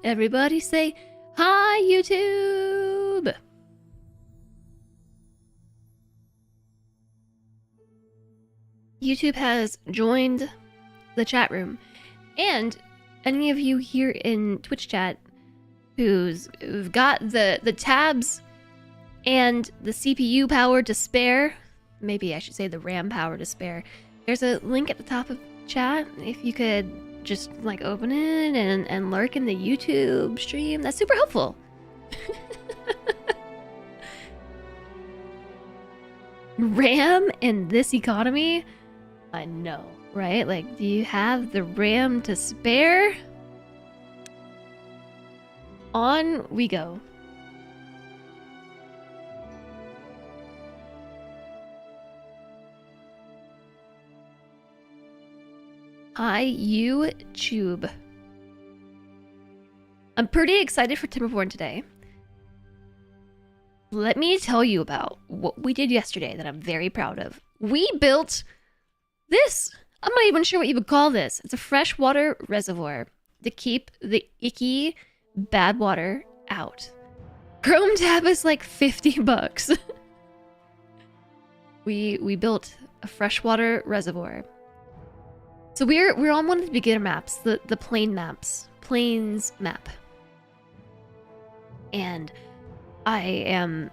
Everybody say, hi, YouTube! YouTube has joined the chat room. And any of you here in Twitch chat who've got the tabs and the CPU power to spare, maybe I should say the RAM power to spare, there's a link at the top of chat. If you could just like open it and lurk in the YouTube stream, that's super helpful. RAM in this economy? I know, right? Like, do you have the RAM to spare? On we go. Hi, YouTube. I'm pretty excited for Timberborn today. Let me tell you about what we did yesterday that I'm very proud of. We built this. I'm not even sure what you would call this. It's a freshwater reservoir to keep the icky bad water out. Chrome tab is like 50 bucks. we built a freshwater reservoir. So we're on one of the beginner maps, the plains map. And I am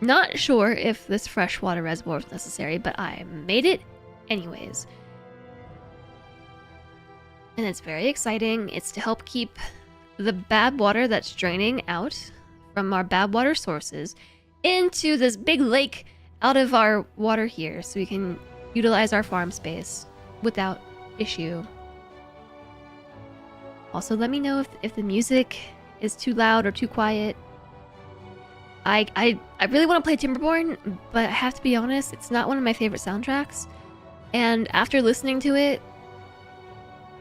not sure if this freshwater reservoir is necessary, but I made it anyways. And it's very exciting. It's to help keep the bad water that's draining out from our bad water sources into this big lake out of our water here, so we can utilize our farm space without issue. Also, let me know if the music is too loud or too quiet. I really want to play Timberborn, but I have to be honest, it's not one of my favorite soundtracks. And after listening to it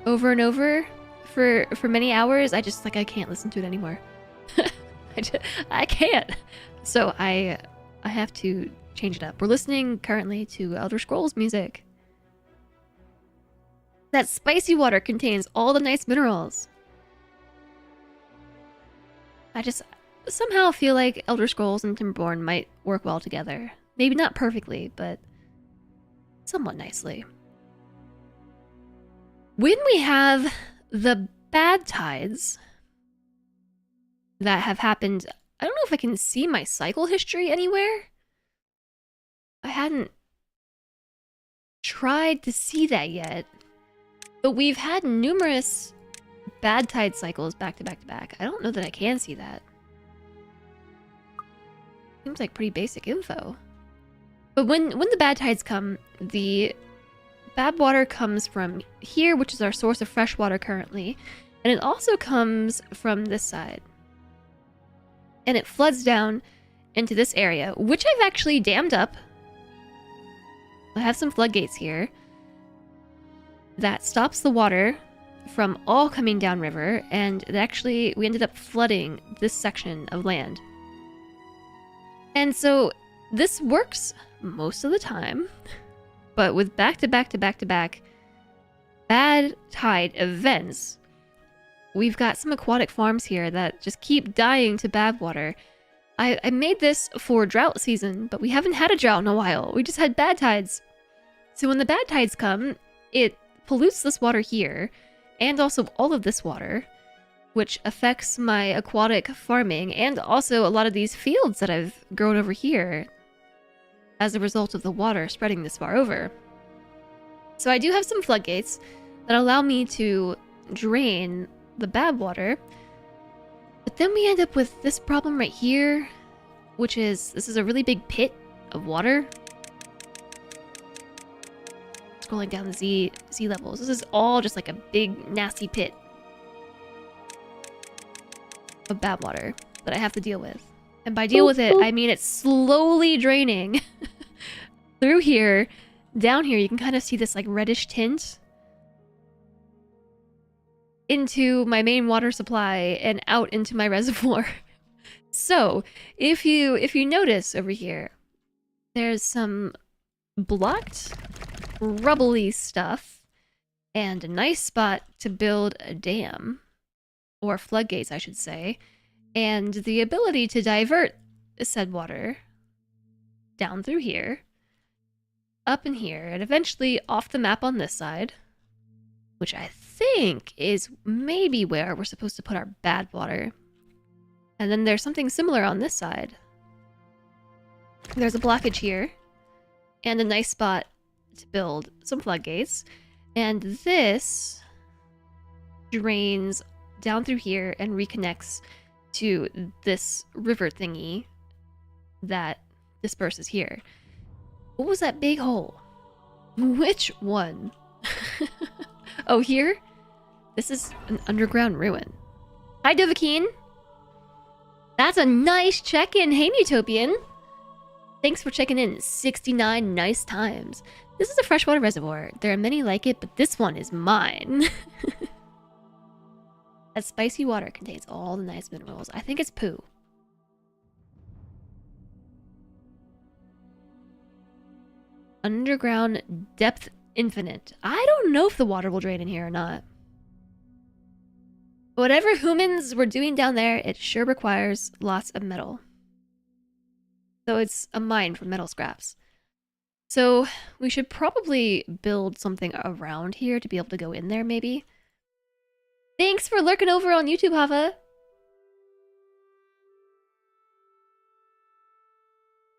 over and over for many hours, I can't listen to it anymore. I can't. So I have to change it up. We're listening currently to Elder Scrolls music. That spicy water contains all the nice minerals. I just somehow feel like Elder Scrolls and Timberborn might work well together. Maybe not perfectly, but somewhat nicely. When we have the bad tides that have happened, I don't know if I can see my cycle history anywhere. I hadn't tried to see that yet. But we've had numerous bad tide cycles back to back to back. I don't know that I can see that. Seems like pretty basic info. But when the bad tides come, the bad water comes from here, which is our source of fresh water currently, and it also comes from this side. And it floods down into this area, which I've actually dammed up. I have some floodgates here that stops the water from all coming downriver, and we ended up flooding this section of land. And so this works most of the time, but with back-to-back bad tide events, we've got some aquatic farms here that just keep dying to bad water. I made this for drought season, but we haven't had a drought in a while. We just had bad tides. So when the bad tides come, it pollutes this water here, and also all of this water, which affects my aquatic farming, and also a lot of these fields that I've grown over here as a result of the water spreading this far over. So I do have some floodgates that allow me to drain the bad water, but then we end up with this problem right here, which is, this is a really big pit of water. Scrolling down the sea levels. This is all just like a big nasty pit of bad water that I have to deal with. And by deal with it, I mean it's slowly draining through here. Down here, you can kind of see this like reddish tint into my main water supply and out into my reservoir. So if you notice over here, there's some blocked rubbly stuff and a nice spot to build a dam. or floodgates, I should say, and the ability to divert said water down through here, up in here, and eventually off the map on this side, which I think is maybe where we're supposed to put our Badwater. And then there's something similar on this side. There's a blockage here, and a nice spot to build some floodgates. And this drains down through here and reconnects to this river thingy that disperses here. What was that big hole? Which one? Oh, here? This is an underground ruin. Hi, Dovahkeen. That's a nice check-in. Hey, Mutopian. Thanks for checking in 69 nice times. This is a freshwater reservoir. There are many like it, but this one is mine. That spicy water contains all the nice minerals. I think it's poo. Underground depth infinite. I don't know if the water will drain in here or not. Whatever humans were doing down there, it sure requires lots of metal. So it's a mine for metal scraps. So we should probably build something around here to be able to go in there, maybe. Thanks for lurking over on YouTube, Hava.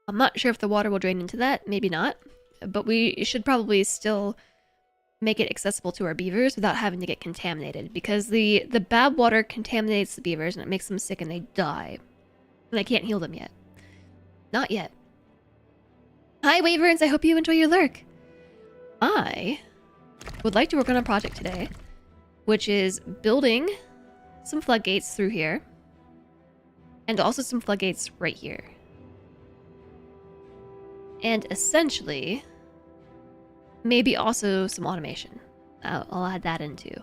I'm not sure if the water will drain into that. Maybe not. But we should probably still make it accessible to our beavers without having to get contaminated. Because the bad water contaminates the beavers and it makes them sick and they die. And I can't heal them yet. Not yet. Hi, Waverns. I hope you enjoy your lurk. I would like to work on a project today, which is building some floodgates through here. And also some floodgates right here. And essentially, maybe also some automation. I'll add that in too.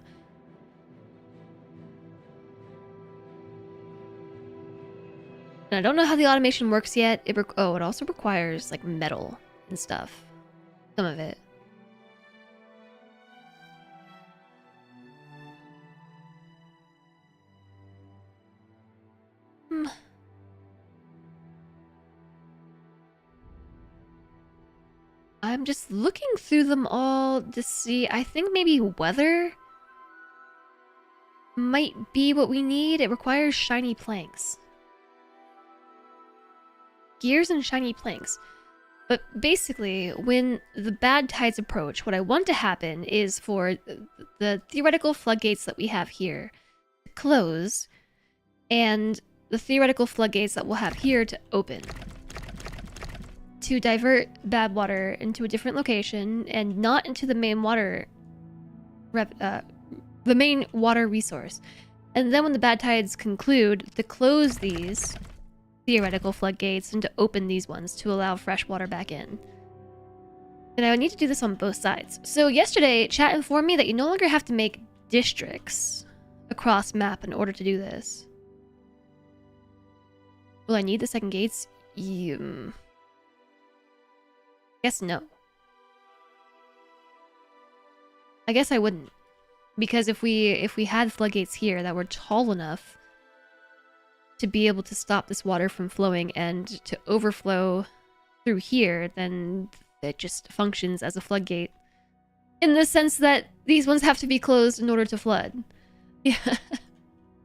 And I don't know how the automation works yet. It also requires like metal and stuff. Some of it. I'm just looking through them all to see. I think maybe weather might be what we need. It requires shiny planks. Gears and shiny planks. But basically, when the bad tides approach, what I want to happen is for the theoretical floodgates that we have here to close, and the theoretical floodgates that we'll have here to open. To divert bad water into a different location and not into the main water resource. And then when the bad tides conclude, to close these theoretical floodgates and to open these ones to allow fresh water back in. And I would need to do this on both sides. So yesterday, chat informed me that you no longer have to make districts across map in order to do this. Will I need the second gates? Guess no. I guess I wouldn't. Because if we had floodgates here that were tall enough to be able to stop this water from flowing and to overflow through here, then it just functions as a floodgate. In the sense that these ones have to be closed in order to flood. Yeah.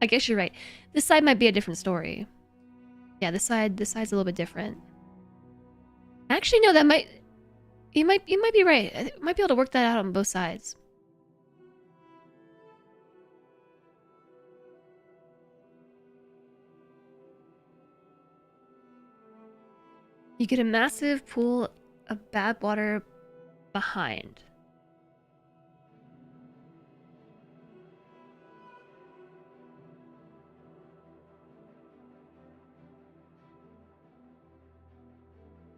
I guess you're right. This side might be a different story. Yeah, this side's a little bit different. Actually, no, that might... You might be right. I might be able to work that out on both sides. You get a massive pool of bad water behind.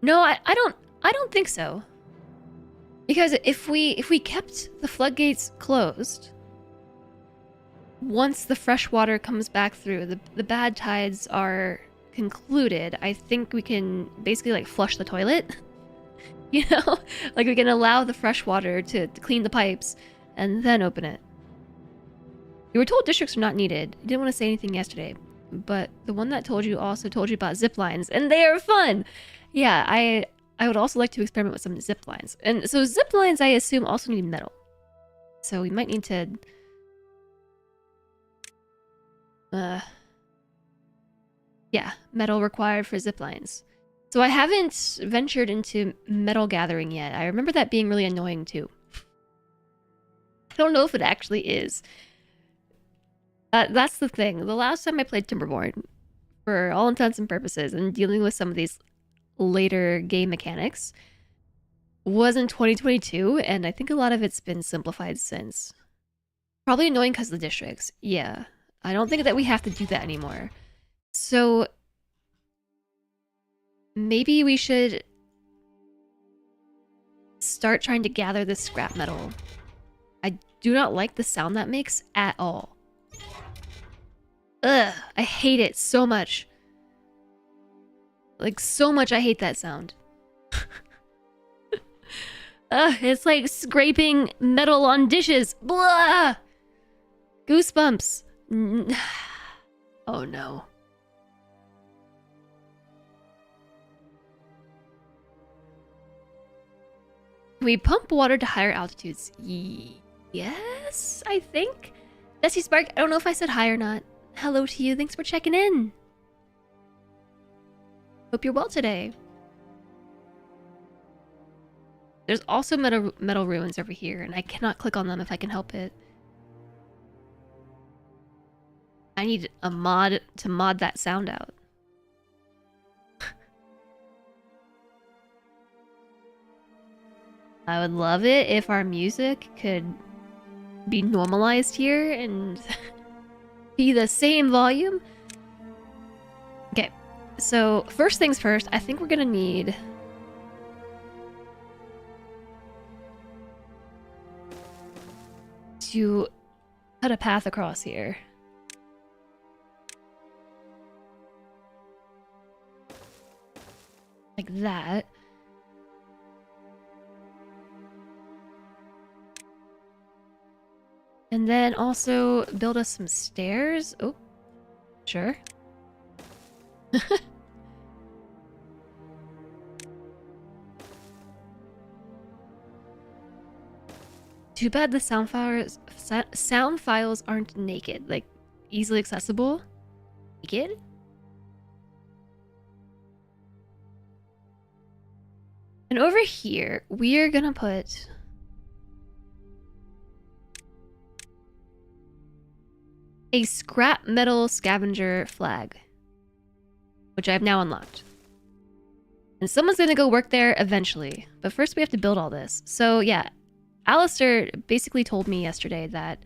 No, I don't think so. Because if we kept the floodgates closed, once the fresh water comes back through, the bad tides are concluded, I think we can basically like flush the toilet. You know? Like we can allow the fresh water to clean the pipes and then open it. You were told districts are not needed. You didn't want to say anything yesterday, but the one that told you also told you about zip lines, and they are fun. Yeah, I would also like to experiment with some zip lines. And so zip lines, I assume, also need metal. So we might need to... yeah, metal required for zip lines. So I haven't ventured into metal gathering yet. I remember that being really annoying too. I don't know if it actually is. That's the thing. The last time I played Timberborn, for all intents and purposes, and dealing with some of these later game mechanics, was in 2022, and I think a lot of it's been simplified since. Probably annoying because of the districts. Yeah. I don't think that we have to do that anymore. So maybe we should start trying to gather this scrap metal. I do not like the sound that makes at all. Ugh, I hate it so much. Like, so much I hate that sound. Ugh, it's like scraping metal on dishes. Blah! Goosebumps. Oh no. We pump water to higher altitudes. Yes, I think. Dusty Spark, I don't know if I said hi or not. Hello to you, thanks for checking in. Hope you're well today. There's also metal ruins over here, and I cannot click on them if I can help it. I need a mod to mod that sound out. I would love it if our music could be normalized here and be the same volume. Okay, so first things first, I think we're gonna need to cut a path across here. Like that. And then also build us some stairs. Oh, sure. Too bad the sound files aren't naked, like easily accessible. Naked? And over here, we are gonna put a scrap metal scavenger flag, which I have now unlocked. And someone's gonna go work there eventually, but first we have to build all this. So yeah, Alistair basically told me yesterday that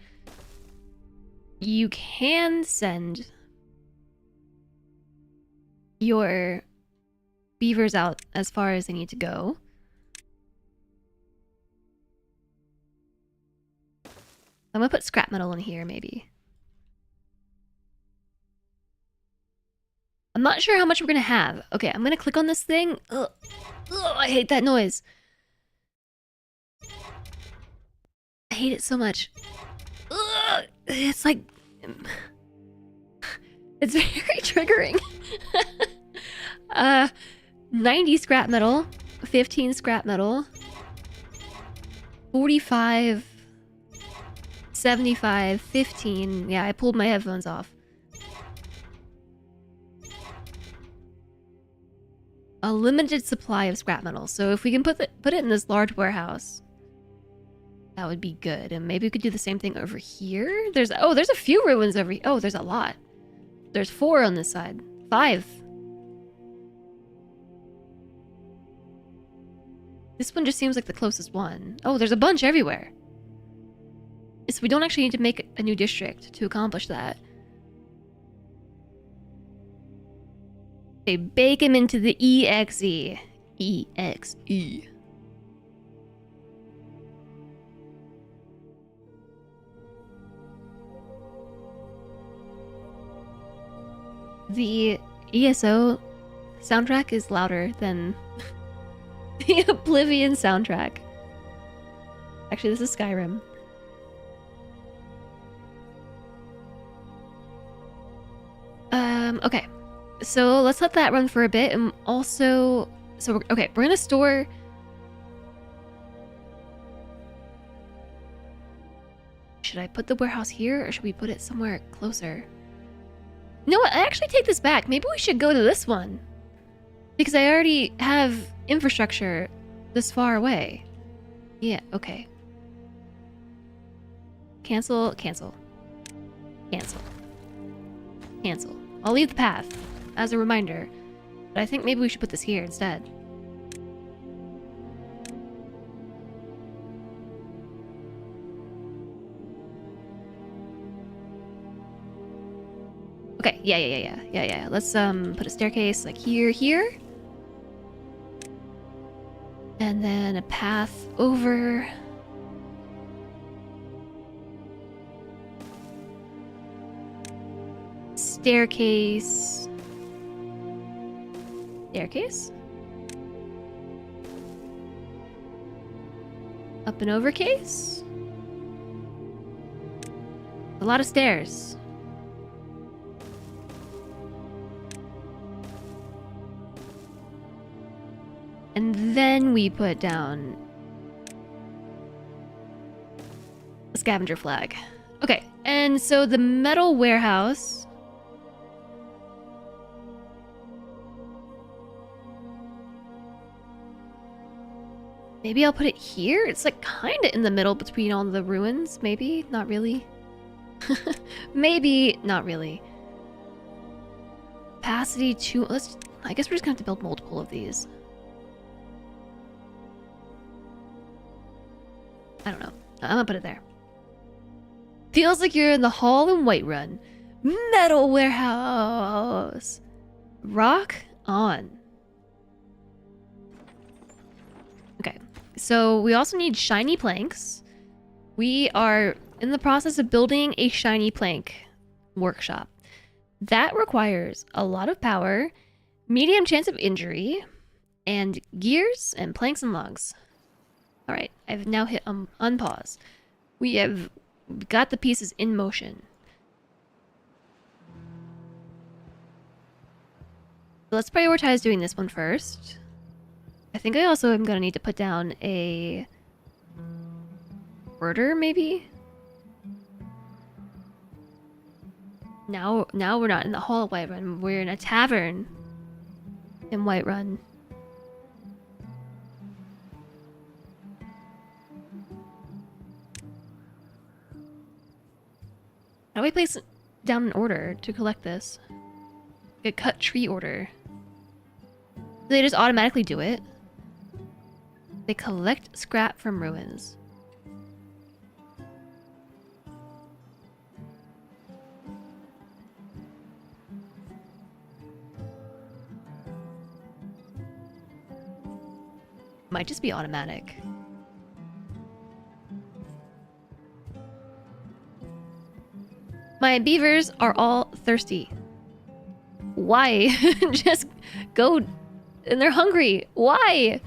you can send your beavers out as far as they need to go. I'm gonna put scrap metal in here, maybe. I'm not sure how much we're gonna have. Okay, I'm gonna click on this thing. Ugh. Ugh, I hate that noise. I hate it so much. Ugh. It's like... it's very triggering. 90 scrap metal. 15 scrap metal. 45... 75, 15. Yeah, I pulled my headphones off. A limited supply of scrap metal. So if we can put it in this large warehouse, that would be good. And maybe we could do the same thing over here. There's a few ruins over here. Oh, there's a lot. There's 4 on this side. 5. This one just seems like the closest one. Oh, there's a bunch everywhere. So we don't actually need to make a new district to accomplish that. They bake him into the EXE. EXE. The ESO soundtrack is louder than the Oblivion soundtrack. Actually, this is Skyrim. Okay. So let's let that run for a bit, and also, we're gonna store. Should I put the warehouse here, or should we put it somewhere closer? You know what? I actually take this back. Maybe we should go to this one, because I already have infrastructure this far away. Yeah. Okay. Cancel. Cancel. Cancel. Cancel. I'll leave the path as a reminder, but I think maybe we should put this here instead. Okay, yeah. Let's put a staircase like here, and then a path over. Staircase. Up and over case. A lot of stairs. And then we put down a scavenger flag. Okay, and so the metal warehouse. Maybe I'll put it here? It's like kind of in the middle between all the ruins. Maybe? Not really. Maybe not really. Capacity 2. I guess we're just gonna have to build multiple of these. I don't know. I'm gonna put it there. Feels like you're in the hall in Whiterun. Metal warehouse. Rock on. Okay. So we also need shiny planks. We are in the process of building a shiny plank workshop. That requires a lot of power, medium chance of injury, and gears and planks and logs. Alright, I've now hit unpause. We have got the pieces in motion. Let's prioritize doing this one first. I think I also am gonna need to put down a order, maybe? Now we're not in the hall of Whiterun, we're in a tavern in Whiterun. How do we place down an order to collect this? A cut tree order. Do they just automatically do it? They collect scrap from ruins. Might just be automatic. My beavers are all thirsty. Why? Just go and they're hungry. Why?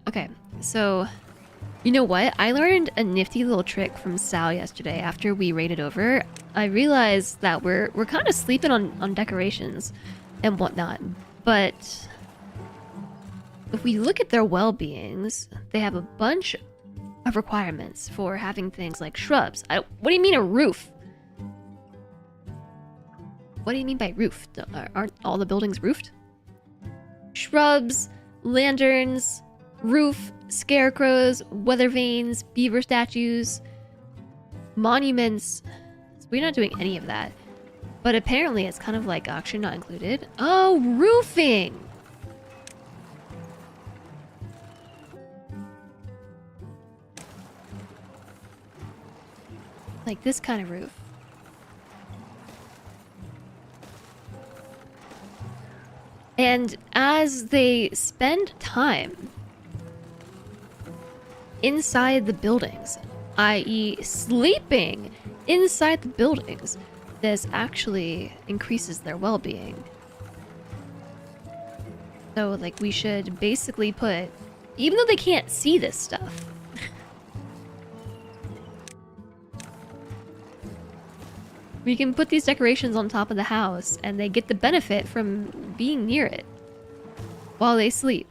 Okay, so you know what? I learned a nifty little trick from Sal yesterday after we raided over. I realized that we're kind of sleeping on decorations and whatnot, but if we look at their well-beings, they have a bunch of requirements for having things like shrubs. What do you mean a roof? What do you mean by roof? Aren't all the buildings roofed? Shrubs, lanterns, roof, scarecrows, weather vanes, beaver statues, monuments. So we're not doing any of that. But apparently it's kind of like auction not included. Oh, roofing! Like this kind of roof. And as they spend time inside the buildings, i.e. sleeping inside the buildings, this actually increases their well-being. So, like, we should basically put... Even though they can't see this stuff... we can put these decorations on top of the house, and they get the benefit from being near it. While they sleep.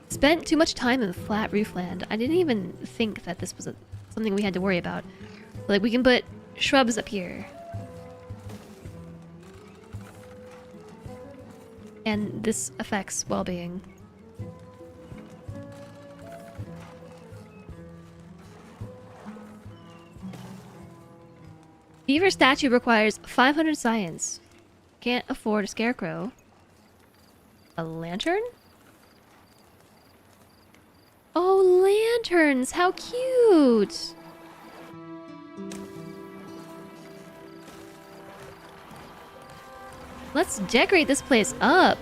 Spent too much time in flat roofland. I didn't even think that this was something we had to worry about. Like, we can put shrubs up here. And this affects well-being. Beaver statue requires 500 science. Can't afford a scarecrow. A lantern? Oh, lanterns! How cute! Let's decorate this place up.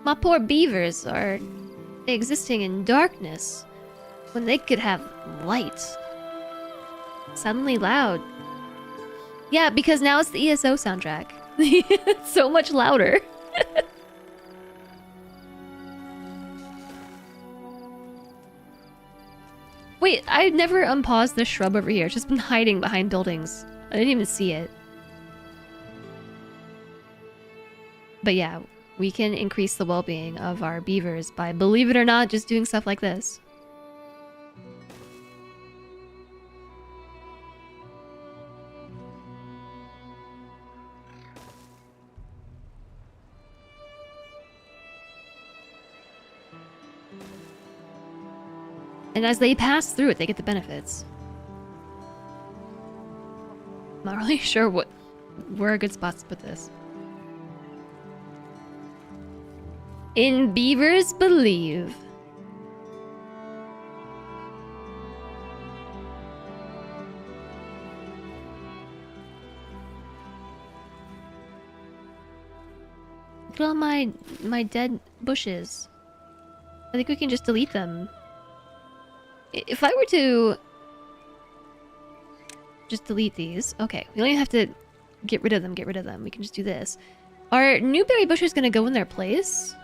My poor beavers are existing in darkness when they could have light. Suddenly loud. Yeah, because now it's the ESO soundtrack. It's so much louder. Wait, I never unpaused this shrub over here. It's just been hiding behind buildings. I didn't even see it. But yeah, we can increase the well-being of our beavers by, believe it or not, just doing stuff like this. And as they pass through it, they get the benefits. I'm not really sure where a good spot to put this. In beavers believe. Look at all my dead bushes. I think we can just delete them. If I were to just delete these, okay, we don't even have to get rid of them. We can just do this. Are new berry bushes gonna go in their place?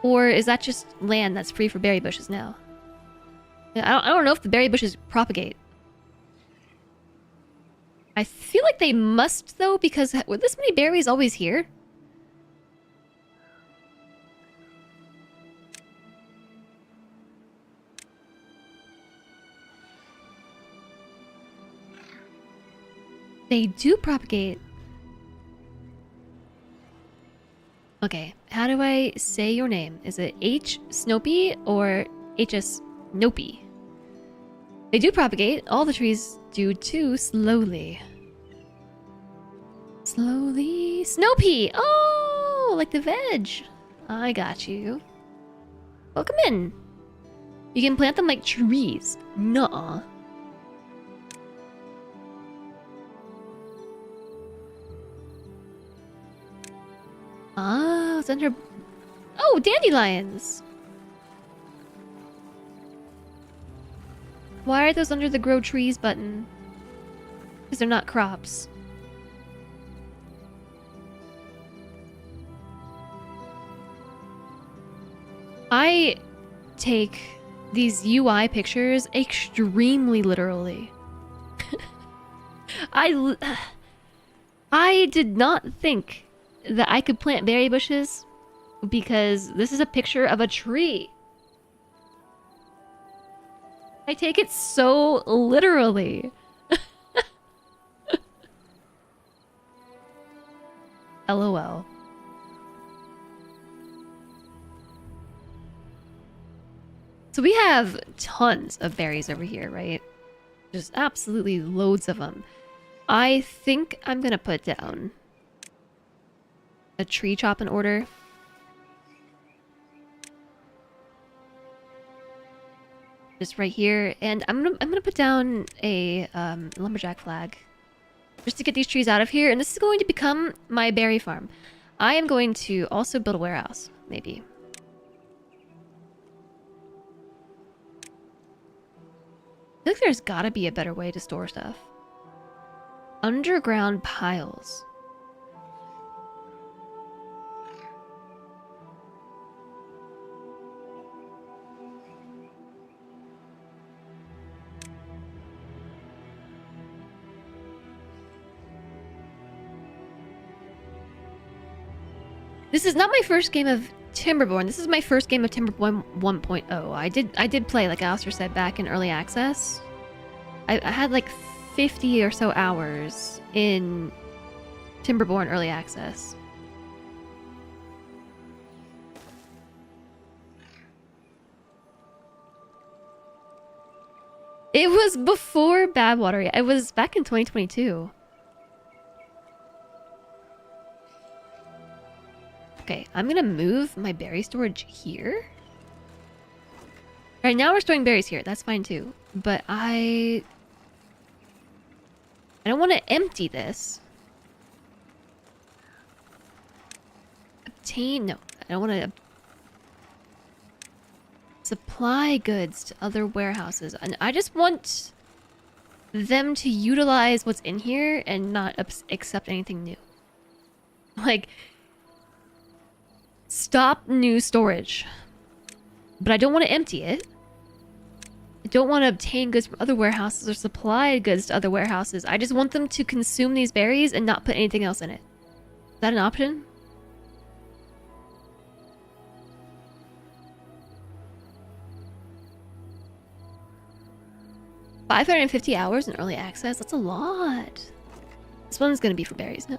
Or is that just land that's free for berry bushes now? I don't know if the berry bushes propagate. I feel like they must, though, because were this many berries always here? They do propagate. Okay, how do I say your name? Is it H. Snopey or HS Nopey? They do propagate. All the trees do too, slowly. Slowly. Snopey! Oh, like the veg. I got you. Welcome in. You can plant them like trees. Nuh-uh. Ah, it's under... Oh, dandelions! Why are those under the grow trees button? Because they're not crops. I take these UI pictures extremely literally. I did not think that I could plant berry bushes because this is a picture of a tree. I take it so literally. LOL. So we have tons of berries over here, right? Just absolutely loads of them. I think I'm gonna put down a tree chop in order. Just right here, and I'm gonna put down a lumberjack flag just to get these trees out of here, and this is going to become my berry farm. I am going to also build a warehouse, maybe. I think there's gotta be a better way to store stuff. Underground piles. This is not my first game of Timberborn. This is my first game of Timberborn 1.0. I did play, like Alistair said, back in early access. I had like 50 or so hours in Timberborn early access. It was before Badwater. It was back in 2022. Okay, I'm gonna move my berry storage here. Right now we're storing berries here. That's fine too. But I don't want to empty this. Obtain... No, I don't want to... Supply goods to other warehouses. And I just want them to utilize what's in here and not accept anything new. Like... Stop new storage. But I don't want to empty it. I don't want to obtain goods from other warehouses or supply goods to other warehouses. I just want them to consume these berries and not put anything else in it. Is that an option? $550 hours in early access? That's a lot. This one's gonna be for berries. No.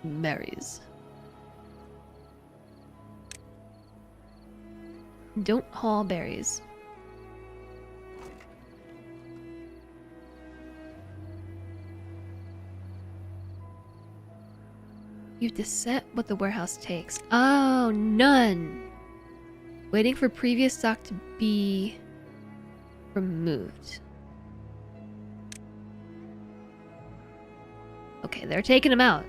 Berries. Don't haul berries. You have to set what the warehouse takes. Oh, none. Waiting for previous stock to be removed. Okay, they're taking them out.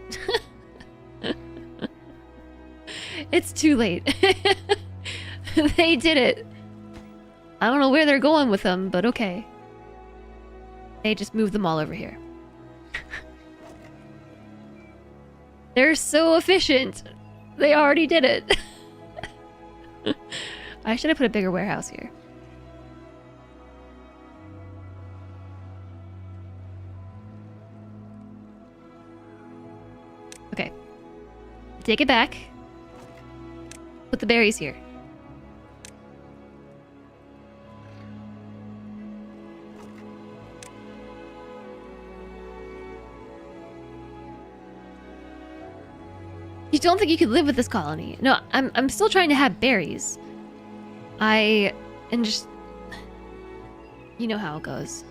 It's too late. They did it. I don't know where they're going with them, but okay. They just moved them all over here. They're so efficient. They already did it. I should have put a bigger warehouse here. Okay. Take it back. Put the berries here. You don't think you could live with this colony? No, I'm still trying to have berries. And just... You know how it goes.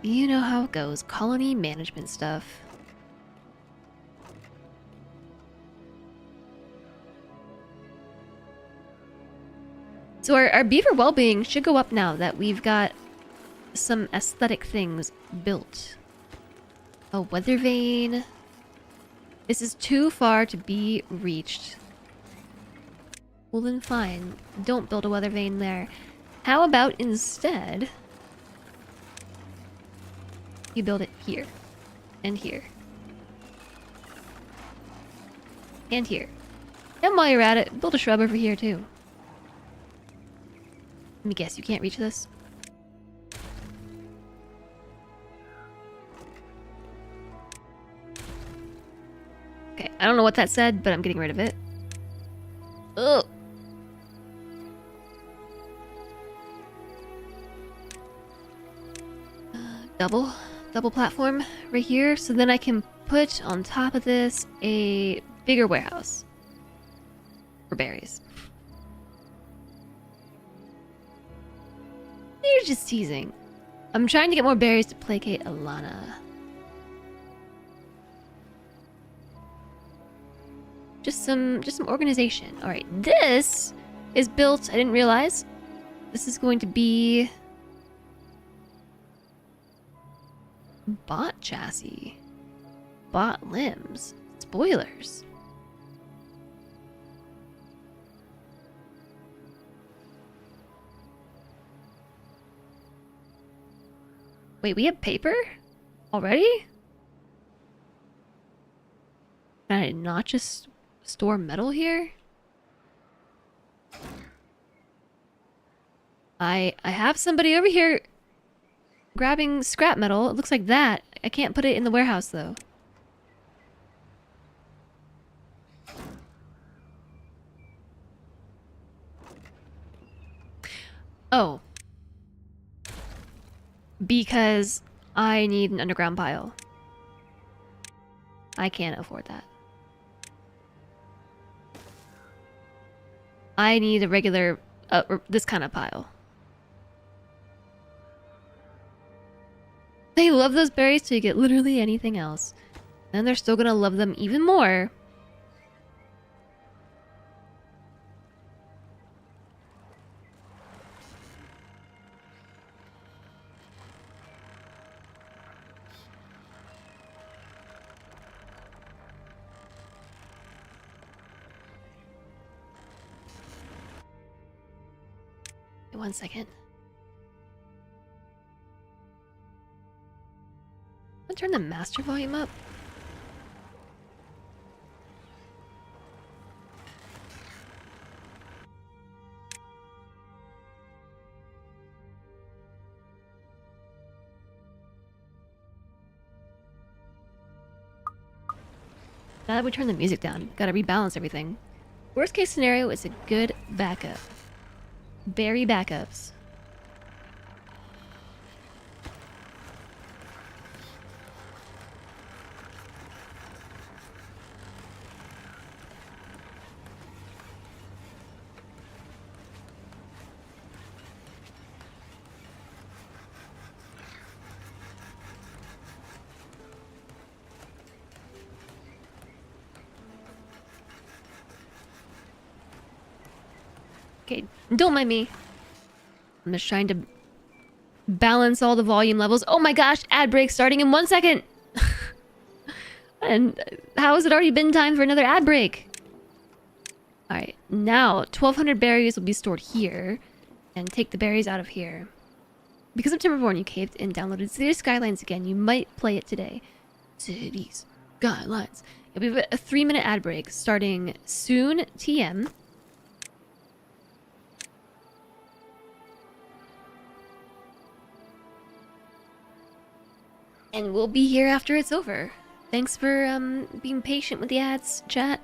You know how it goes. Colony management stuff. So our beaver well-being should go up now that we've got some aesthetic things built. A weather vane. This is too far to be reached. Well then fine. Don't build a weather vane there. How about instead... you build it here. And here. And here. And while you're at it, build a shrub over here too. Let me guess, you can't reach this? Okay, I don't know what that said, but I'm getting rid of it. Ugh. Double platform right here, so then I can put on top of this a bigger warehouse for berries. You're just teasing. I'm trying to get more berries to placate Alana. Just some organization. All right, this is built. I didn't realize this is going to be bot chassis, bot limbs, spoilers. Wait, we have paper? Already? Can I not just store metal here? I have somebody over here grabbing scrap metal. It looks like that. I can't put it in the warehouse though. Oh. Because I need an underground pile. I can't afford that. I need a regular, this kind of pile. They love those berries till you get literally anything else. Then they're still gonna love them even more. Wait 1 second. I'm gonna turn the master volume up. Now that we turn the music down, gotta rebalance everything. Worst case scenario is a good backup. Berry backups. Okay, don't mind me. I'm just trying to balance all the volume levels. Oh my gosh, ad break starting in 1 second. And how has it already been time for another ad break? Alright, now 1200 berries will be stored here. And take the berries out of here. Because of Timberborn, you caved and downloaded Cities Skylines again. You might play it today. Cities Skylines. It'll be a 3-minute ad break starting soon, TM. And we'll be here after it's over. Thanks for being patient with the ads, chat.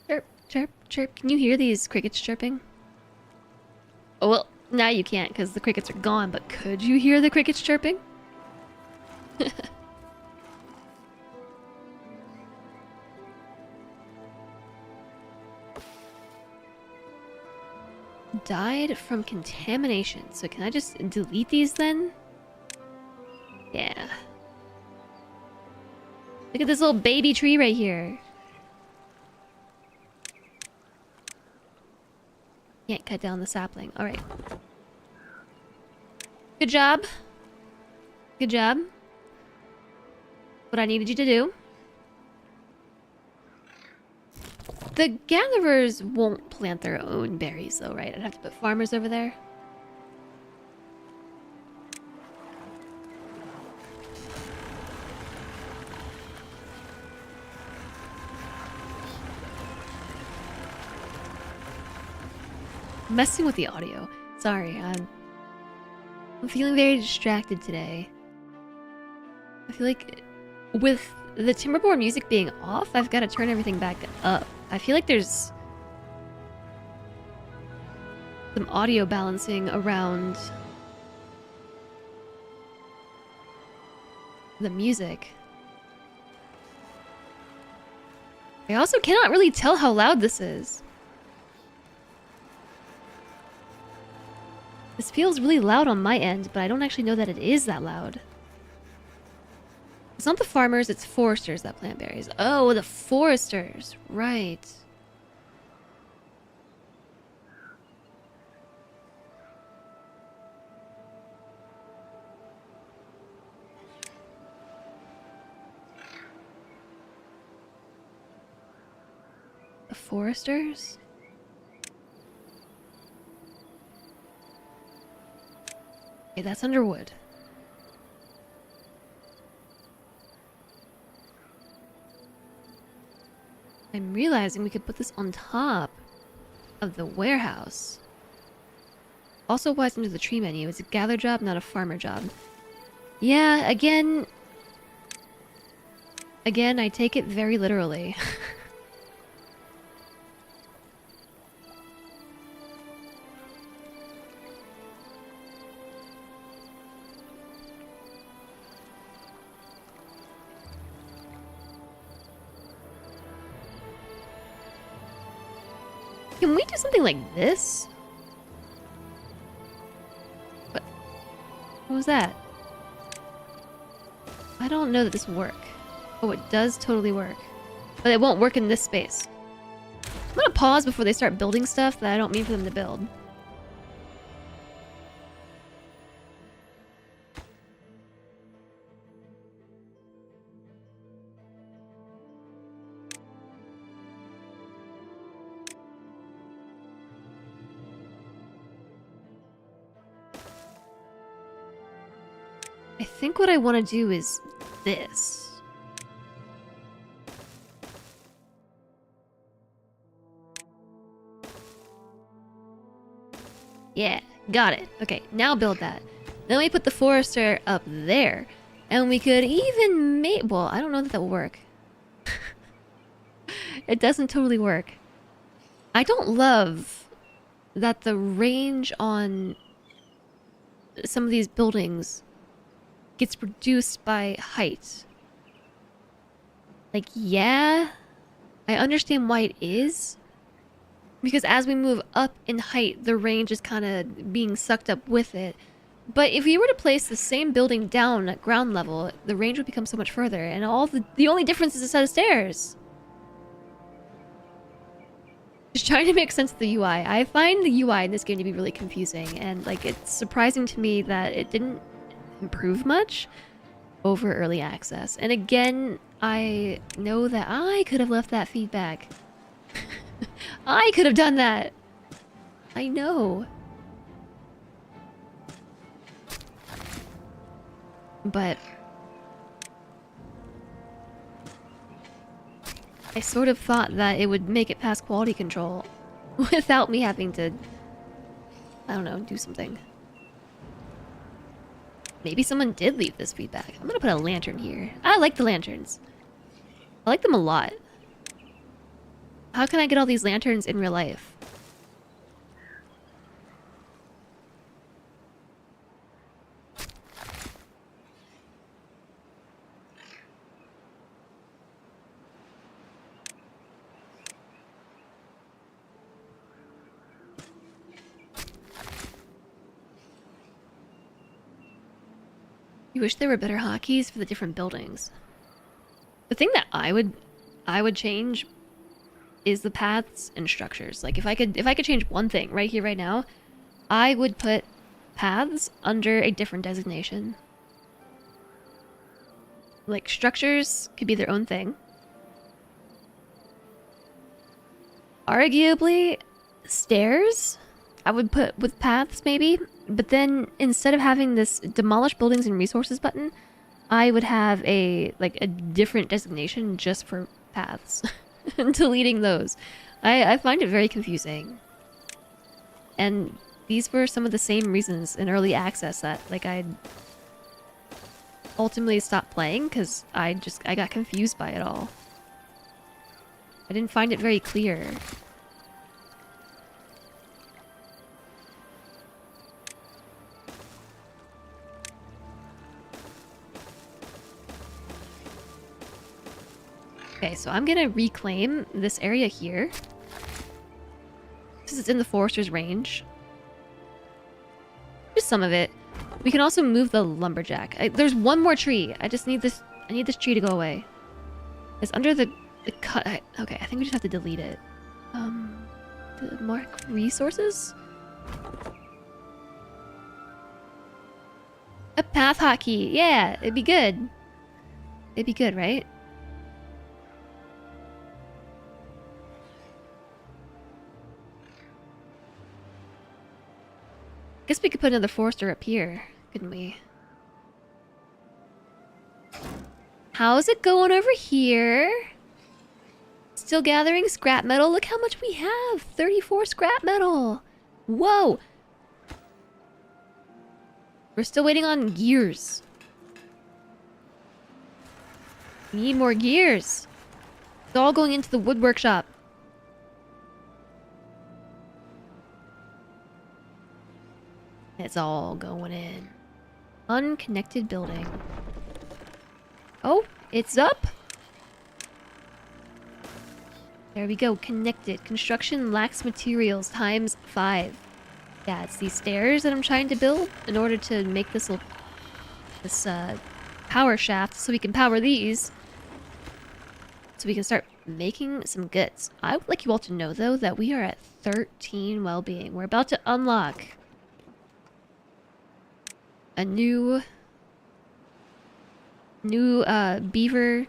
Chirp, chirp, chirp. Can you hear these crickets chirping? Oh, well, now you can't because the crickets are gone, but could you hear the crickets chirping? Died from contamination. So can I just delete these then? Yeah. Look at this little baby tree right here. Can't cut down the sapling. Alright. Good job. Good job. What I needed you to do. The gatherers won't plant their own berries though, right? I'd have to put farmers over there. Messing with the audio. Sorry, I'm feeling very distracted today. I feel like with the Timberborn music being off, I've got to turn everything back up. I feel like there's some audio balancing around the music. I also cannot really tell how loud this is. This feels really loud on my end, but I don't actually know that it is that loud. It's not the farmers, it's foresters that plant berries. Oh, the foresters. Right. foresters. Okay, that's under wood. I'm realizing we could put this on top of the warehouse. Also wise into the tree menu. It's a gather job, not a farmer job. Yeah, again, I take it very literally. Can we do something like this? What was that? I don't know that this will work. Oh, it does totally work. But it won't work in this space. I'm gonna pause before they start building stuff that I don't mean for them to build. I think what I want to do is this. Yeah, got it. Okay, now build that. Then we put the forester up there. And we could even make... Well, I don't know that that will work. It doesn't totally work. I don't love that the range on some of these buildings gets reduced by height. Like, yeah, I understand why it is. Because as we move up in height, the range is kind of being sucked up with it. But if you were to place the same building down at ground level, the range would become so much further. And the only difference is a set of stairs. Just trying to make sense of the UI. I find the UI in this game to be really confusing. And like, it's surprising to me that it didn't improve much over early access. And again, I know that I could have left that feedback. I could have done that. I know. But I sort of thought that it would make it past quality control without me having to, I don't know, do something. Maybe someone did leave this feedback. I'm gonna put a lantern here. I like the lanterns. I like them a lot. How can I get all these lanterns in real life? You wish there were better hotkeys for the different buildings. The thing that I would change is the paths and structures. Like if I could change one thing right here, right now, I would put paths under a different designation. Like structures could be their own thing. Arguably, stairs I would put with paths maybe, but then instead of having this demolish buildings and resources button, I would have a different designation just for paths. And deleting those. I find it very confusing. And these were some of the same reasons in early access that like I ultimately stopped playing because I got confused by it all. I didn't find it very clear. Okay, so I'm gonna reclaim this area here. This is in the forester's range. Just some of it. We can also move the lumberjack. There's one more tree. I just need this. I need this tree to go away. It's under the cut. Okay, I think we just have to delete it. Mark resources. A path hotkey. Yeah, it'd be good. It'd be good, right? Guess we could put another forester up here, couldn't we? How's it going over here? Still gathering scrap metal. Look how much we have. 34 scrap metal. Whoa. We're still waiting on gears. We need more gears. It's all going into the wood workshop. It's all going in. Unconnected building. Oh, it's up. There we go. Connected. Construction lacks materials times 5. Yeah, it's these stairs that I'm trying to build in order to make this power shaft so we can power these. So we can start making some goods. I would like you all to know, though, that we are at 13 well-being. We're about to unlock a new beaver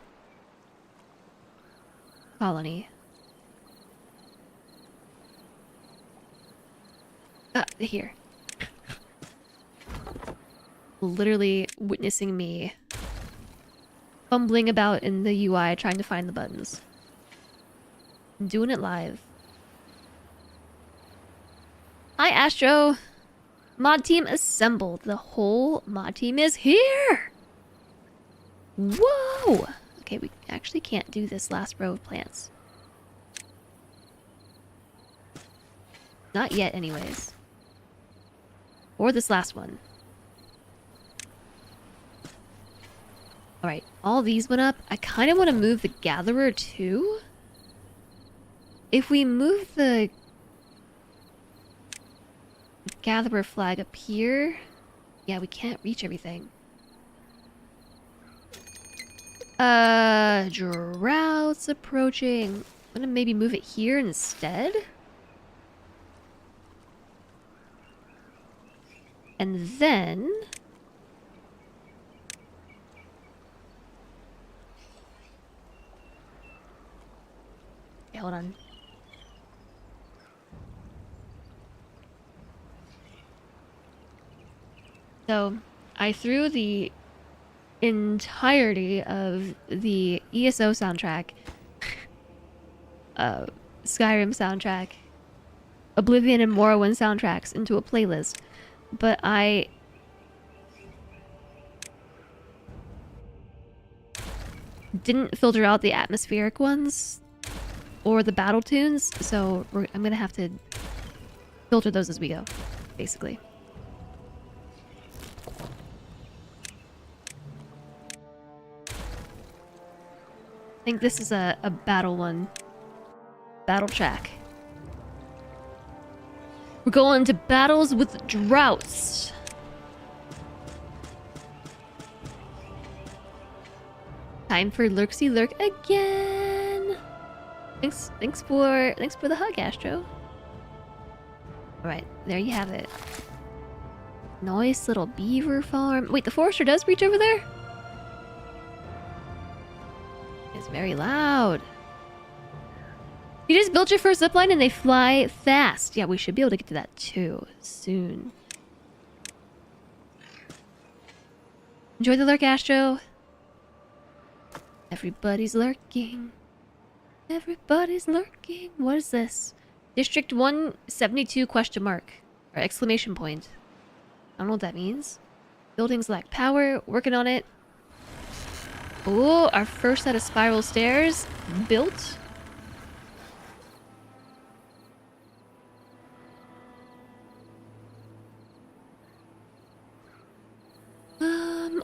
colony. Here. Literally witnessing me fumbling about in the UI trying to find the buttons. I'm doing it live. Hi, Astro! Mod team assembled. The whole mod team is here! Whoa! Okay, we actually can't do this last row of plants. Not yet, anyways. Or this last one. Alright, all these went up. I kind of want to move the gatherer too. If we move the gatherer flag up here... Yeah, we can't reach everything. Drought's approaching. I'm gonna maybe move it here instead. And then... Okay, hold on. So, I threw the entirety of the ESO soundtrack, Skyrim soundtrack, Oblivion and Morrowind soundtracks into a playlist. But I didn't filter out the atmospheric ones or the battle tunes, so I'm gonna have to filter those as we go, basically. I think this is a battle one. Battle track. We're going to battles with droughts. Time for Lurksy Lurk again. Thanks for the hug, Astro. Alright, there you have it. Nice little beaver farm. Wait, the forester does reach over there? It's very loud. You just built your first zipline and they fly fast. Yeah, we should be able to get to that too soon. Enjoy the lurk, Astro. Everybody's lurking. Everybody's lurking. What is this? District 172 question mark. Or exclamation point. I don't know what that means. Buildings lack power. Working on it. Oh, our first set of spiral stairs built.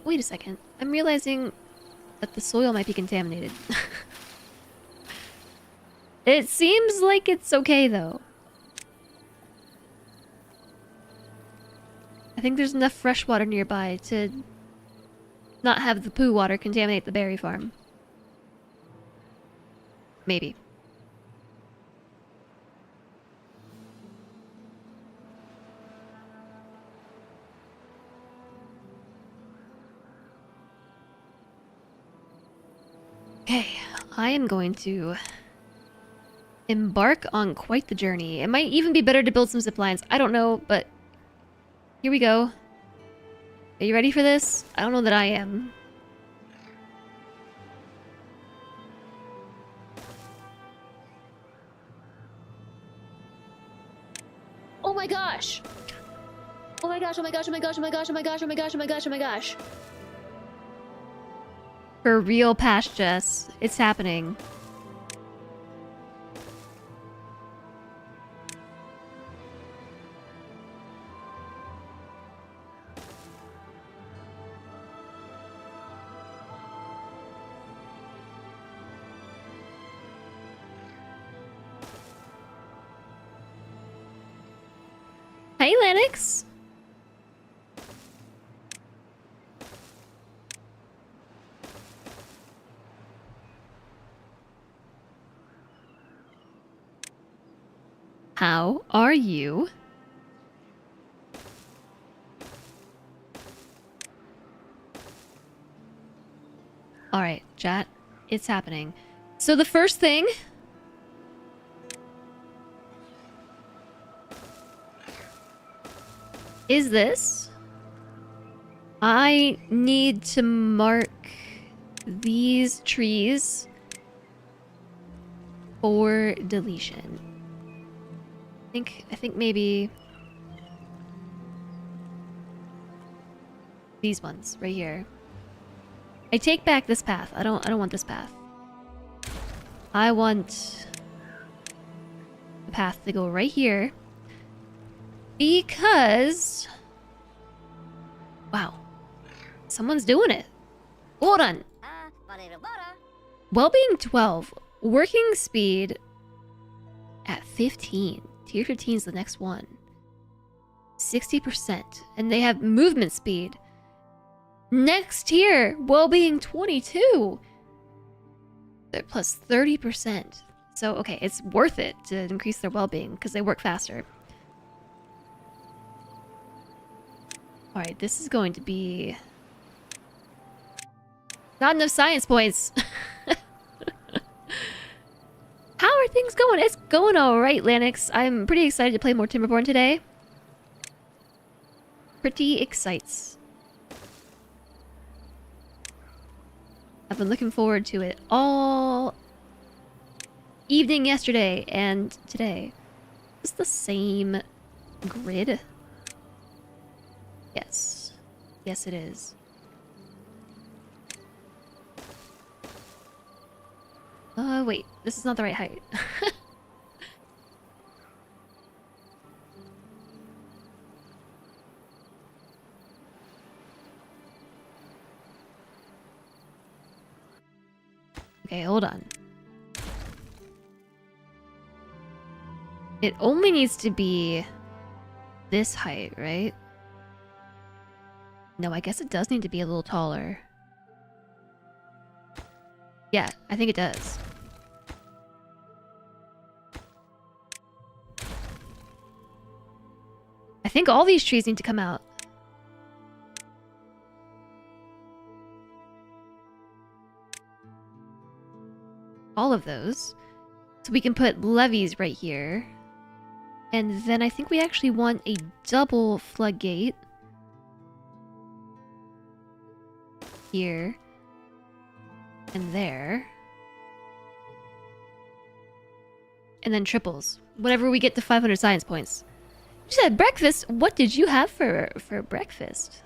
Wait a second. I'm realizing that the soil might be contaminated. It seems like it's okay, though. I think there's enough fresh water nearby to not have the poo water contaminate the berry farm. Maybe. Okay, I am going to embark on quite the journey. It might even be better to build some zip lines. I don't know, but here we go. Are you ready for this? I don't know that I am. Oh my gosh! Oh my gosh, oh my gosh, oh my gosh, oh my gosh, oh my gosh, oh my gosh, oh my gosh, oh my gosh. For real, woahhjess. It's happening. Hey, Lennox! How are you? Alright, chat. It's happening. So the first thing... is this. I need to mark these trees for deletion. I think maybe these ones right here. I take back this path. I don't want this path. I want the path to go right here. Because... wow. Someone's doing it. Hold on. Wellbeing 12. Working speed at 15. Tier 15 is the next one. 60%. And they have movement speed. Next tier, wellbeing 22. They're plus 30%. So, okay, it's worth it to increase their well-being because they work faster. Alright, this is going to be... not enough science points. How are things going? It's going alright, Lanix. I'm pretty excited to play more Timberborn today. Pretty excites. I've been looking forward to it all evening yesterday and today. Is this the same grid? Yes. Yes, it is. Wait. This is not the right height. Okay, hold on. It only needs to be this height, right? No, I guess it does need to be a little taller. Yeah, I think it does. I think all these trees need to come out. All of those. So we can put levees right here. And then I think we actually want a double floodgate. Here. And there. And then triples. Whenever we get to 500 science points. You said breakfast? What did you have for breakfast?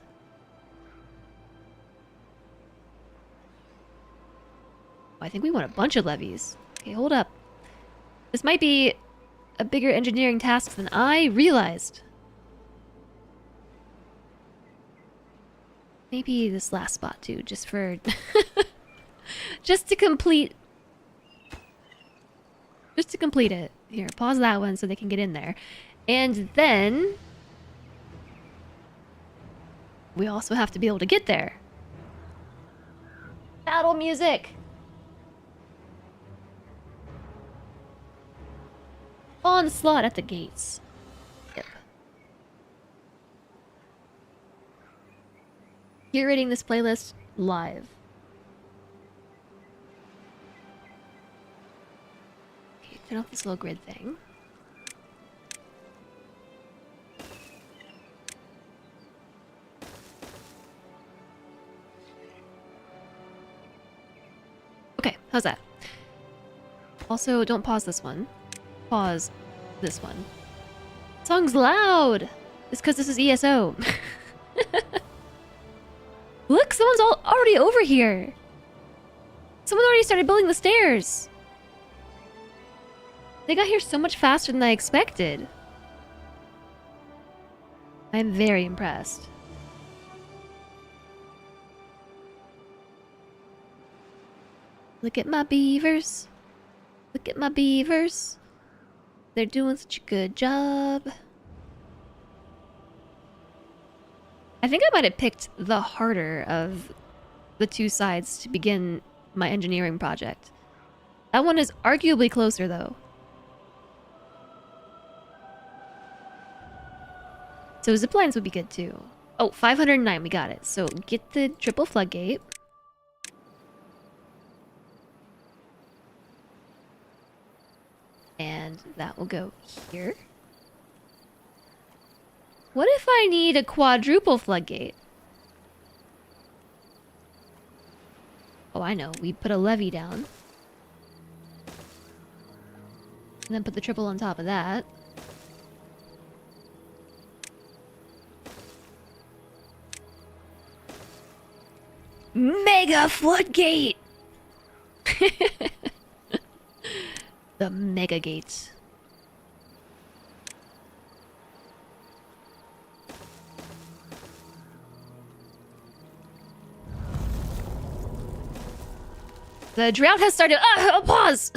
I think we want a bunch of levees. Okay, hold up. This might be a bigger engineering task than I realized. Maybe this last spot too, just for... just to complete... just to complete it. Here, pause that one so they can get in there. And then... we also have to be able to get there. Battle music! Onslaught at the gates. Yep. Curating this playlist live. Okay, turn off this little grid thing. How's that? Also, don't pause this one. Pause this one. Song's loud! It's because this is ESO. Look, someone's already over here. Someone already started building the stairs. They got here so much faster than I expected. I'm very impressed. Look at my beavers. Look at my beavers. They're doing such a good job. I think I might have picked the harder of the two sides to begin my engineering project. That one is arguably closer, though. So ziplines would be good, too. Oh, 509, we got it. So get the triple floodgate. And that will go here. What if I need a quadruple floodgate? Oh, I know. We put a levee down. And then put the triple on top of that. Mega floodgate! The mega gates. The drought has started. Pause!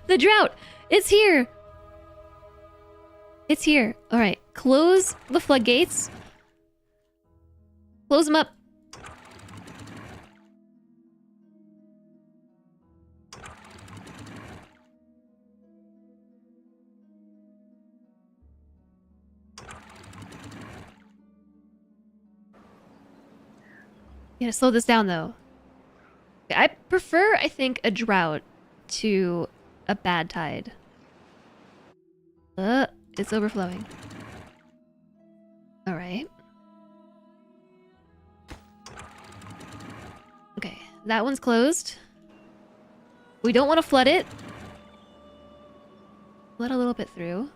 The drought! It's here! It's here. Alright, close the floodgates. Close them up. You gotta slow this down, though. I prefer, I think, a drought to a bad tide. It's overflowing. Alright. Okay, that one's closed. We don't want to flood it. Let a little bit through.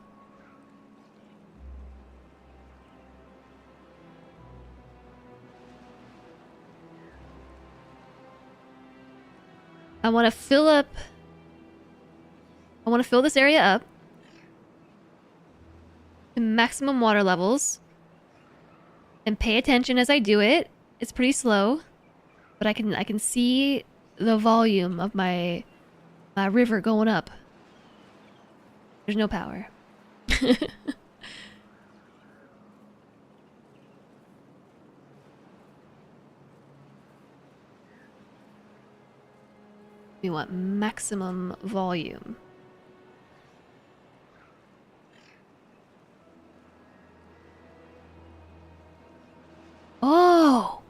I want to fill this area up to maximum water levels and pay attention as I do it. It's pretty slow, but I can see the volume of my river going up. There's no power. We want maximum volume. Oh!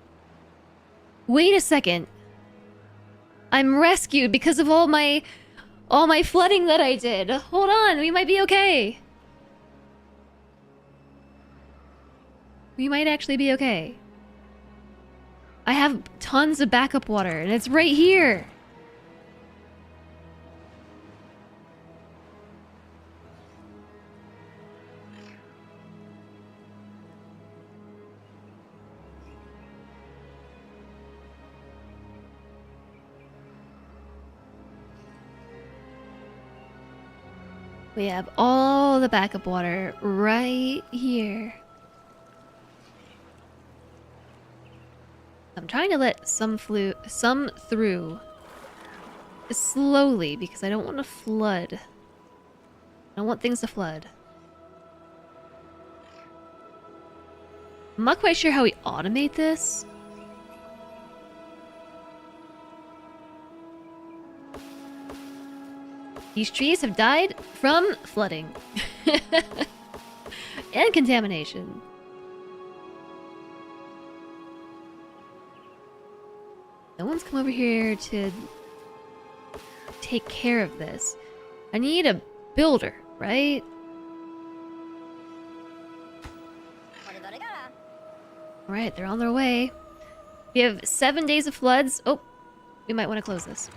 Wait a second. I'm rescued because of all my flooding that I did. Hold on, we might be okay. We might actually be okay. I have tons of backup water, and it's right here. We have all the backup water right here. I'm trying to let some through slowly because I don't want to flood. I don't want things to flood. I'm not quite sure how we automate this. These trees have died from flooding. And contamination. No one's come over here to take care of this. I need a builder, right? Alright, they're on their way. We have 7 days of floods. Oh, we might want to close this.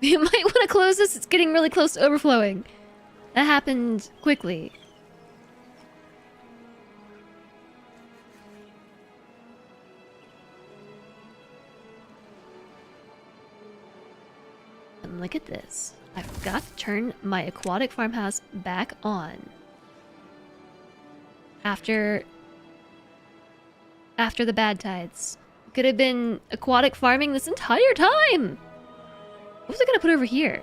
You might want to close this. It's getting really close to overflowing. That happened quickly. And look at this. I forgot to turn my aquatic farmhouse back on. After the bad tides. Could have been aquatic farming this entire time! What was I gonna put over here?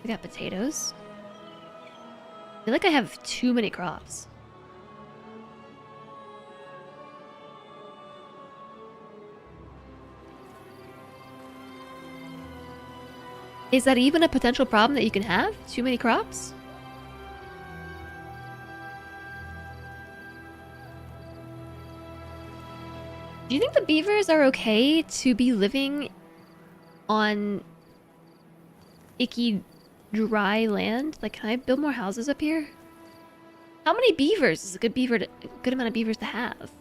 We got potatoes. I feel like I have too many crops. Is that even a potential problem that you can have? Too many crops? Do you think the beavers are okay to be living on icky, dry land? Like, can I build more houses up here? How many beavers is a good amount of beavers to have?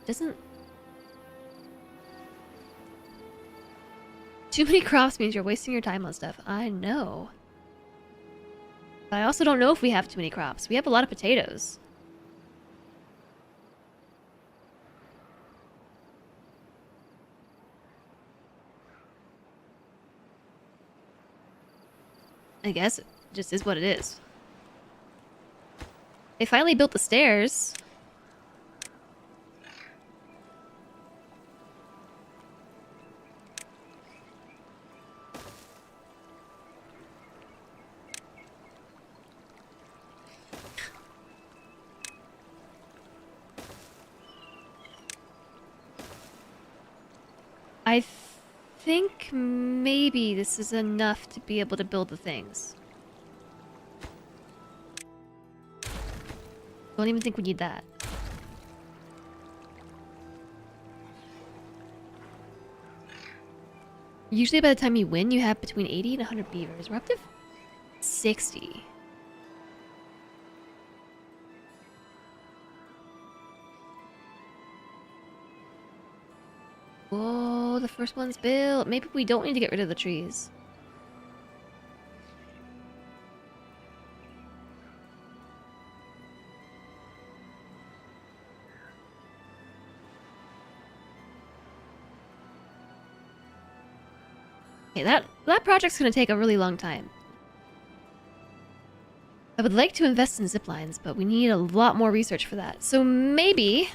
Doesn't... Too many crops means you're wasting your time on stuff. I know. But I also don't know if we have too many crops. We have a lot of potatoes. I guess it just is what it is. They finally built the stairs. I think maybe this is enough to be able to build the things. Don't even think we need that. Usually by the time you win, you have between 80 and 100 beavers. We're up to 60. Whoa, the first one's built. Maybe we don't need to get rid of the trees. Okay, that project's gonna take a really long time. I would like to invest in zip lines, but we need a lot more research for that. So maybe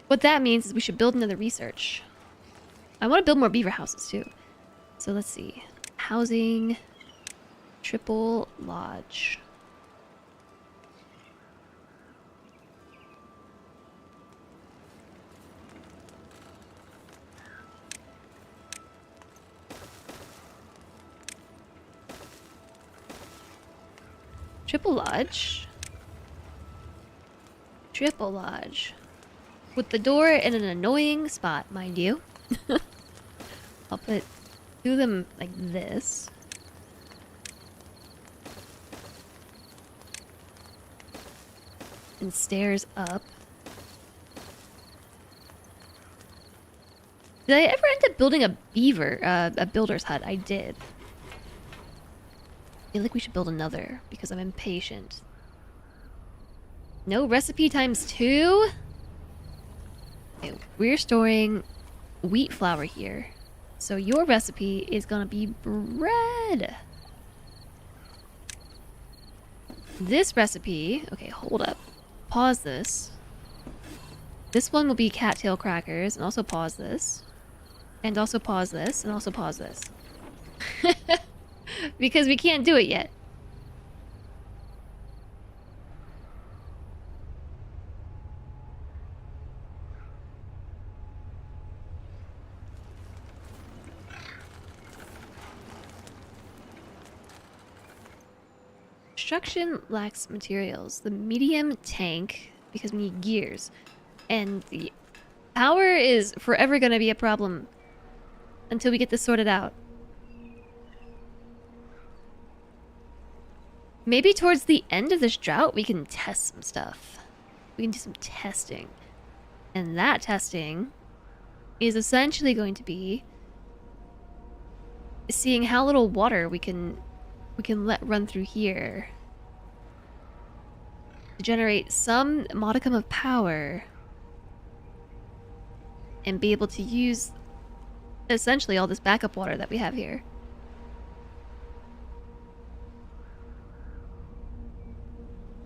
what that means is we should build another research. I want to build more beaver houses too. So let's see. Housing. Triple lodge. Triple lodge. Triple lodge. With the door in an annoying spot, mind you. I'll do them like this. And stairs up. Did I ever end up building a builder's hut? I did. I feel like we should build another because I'm impatient. No recipe times 2? Okay, we're storing wheat flour here. So your recipe is gonna be bread. This recipe... Okay, hold up. Pause this. This one will be cattail crackers, and also pause this. And also pause this, and also pause this. Because we can't do it yet. Construction lacks materials. The medium tank, because we need gears. And the power is forever going to be a problem until we get this sorted out. Maybe towards the end of this drought, we can test some stuff. we can do some testing. And that testing is essentially going to be seeing how little water we can let run through here to generate some modicum of power and be able to use essentially all this backup water that we have here.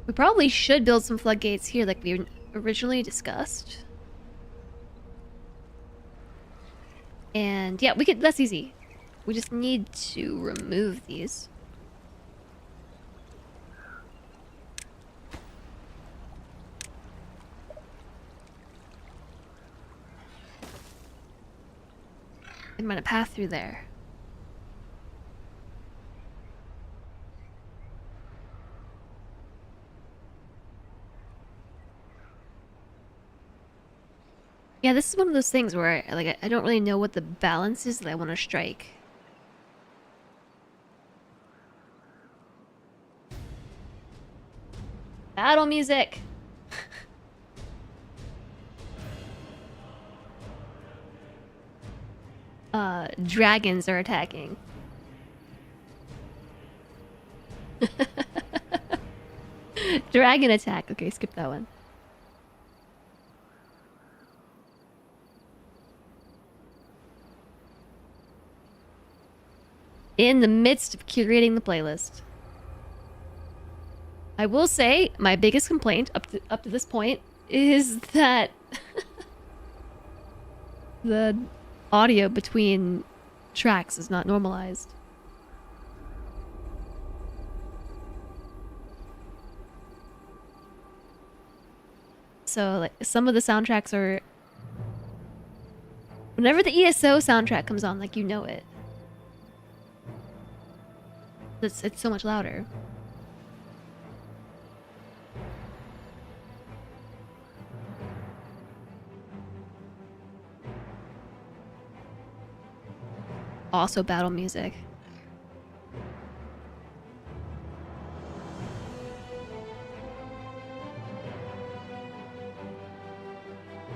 We probably should build some floodgates here like we originally discussed. And yeah, we could, that's easy. We just need to remove these. I'm gonna path through there. Yeah, this is one of those things where I don't really know what the balance is that I want to strike. Battle music. Dragons are attacking. Dragon attack. Okay, skip that one. In the midst of curating the playlist. I will say, my biggest complaint up to this point is that the audio between tracks is not normalized. So, like, some of the soundtracks are... Whenever the ESO soundtrack comes on, like, you know it. It's so much louder. Also battle music.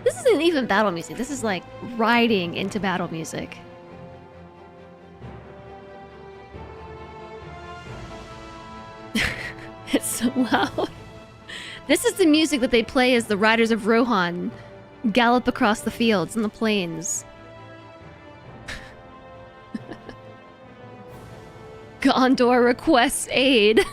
This isn't even battle music. This is like riding into battle music. It's so loud. This is the music that they play as the riders of Rohan gallop across the fields and the plains. Gondor requests aid.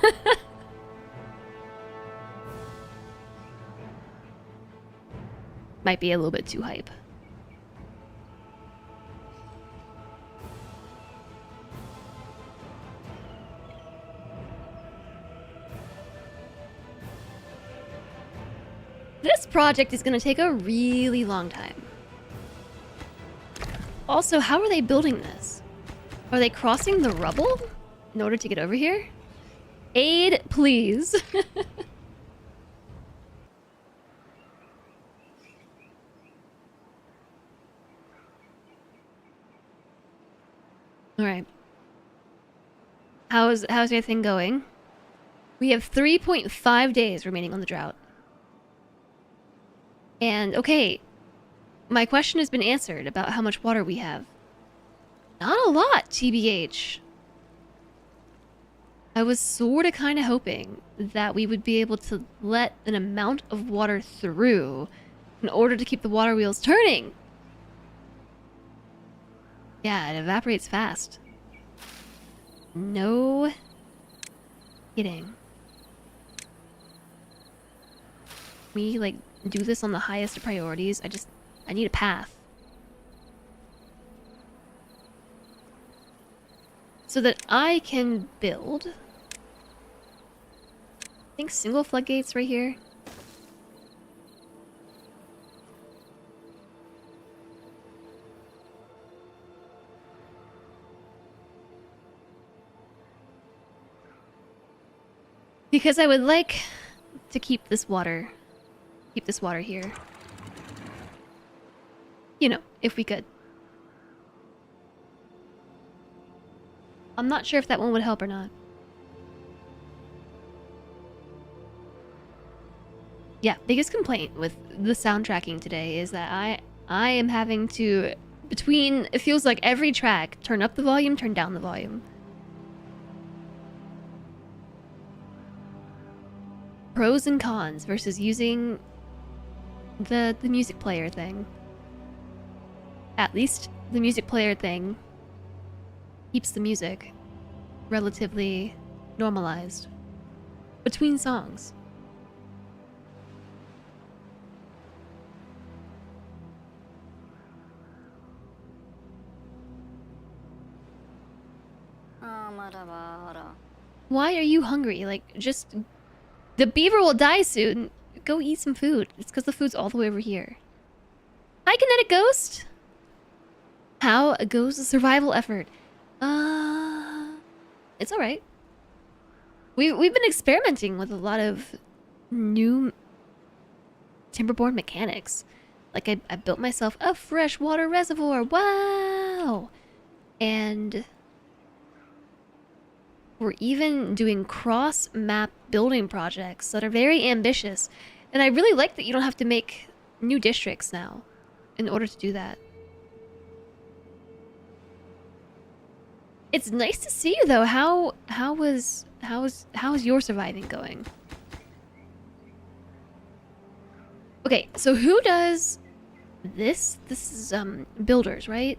Might be a little bit too hype. This project is going to take a really long time. Also, how are they building this? Are they crossing the rubble in order to get over here? Aid, please. All right. How's everything going? We have 3.5 days remaining on the drought. And okay, my question has been answered about how much water we have. Not a lot, TBH. I was sorta kinda hoping that we would be able to let an amount of water through in order to keep the water wheels turning. Yeah, it evaporates fast. No kidding. We, like, do this on the highest of priorities. I need a path. So that I can build... I think single floodgates right here. Because I would like to keep this water here. You know, if we could. I'm not sure if that one would help or not. Yeah, biggest complaint with the soundtracking today is that I am having to, between, it feels like every track, turn up the volume, turn down the volume. Pros and cons versus using the music player thing. At least the music player thing keeps the music relatively normalized between songs. Why are you hungry? Like, just... The beaver will die soon. Go eat some food. It's because the food's all the way over here. Hi, Kinetic Ghost! How goes the survival effort? It's alright. We've been experimenting with a lot of new Timberborn mechanics. Like, I built myself a freshwater reservoir. Wow! And we're even doing cross-map building projects that are very ambitious. And I really like that you don't have to make new districts now in order to do that. It's nice to see you though. How is your surviving going? Okay, so who does this? This is builders, right?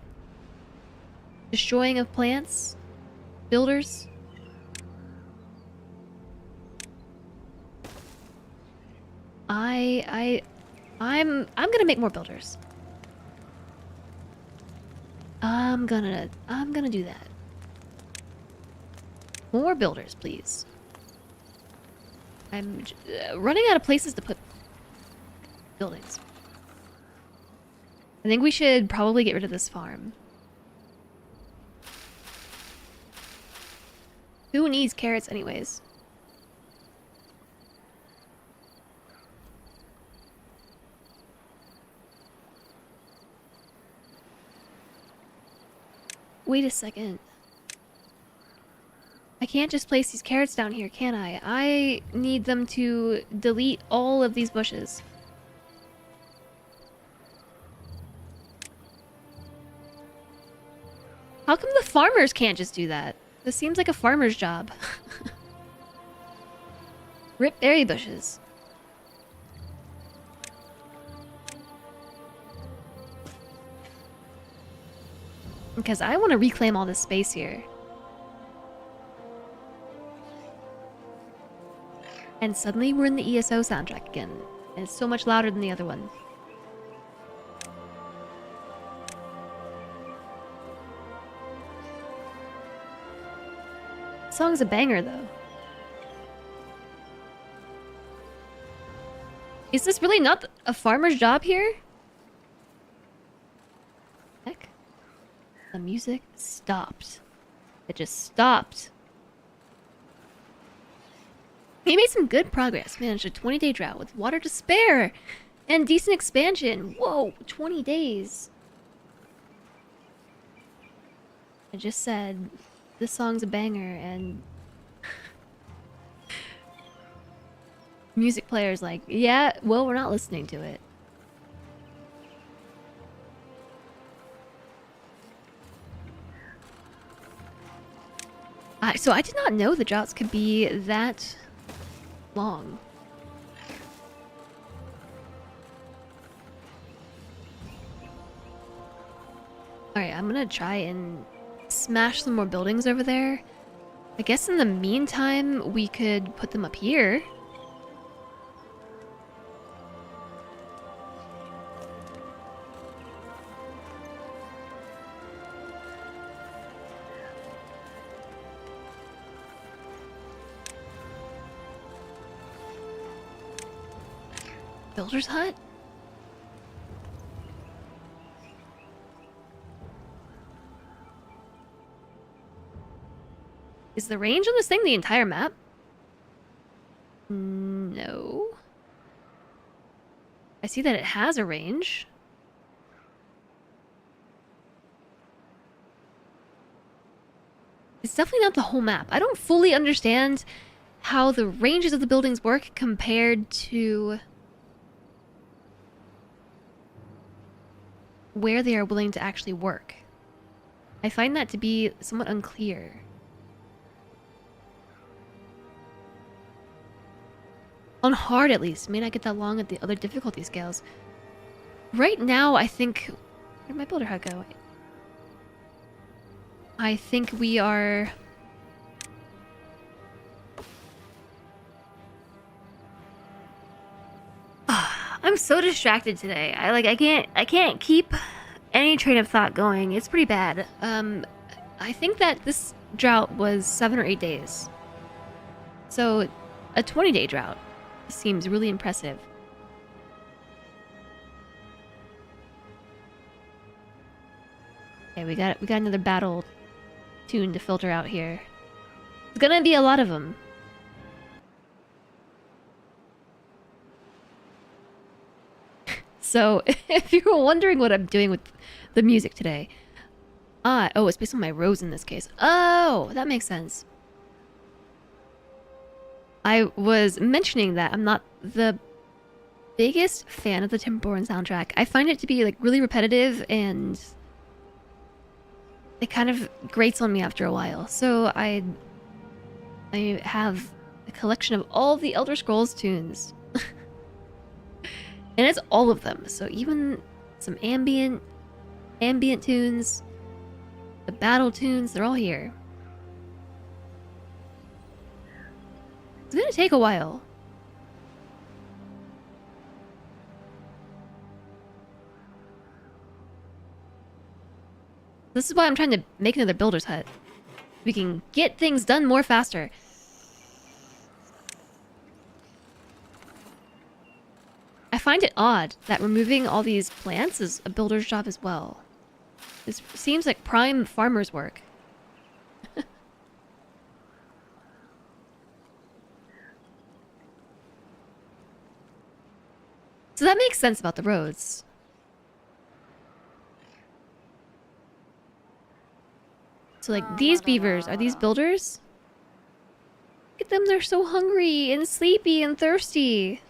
Destroying of plants? Builders? I'm gonna make more builders. I'm gonna do that. More builders, please. I'm running out of places to put buildings. I think we should probably get rid of this farm. Who needs carrots anyways? Wait a second. I can't just place these carrots down here, can I? I need them to delete all of these bushes. How come the farmers can't just do that? This seems like a farmer's job. Rip berry bushes. Because I want to reclaim all this space here. And suddenly we're in the ESO soundtrack again. And it's so much louder than the other one. The song's a banger though. Is this really not a farmer's job here? Heck. The music stopped. It just stopped. He made some good progress. Managed a 20-day drought with water to spare. And decent expansion. Whoa, 20 days. I just said this song's a banger and... Music player's like, yeah, well, we're not listening to it. So I did not know the droughts could be that long. Alright, I'm gonna try and smash some more buildings over there. I guess in the meantime, we could put them up here. Builder's hut? Is the range on this thing the entire map? No. I see that it has a range. It's definitely not the whole map. I don't fully understand how the ranges of the buildings work compared to where they are willing to actually work. I find that to be somewhat unclear. On hard, at least. May not get that long at the other difficulty scales. Right now, I think... Where'd my builder hut go? I think we are... I'm so distracted today. I can't keep any train of thought going. It's pretty bad. I think that this drought was 7 or 8 days. So a 20-day drought seems really impressive. Okay, we got another battle tune to filter out here. There's gonna be a lot of them. So, if you were wondering what I'm doing with the music today... oh, it's based on my rows in this case. Oh, that makes sense. I was mentioning that I'm not the biggest fan of the Timberborn soundtrack. I find it to be like really repetitive and it kind of grates on me after a while. So I have a collection of all the Elder Scrolls tunes. And it's all of them. So even some ambient tunes, the battle tunes, they're all here. It's gonna take a while. This is why I'm trying to make another builder's hut. We can get things done more faster. I find it odd that removing all these plants is a builder's job as well. This seems like prime farmer's work. So that makes sense about the roads. So like these beavers, are these builders? Look at them, they're so hungry and sleepy and thirsty.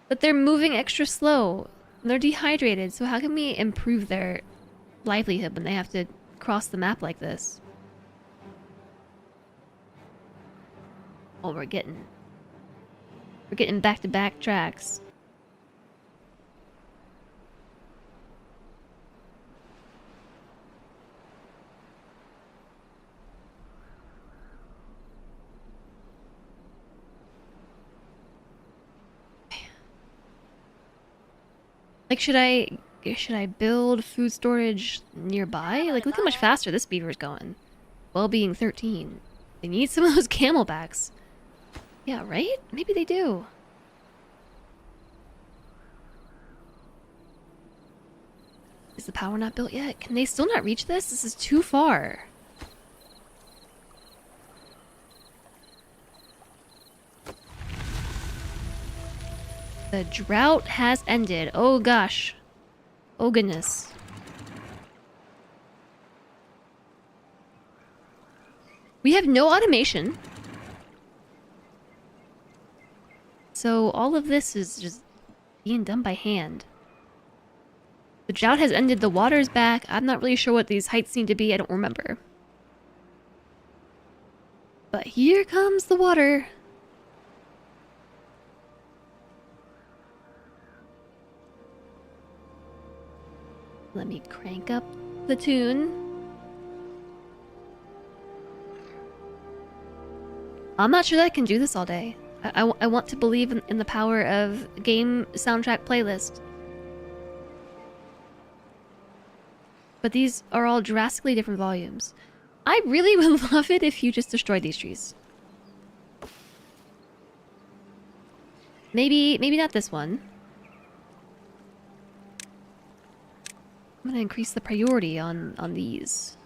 But they're moving extra slow. They're dehydrated, so how can we improve their livelihood when they have to cross the map like this? Oh, we're getting back-to-back tracks. Like, should I build food storage nearby? Like, look how much faster this beaver's going. Well-being 13. They need some of those camelbacks. Yeah, right? Maybe they do. Is the power not built yet? Can they still not reach this? This is too far. The drought has ended. Oh gosh. Oh goodness. We have no automation. So all of this is just being done by hand. The drought has ended. The water's back. I'm not really sure what these heights need to be. I don't remember. But here comes the water. Let me crank up the tune. I'm not sure that I can do this all day. I want to believe in the power of game soundtrack playlist. But these are all drastically different volumes. I really would love it if you just destroyed these trees. Maybe not this one. I'm gonna increase the priority on these.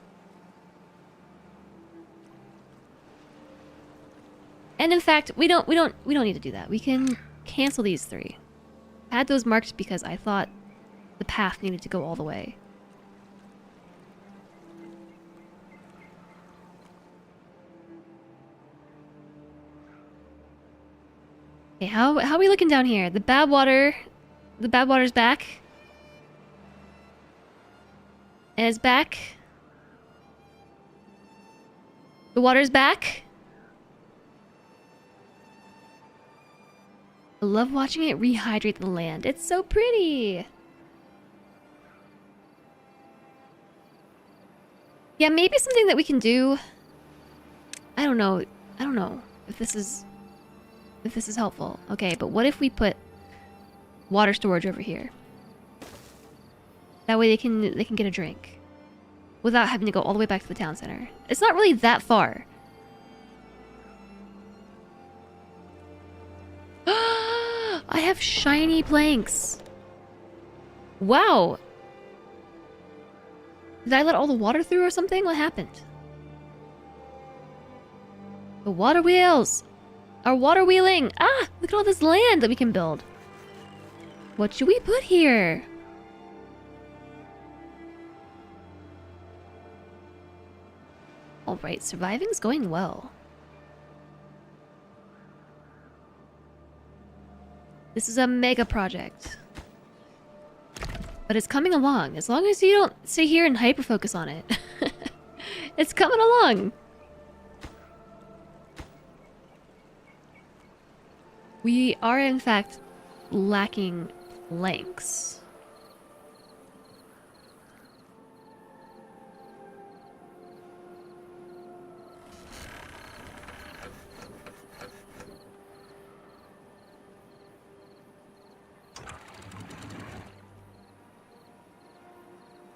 And in fact, we don't need to do that. We can cancel these 3. I had those marked because I thought the path needed to go all the way. Okay, how are we looking down here? The Badwater's back. And it's back. The water's back. I love watching it rehydrate the land. It's so pretty. Yeah, maybe something that we can do. I don't know. I don't know if this is helpful. Okay, but what if we put water storage over here? That way they can get a drink without having to go all the way back to the town center. It's not really that far. I have shiny planks. Wow. Did I let all the water through or something? What happened? The water wheels are water wheeling. Ah, look at all this land that we can build. What should we put here? Alright, surviving's going well. This is a mega project. But it's coming along. As long as you don't sit here and hyper-focus on it. It's coming along. We are, in fact, lacking planks.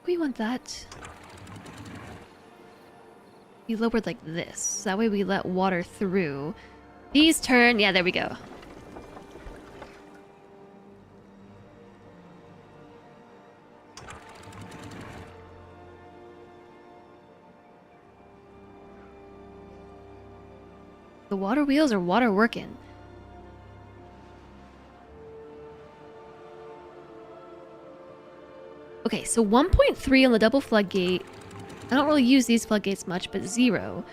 We want that. We lowered like this. That way we let water through. These turn. Yeah, there we go. The water wheels are water working. Okay, so 1.3 on the double floodgate. I don't really use these floodgates much, but 0.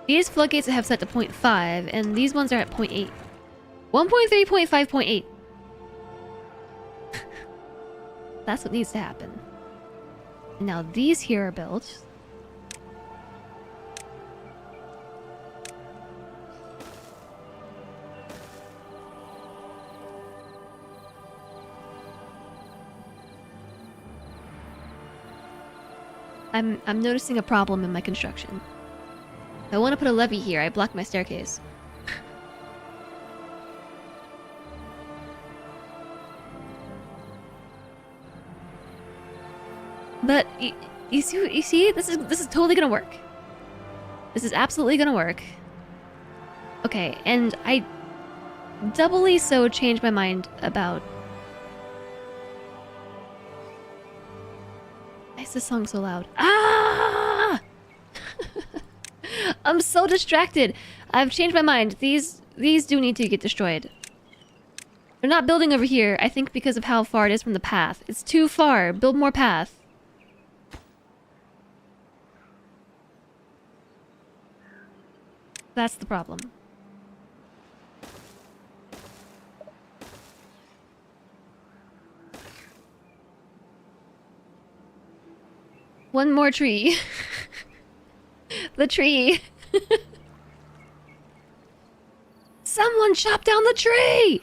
These floodgates I have set to 0.5, and these ones are at 0.8. 1.3, 0.5, 0.8. That's what needs to happen. And now these here are built. I'm noticing a problem in my construction. I want to put a levee here. I blocked my staircase. But you see, this is totally gonna work. This is absolutely gonna work. Okay, and I doubly so changed my mind about. Why is this song so loud? Ah! I'm so distracted. I've changed my mind. These do need to get destroyed. They're not building over here, I think because of how far it is from the path. It's too far. Build more path. That's the problem. One more tree. The tree. Someone chop down the tree!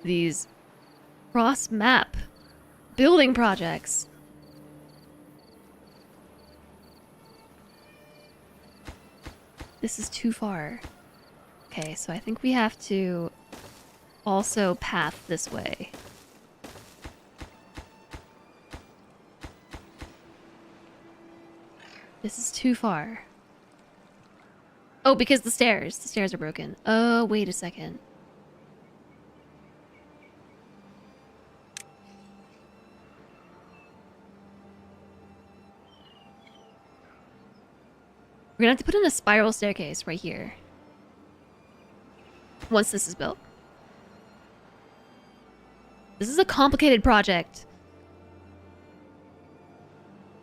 These cross-map building projects. This is too far. Okay, so I think we have to also path this way. This is too far. Oh, because the stairs. The stairs are broken. Oh, wait a second. We're gonna have to put in a spiral staircase right here. Once this is built. This is a complicated project.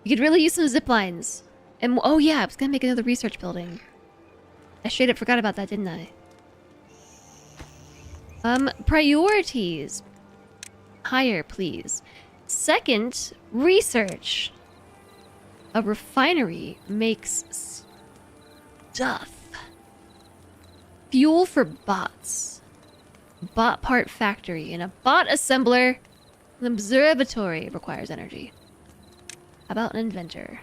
You could really use some zip lines. And oh yeah, I was gonna make another research building. I straight up forgot about that, didn't I? Priorities. Higher, please. Second, research. A refinery makes stuff. Fuel for bots. Bot part factory and a bot assembler. An observatory requires energy. How about an inventor?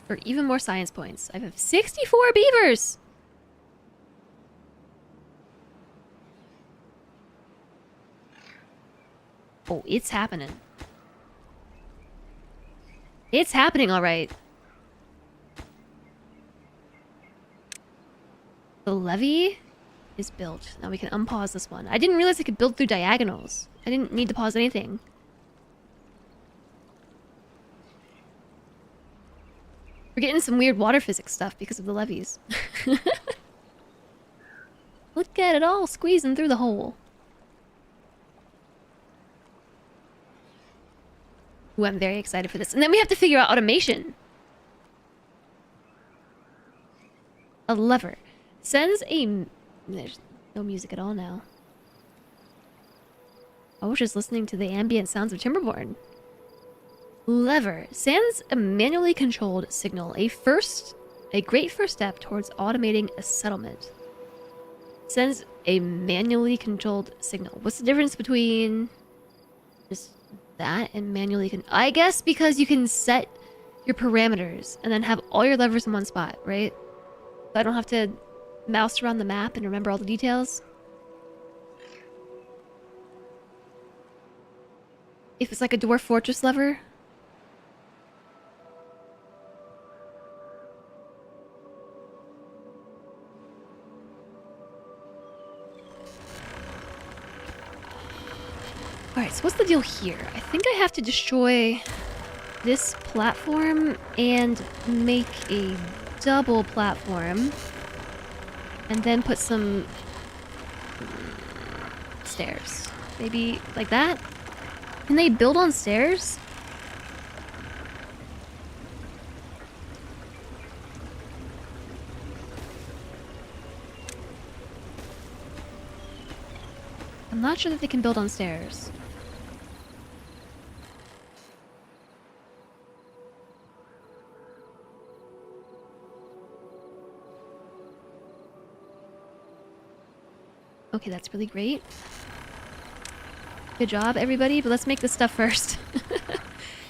For even more science points. I have 64 beavers! Oh, it's happening. It's happening, alright. The levee is built. Now we can unpause this one. I didn't realize I could build through diagonals. I didn't need to pause anything. We're getting some weird water physics stuff because of the levees. Look at it all squeezing through the hole. Ooh, I'm very excited for this. And then we have to figure out automation. A lever. Sends a... There's no music at all now. I was just listening to the ambient sounds of Timberborn. Lever. Sends a manually controlled signal. A great first step towards automating a settlement. Sends a manually controlled signal. What's the difference between... just... that and manually I guess because you can set your parameters and then have all your levers in one spot, right? So I don't have to mouse around the map and remember all the details. If it's like a dwarf fortress lever. Alright, so what's the deal here? I think I have to destroy this platform and make a double platform. And then put some stairs. Maybe like that? Can they build on stairs? I'm not sure that they can build on stairs. Okay, that's really great. Good job, everybody, but let's make this stuff first.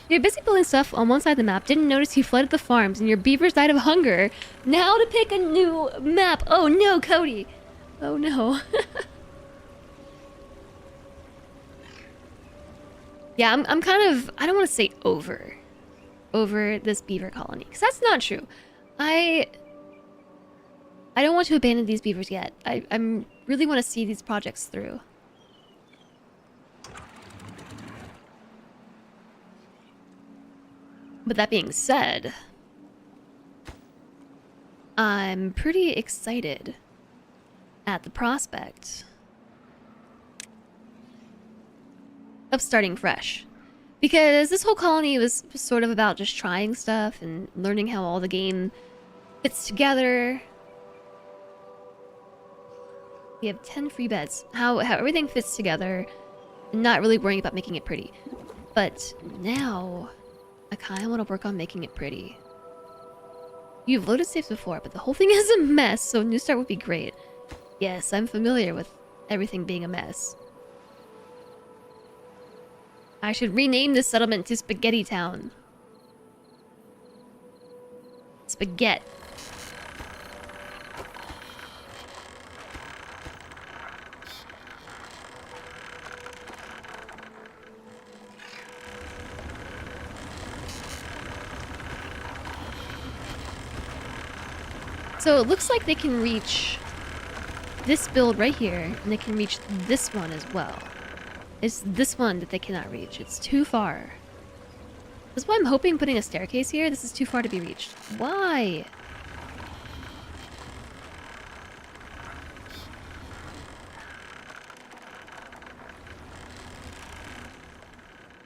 You're busy building stuff on one side of the map, didn't notice you flooded the farms, and your beavers died of hunger. Now to pick a new map! Oh no, Cody! Oh no. Yeah, I'm kind of... I don't want to say over this beaver colony, because that's not true. I don't want to abandon these beavers yet. I'm really want to see these projects through. But that being said, I'm pretty excited at the prospect of starting fresh. Because this whole colony was sort of about just trying stuff and learning how all the game fits together. We have 10 free beds. How everything fits together. Not really worrying about making it pretty. But now, I kind of want to work on making it pretty. You've loaded saves before, but the whole thing is a mess, so a new start would be great. Yes, I'm familiar with everything being a mess. I should rename this settlement to Spaghetti Town. Spaghetti. So it looks like they can reach this build right here, and they can reach this one as well. It's this one that they cannot reach. It's too far. That's why I'm hoping putting a staircase here. This is too far to be reached. Why?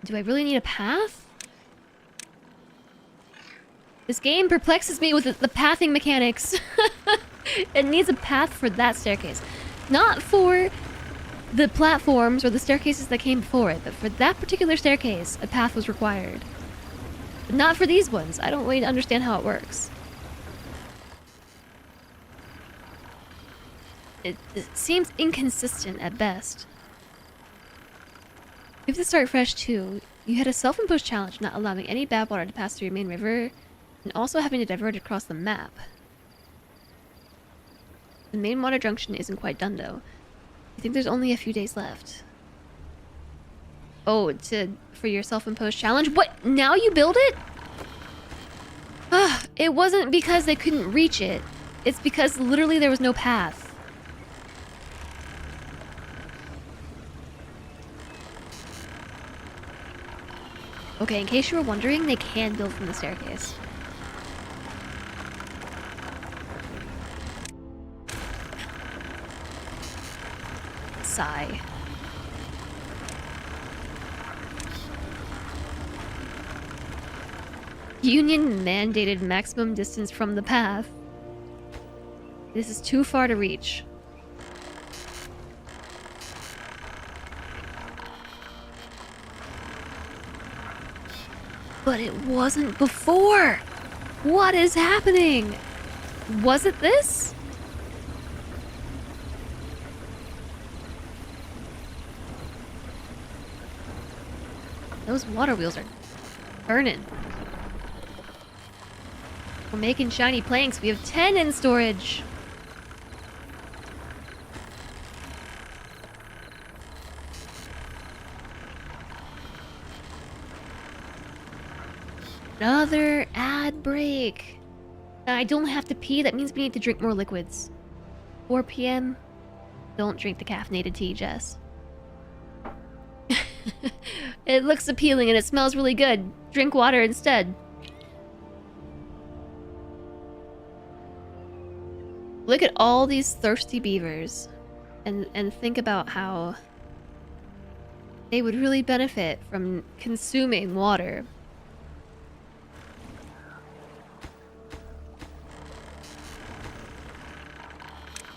Do I really need a path? This game perplexes me with the pathing mechanics. It needs a path for that staircase. Not for the platforms or the staircases that came before it, but for that particular staircase, a path was required. But not for these ones. I don't really understand how it works. It seems inconsistent at best. You have to start fresh too. You had a self-imposed challenge not allowing any Badwater to pass through your main river, and also having to divert across the map. The main water junction isn't quite done though. I think there's only a few days left. Oh, for your self-imposed challenge? What? Now you build it? It wasn't because they couldn't reach it. It's because literally there was no path. Okay, in case you were wondering, they can build from the staircase. Sigh. Union mandated maximum distance from the path. This is too far to reach. But it wasn't before! What is happening? Was it this? Those water wheels are burning. We're making shiny planks. We have 10 in storage. Another ad break. I don't have to pee. That means we need to drink more liquids. 4 p.m. Don't drink the caffeinated tea, Jess. It looks appealing and it smells really good. Drink water instead. Look at all these thirsty beavers and think about how they would really benefit from consuming water.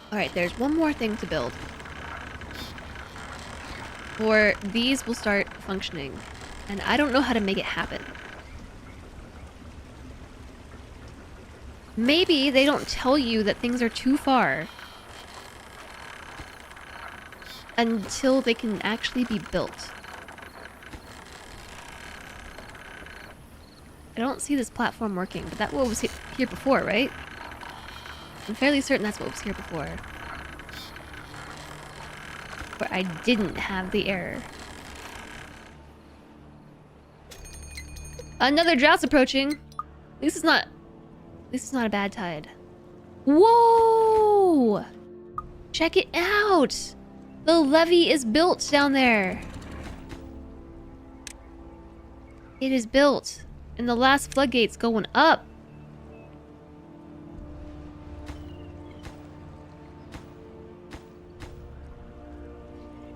Alright, there's one more thing to build. Or these will start functioning. And I don't know how to make it happen. Maybe they don't tell you that things are too far until they can actually be built. I don't see this platform working, but that was here before, right? I'm fairly certain that's what was here before. But I didn't have the error. Another drought's approaching. At least it's not a bad tide. Whoa! Check it out! The levee is built down there. It is built. And the last floodgate's going up.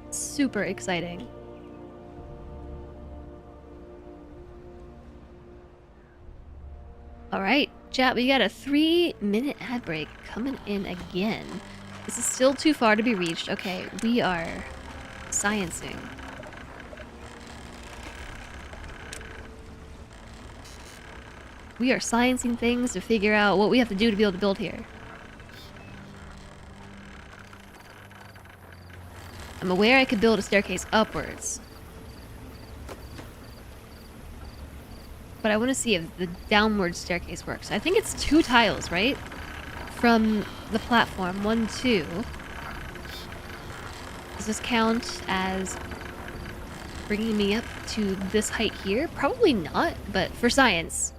Super exciting. Alright, chat, we got a 3-minute ad break coming in again. This is still too far to be reached. Okay, we are sciencing. We are sciencing things to figure out what we have to do to be able to build here. I'm aware I could build a staircase upwards. But I want to see if the downward staircase works. I think it's 2 tiles, right? From the platform. 1, 2. Does this count as bringing me up to this height here? Probably not, but for science.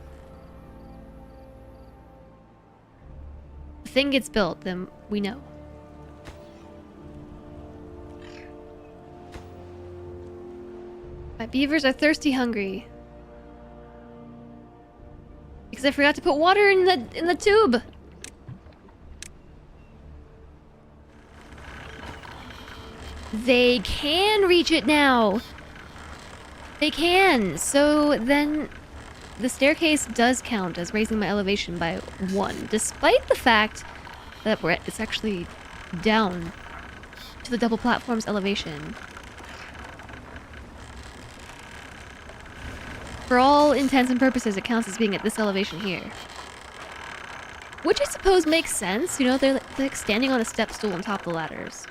If the thing gets built, then we know. My beavers are thirsty hungry. Because I forgot to put water in the tube. They can reach it now. They can. So then the staircase does count as raising my elevation by 1, despite the fact that it's actually down to the double platform's elevation. For all intents and purposes, it counts as being at this elevation here. Which I suppose makes sense, you know, they're like standing on a step stool on top of the ladders.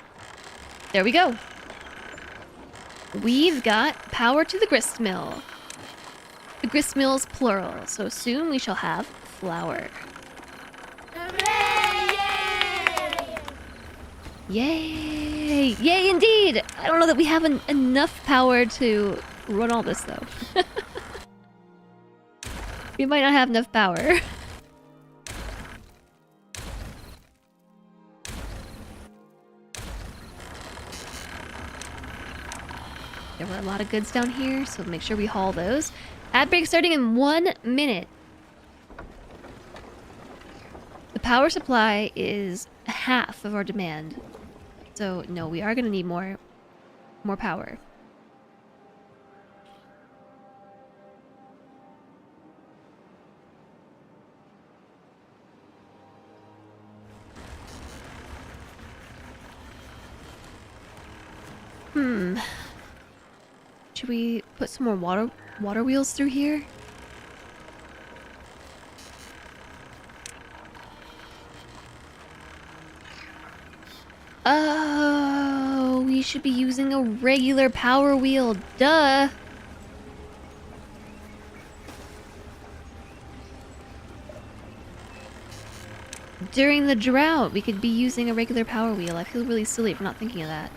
There we go. We've got power to the grist mill. The grist mill's plural, so soon we shall have flour. Hooray! Yay! Yay indeed! I don't know that we have enough power to run all this though. We might not have enough power. There were a lot of goods down here, so make sure we haul those. Ad break starting in 1 minute. The power supply is half of our demand. So no, we are gonna need more power. Should we put some more water wheels through here? Oh, we should be using a regular power wheel, duh! During the drought, we could be using a regular power wheel. I feel really silly for not thinking of that.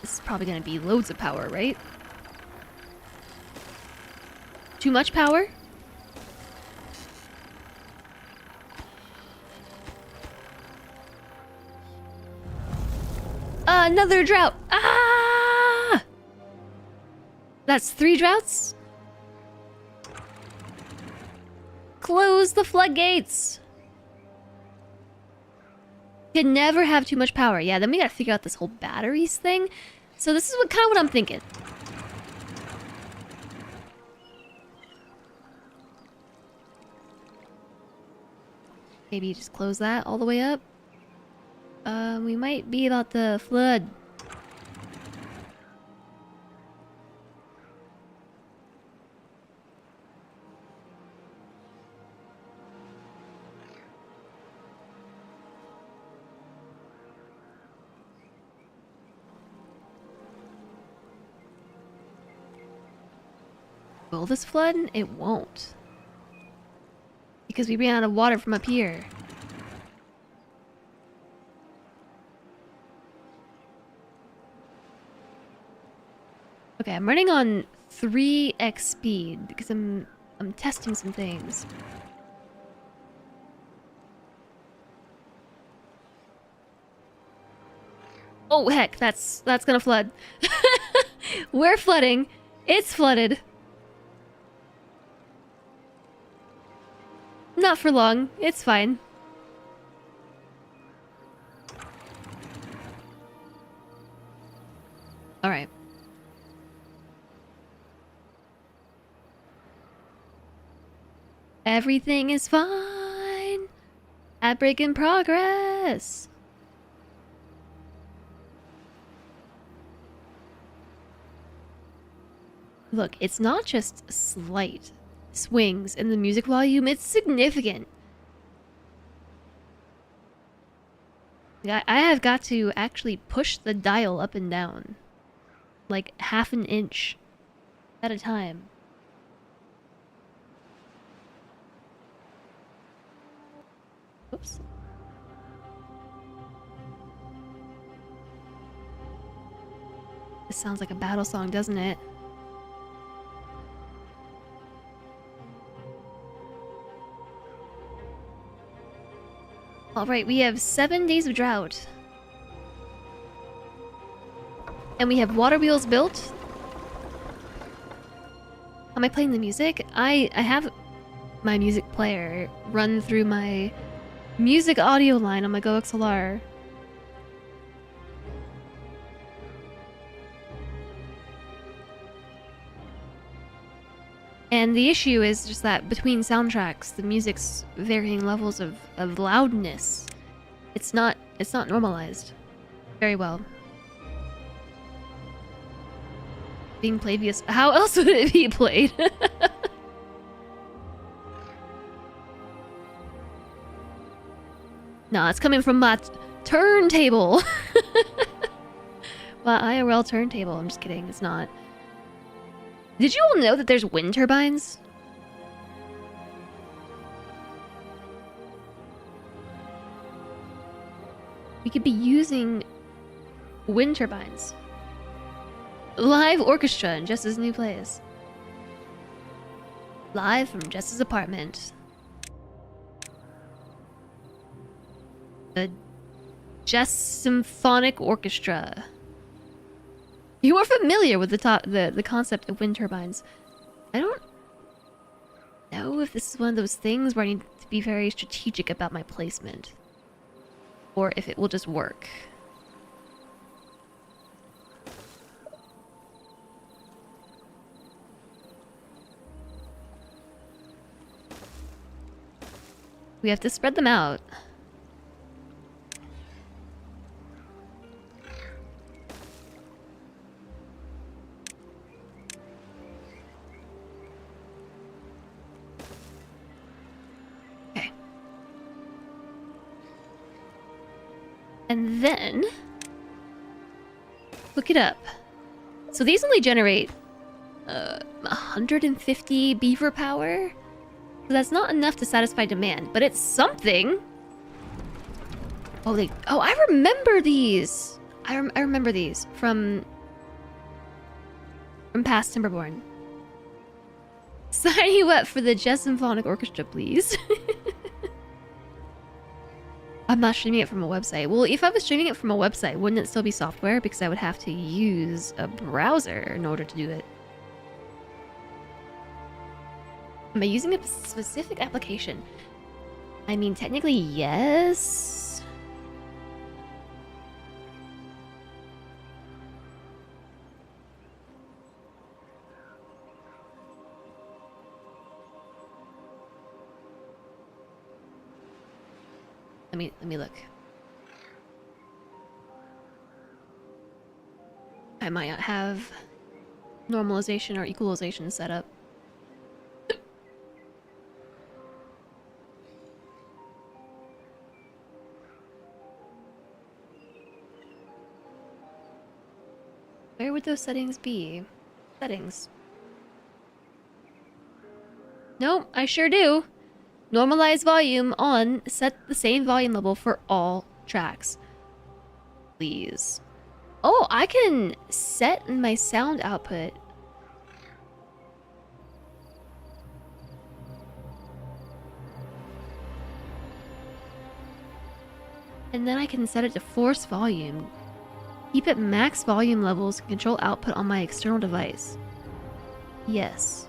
This is probably gonna be loads of power, right? Too much power? Another drought! Ah! That's 3 droughts? Close the floodgates! Can never have too much power. Yeah, then we gotta figure out this whole batteries thing. So this is kind of what I'm thinking. Maybe just close that all the way up. We might be about to flood. Will this flood? It won't. Because we ran out of water from up here. Okay, I'm running on 3x speed because I'm testing some things. Oh heck, that's gonna flood. We're flooding. It's flooded. Not for long. It's fine. Alright. Everything is fine. Ad break in progress. Look, it's not just slight swings in the music volume, it's significant. I have got to actually push the dial up and down. Like half an inch at a time. Oops. This sounds like a battle song, doesn't it? Alright, we have 7 days of drought. And we have water wheels built. Am I playing the music? I have my music player run through my Music audio line on my Go XLR. And the issue is just that between soundtracks, the music's varying levels of loudness. It's not normalized very well. Being played via... How else would it be played? Nah, it's coming from my turntable. My IRL turntable. I'm just kidding. It's not. Did you all know that there's wind turbines? We could be using wind turbines. Live orchestra in Jess's new place. Live from Jess's apartment. The Jess Symphonic Orchestra. You are familiar with the concept of wind turbines. I don't know if this is one of those things where I need to be very strategic about my placement. Or if it will just work. We have to spread them out. Okay. And then look it up. So these only generate 150 beaver power. So that's not enough to satisfy demand, but it's something. Oh, I remember these. I remember these from past Timberborn. Sign you up for the Jess Symphonic Orchestra, please. I'm not streaming it from a website. Well, if I was streaming it from a website, wouldn't it still be software? Because I would have to use a browser in order to do it. Am I using a specific application? I mean, technically, yes. Let me look. I might not have normalization or equalization set up. Where would those settings be? Settings. Nope, I sure do. Normalize volume on. Set the same volume level for all tracks. Please. Oh, I can set my sound output. And then I can set it to force volume. Keep it max volume levels and control output on my external device. Yes.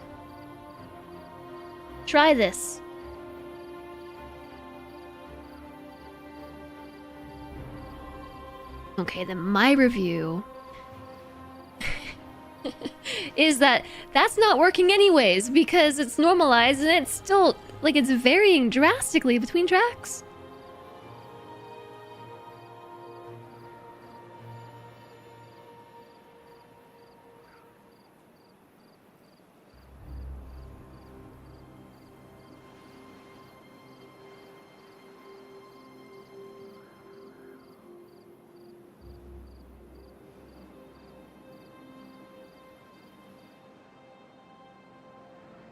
Try this. Okay, then my review is that that's not working anyways because it's normalized and it's still, like, it's varying drastically between tracks.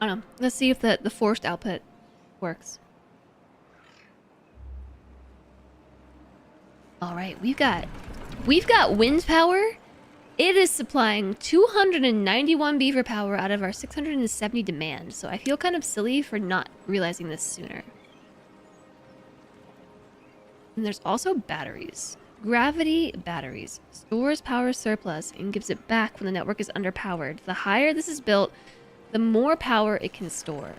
I don't know. Let's see if the forced output works. All right, we've got wind power. It is supplying 291 beaver power out of our 670 demand. So I feel kind of silly for not realizing this sooner. And there's also batteries. Gravity batteries. Stores power surplus and gives it back when the network is underpowered. The higher this is built, the more power it can store.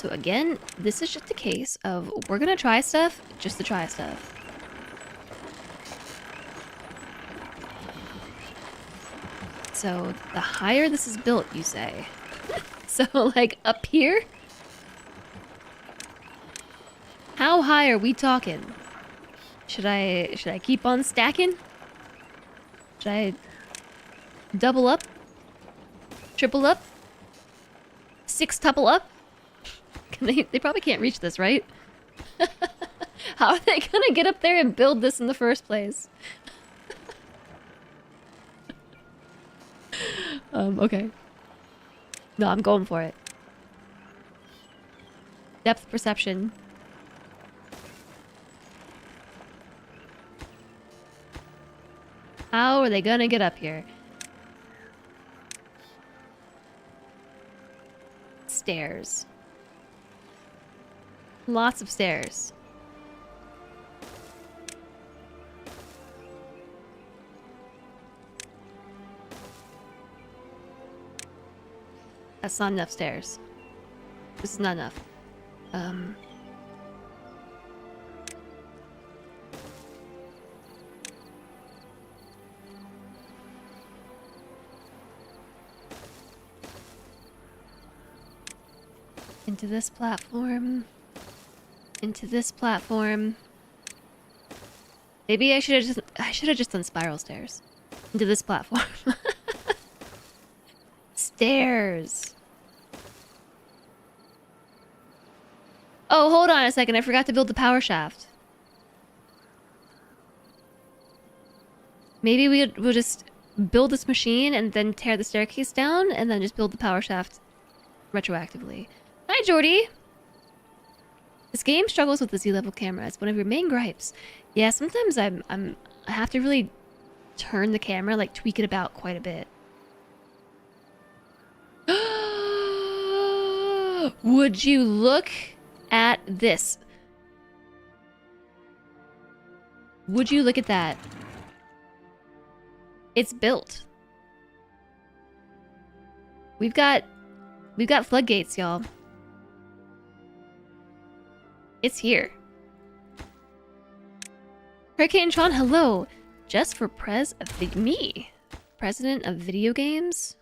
So again, this is just a case of we're gonna try stuff just to try stuff. So the higher this is built, you say? So like up here? How high are we talking? Should I keep on stacking? Should I double up? Triple up? Six-tuple up? They probably can't reach this, right? How are they gonna get up there and build this in the first place? Okay. No, I'm going for it. Depth perception. How are they gonna get up here? Stairs. Lots of stairs. That's not enough stairs. This is not enough. Into this platform. Into this platform. Maybe I should have just done spiral stairs. Into this platform. Stairs. Oh, hold on a second. I forgot to build the power shaft. Maybe we'll just build this machine and then tear the staircase down and then just build the power shaft retroactively. Hi, Jordy. This game struggles with the Z-level camera. It's one of your main gripes. Yeah, sometimes I have to really turn the camera, like tweak it about quite a bit. Would you look at this? Would you look at that? It's built. We've got floodgates, y'all. It's here. Hurricane Tron, hello. Just for me. President of video games?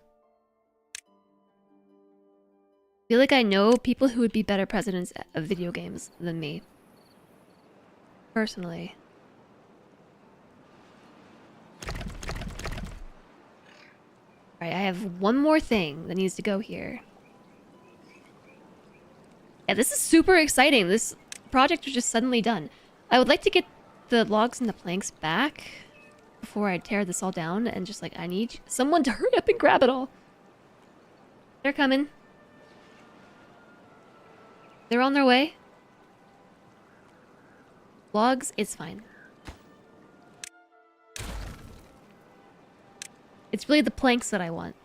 I feel like I know people who would be better presidents of video games than me. Personally. Alright, I have one more thing that needs to go here. Yeah, this is super exciting. This project was just suddenly done. I would like to get the logs and the planks back before I tear this all down and just like, I need someone to hurry up and grab it all. They're coming. They're on their way. Logs, it's fine. It's really the planks that I want.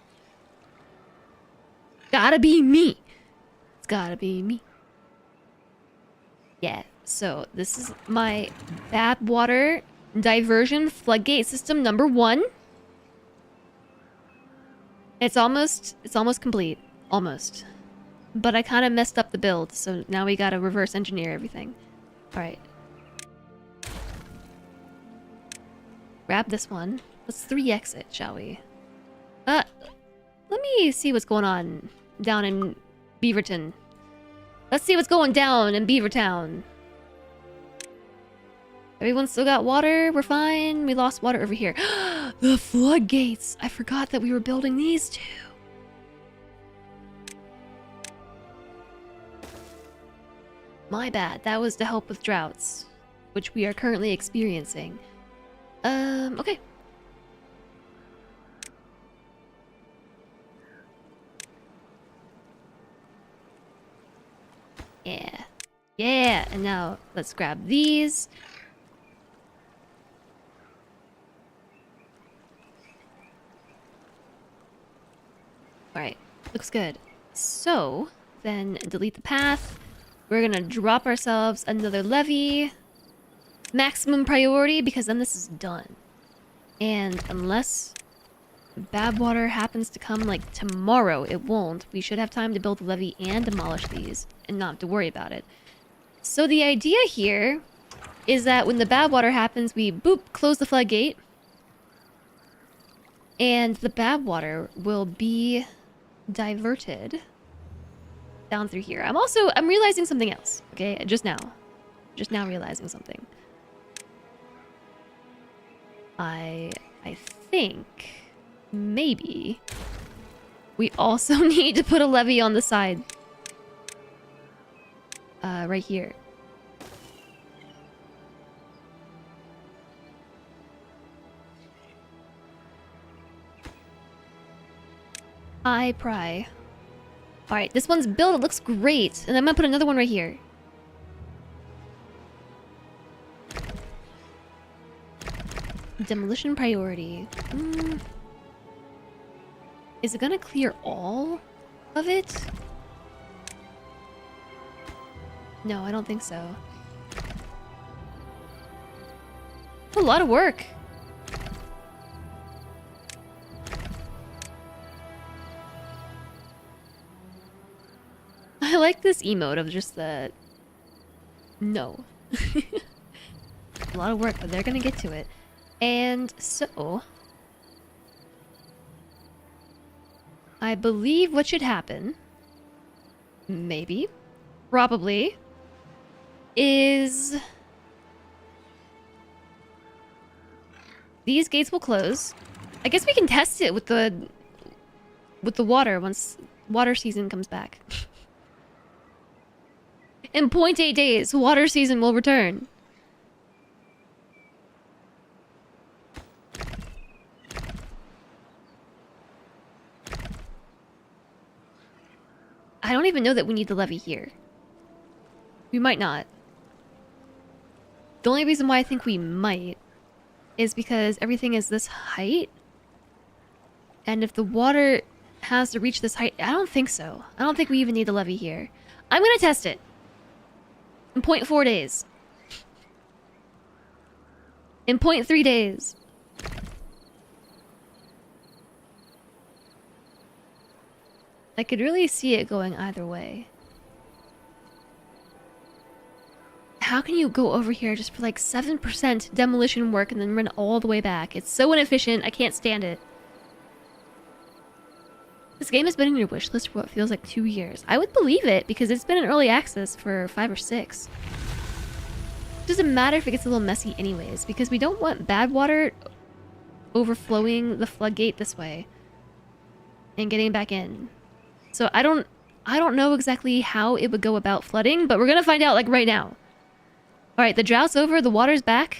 Gotta be me. It's gotta be me. Yeah, so this is my Badwater diversion floodgate system number 1. It's almost complete. Almost. But I kind of messed up the build, so now we gotta reverse engineer everything. Alright. Grab this one. Let's 3x it, shall we? Let me see what's going on down in Beaverton. Let's see what's going down in Beavertown. Everyone still got water? We're fine. We lost water over here. The floodgates! I forgot that we were building these two. My bad. That was to help with droughts, which we are currently experiencing. Okay. Yeah. Yeah, and now let's grab these. Alright, looks good. So, then delete the path. We're gonna drop ourselves another levee. Maximum priority, because then this is done. And unless Badwater happens to come like tomorrow, it won't. We should have time to build the levee and demolish these and not have to worry about it. So the idea here is that when the Badwater happens, we boop, close the floodgate. And the Badwater will be diverted down through here. I'm realizing something else, okay? Just now realizing something. I think maybe we also need to put a levee on the side. Right here. I pry. Alright, this one's built. It looks great. And I'm gonna put another one right here. Demolition priority. Is it gonna clear all of it? No, I don't think so. A lot of work. I like this emote of just the... No. A lot of work, but they're gonna get to it. And so... I believe what should happen... Maybe. Probably. Is... These gates will close. I guess we can test it with the water once water season comes back. In 0.8 days, water season will return. I don't even know that we need the levee here. We might not. The only reason why I think we might is because everything is this height. And if the water has to reach this height, I don't think so. I don't think we even need the levee here. I'm gonna test it. In 0.4 days. In 0.3 days. I could really see it going either way. How can you go over here just for like 7% demolition work and then run all the way back? It's so inefficient, I can't stand it. This game has been in your wish list for what feels like 2 years. I would believe it because it's been in early access for 5 or 6. It doesn't matter if it gets a little messy anyways, because we don't want Badwater overflowing the floodgate this way and getting back in. So I don't know exactly how it would go about flooding, but we're gonna find out like right now. Alright, the drought's over, the water's back.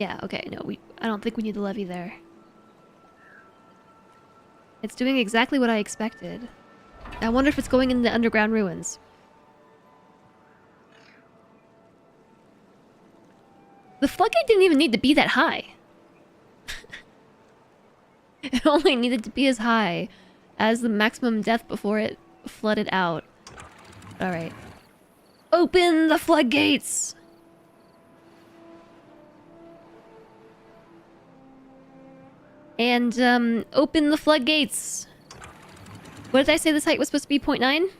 Yeah, okay, no, I don't think we need the levee there. It's doing exactly what I expected. I wonder if it's going in the underground ruins. The floodgate didn't even need to be that high. It only needed to be as high as the maximum depth before it flooded out. Alright. Open the floodgates! And, open the floodgates! What did I say this height was supposed to be? 0.9?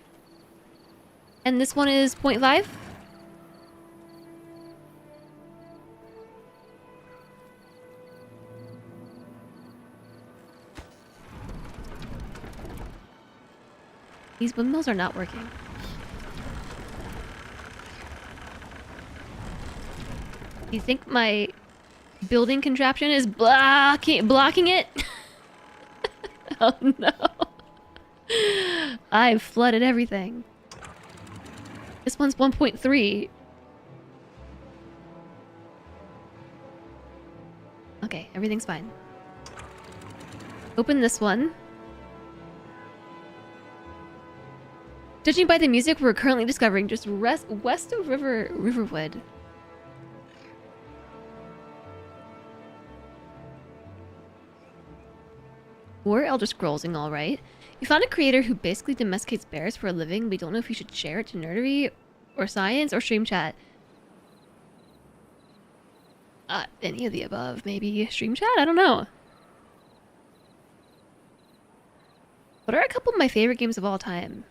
And this one is 0.5? These windmills are not working. Do you think my building contraption is blocking it? Oh no. I've flooded everything. This one's 1.3. Okay, everything's fine. Open this one. Judging by the music, we're currently discovering just west of Riverwood. We're Elder Scrollsing, alright. We found a creator who basically domesticates bears for a living. We don't know if we should share it to nerdery or science or stream chat. Any of the above. Maybe stream chat? I don't know. What are a couple of my favorite games of all time?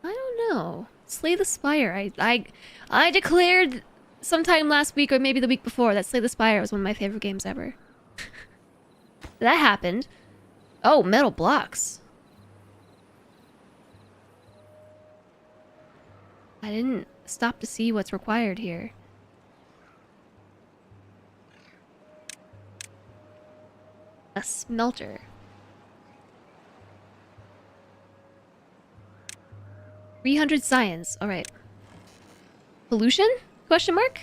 I don't know. Slay the Spire. I declared sometime last week or maybe the week before that Slay the Spire was one of my favorite games ever. That happened. Oh, metal blocks. I didn't stop to see what's required here. A smelter. $300 science. All right. Pollution? Question mark?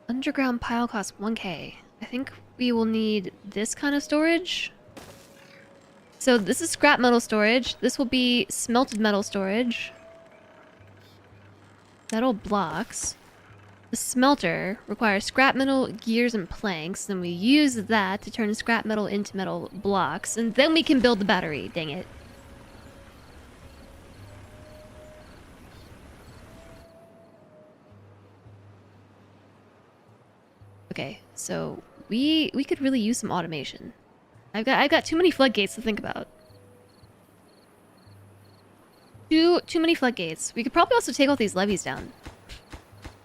Underground pile costs 1k. I think we will need this kind of storage. So this is scrap metal storage. This will be smelted metal storage. Metal blocks. The smelter requires scrap metal, gears, and planks. Then we use that to turn scrap metal into metal blocks. And then we can build the battery. Dang it. Okay, so we could really use some automation. I've got too many floodgates to think about. Too many floodgates. We could probably also take all these levees down.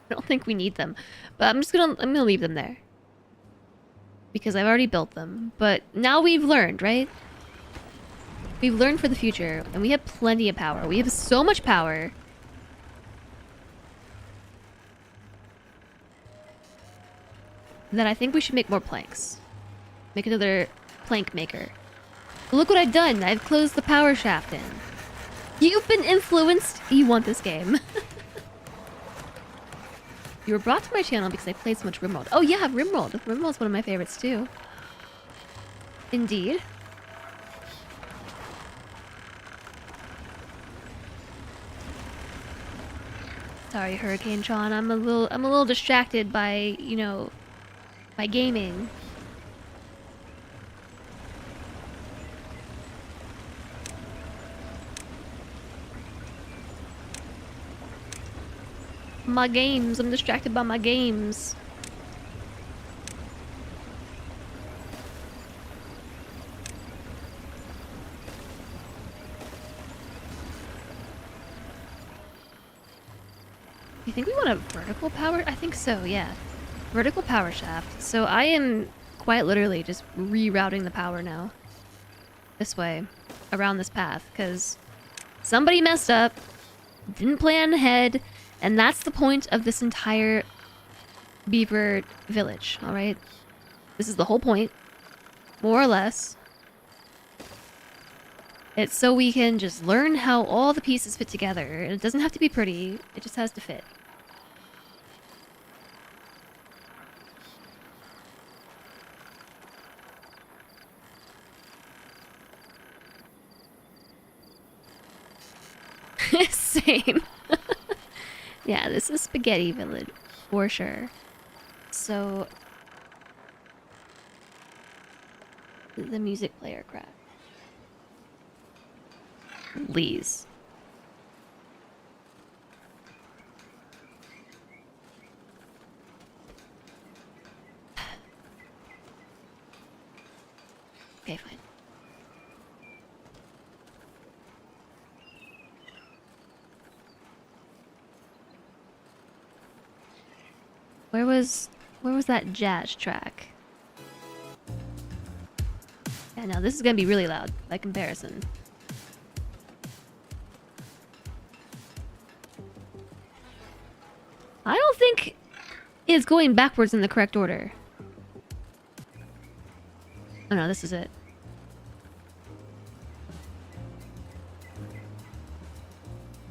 I don't think we need them, but I'm gonna leave them there because I've already built them. But now we've learned, right? We've learned for the future, and we have plenty of power. We have so much power. That I think we should make more planks. Make another plank maker. Look what I've done! I've closed the power shaft in. You've been influenced! You want this game. You were brought to my channel because I played so much RimWorld. Oh yeah, RimWorld! RimWorld's one of my favorites too. Indeed. Sorry, Hurricane Sean. I'm a little distracted by, you know, my gaming. My games. I'm distracted by my games. You think we want a vertical power? I think so, yeah. Vertical power shaft. So I am quite literally just rerouting the power now. This way. Around this path. Because somebody messed up. Didn't plan ahead. And that's the point of this entire beaver village, alright? This is the whole point. More or less. It's so we can just learn how all the pieces fit together. It doesn't have to be pretty. It just has to fit. Same. Yeah, this is Spaghetti Village, for sure. So... the music player crack. Please. Okay, fine. Where was that jazz track? Yeah, no, this is gonna be really loud by comparison. I don't think it's going backwards in the correct order. Oh no, this is it.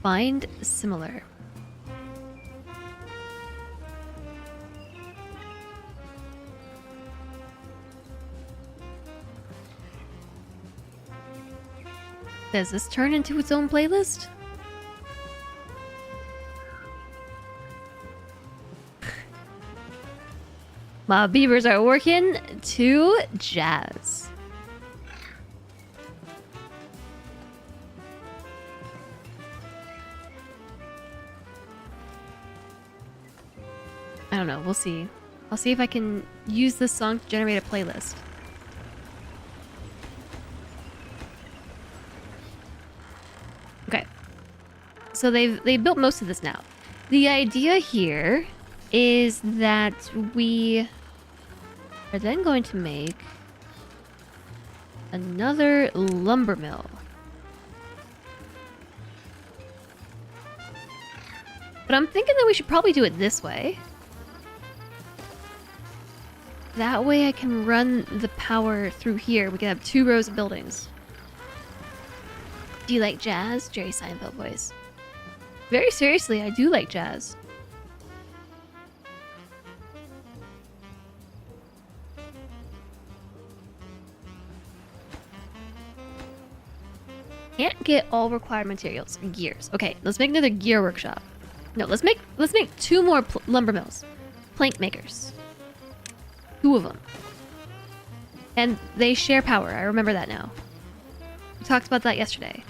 Find similar. Does this turn into its own playlist? My beavers are working to jazz. I don't know, we'll see. I'll see if I can use this song to generate a playlist. Okay. So they built most of this now. The idea here is that we are then going to make another lumber mill. But I'm thinking that we should probably do it this way. That way I can run the power through here. We can have 2 rows of buildings. Do you like jazz? Jerry Seinfeld voice. Very seriously, I do like jazz. Can't get all required materials. Gears. Okay, let's make another gear workshop. No, let's make 2 more lumber mills. Plank makers. 2 of them. And they share power. I remember that now. We talked about that yesterday.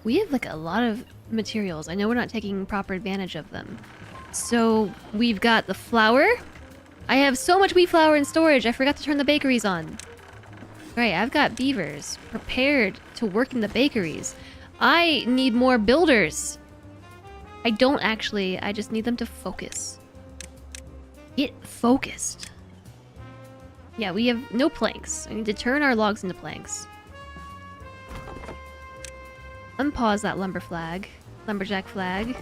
We have like a lot of materials. I know we're not taking proper advantage of them. So we've got the flour. I have so much wheat flour in storage, I forgot to turn the bakeries on. Right, I've got beavers prepared to work in the bakeries. I need more builders. I don't actually, I just need them to focus. Get focused. Yeah, we have no planks. I need to turn our logs into planks. Unpause that lumber flag. Lumberjack flag.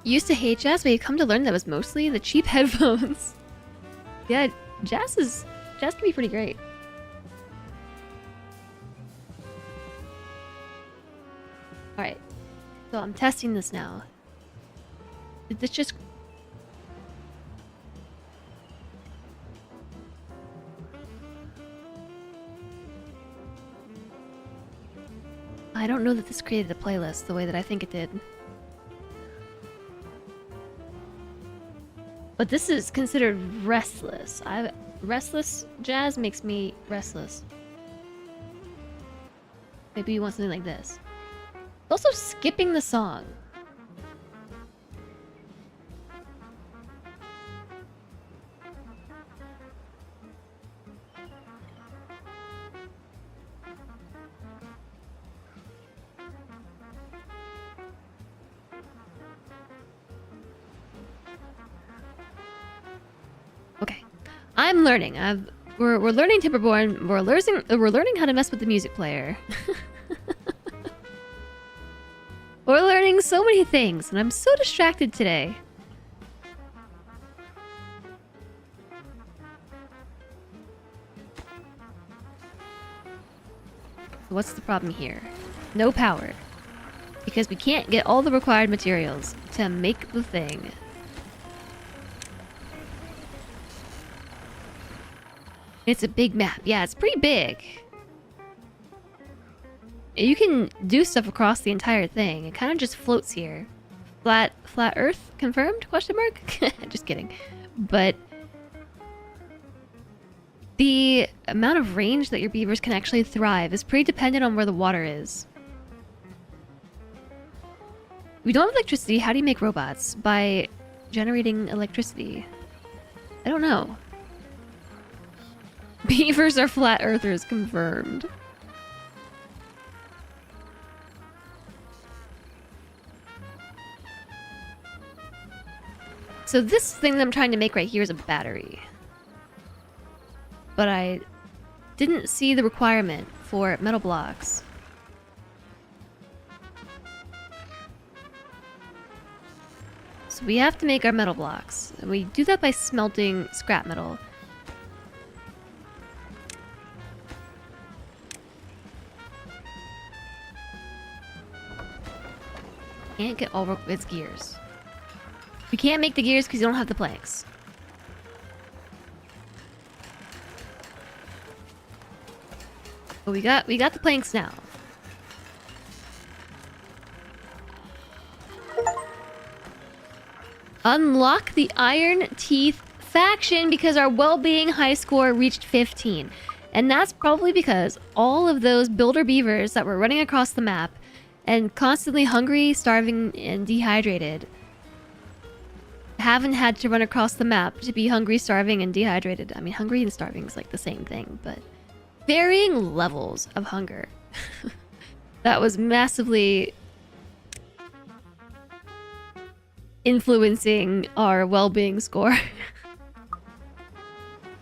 Used to hate jazz, but you come to learn that was mostly the cheap headphones. Yeah, jazz can be pretty great. Alright. So I'm testing this now. Did this just... I don't know that this created a playlist the way that I think it did. But this is considered restless. Restless jazz makes me restless. Maybe you want something like this. Also skipping the song. Okay, I'm learning. We're learning Timberborn. We're learning how to mess with the music player. We're learning so many things, and I'm so distracted today. What's the problem here? No power. Because we can't get all the required materials to make the thing. It's a big map. Yeah, it's pretty big. You can do stuff across the entire thing. It kind of just floats here. Flat Earth confirmed? Question mark? Just kidding. But the amount of range that your beavers can actually thrive is pretty dependent on where the water is. We don't have electricity. How do you make robots? By generating electricity. I don't know. Beavers are flat earthers confirmed. So this thing that I'm trying to make right here is a battery. But I didn't see the requirement for metal blocks. So we have to make our metal blocks. And we do that by smelting scrap metal. Can't get all its gears. We can't make the gears because you don't have the planks. But we got the planks now. Unlock the Iron Teeth faction because our well-being high score reached 15. And that's probably because all of those builder beavers that were running across the map and constantly hungry, starving, and dehydrated haven't had to run across the map to be hungry, starving, and dehydrated. I mean, hungry and starving is like the same thing, but varying levels of hunger. That was massively influencing our well-being score.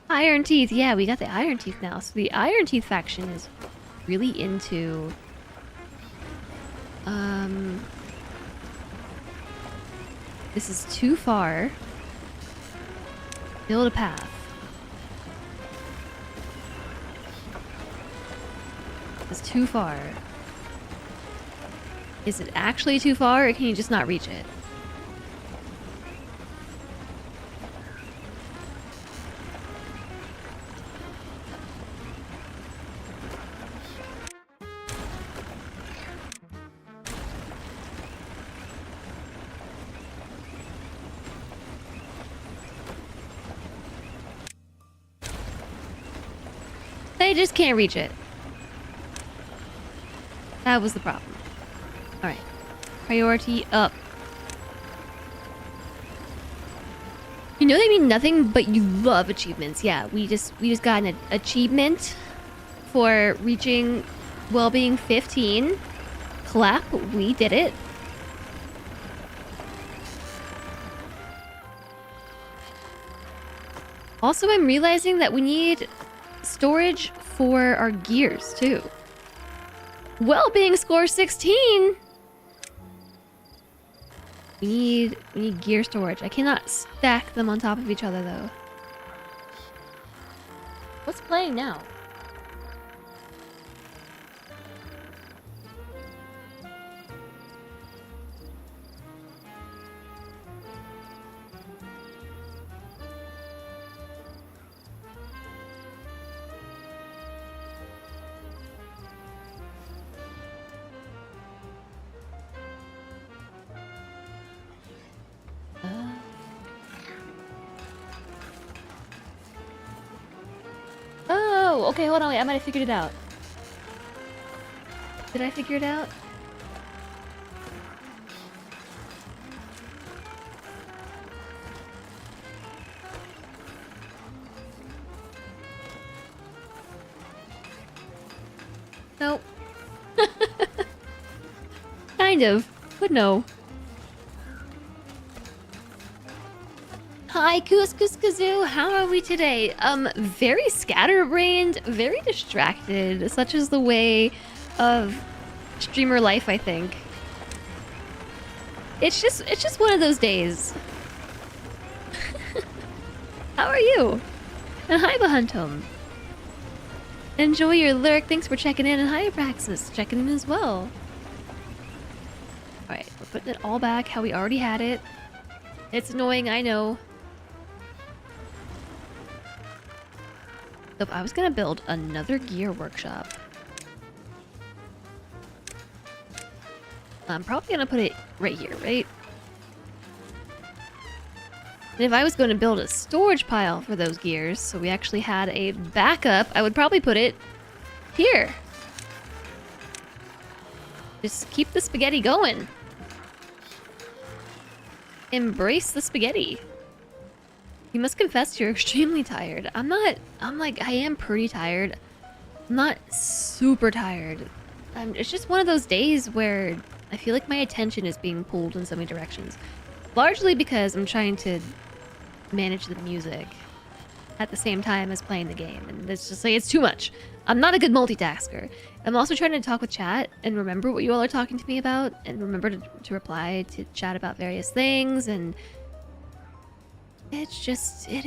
Iron Teeth, yeah, we got the Iron Teeth now. So the Iron Teeth faction is really into this is too far. Build a path. It's too far. Is it actually too far, or can you just not reach it? They just can't reach it. That was the problem. Alright. Priority up. You know they mean nothing, but you love achievements. Yeah, we just got an achievement for reaching well-being 15. Clap, we did it. Also, I'm realizing that we need storage for our gears too. Well-being score 16. We need gear storage. I cannot stack them on top of each other though. What's playing now? Oh, okay, hold on, wait, I might have figured it out. Did I figure it out? Nope. Kind of, but no. Hi, Couscous Kazoo. How are we today? Very scatterbrained, very distracted, such is the way of streamer life, I think. It's just one of those days. How are you? And hi, Bahuntum. Enjoy your lyric. Thanks for checking in, and hi, Apraxis, checking in as well. Alright, we're putting it all back how we already had it. It's annoying, I know. So I was gonna build another gear workshop. I'm probably gonna put it right here, right? And if I was going to build a storage pile for those gears, so we actually had a backup, I would probably put it here. Just keep the spaghetti going. Embrace the spaghetti. You must confess you're extremely tired. I am pretty tired. I'm not super tired. It's just one of those days where I feel like my attention is being pulled in so many directions. Largely because I'm trying to manage the music at the same time as playing the game. And it's just like, it's too much. I'm not a good multitasker. I'm also trying to talk with chat and remember what you all are talking to me about and remember to reply to chat about various things, and it's just, you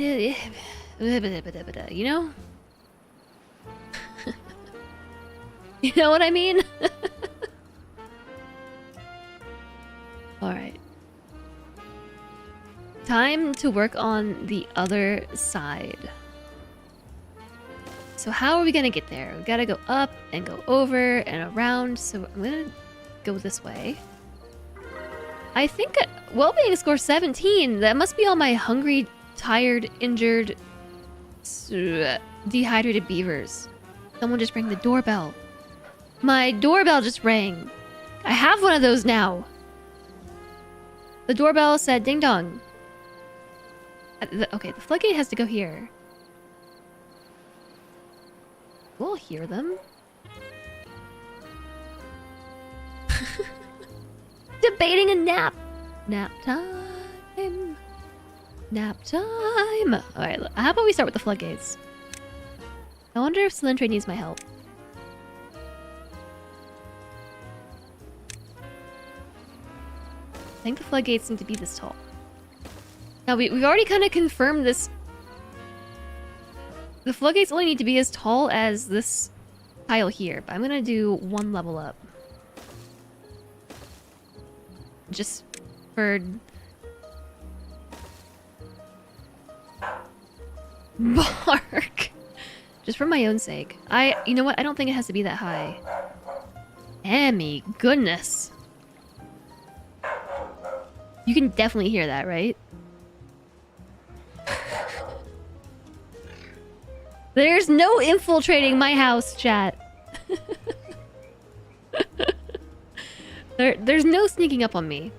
know? You know what I mean? Alright. Time to work on the other side. So how are we gonna get there? We gotta go up and go over and around. So I'm gonna go this way. I think well-being score 17. That must be all my hungry, tired, injured, dehydrated beavers. Someone just rang the doorbell. My doorbell just rang. I have one of those now. The doorbell said ding dong. Okay, the floodgate has to go here. We'll hear them. Debating a nap. Nap time. Nap time. Alright, how about we start with the floodgates? I wonder if Cylindre needs my help. I think the floodgates need to be this tall. Now, we've already kind of confirmed this. The floodgates only need to be as tall as this tile here, but I'm gonna do one level up. Just for... Bark! Just for my own sake. You know what? I don't think it has to be that high. Emmy, goodness. You can definitely hear that, right? There's no infiltrating my house, chat. There's no sneaking up on me.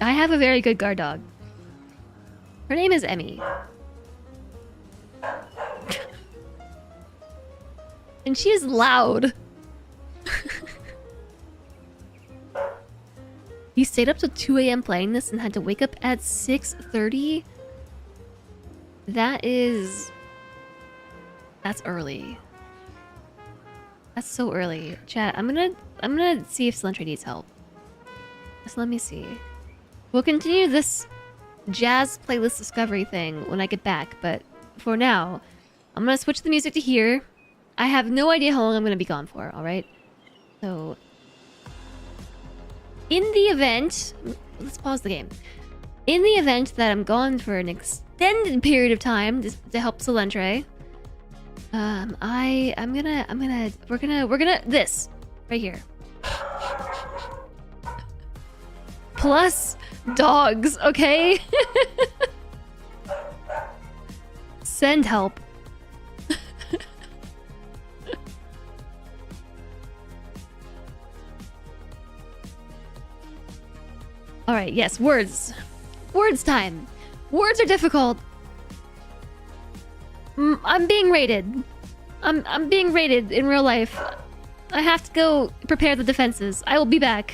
I have a very good guard dog. Her name is Emmy. And she is loud. He stayed up till 2 a.m. playing this and had to wake up at 6:30? That's early. That's so early. Chat, I'm gonna see if Cylindre needs help. Just let me see. We'll continue this jazz playlist discovery thing when I get back, but for now, I'm gonna switch the music to here. I have no idea how long I'm gonna be gone for, alright? So... in the event... let's pause the game. In the event that I'm gone for an extended period of time to help Cylindre, we're gonna this right here. Plus dogs, okay? Send help. All right, yes, words. Words time. Words are difficult. I'm being raided. I'm being raided in real life. I have to go prepare the defenses. I will be back.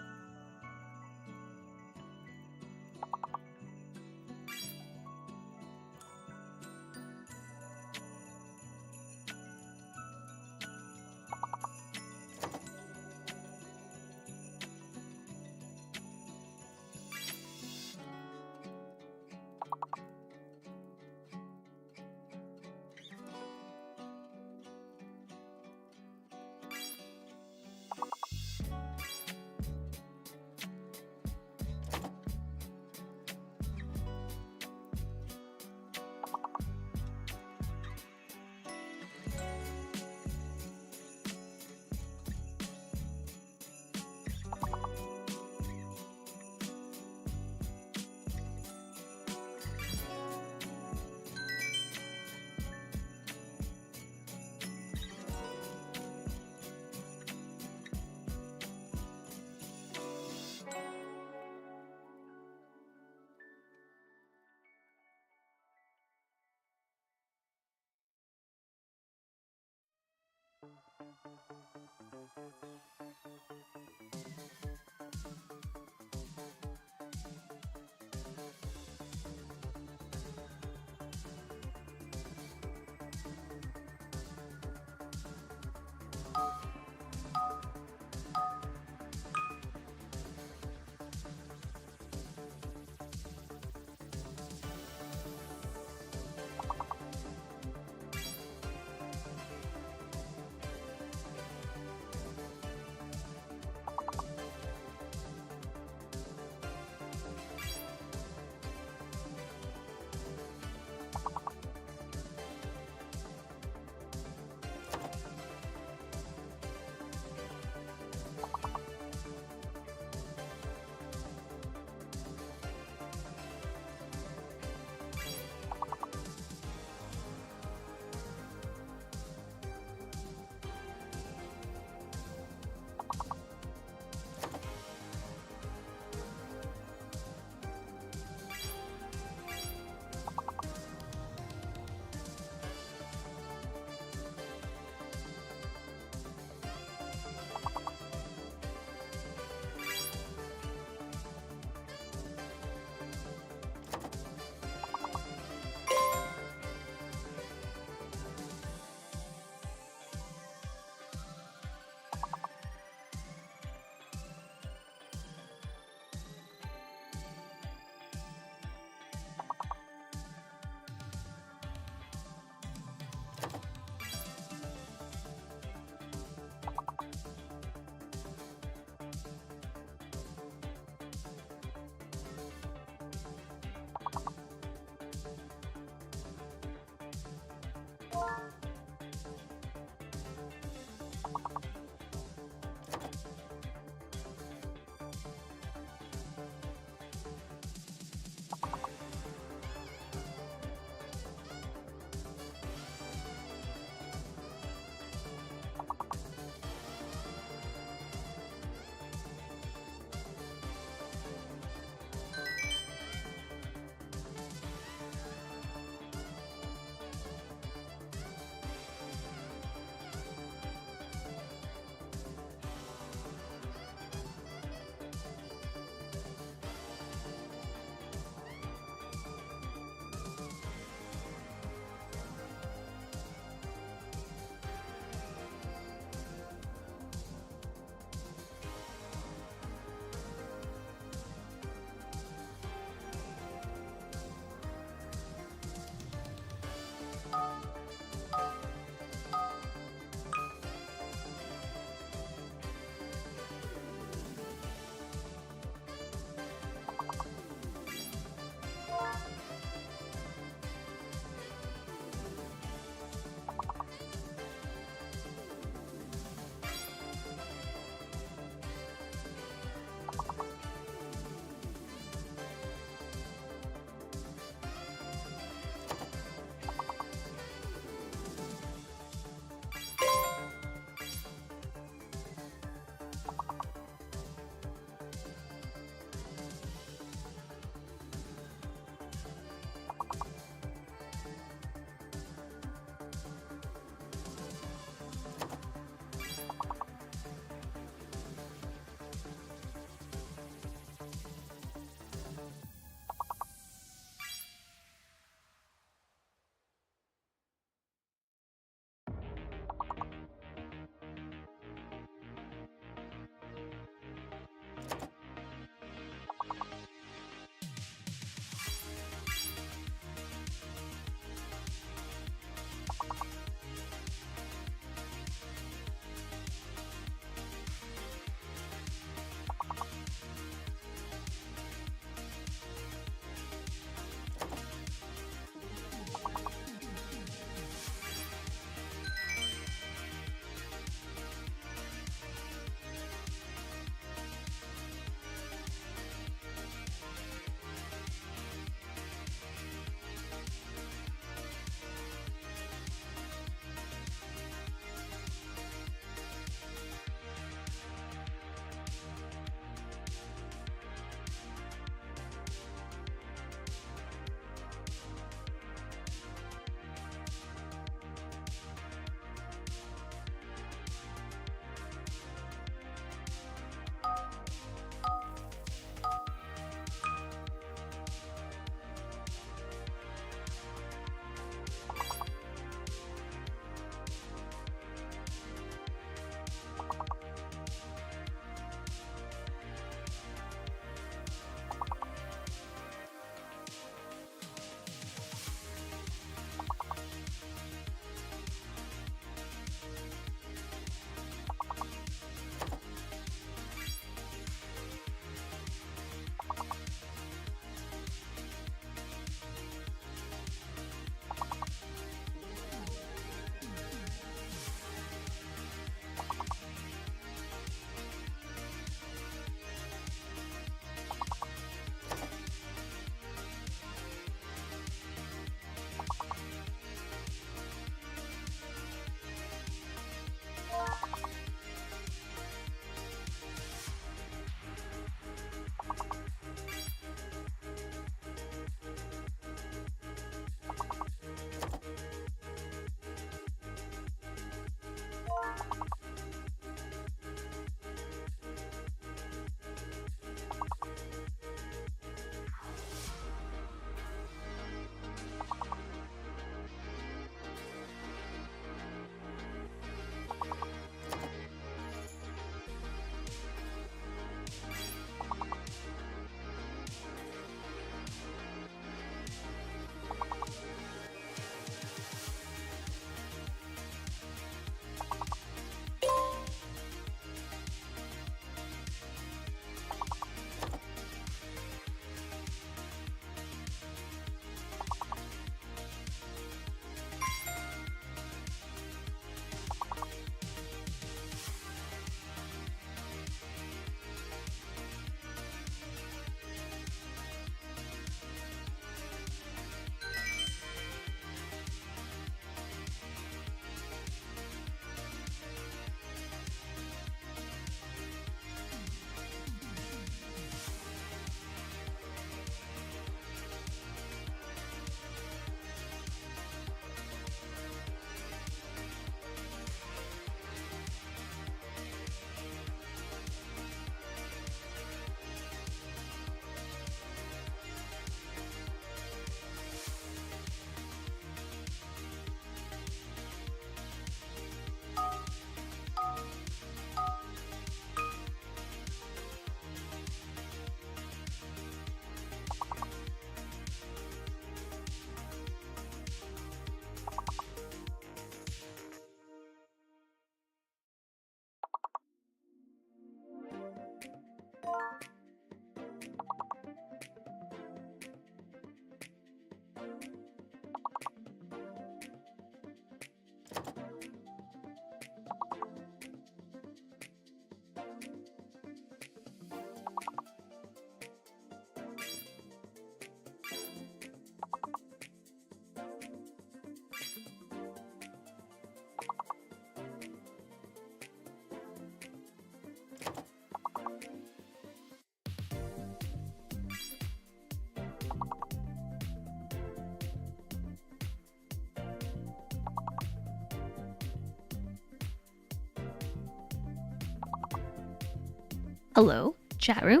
Hello, chat room.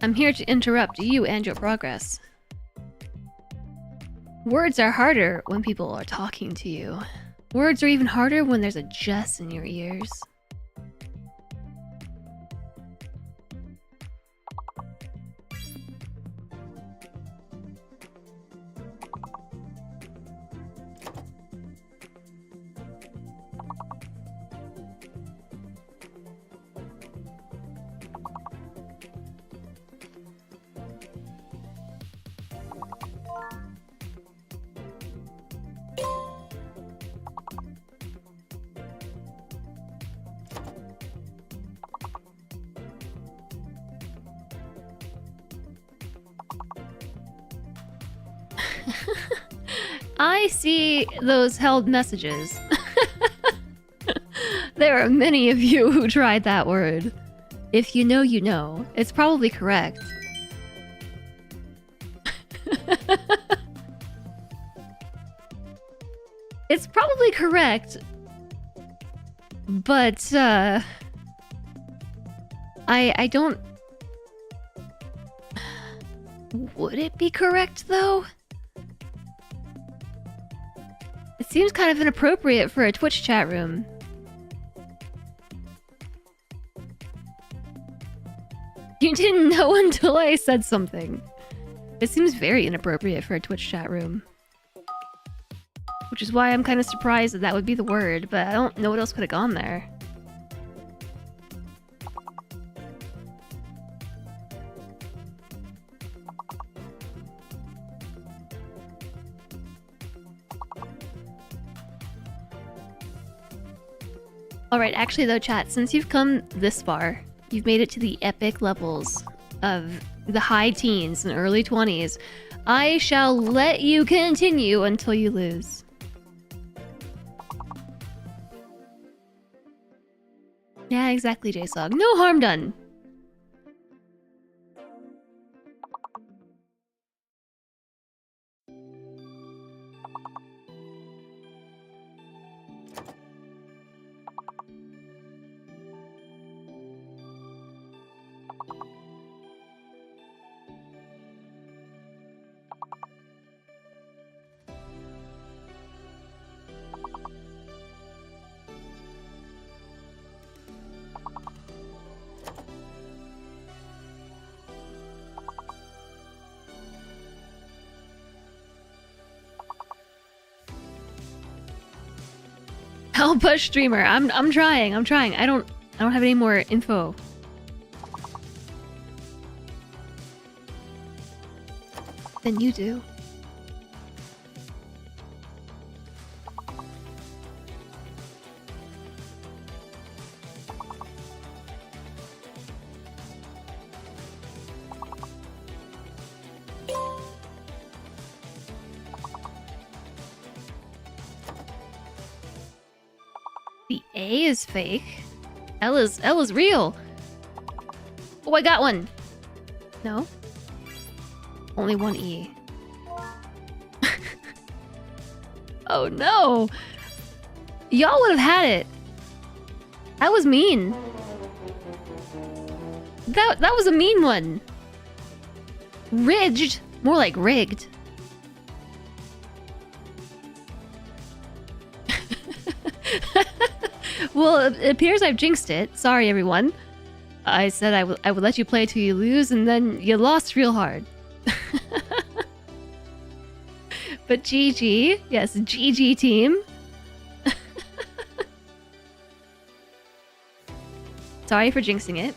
I'm here to interrupt you and your progress. Words are harder when people are talking to you. Words are even harder when there's a Jess in your ears. I see those held messages. There are many of you who tried that word. If you know, you know. It's probably correct. It's probably correct. But, I don't... Would it be correct, though? It seems kind of inappropriate for a Twitch chat room. You didn't know until I said something. It seems very inappropriate for a Twitch chat room. Which is why I'm kind of surprised that that would be the word, but I don't know what else could have gone there. Alright, actually though, chat, since you've come this far, you've made it to the epic levels of the high teens and early 20s, I shall let you continue until you lose. Yeah, exactly, JSOG. No harm done. Help us, streamer. I'm trying. I don't have any more info. Than you do. The A is fake. L is real. Oh, I got one. No? Only one E. Oh no! Y'all would have had it. That was mean. That was a mean one. Ridged? More like rigged. Well, it appears I've jinxed it. Sorry, everyone. I said I would let you play till you lose, and then you lost real hard. But GG. Yes, GG team. Sorry for jinxing it.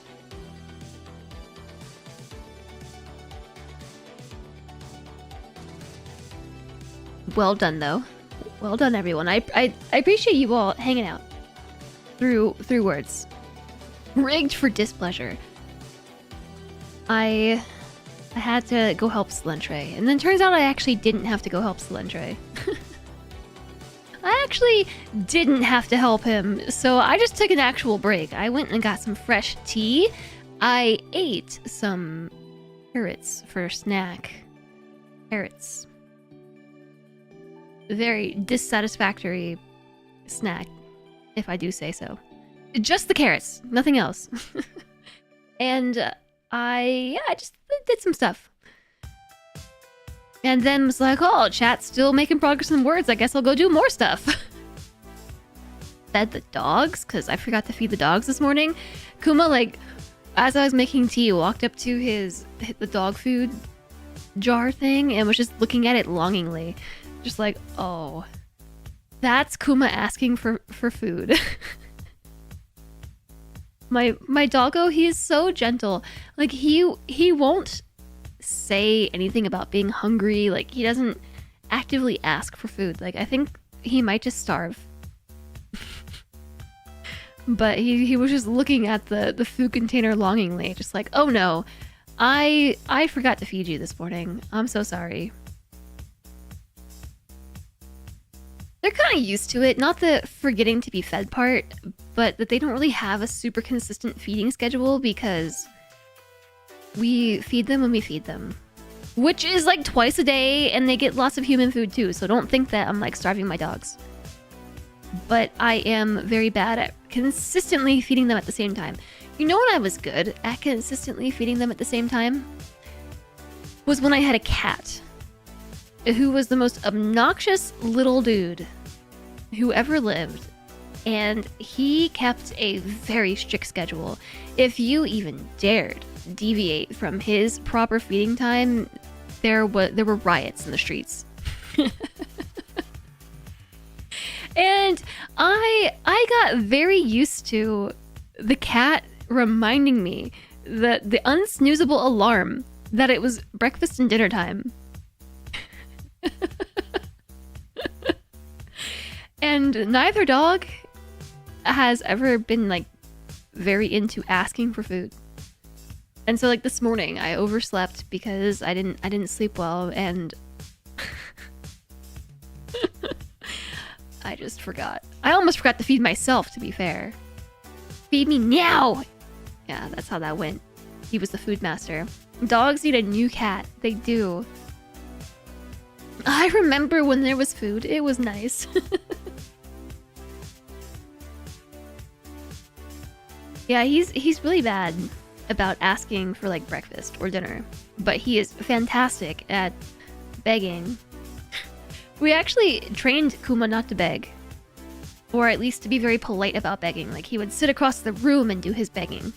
Well done, though. Well done, everyone. I appreciate you all hanging out. Through words. Rigged for displeasure. I had to go help Slentre, and then turns out I actually didn't have to go help Slentre. I actually didn't have to help him, so I just took an actual break. I went and got some fresh tea. I ate some carrots for snack. Carrots. Very dissatisfactory snack, if I do say so. Just the carrots, nothing else. And I just did some stuff. And then was like, oh, chat's still making progress in words. I guess I'll go do more stuff. Fed the dogs, because I forgot to feed the dogs this morning. Kuma, like, as I was making tea, walked up to the dog food jar thing and was just looking at it longingly. Just like, oh, that's Kuma asking for food. My doggo, he is so gentle. Like, he won't say anything about being hungry. Like, he doesn't actively ask for food. Like, I think he might just starve. But he was just looking at the food container longingly, just like, oh no, I forgot to feed you this morning. I'm so sorry. They're kind of used to it, not the forgetting to be fed part, but that they don't really have a super consistent feeding schedule because we feed them when we feed them. Which is like twice a day, and they get lots of human food too, so don't think that I'm like starving my dogs. But I am very bad at consistently feeding them at the same time. You know when I was good at consistently feeding them at the same time? Was when I had a cat who was the most obnoxious little dude who ever lived. And he kept a very strict schedule. If you even dared deviate from his proper feeding time, there were riots in the streets. And I got very used to the cat reminding me that the unsnoozable alarm that it was breakfast and dinner time. And neither dog has ever been like very into asking for food. And so like this morning I overslept because I didn't sleep well, and I just forgot. I almost forgot to feed myself, to be fair. Feed me now! Yeah, that's how that went. He was the food master. Dogs need a new cat. They do. I remember when there was food. It was nice. Yeah, he's really bad about asking for like breakfast or dinner, but he is fantastic at begging. We actually trained Kuma not to beg, or at least to be very polite about begging. Like, he would sit across the room and do his begging.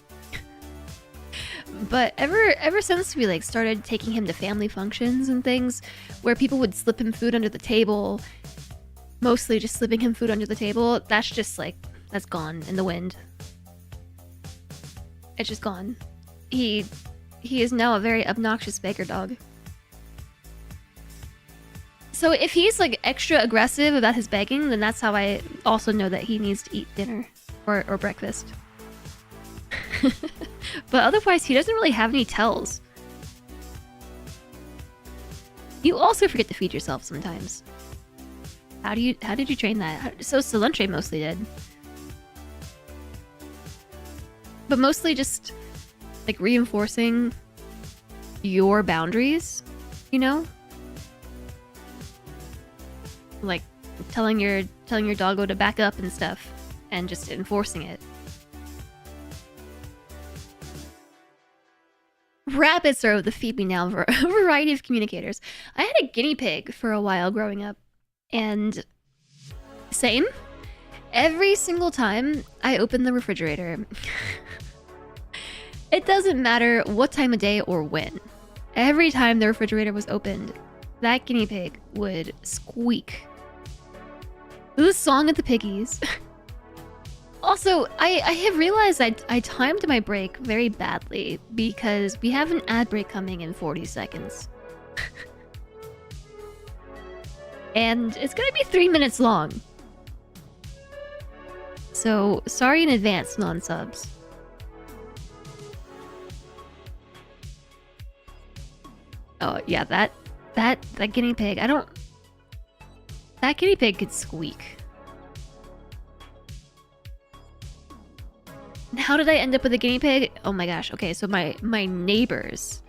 But ever since we like started taking him to family functions and things where people would slip him food under the table, mostly just slipping him food under the table, that's just like, that's gone in the wind. It's just gone. He is now a very obnoxious beggar dog. So if he's like extra aggressive about his begging, then that's how I also know that he needs to eat dinner or breakfast. But otherwise, he doesn't really have any tells. You also forget to feed yourself sometimes. How did you train that? So Solantre mostly did. But mostly just like reinforcing your boundaries, you know? Like telling your doggo to back up and stuff, and just enforcing it. Rabbits are the feed me now variety of communicators. I had a guinea pig for a while growing up, and same. Every single time I open the refrigerator, it doesn't matter what time of day or when. Every time the refrigerator was opened, that guinea pig would squeak. The song of the piggies. Also, I have realized I timed my break very badly because we have an ad break coming in 40 seconds. And it's gonna be 3 minutes long. So, sorry in advance, non-subs. Oh, yeah, that guinea pig, that guinea pig could squeak. And how did I end up with a guinea pig? Oh my gosh, okay, so my neighbors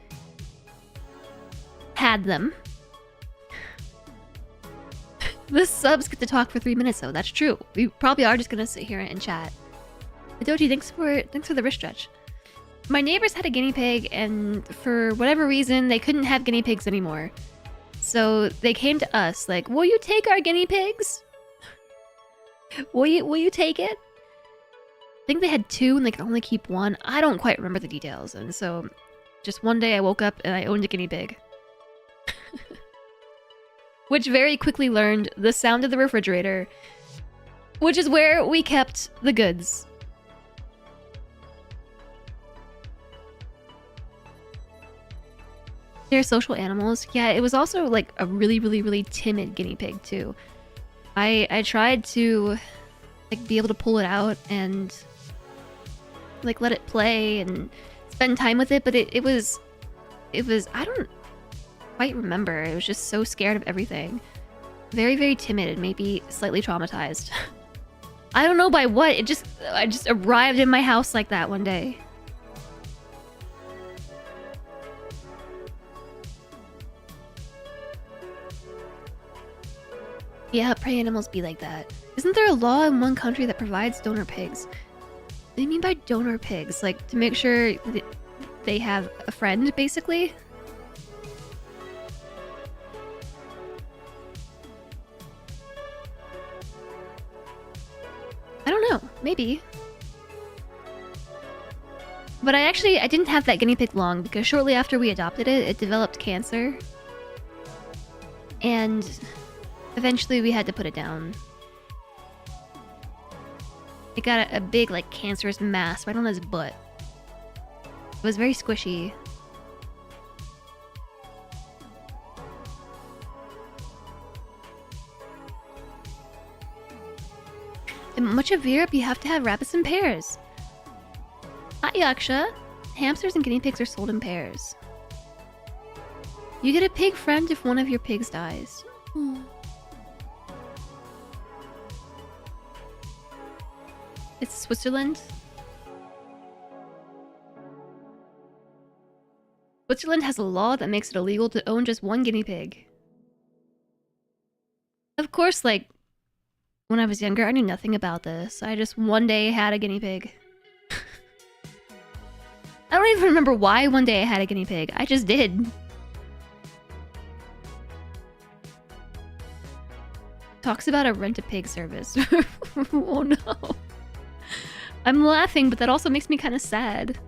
had them. The subs get to talk for 3 minutes though, that's true. We probably are just gonna sit here and chat. Doji, thanks for the wrist stretch. My neighbors had a guinea pig, and for whatever reason, they couldn't have guinea pigs anymore. So they came to us like, will you take our guinea pigs? Will you take it? I think they had 2 and they could only keep 1. I don't quite remember the details. And so just one day I woke up and I owned a guinea pig. Which very quickly learned the sound of the refrigerator, which is where we kept the goods. They're social animals. Yeah, it was also like a really, really, really timid guinea pig too. I tried to like be able to pull it out and like let it play and spend time with it, but it was I don't quite remember. It was just so scared of everything. Very, very timid and maybe slightly traumatized. I don't know by what. I just arrived in my house like that one day. Yeah, prey animals be like that. Isn't there a law in one country that provides donor pigs? What do you mean by donor pigs? Like, to make sure that they have a friend, basically? I don't know. Maybe. But I didn't have that guinea pig long, because shortly after we adopted it, it developed cancer. And eventually we had to put it down. It got a big, like, cancerous mass right on his butt. It was very squishy. In much of Europe, you have to have rabbits in pairs. Hi, Yaksha. Hamsters and guinea pigs are sold in pairs. You get a pig friend if one of your pigs dies. It's Switzerland. Switzerland has a law that makes it illegal to own just one guinea pig. Of course, like, when I was younger, I knew nothing about this. I just one day had a guinea pig. I don't even remember why one day I had a guinea pig. I just did. Talks about a rent-a-pig service. Oh no. I'm laughing, but that also makes me kind of sad.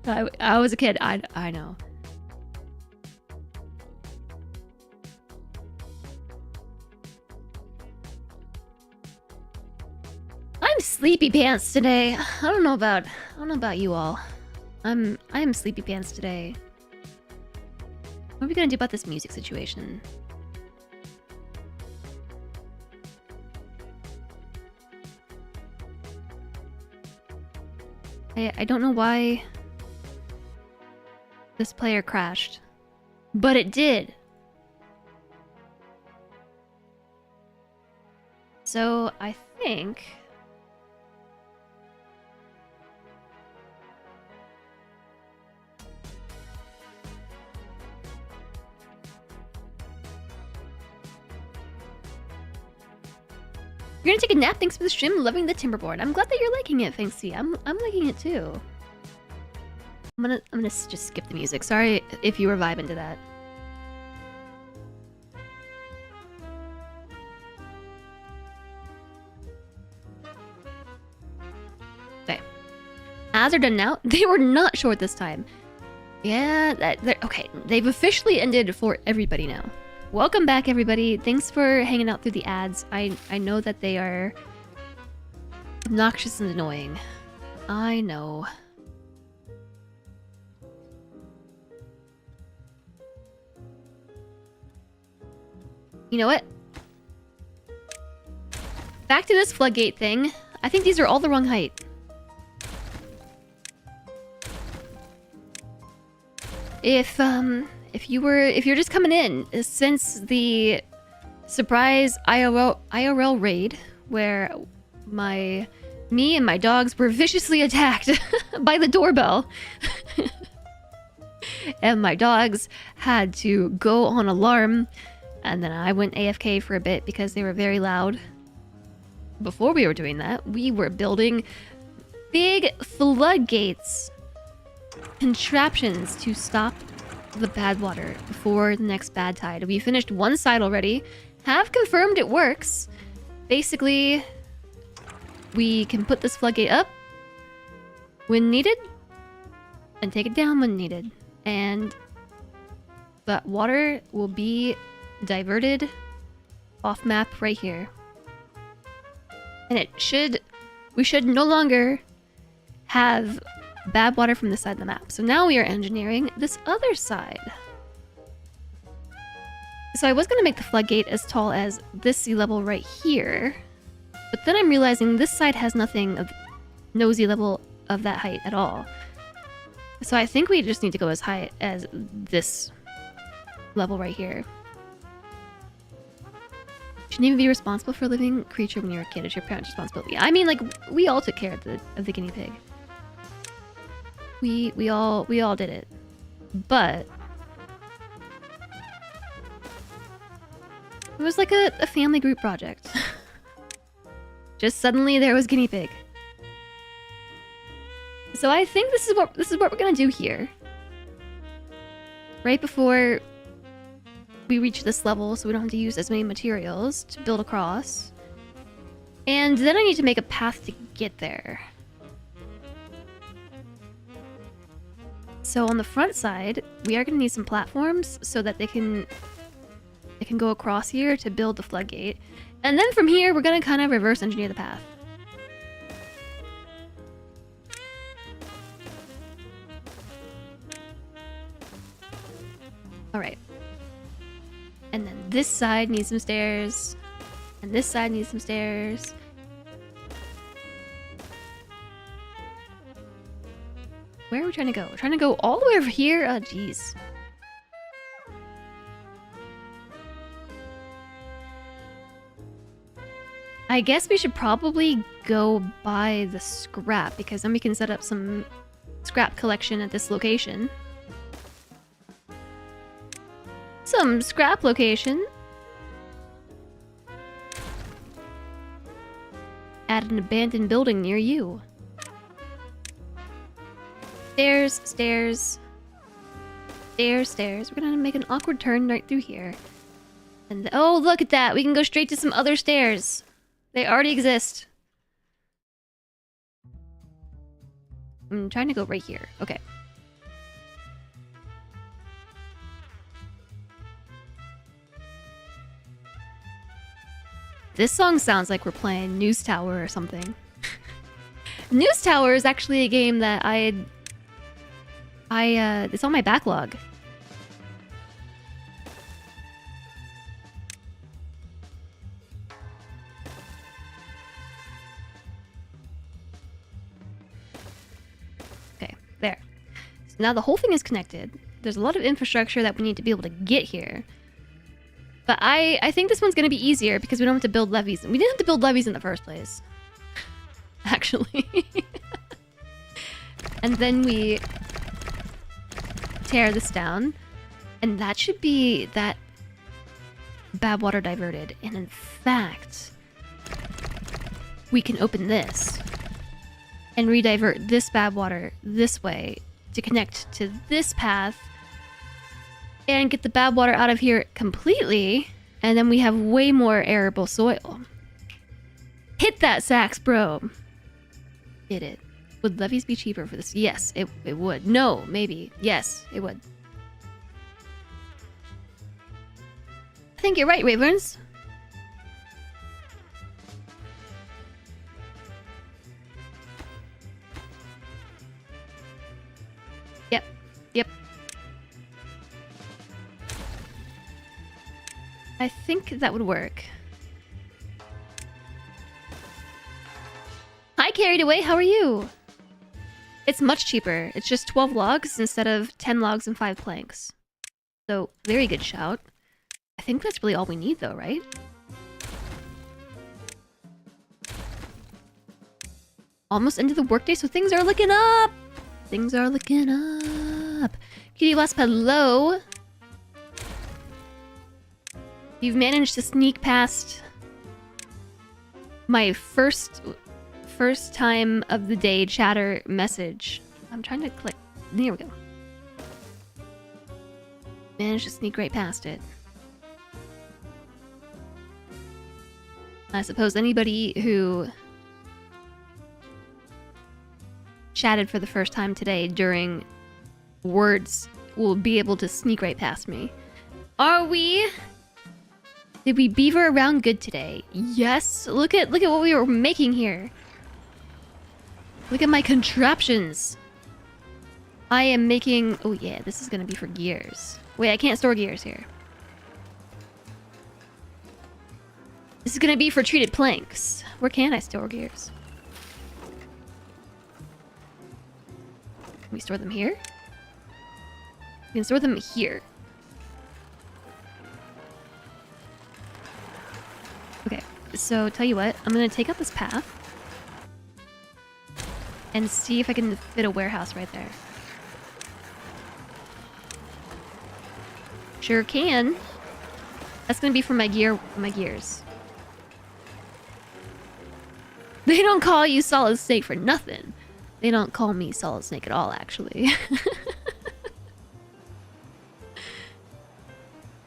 I was a kid. I know. I'm sleepy pants today. I don't know about you all. I am sleepy pants today. What are we gonna do about this music situation? I don't know why this player crashed, but it did. So I think you're gonna take a nap. Thanks for the stream. Loving the Timberborn. I'm glad that you're liking it, thanks to you. I'm liking it too. I'm gonna just skip the music. Sorry if you were vibing to that. Okay. Ads are done now. They were not short this time. Yeah, okay. They've officially ended for everybody now. Welcome back, everybody. Thanks for hanging out through the ads. I know that they are obnoxious and annoying. I know. You know what? Back to this floodgate thing. I think these are all the wrong height. If you're just coming in, since the surprise IRL raid where me and my dogs were viciously attacked by the doorbell, and my dogs had to go on alarm, and then I went AFK for a bit because they were very loud. Before we were doing that, we were building big floodgates contraptions to stop the bad water before the next bad tide. We finished one side already, have confirmed it works. Basically, we can put this floodgate up when needed and take it down when needed, and that water will be diverted off map right here. And we should no longer have bad water from this side of the map. So now we are engineering this other side. So I was going to make the floodgate as tall as this sea level right here, but then I'm realizing this side has no sea level of that height at all. So I think we just need to go as high as this level right here. Shouldn't even be responsible for a living creature when you're a kid. It's your parents' responsibility. I mean, like, we all took care of the guinea pig. We all did it. But it was like a family group project. Just suddenly there was guinea pig. So I think this is what we're gonna do here. Right before we reach this level, so we don't have to use as many materials to build across. And then I need to make a path to get there. So on the front side, we are going to need some platforms so that they can go across here to build the floodgate. And then from here, we're going to kind of reverse engineer the path. Alright. And then this side needs some stairs. And this side needs some stairs. Where are we trying to go? We're trying to go all the way over here? Oh, jeez. I guess we should probably go buy the scrap, because then we can set up some scrap collection at this location. Some scrap location. At an abandoned building near you. Stairs, stairs. Stairs, stairs. We're gonna make an awkward turn right through here. And oh, look at that! We can go straight to some other stairs. They already exist. I'm trying to go right here. Okay. This song sounds like we're playing News Tower or something. News Tower is actually a game that it's on my backlog. Okay, there. So now the whole thing is connected. There's a lot of infrastructure that we need to be able to get here. But I think this one's going to be easier because we don't have to build levees. We didn't have to build levees in the first place. Actually. And then we tear this down. And that should be that bad water diverted. And in fact, we can open this and redivert this bad water this way to connect to this path and get the bad water out of here completely, and then we have way more arable soil. Hit that, Sax, bro! Did it. Would levees be cheaper for this? Yes, it would. No, maybe. Yes, it would. I think you're right, Wyverns. Yep. Yep. I think that would work. Hi, Carried Away, how are you? It's much cheaper. It's just 12 logs instead of 10 logs and 5 planks. So, very good shout. I think that's really all we need though, right? Almost end of the workday, so things are looking up! Things are looking up. Cutie Wasp, hello! You've managed to sneak past my first first time of the day chatter message. I'm trying to click. There we go. Managed to sneak right past it. I suppose anybody who chatted for the first time today during words will be able to sneak right past me. Are we? Did we beaver around good today? Yes. Look at what we were making here. Look at my contraptions. I am making... Oh yeah, this is gonna be for gears. Wait, I can't store gears here. This is gonna be for treated planks. Where can I store gears? Can we store them here? We can store them here. Okay, so tell you what, I'm gonna take up this path and see if I can fit a warehouse right there. Sure can. That's gonna be for my gears. They don't call you Solid Snake for nothing. They don't call me Solid Snake at all, actually.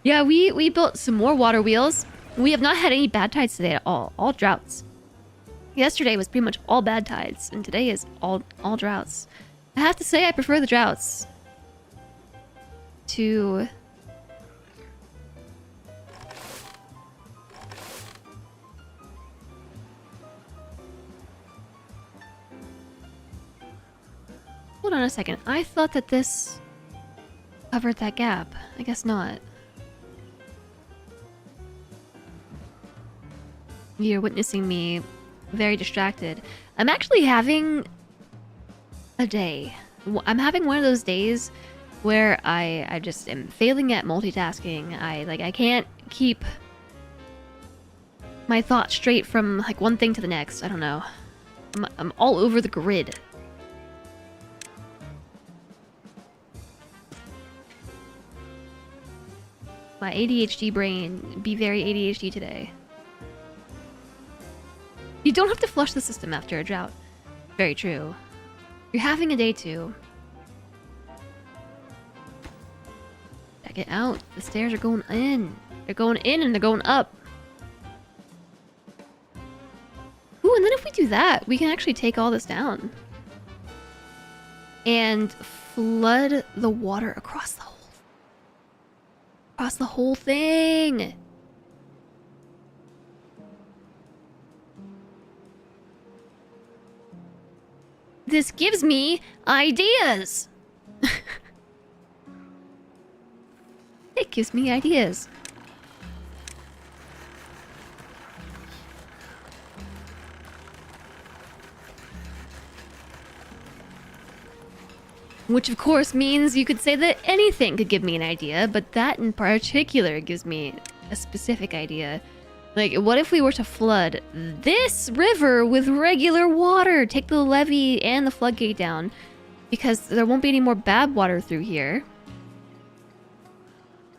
Yeah, we built some more water wheels. We have not had any bad tides today at all. All droughts. Yesterday was pretty much all bad tides, and today is all droughts. I have to say I prefer the droughts to... Hold on a second. I thought that this covered that gap. I guess not. You're witnessing me very distracted. I'm actually having a day. I'm having one of those days where I just am failing at multitasking. I can't keep my thoughts straight from like one thing to the next. I don't know. I'm all over the grid. My ADHD brain be very ADHD today. You don't have to flush the system after a drought. Very true. You're having a day too. Check it out. The stairs are going in. They're going in and they're going up. Ooh, and then if we do that, we can actually take all this down. And flood the water across the whole thing. This gives me ideas. It gives me ideas. Which of course means you could say that anything could give me an idea, but that in particular gives me a specific idea. Like, what if we were to flood this river with regular water? Take the levee and the floodgate down, because there won't be any more bad water through here.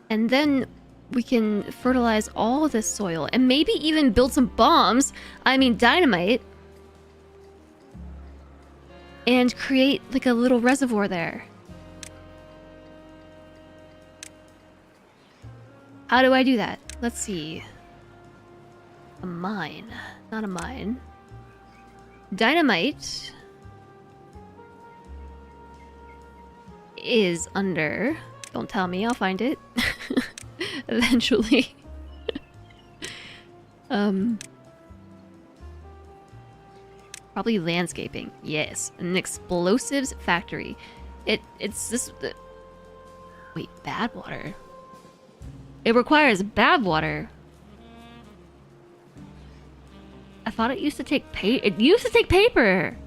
And then we can fertilize all this soil and maybe even build some bombs. I mean, dynamite. And create like a little reservoir there. How do I do that? Let's see. A mine. Not a mine. Dynamite is under... Don't tell me, I'll find it. Eventually. Probably landscaping. Yes. An explosives factory. It's this... Wait, Badwater? It requires Badwater. I thought it used to take It used to take paper!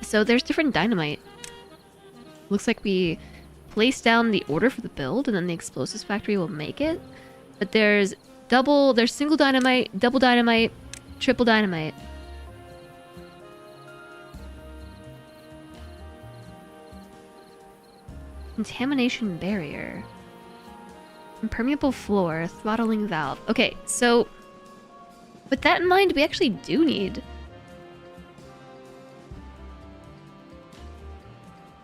So there's different dynamite. Looks like we place down the order for the build and then the explosives factory will make it. But there's single dynamite, double dynamite, triple dynamite. Contamination barrier. Impermeable floor. Throttling valve. Okay, so with that in mind, we actually do need...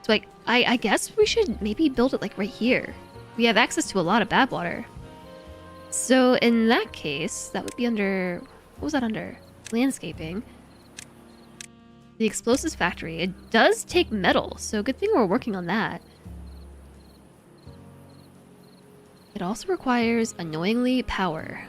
So, like, I guess we should maybe build it, like, right here. We have access to a lot of Badwater. So, in that case, that would be under... What was that under? Landscaping. The explosives factory. It does take metal, so good thing we're working on that. It also requires, annoyingly, power.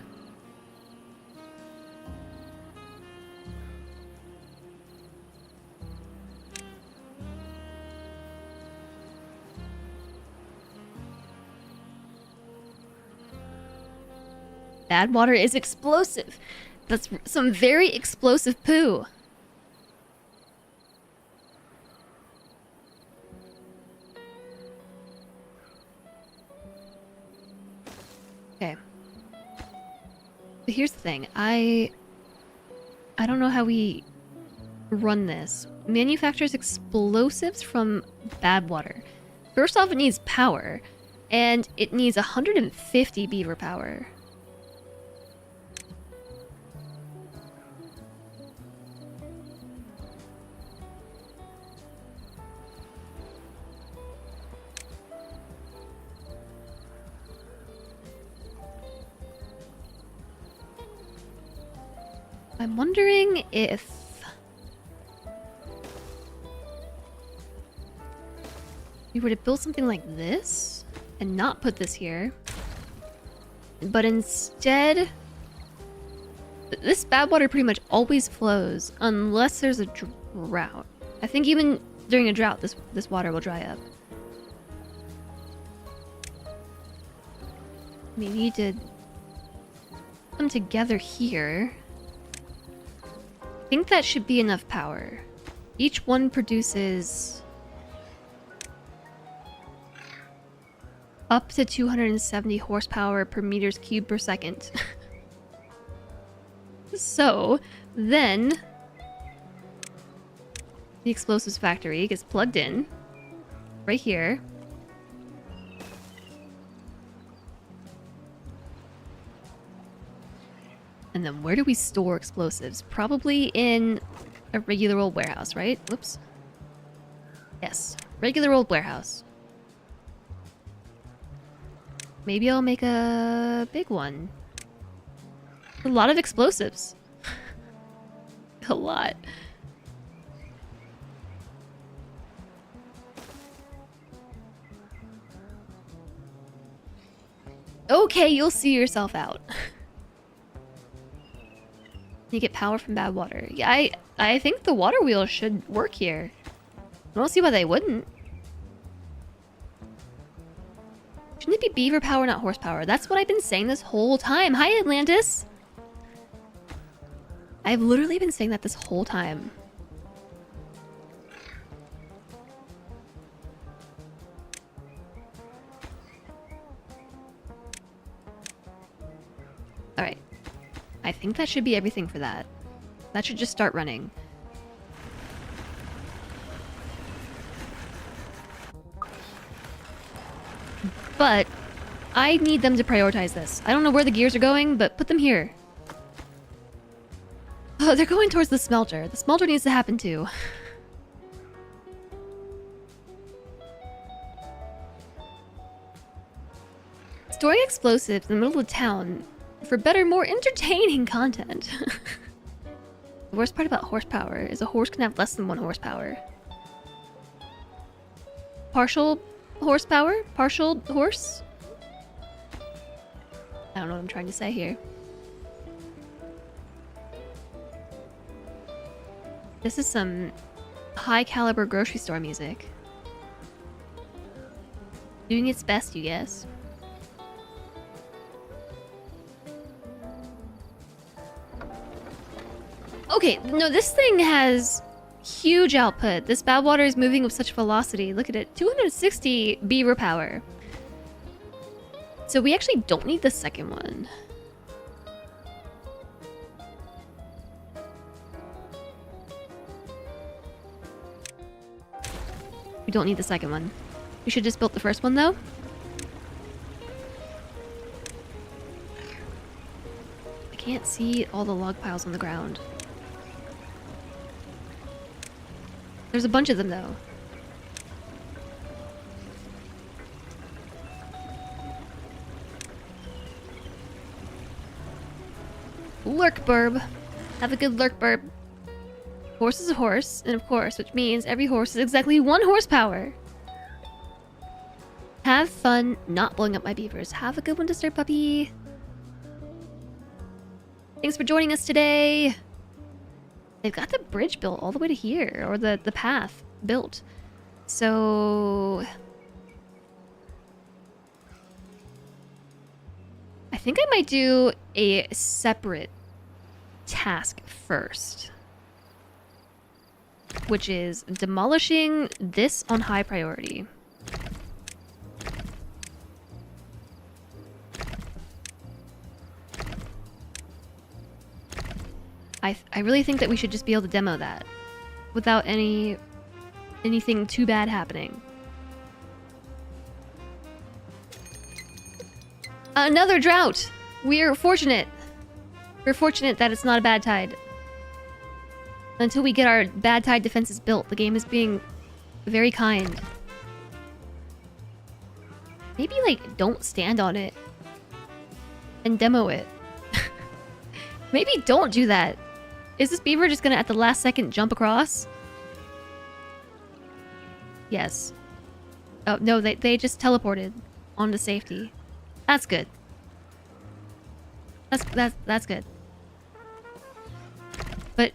Badwater is explosive. That's some very explosive poo. Okay. But here's the thing. I don't know how we run this. Manufactures explosives from Badwater. First off, it needs power. And it needs 150 beaver power. I'm wondering if... we were to build something like this and not put this here, but instead... This Badwater pretty much always flows unless there's a drought. I think even during a drought, this water will dry up. Maybe you did come together here. I think that should be enough power. Each one produces up to 270 horsepower per meters cubed per second. So, then the explosives factory gets plugged in right here. And then where do we store explosives? Probably in a regular old warehouse, right? Whoops. Yes, regular old warehouse. Maybe I'll make a big one. A lot of explosives. A lot. Okay, you'll see yourself out. You get power from Badwater. Yeah, I think the water wheel should work here. I don't see why they wouldn't. Shouldn't it be beaver power, not horsepower? That's what I've been saying this whole time. Hi, Atlantis! I've literally been saying that this whole time. Alright. I think that should be everything for that. That should just start running. But I need them to prioritize this. I don't know where the gears are going, but put them here. Oh, they're going towards the smelter. The smelter needs to happen too. Storing explosives in the middle of town for better, more entertaining content. The worst part about horsepower is a horse can have less than 1 horsepower. Partial horsepower? Partial horse? I don't know what I'm trying to say here. This is some high caliber grocery store music. Doing its best, you guess. Okay, no, this thing has huge output. This Badwater is moving with such velocity. Look at it, 260 beaver power. So we actually don't need the second one. We don't need the second one. We should just build the first one, though. I can't see all the log piles on the ground. There's a bunch of them, though. Lurk burb. Have a good lurk burb. Horse is a horse, and of course, which means every horse is exactly 1 horsepower. Have fun not blowing up my beavers. Have a good one to start, puppy. Thanks for joining us today. They've got the bridge built all the way to here, or the path built. So I think I might do a separate task first, which is demolishing this on high priority. I really think that we should just be able to demo that without anything too bad happening. Another drought! We're fortunate. We're fortunate that it's not a bad tide. Until we get our bad tide defenses built, the game is being very kind. Maybe, like, don't stand on it and demo it. Maybe don't do that. Is this beaver just gonna, at the last second, jump across? Yes. Oh, no, they just teleported onto safety. That's good. That's good. But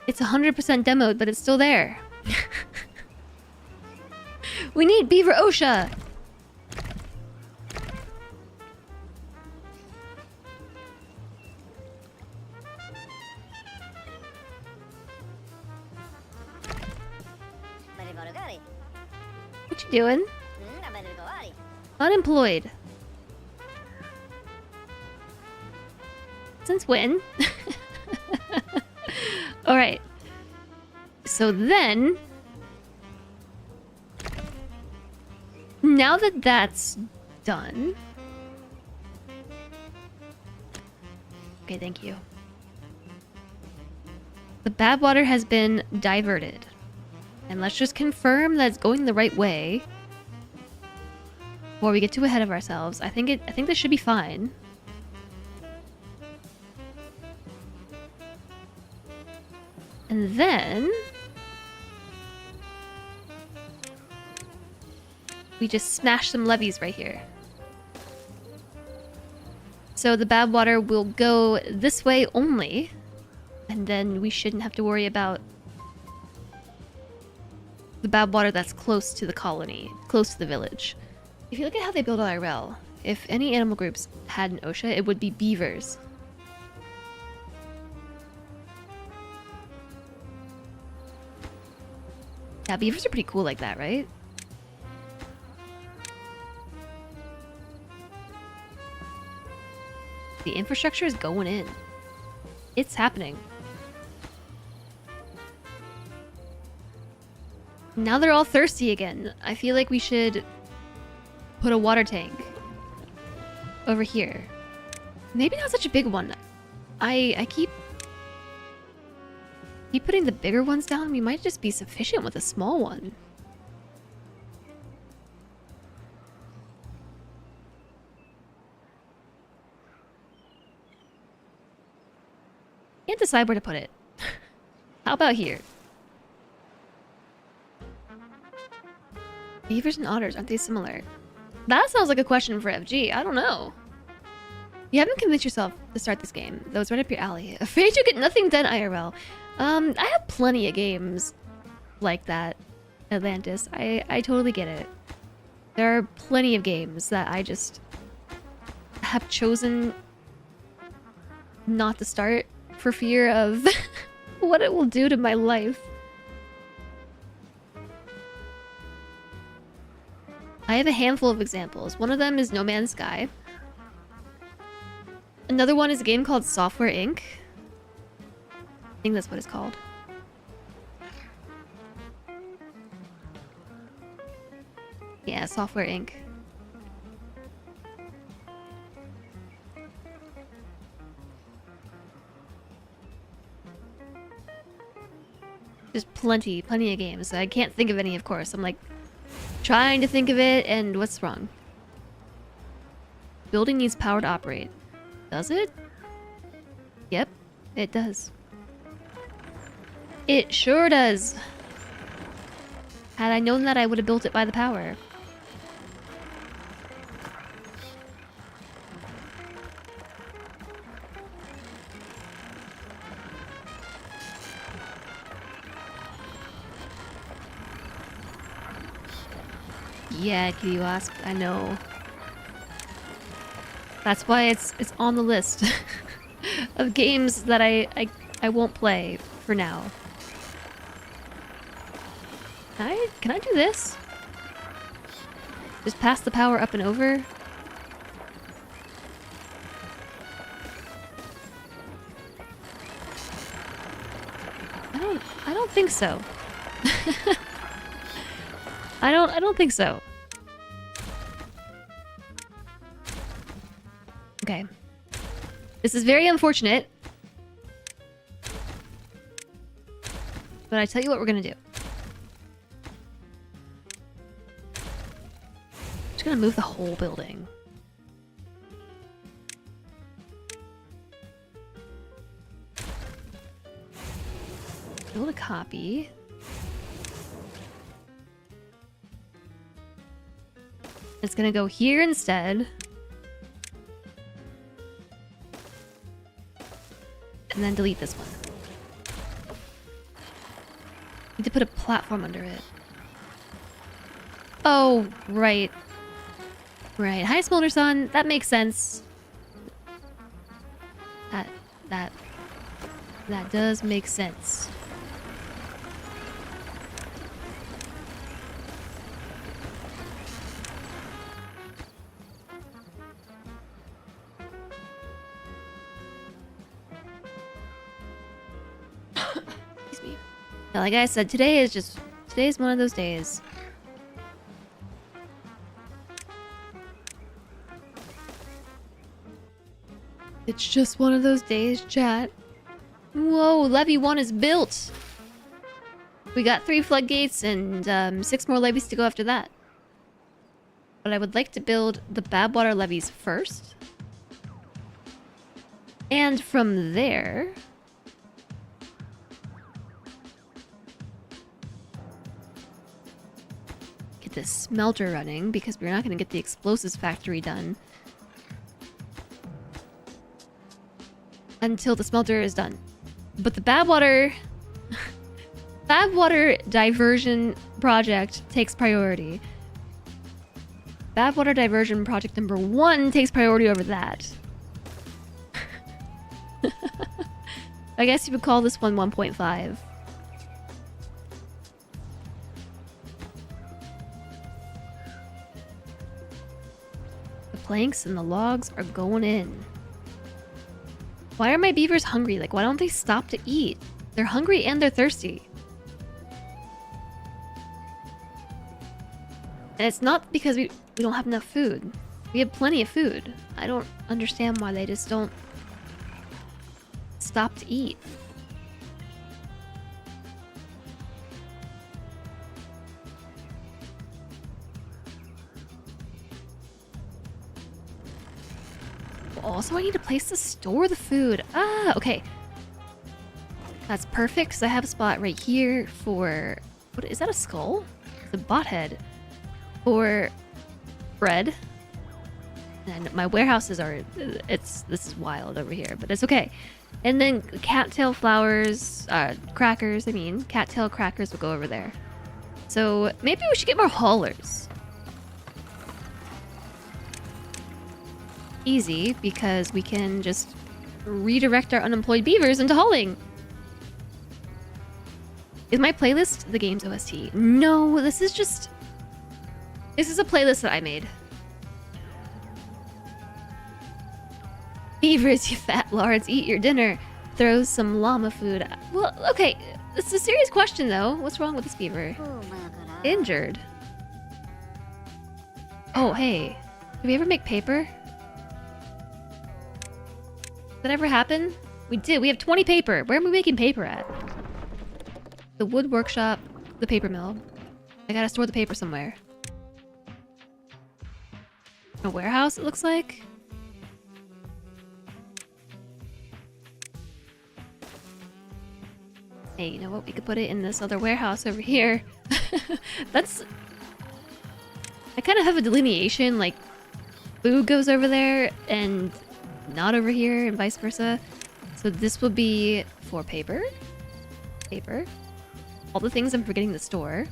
it's 100% demoed, but it's still there. We need Beaver OSHA! What you doing? Unemployed. Since when? Alright. So then... now that that's done... Okay, thank you. The Badwater has been diverted. And let's just confirm that it's going the right way before we get too ahead of ourselves. I think this should be fine. And then we just smash some levees right here. So the Badwater will go this way only, and then we shouldn't have to worry about the Badwater that's close to the colony, close to the village. If you look at how they build IRL, if any animal groups had an OSHA, it would be beavers. Yeah, beavers are pretty cool like that, right? The infrastructure is going in. It's happening. Now they're all thirsty again. I feel like we should put a water tank over here. Maybe not such a big one. I keep putting the bigger ones down. We might just be sufficient with a small one. Can't decide where to put it. How about here? Beavers and otters, aren't they similar? That sounds like a question for FG. I don't know. You haven't convinced yourself to start this game. That was right up your alley. Afraid you get nothing done IRL. I have plenty of games like that, Atlantis. I totally get it. There are plenty of games that I just have chosen not to start for fear of what it will do to my life. I have a handful of examples. One of them is No Man's Sky. Another one is a game called Software Inc. I think that's what it's called. Yeah, Software Inc. Just plenty of games. I can't think of any, of course. I'm like trying to think of it, and what's wrong? Building needs power to operate. Does it? Yep, it does. It sure does. Had I known that, I would have built it by the power. Yeah, Kitty Wasp, I know. That's why it's on the list of games that I won't play for now. Can I do this? Just pass the power up and over? I don't think so. I don't think so. Okay. This is very unfortunate. But I tell you what we're gonna do. Just gonna move the whole building. Build a copy. It's gonna go here instead. And then delete this one. Need to put a platform under it. Oh, right. Right. Hi, Smolder Sun. That makes sense. That does make sense. Excuse me. Now, like I said, today's one of those days. It's just one of those days, chat. Whoa, Levy 1 is built! We got 3 floodgates and 6 more levies to go after that. But I would like to build the Badwater levies first. And from there... get this smelter running, because we're not going to get the explosives factory done until the smelter is done. But the Badwater diversion project takes priority. Badwater diversion project number 1 takes priority over that. I guess you would call this one 1.5. The planks and the logs are going in. Why are my beavers hungry? Like, why don't they stop to eat? They're hungry and they're thirsty. And it's not because we don't have enough food. We have plenty of food. I don't understand why they just don't stop to eat. Also, I need a place to store the food. Ah, okay. That's perfect, because I have a spot right here for... what is that, a skull? It's a bot head. For bread. And my warehouses are... this is wild over here, but it's okay. And then cattail flowers... crackers, I mean. Cattail crackers will go over there. So, maybe we should get more haulers. Easy, because we can just redirect our unemployed beavers into hauling. Is my playlist the game's OST? No, this is a playlist that I made. Beavers, you fat lards, eat your dinner. Throw some llama food. Well, okay, it's a serious question though. What's wrong with this beaver? Injured. Oh, hey. Did we ever make paper? Did that ever happen? We did. We have 20 paper. Where am we making paper at? The wood workshop, the paper mill. I gotta store the paper somewhere. A warehouse, it looks like. Hey, you know what? We could put it in this other warehouse over here. That's... I kind of have a delineation, like, food goes over there and not over here and vice versa. So this will be for paper. Paper. All the things I'm forgetting to store.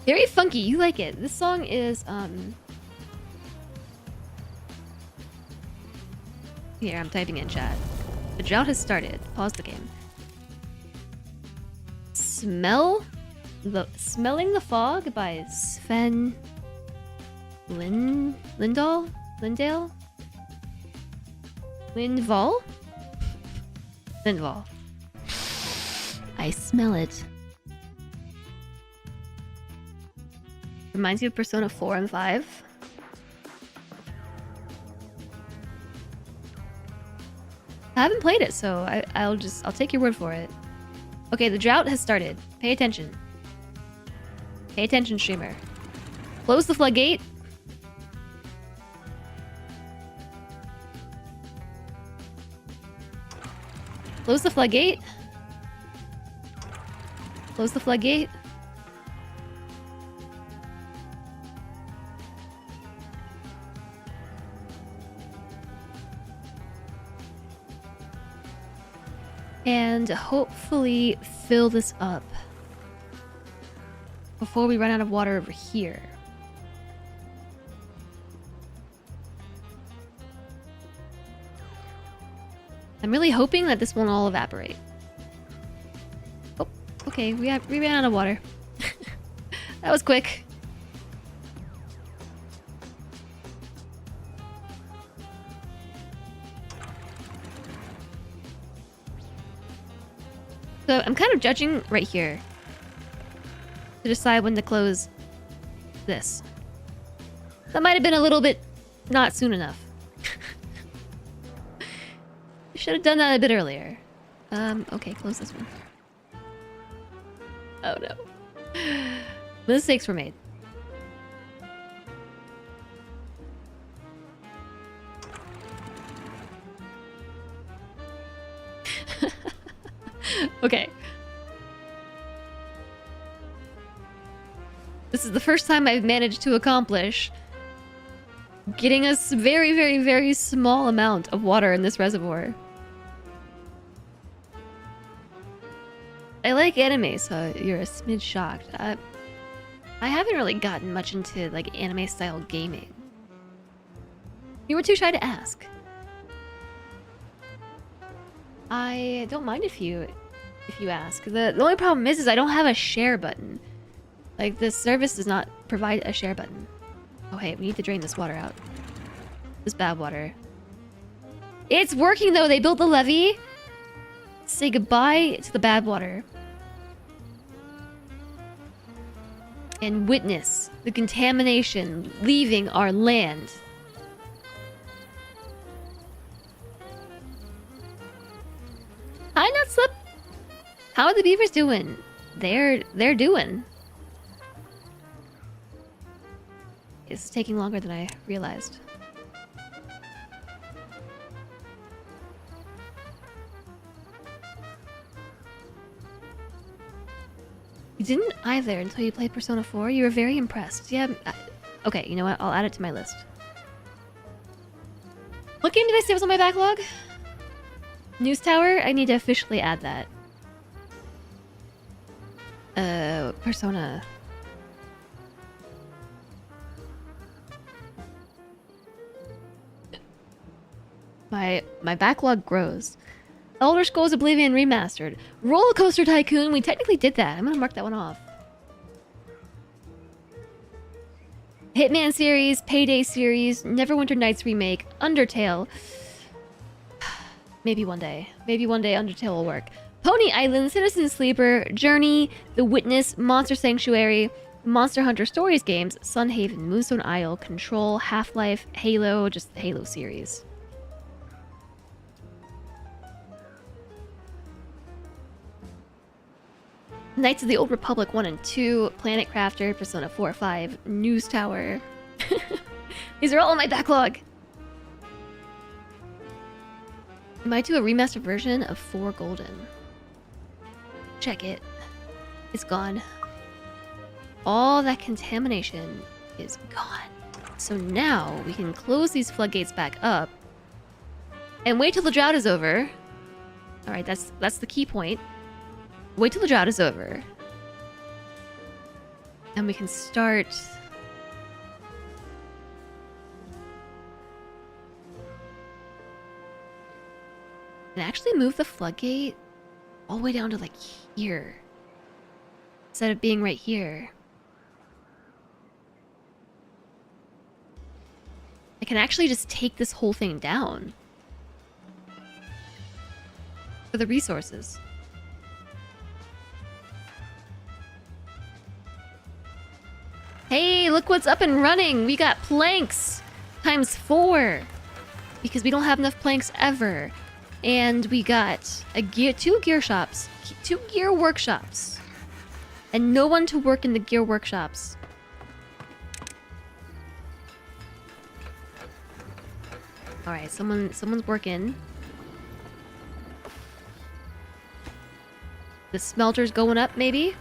Very funky, you like it. This song is, Here, I'm typing in chat. The drought has started. Pause the game. Smelling the Fog by Sven Lindell? Lindvall? Lindvall. I smell it. Reminds you of Persona 4 and 5. I haven't played it, so I'll take your word for it. Okay, the drought has started. Pay attention. Pay attention, streamer. Close the floodgate. Close the floodgate. Close the floodgate. And hopefully fill this up before we run out of water over here. I'm really hoping that this won't all evaporate. Oh, okay, we ran out of water. That was quick. So I'm kind of judging right here to decide when to close this. That might have been a little bit not soon enough. Should have done that a bit earlier. Okay, close this one. Oh no. Mistakes were made. Okay. This is the first time I've managed to accomplish getting a very, very, very small amount of water in this reservoir. I like anime, so you're a smidge shocked. I haven't really gotten much into like anime-style gaming. You were too shy to ask. I don't mind if you ask. The only problem is I don't have a share button. Like, this service does not provide a share button. Oh, hey, we need to drain this water out. This bad water. It's working, though! They built the levee! Say goodbye to the bad water. And witness the contamination leaving our land. Hi, Nutslip! How are the beavers doing? They're doing. It's taking longer than I realized. You didn't either until you played Persona 4. You were very impressed. Yeah. Okay, you know what? I'll add it to my list. What game did I say was on my backlog? News Tower? I need to officially add that. Persona. My backlog grows. Elder Scrolls Oblivion Remastered. Roller Coaster Tycoon. We technically did that. I'm gonna mark that one off. Hitman series, Payday series, Neverwinter Nights remake, Undertale. Maybe one day. Maybe one day Undertale will work. Pony Island, Citizen Sleeper, Journey, The Witness, Monster Sanctuary, Monster Hunter Stories games, Sunhaven, Moonstone Isle, Control, Half-Life, Halo, just the Halo series. Knights of the Old Republic 1 and 2, Planet Crafter, Persona 4 5, News Tower. These are all in my backlog. I might do a remastered version of 4 Golden. Check it. It's gone. All that contamination is gone. So now we can close these floodgates back up and wait till the drought is over. Alright, that's the key point. Wait till the drought is over. And we can start... and actually move the floodgate all the way down to like here. Instead of being right here. I can actually just take this whole thing down. For the resources. Hey, look what's up and running! We got planks! Times 4! Because we don't have enough planks ever. And we got two gear shops. 2 gear workshops. And no one to work in the gear workshops. Alright, someone's working. The smelter's going up, maybe?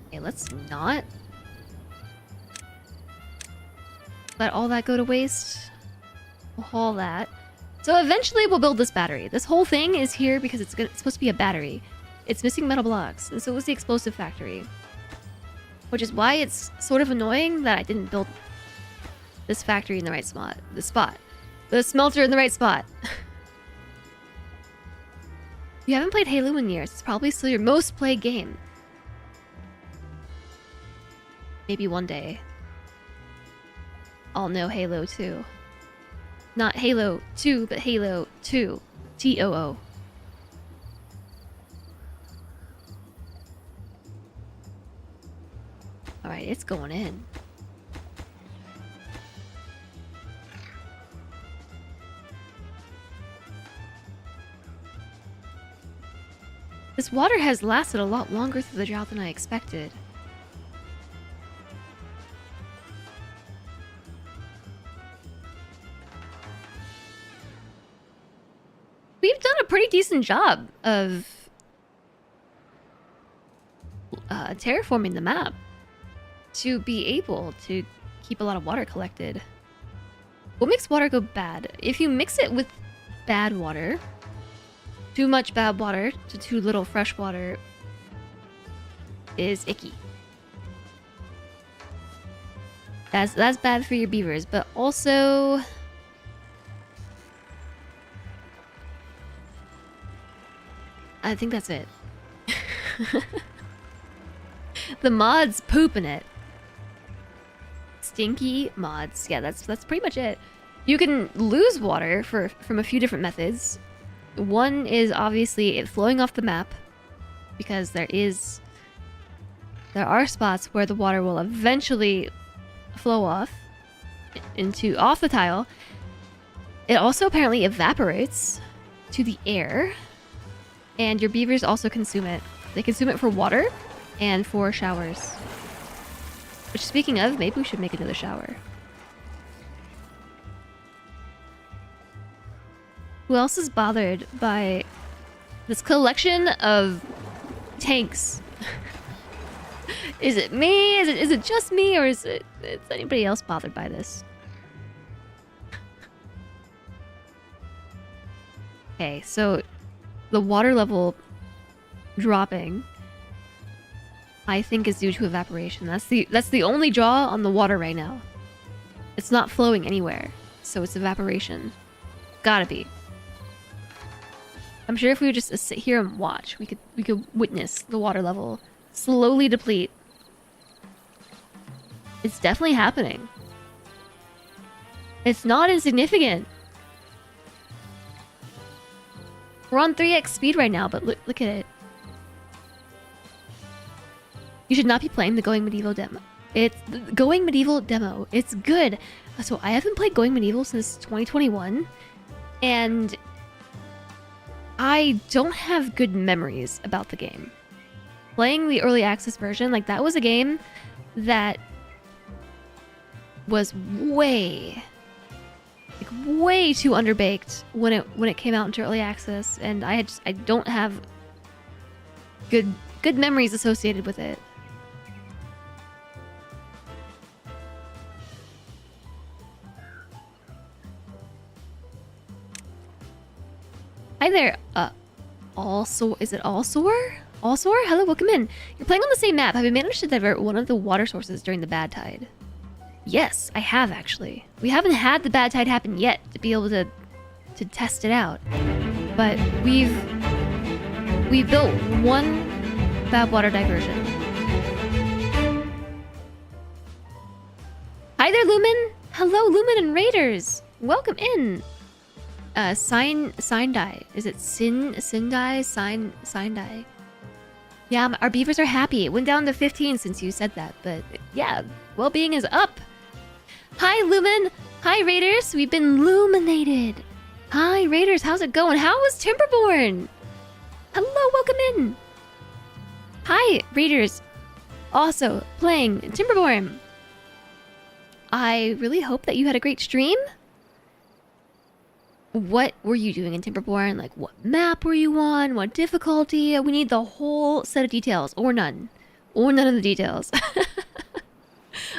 Okay, let's not let all that go to waste. We'll haul that. So eventually we'll build this battery. This whole thing is here because it's supposed to be a battery. It's missing metal blocks, and so was the explosive factory. Which is why it's sort of annoying that I didn't build this factory in the right spot. The smelter in the right spot. You haven't played Halo in years. It's probably still your most played game. Maybe one day I'll know Halo 2. Not Halo 2, but Halo 2. TOO. Alright, it's going in. This water has lasted a lot longer through the drought than I expected. We've done a pretty decent job of terraforming the map to be able to keep a lot of water collected. What makes water go bad? If you mix it with bad water, too much bad water to too little fresh water is icky. That's bad for your beavers, but also I think that's it. The mods pooping it. Stinky mods. Yeah, that's pretty much it. You can lose water from a few different methods. One is obviously it flowing off the map, because there are spots where the water will eventually flow off the tile. It also apparently evaporates to the air, and your beavers also consume it. They consume it for water and for showers. Which, speaking of, maybe we should make another shower. Who else is bothered by this collection of tanks? Is it me? Is it just me, or is anybody else bothered by this? Okay, so the water level dropping, I think, is due to evaporation. That's the only draw on the water right now. It's not flowing anywhere, so it's evaporation. Gotta be. I'm sure if we would just sit here and watch, we could witness the water level slowly deplete. It's definitely happening. It's not insignificant. We're on 3x speed right now, but look at it. You should not be playing the Going Medieval demo. It's the Going Medieval demo. It's good. So I haven't played Going Medieval since 2021, and I don't have good memories about the game. Playing the early access version, like that was a game that was way too underbaked when it came out into early access, and I don't have good memories associated with it. Hi there. Also, is it Allsor? Allsor? Hello, welcome in. You're playing on the same map. Have you managed to divert one of the water sources during the bad tide? Yes, I have actually. We haven't had the bad tide happen yet to be able to test it out. But we've built one Badwater diversion. Hi there, Lumen. Hello, Lumen and Raiders. Welcome in. Sindai. Is it Sindai? Sindai. Yeah, our beavers are happy. It went down to 15 since you said that, but yeah, well-being is up. Hi, Lumen. Hi, Raiders. We've been luminated. Hi, Raiders. How's it going? How was Timberborn? Hello, welcome in. Hi, Raiders. Also playing Timberborn. I really hope that you had a great stream. What were you doing in Timberborn? Like, what map were you on? What difficulty? We need the whole set of details, or none. Or none of the details.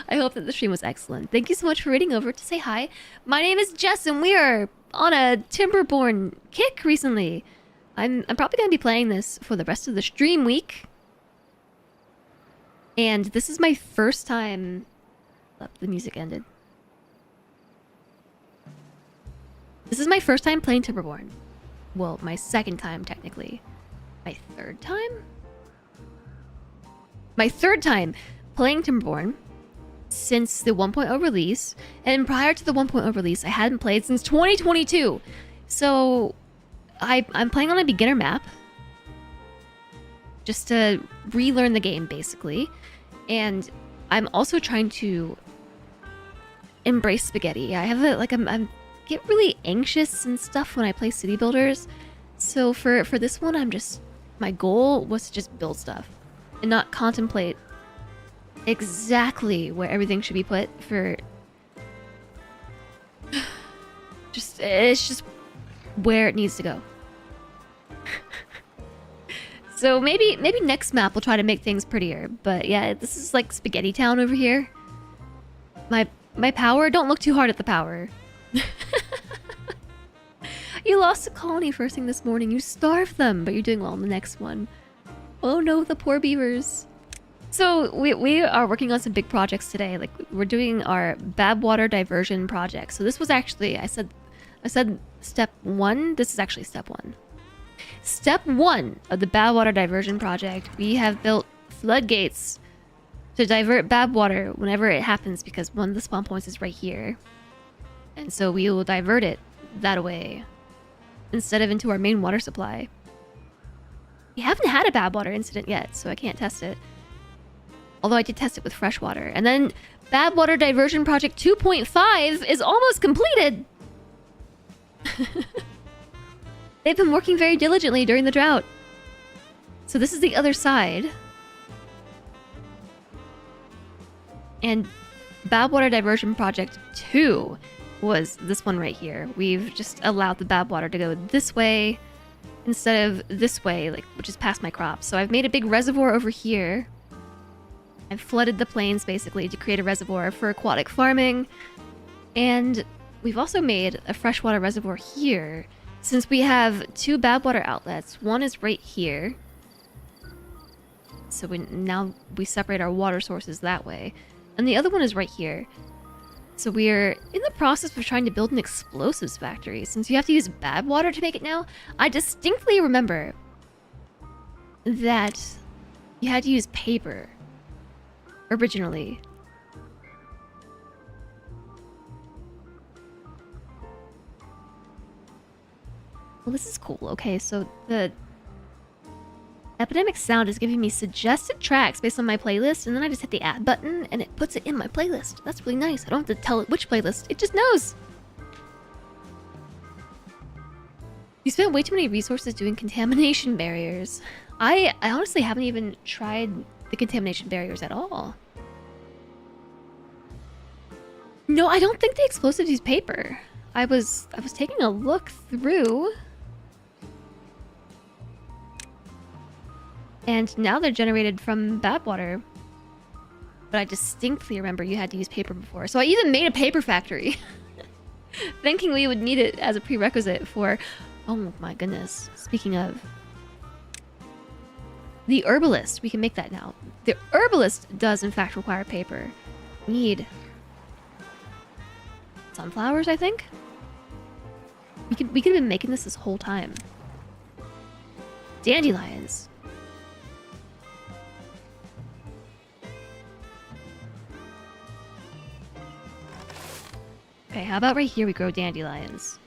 I hope that the stream was excellent. Thank you so much for reading over to say hi. My name is Jess, and we are on a Timberborn kick recently. I'm probably going to be playing this for the rest of the stream week. And this is my first time... Oh, the music ended. This is my first time playing Timberborn. Well, my second time, technically. My third time? My third time playing Timberborn since the 1.0 release. And prior to the 1.0 release, I hadn't played since 2022. So, I'm playing on a beginner map. Just to relearn the game, basically. And I'm also trying to embrace spaghetti. I have I'm get really anxious and stuff when I play city builders. So for this one, my goal was to just build stuff and not contemplate exactly where everything should be put for it's just where it needs to go. So maybe next map we'll try to make things prettier, but yeah, this is like Spaghetti Town over here. My power, don't look too hard at the power. You lost a colony first thing this morning. You starved them, but you're doing well in the next one. Oh no, the poor beavers. So we are working on some big projects today. Like we're doing our Badwater diversion project. So this was actually I said step 1. This is actually step 1. Step 1 of the Badwater diversion project. We have built floodgates to divert Badwater whenever it happens, because one of the spawn points is right here. And so we will divert it that way instead of into our main water supply. We haven't had a Badwater incident yet, so I can't test it. Although I did test it with fresh water. And then Badwater Diversion Project 2.5 is almost completed! They've been working very diligently during the drought. So this is the other side. And Badwater Diversion Project 2 was this one right here. We've just allowed the Badwater to go this way instead of this way, which is past my crops. So I've made a big reservoir over here. I've flooded the plains basically to create a reservoir for aquatic farming. And we've also made a freshwater reservoir here. Since we have 2 Badwater outlets, one is right here. So now we separate our water sources that way. And the other one is right here. So we're in the process of trying to build an explosives factory. Since you have to use Badwater to make it now, I distinctly remember that you had to use paper originally. Well, this is cool. Okay, so the Epidemic Sound is giving me suggested tracks based on my playlist, and then I just hit the add button and it puts it in my playlist. That's really nice. I don't have to tell it which playlist. It just knows. You spent way too many resources doing contamination barriers. I honestly haven't even tried the contamination barriers at all. No, I don't think the explosives use paper. I was taking a look through. And now they're generated from Badwater. But I distinctly remember you had to use paper before. So I even made a paper factory. Thinking we would need it as a prerequisite for... Oh my goodness. Speaking of... The herbalist. We can make that now. The herbalist does in fact require paper. We need... sunflowers, I think? We could have been making this whole time. Dandelions. Okay, how about right here we grow dandelions?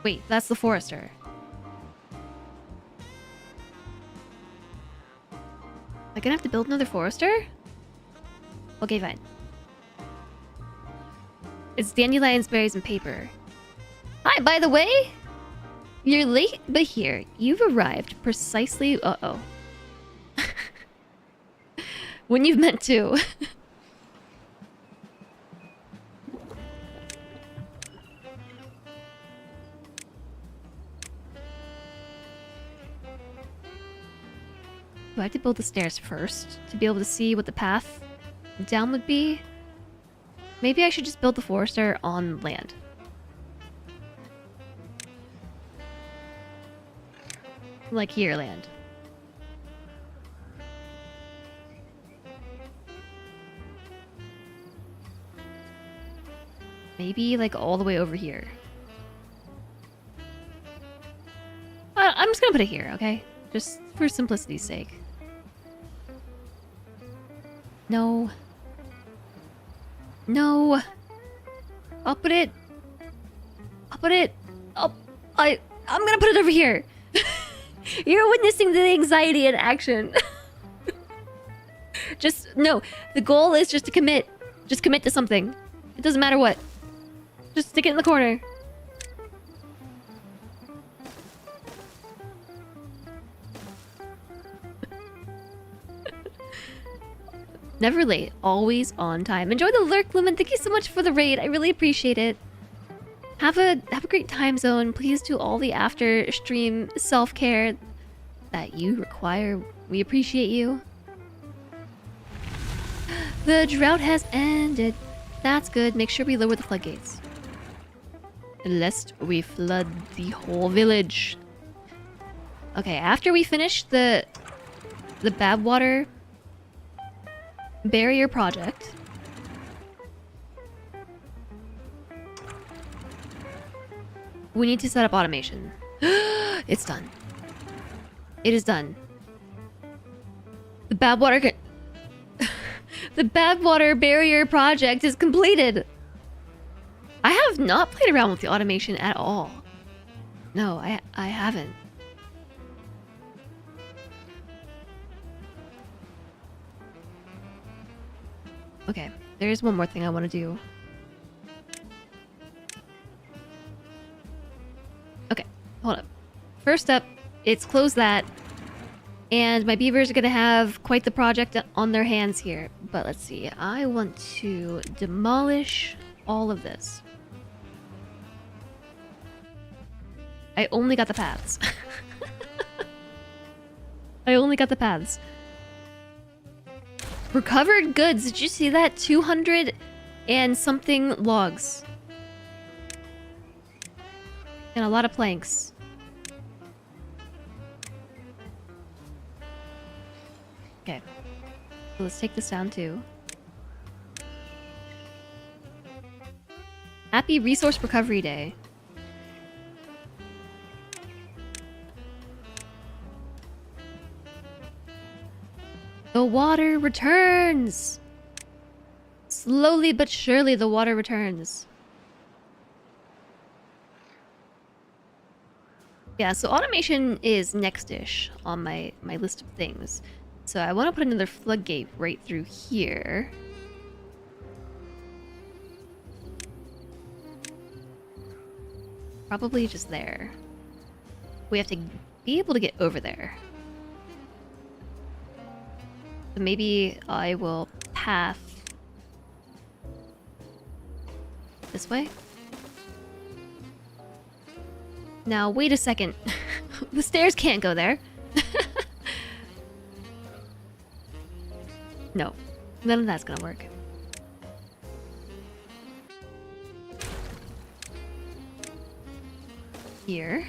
Wait, that's the forester. Am I gonna have to build another forester? Okay, fine. It's dandelions, berries, and paper. Hi, by the way! You're late, but here. You've arrived precisely... Uh-oh. When you've meant to. Do I have to build the stairs first to be able to see what the path down would be? Maybe I should just build the forester on land. Like here, land. Maybe like all the way over here. I'm just gonna put it here, okay? Just for simplicity's sake. No. No. I'll put it. I'm gonna put it over here. You're witnessing the anxiety in action. No. The goal is just to commit. Just commit to something. It doesn't matter what. Just stick it in the corner. Never late, always on time. Enjoy the lurk, Lumen. Thank you so much for the raid. I really appreciate it. Have a great time zone. Please do all the after stream self-care that you require. We appreciate you. The drought has ended. That's good. Make sure we lower the floodgates, lest we flood the whole village. Okay, after we finish the Badwater barrier project, we need to set up automation. It's done. It is done. The Badwater the Badwater barrier project is completed. I have not played around with the automation at all. No, I haven't. Okay, there's one more thing I want to do. Okay, hold up. First up, it's close that. And my beavers are going to have quite the project on their hands here. But let's see. I want to demolish all of this. I only got the paths. I only got the paths. Recovered goods. Did you see that? 200 and something logs. And a lot of planks. Okay. So let's take this down too. Happy Resource Recovery Day. The water returns! Slowly but surely the water returns. Yeah, so automation is next-ish on my list of things. So I want to put another floodgate right through here. Probably just there. We have to be able to get over there. So maybe I will path this way. Now, wait a second. The stairs can't go there. No, none of that's gonna work. Here.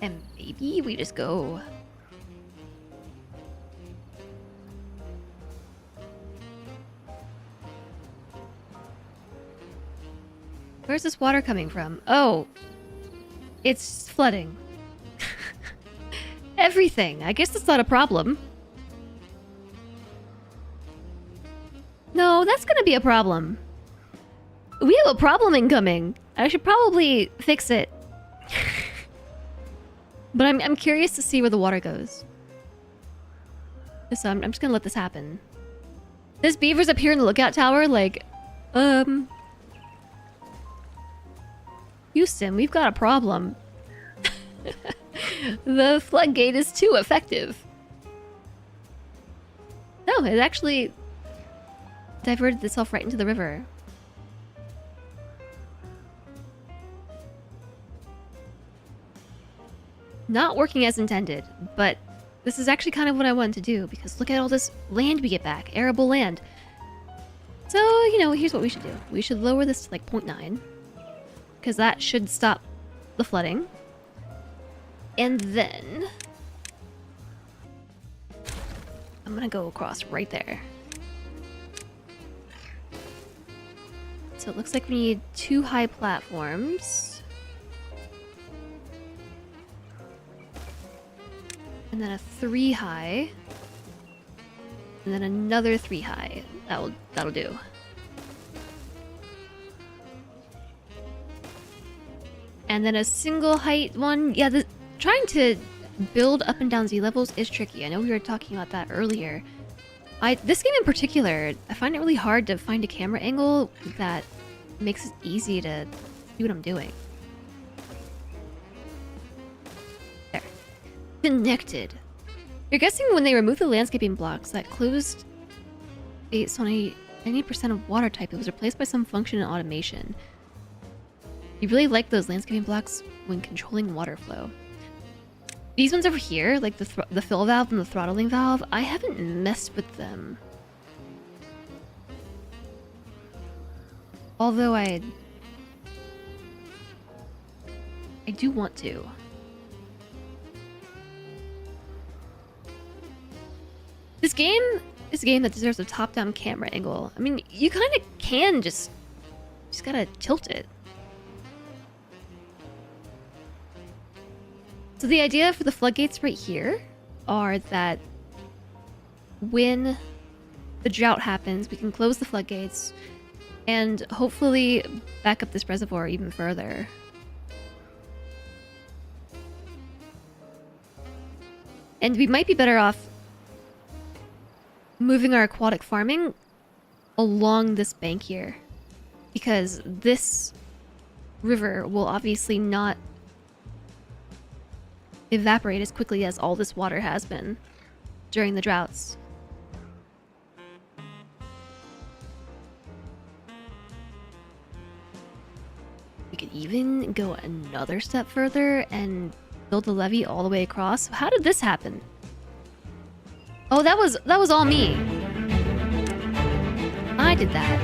And maybe we just go. Where's this water coming from? Oh, it's flooding. Everything. I guess that's not a problem. No, that's gonna be a problem. We have a problem incoming. I should probably fix it. But I'm curious to see where the water goes. So I'm just gonna let this happen. This beaver's up here in the lookout tower, like, Houston, we've got a problem. The floodgate is too effective. No, it actually diverted itself right into the river. Not working as intended, but this is actually kind of what I wanted to do, because look at all this land we get back, arable land. So, you know, here's what we should do. We should lower this to like 0.9, because that should stop the flooding. And then I'm gonna go across right there. So it looks like we need 2 high platforms. And then a 3 high. And then another 3 high. That'll do. And then a single height one. Yeah, trying to build up and down Z levels is tricky. I know we were talking about that earlier. This game in particular, I find it really hard to find a camera angle that makes it easy to see what I'm doing. There. Connected. You're guessing when they removed the landscaping blocks that closed based on a 90% of water type, it was replaced by some function and automation. You really like those landscaping blocks when controlling water flow. These ones over here, like the fill valve and the throttling valve, I haven't messed with them. Although I do want to. This game is a game that deserves a top-down camera angle. I mean, you kind of can just gotta tilt it. So the idea for the floodgates right here are that when the drought happens, we can close the floodgates and hopefully back up this reservoir even further. And we might be better off moving our aquatic farming along this bank here, because this river will obviously not evaporate as quickly as all this water has been during the droughts. We could even go another step further and build the levee all the way across. How did this happen? Oh, that was all me. I did that.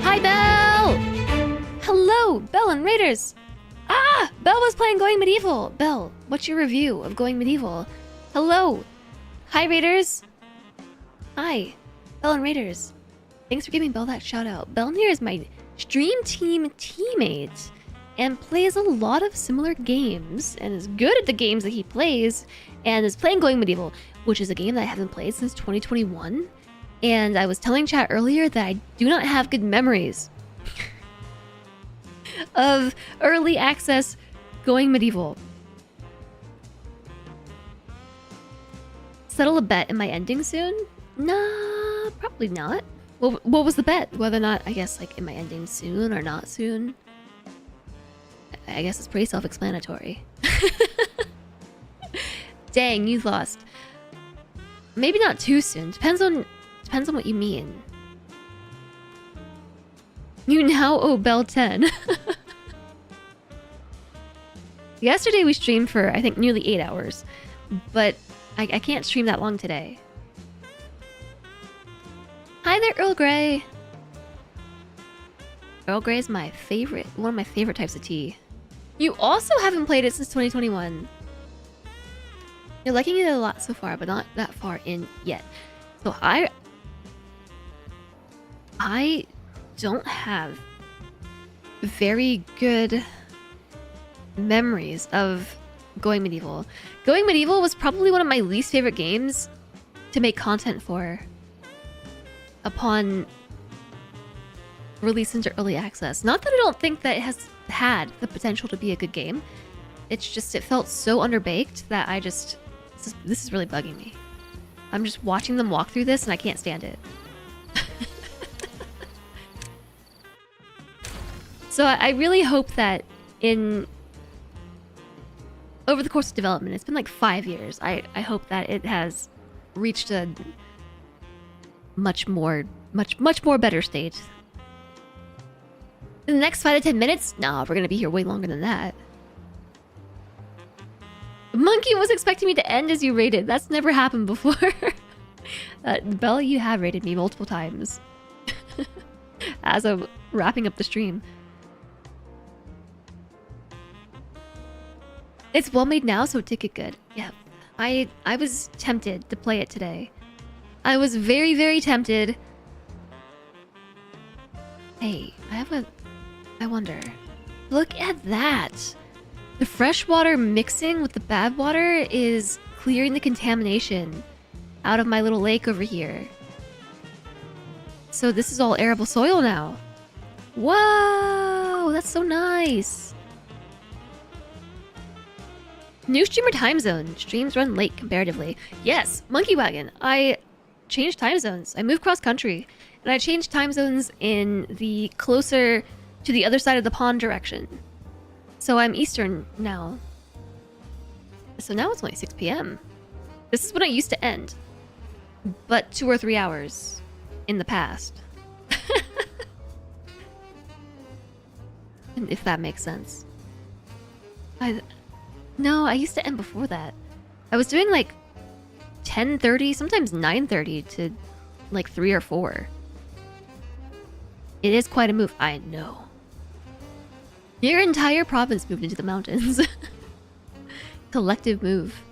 Hi, Belle! Hello, Belle and Raiders! Ah! Belle was playing Going Medieval! Belle, what's your review of Going Medieval? Hello! Hi, Raiders! Hi, Belle and Raiders. Thanks for giving Belle that shout out. Belle here is my stream team teammate and plays a lot of similar games and is good at the games that he plays and is playing Going Medieval, which is a game that I haven't played since 2021. And I was telling chat earlier that I do not have good memories of early access Going Medieval. Settle a bet. Am I ending soon? Nah, probably not. What was the bet? Whether or not, I guess, like, am I ending soon or not soon? I guess it's pretty self-explanatory. Dang, you lost. Maybe not too soon. Depends on what you mean. You now owe Bell 10. Yesterday we streamed for, I think, nearly 8 hours. But I can't stream that long today. Hi there, Earl Grey. Earl Grey is my favorite, one of my favorite types of tea. You also haven't played it since 2021. You're liking it a lot so far, but not that far in yet. So I don't have very good memories of Going Medieval. Going Medieval was probably one of my least favorite games to make content for upon release into early access. Not that I don't think that it has had the potential to be a good game. It's just, it felt so underbaked that I just... This is really bugging me. I'm just watching them walk through this and I can't stand it. So I really hope that over the course of development, it's been like 5 years, I hope that it has reached a much more better state. In the next 5 to 10 minutes? Nah, we're gonna be here way longer than that. Monkey was expecting me to end as you rated. That's never happened before. Bella, you have rated me multiple times. As I'm wrapping up the stream. It's well made now, so it did get good. Yeah, I was tempted to play it today. I was very, very tempted. Hey, I wonder. Look at that. The fresh water mixing with the bad water is clearing the contamination out of my little lake over here. So this is all arable soil now. Whoa, that's so nice. New streamer time zone. Streams run late comparatively. Yes, Monkey Wagon. I changed time zones. I moved cross country. And I changed time zones in the closer to the other side of the pond direction. So I'm Eastern now. So now it's only 6 p.m. This is when I used to end. But 2 or 3 hours in the past. And if that makes sense. No, I used to end before that. I was doing like 10:30, sometimes 9:30 to like 3 or 4. It is quite a move. I know. Your entire province moved into the mountains. Collective move.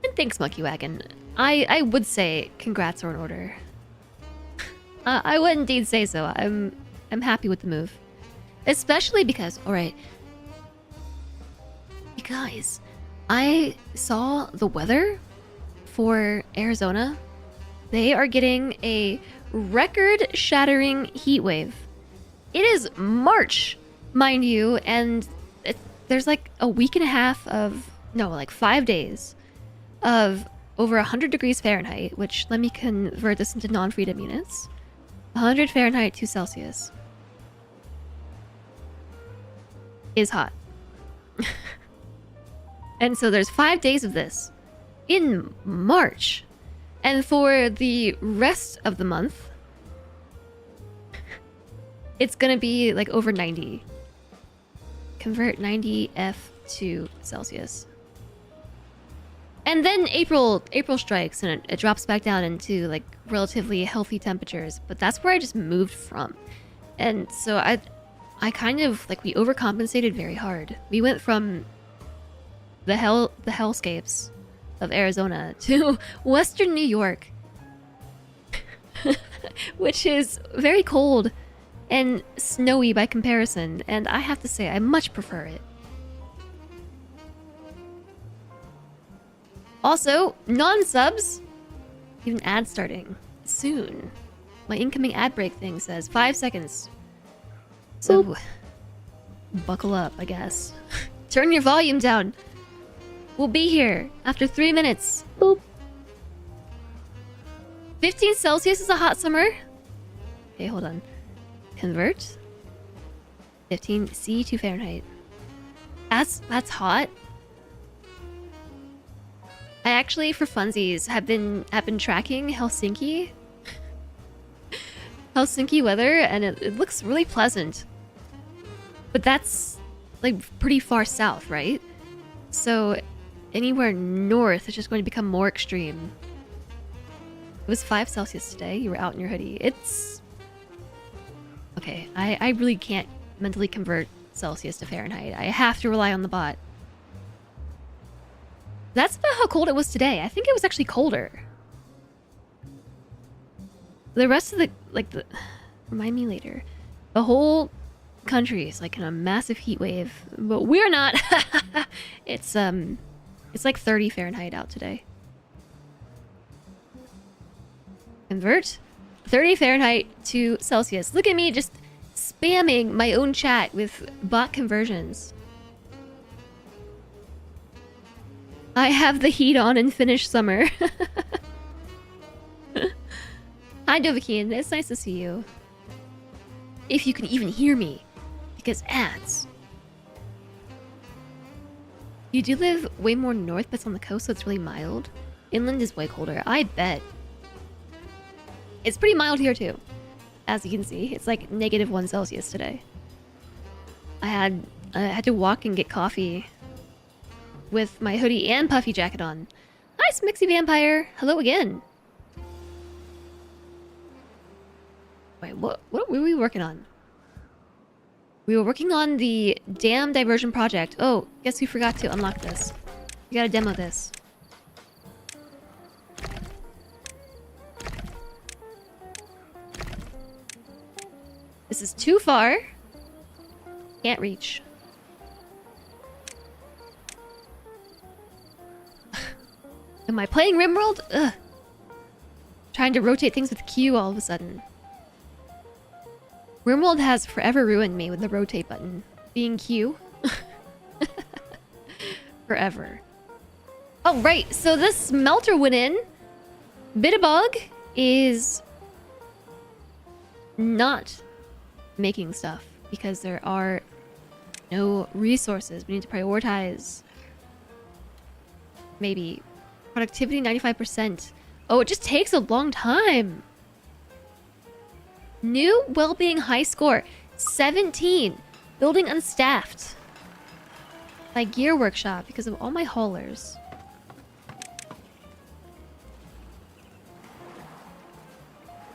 And thanks, Monkey Wagon. I would say congrats are in order. I would indeed say so. I'm happy with the move. Especially because, alright. You guys, I saw the weather for Arizona. They are getting a record-shattering heat wave. It is March, mind you, and there's like a week and a half of, no, like 5 days of over 100 degrees Fahrenheit, which, let me convert this into non-freedom units. 100 Fahrenheit to Celsius is hot. And so there's 5 days of this in March. And for the rest of the month, it's gonna be like over 90. Convert 90 F to Celsius. And then April strikes and it drops back down into like relatively healthy temperatures. But that's where I just moved from. And so I kind of like, we overcompensated very hard. We went from the hellscapes of Arizona to Western New York, which is very cold and snowy by comparison, and I have to say I much prefer it. Also, non-subs. Even ad starting soon. My incoming ad break thing says 5 seconds. So, buckle up, I guess. Turn your volume down. We'll be here after 3 minutes. Boop. 15 Celsius is a hot summer. Okay, hold on. Convert. 15 C to Fahrenheit. That's hot. I actually, for funsies, have been tracking Helsinki weather, and it looks really pleasant. But that's like pretty far south, right? So anywhere north is just going to become more extreme. It was 5 Celsius today. You were out in your hoodie. It's okay. I really can't mentally convert Celsius to Fahrenheit. I have to rely on the bot. That's about how cold it was today. I think it was actually colder. The rest of the remind me later. The whole country is like in a massive heat wave, but we're not. It's like 30 Fahrenheit out today. Convert 30 Fahrenheit to Celsius. Look at me just spamming my own chat with bot conversions. I have the heat on in Finnish summer. Hi, Dovahkiin. It's nice to see you. If you can even hear me. Because ads. You do live way more north, but it's on the coast, so it's really mild. Inland is way colder. I bet. It's pretty mild here, too. As you can see. It's like -1 Celsius today. I had to walk and get coffee with my hoodie and puffy jacket on. Hi, Smixy Vampire. Hello again. Wait, what were we working on? We were working on the dam diversion project. Oh, guess we forgot to unlock this. We gotta demo this. This is too far. Can't reach. Am I playing RimWorld? Ugh. Trying to rotate things with Q all of a sudden. RimWorld has forever ruined me with the rotate button. Being Q. Forever. Oh, right. So this smelter went in. Bitterbug is not making stuff because there are no resources. We need to prioritize. Maybe. Productivity 95%. Oh, it just takes a long time. New well-being high score 17. Building unstaffed. My gear workshop because of all my haulers.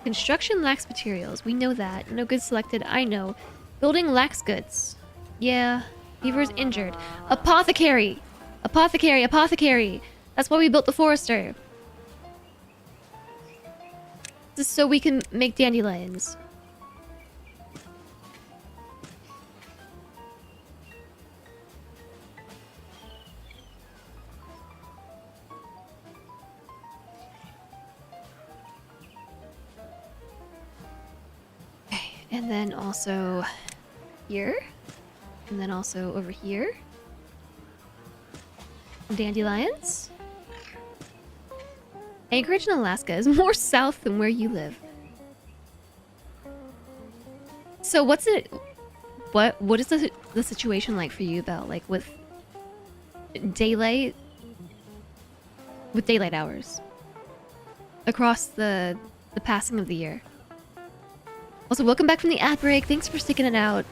Construction lacks materials. We know that. No goods selected. I know. Building lacks goods. Yeah. Beaver's injured. Apothecary. Apothecary. Apothecary. That's why we built the forester. This is so we can make dandelions. Okay, and then also here. And then also over here. Dandelions. Anchorage in Alaska is more south than where you live. So what's it? What is the situation like for you, Belle? Like with daylight hours across the passing of the year. Also, welcome back from the ad break. Thanks for sticking it out.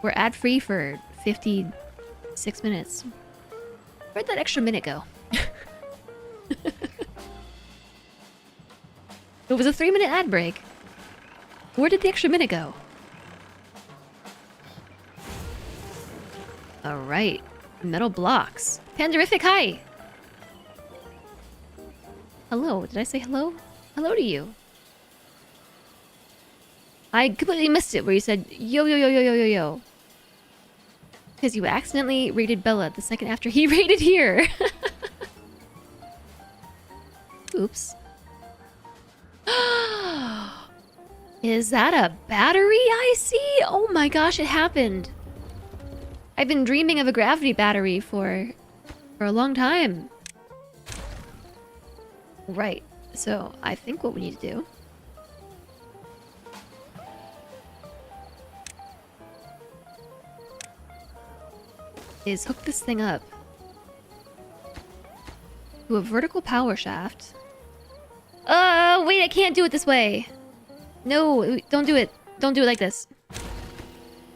We're ad free for 56 minutes. Where'd that extra minute go? It was a 3-minute ad break. Where did the extra minute go? Alright. Metal blocks. Panderific, hi! Hello, did I say hello? Hello to you. I completely missed it where you said yo yo yo yo yo yo yo. Because you accidentally raided Bella the second after he raided here. Oops. Is that a battery I see? Oh my gosh, it happened. I've been dreaming of a gravity battery for a long time. Right. So, I think what we need to do is hook this thing up to a vertical power shaft. Wait, I can't do it this way. No, don't do it. Don't do it like this.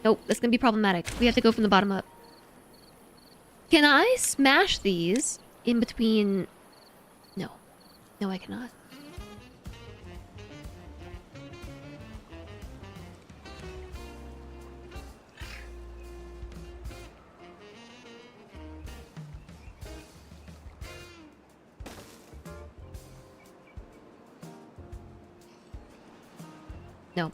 Nope, that's gonna be problematic. We have to go from the bottom up. Can I smash these in between? No. No, I cannot. No.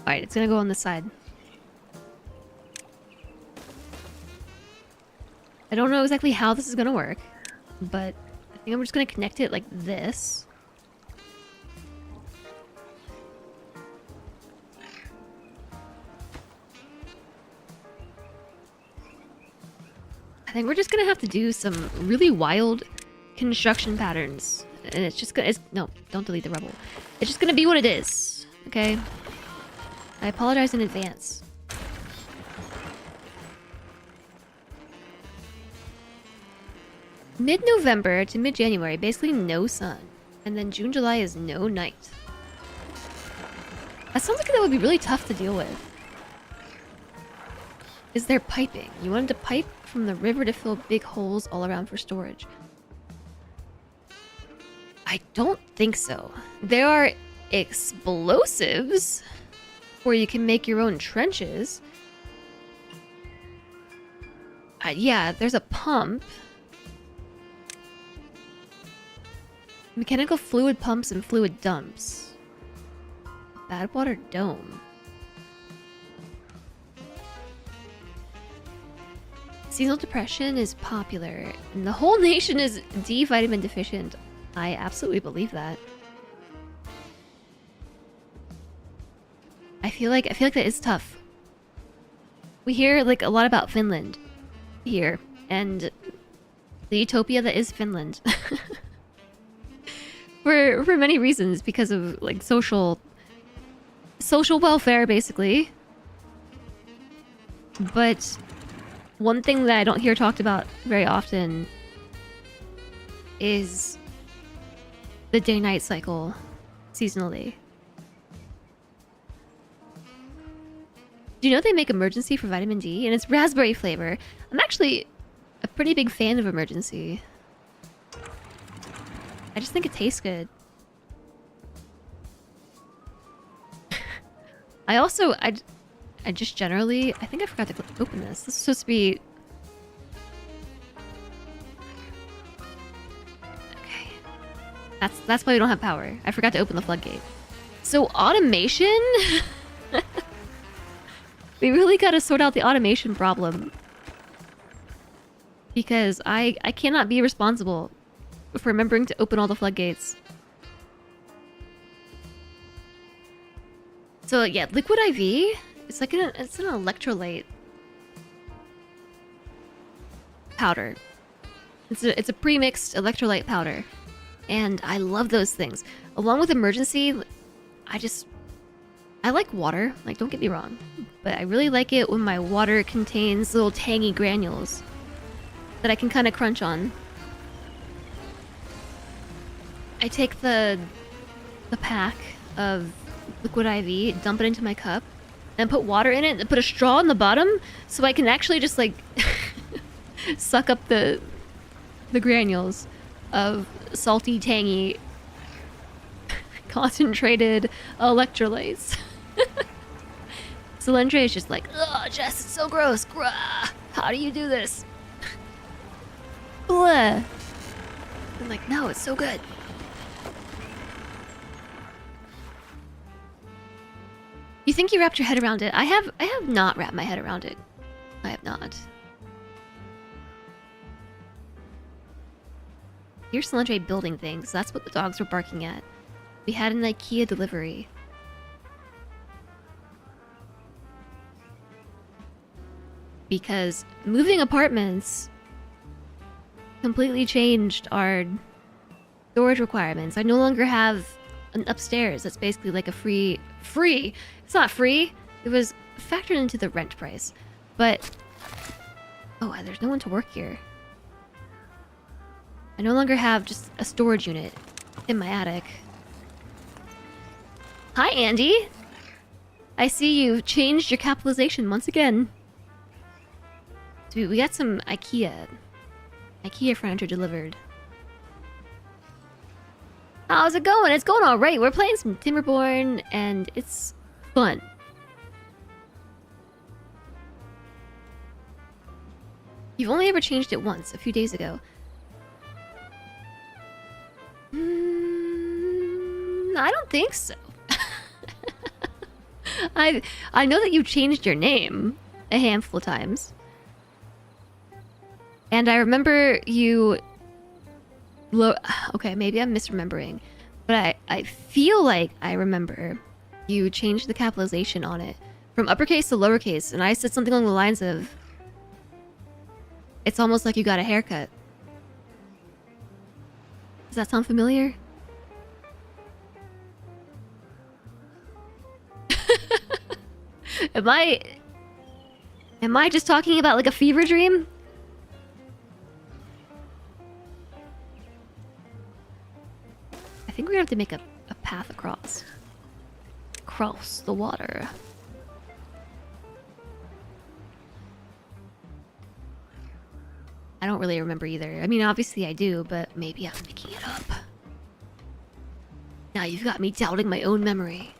Alright, it's gonna go on this side. I don't know exactly how this is gonna work, but I think I'm just gonna connect it like this. I think we're just gonna have to do some really wild construction patterns. And it's just gonna... no, don't delete the rubble. It's just gonna be what it is, okay? I apologize in advance. Mid-November to mid-January, basically no sun. And then June, July is no night. That sounds like that would be really tough to deal with. Is there piping? You wanted to pipe from the river to fill big holes all around for storage. I don't think so. There are explosives where you can make your own trenches. Yeah, there's a pump. Mechanical fluid pumps and fluid dumps. Badwater dome. Seasonal depression is popular, and the whole nation is D vitamin deficient. I absolutely believe that. I feel like that is tough. We hear like a lot about Finland here, and the utopia that is Finland. for many reasons, because of like social welfare, basically. But one thing that I don't hear talked about very often is the day-night cycle seasonally. Do you know they make Emergency for vitamin D? And it's raspberry flavor. I'm actually a pretty big fan of Emergency. I just think it tastes good. I just generally... I think I forgot to open this. This is supposed to be... Okay. That's why we don't have power. I forgot to open the floodgate. So automation? We really gotta sort out the automation problem. Because I cannot be responsible for remembering to open all the floodgates. So yeah, liquid IV, it's like it's an electrolyte powder. It's a pre-mixed electrolyte powder, and I love those things. Along with Emergency, I like water. Like, don't get me wrong, but I really like it when my water contains little tangy granules that I can kind of crunch on. I take the pack of liquid IV, dump it into my cup, and put water in it, and put a straw in the bottom, so I can actually just like suck up the granules of salty, tangy, concentrated electrolytes. Selendre is just like, "Ugh, Jess, it's so gross. Grah. How do you do this?" Blah. I'm like, no, it's so good. You think you wrapped your head around it? I have not wrapped my head around it. I have not. Here's Solange building things. That's what the dogs were barking at. We had an IKEA delivery. Because moving apartments completely changed our storage requirements. I no longer have an upstairs that's basically like a free... It's not free! It was factored into the rent price. But... Oh, there's no one to work here. I no longer have just a storage unit in my attic. Hi, Andy! I see you've changed your capitalization once again. So we got some IKEA furniture delivered. How's it going? It's going alright. We're playing some Timberborn, and it's fun. You've only ever changed it once, a few days ago. I don't think so. I know that you've changed your name a handful of times. And I remember you... Okay, maybe I'm misremembering. But I feel like I remember you changed the capitalization on it from uppercase to lowercase. And I said something along the lines of... It's almost like you got a haircut. Does that sound familiar? Am I just talking about like a fever dream? I think we're gonna have to make a path across. Cross the water. I don't really remember either. I mean, obviously I do, but maybe I'm making it up. Now you've got me doubting my own memory.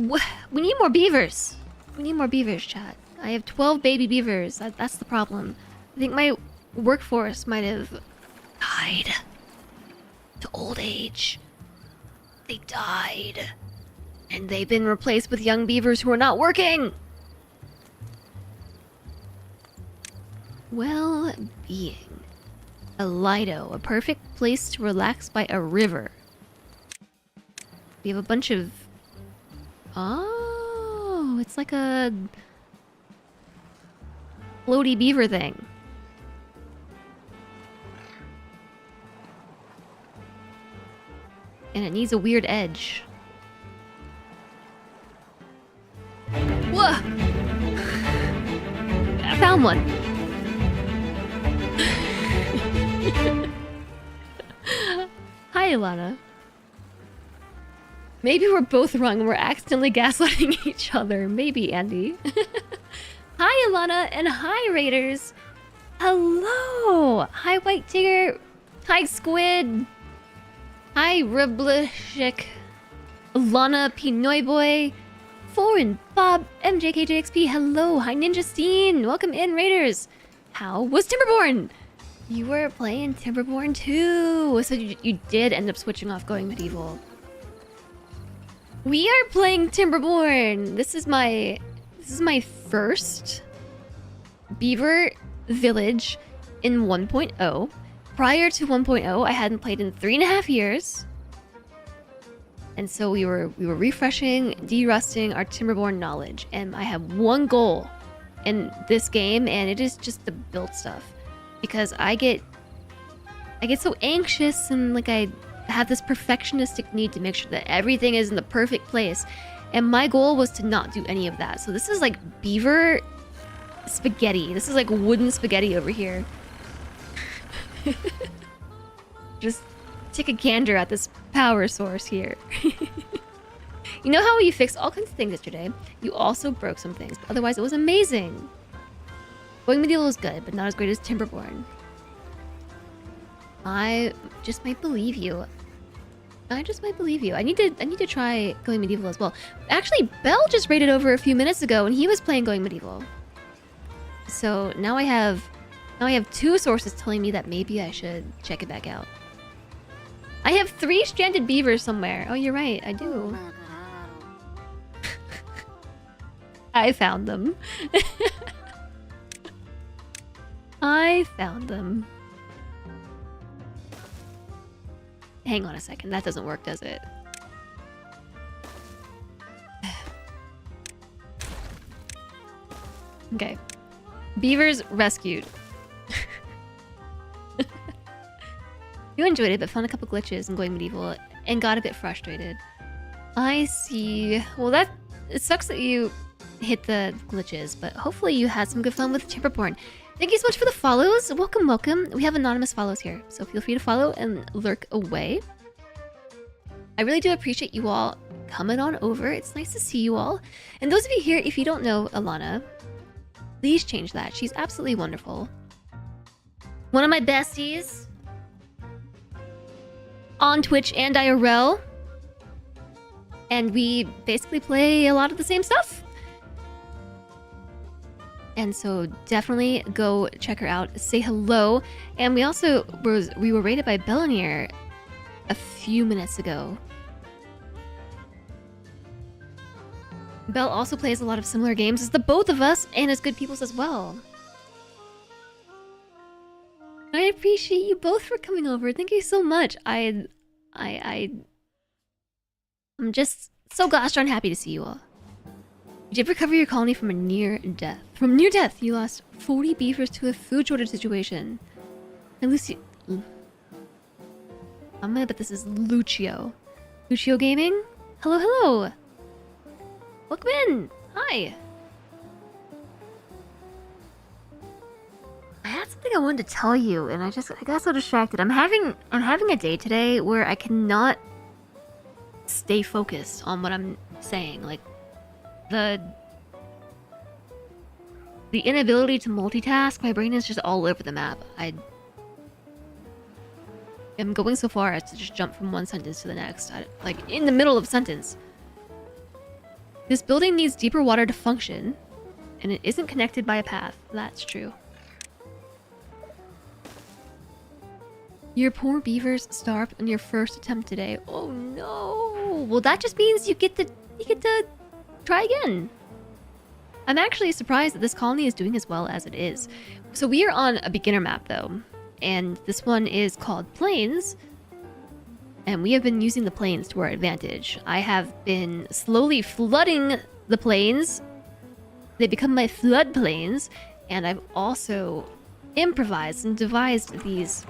We need more beavers. We need more beavers, chat. I have 12 baby beavers. That's the problem. I think my workforce might have died to old age. They died. And they've been replaced with young beavers who are not working. Well-being. A Lido, a perfect place to relax by a river. We have a bunch of... Oh, it's like a... floaty beaver thing. And it needs a weird edge. Whoa! I found one. Hi, Ilana. Maybe we're both wrong and we're accidentally gaslighting each other. Maybe, Andy. Hi, Ilana, and hi, Raiders. Hello. Hi, White Tigger. Hi, Squid. Hi, Rublishik. Ilana, Pinoy Boy. Foreign Bob, MJKJXP. Hello. Hi, Ninja Steen. Welcome in, Raiders. How was Timberborn? You were playing Timberborn too. So you did end up switching off going medieval. We are playing Timberborn. This is my first beaver village in 1.0. Prior to 1.0, I hadn't played in 3.5 years. And so we were refreshing, de-rusting our Timberborn knowledge. And I have one goal in this game, and it is just to build stuff. Because I get so anxious, and like I have this perfectionistic need to make sure that everything is in the perfect place. And my goal was to not do any of that. So this is like beaver spaghetti. This is like wooden spaghetti over here. Just take a gander at this power source here. You know how you fixed all kinds of things yesterday? You also broke some things, but otherwise it was amazing. Going medieval is good, but not as great as Timberborn. I just might believe you. I just might believe you. I need to try going medieval as well. Actually, Bell just raided over a few minutes ago, and he was playing going medieval. So now I have 2 sources telling me that maybe I should check it back out. I have 3 stranded beavers somewhere. Oh, you're right. I do. I found them. I found them. Hang on a second. That doesn't work, does it? Okay. Beavers rescued. You enjoyed it, but found a couple glitches in going medieval and got a bit frustrated. I see. Well, it sucks that you hit the glitches, but hopefully you had some good fun with Timberborn. Thank you so much for the follows. Welcome, welcome. We have anonymous follows here, so feel free to follow and lurk away. I really do appreciate you all coming on over. It's nice to see you all. And those of you here, if you don't know Alana, please change that. She's absolutely wonderful. One of my besties on Twitch and IRL. And we basically play a lot of the same stuff. And so definitely go check her out. Say hello. And we also we were rated by Belanier a few minutes ago. Belle also plays a lot of similar games as the both of us and as good peoples as well. I appreciate you both for coming over. Thank you so much. I'm just so gosh darn happy to see you all. You did recover your colony from a near death. From near death, you lost 40 beavers to a food shortage situation. And Lucio... I'm gonna bet this is Lucio. Lucio Gaming? Hello, hello! Welcome in! Hi! I had something I wanted to tell you, and I got so distracted. I'm having a day today where I cannot stay focused on what I'm saying. Like, the inability to multitask, my brain is just all over the map. I am going so far as to just jump from one sentence to the next, like in the middle of a sentence. This building needs deeper water to function, and it isn't connected by a path. That's true. Your poor beavers starved on your first attempt today. Oh no! Well, that just means you get to try again. I'm actually surprised that this colony is doing as well as it is. So we are on a beginner map though, and this one is called Plains, and we have been using the plains to our advantage. I have been slowly flooding the plains. They become my flood plains, and I've also improvised and devised these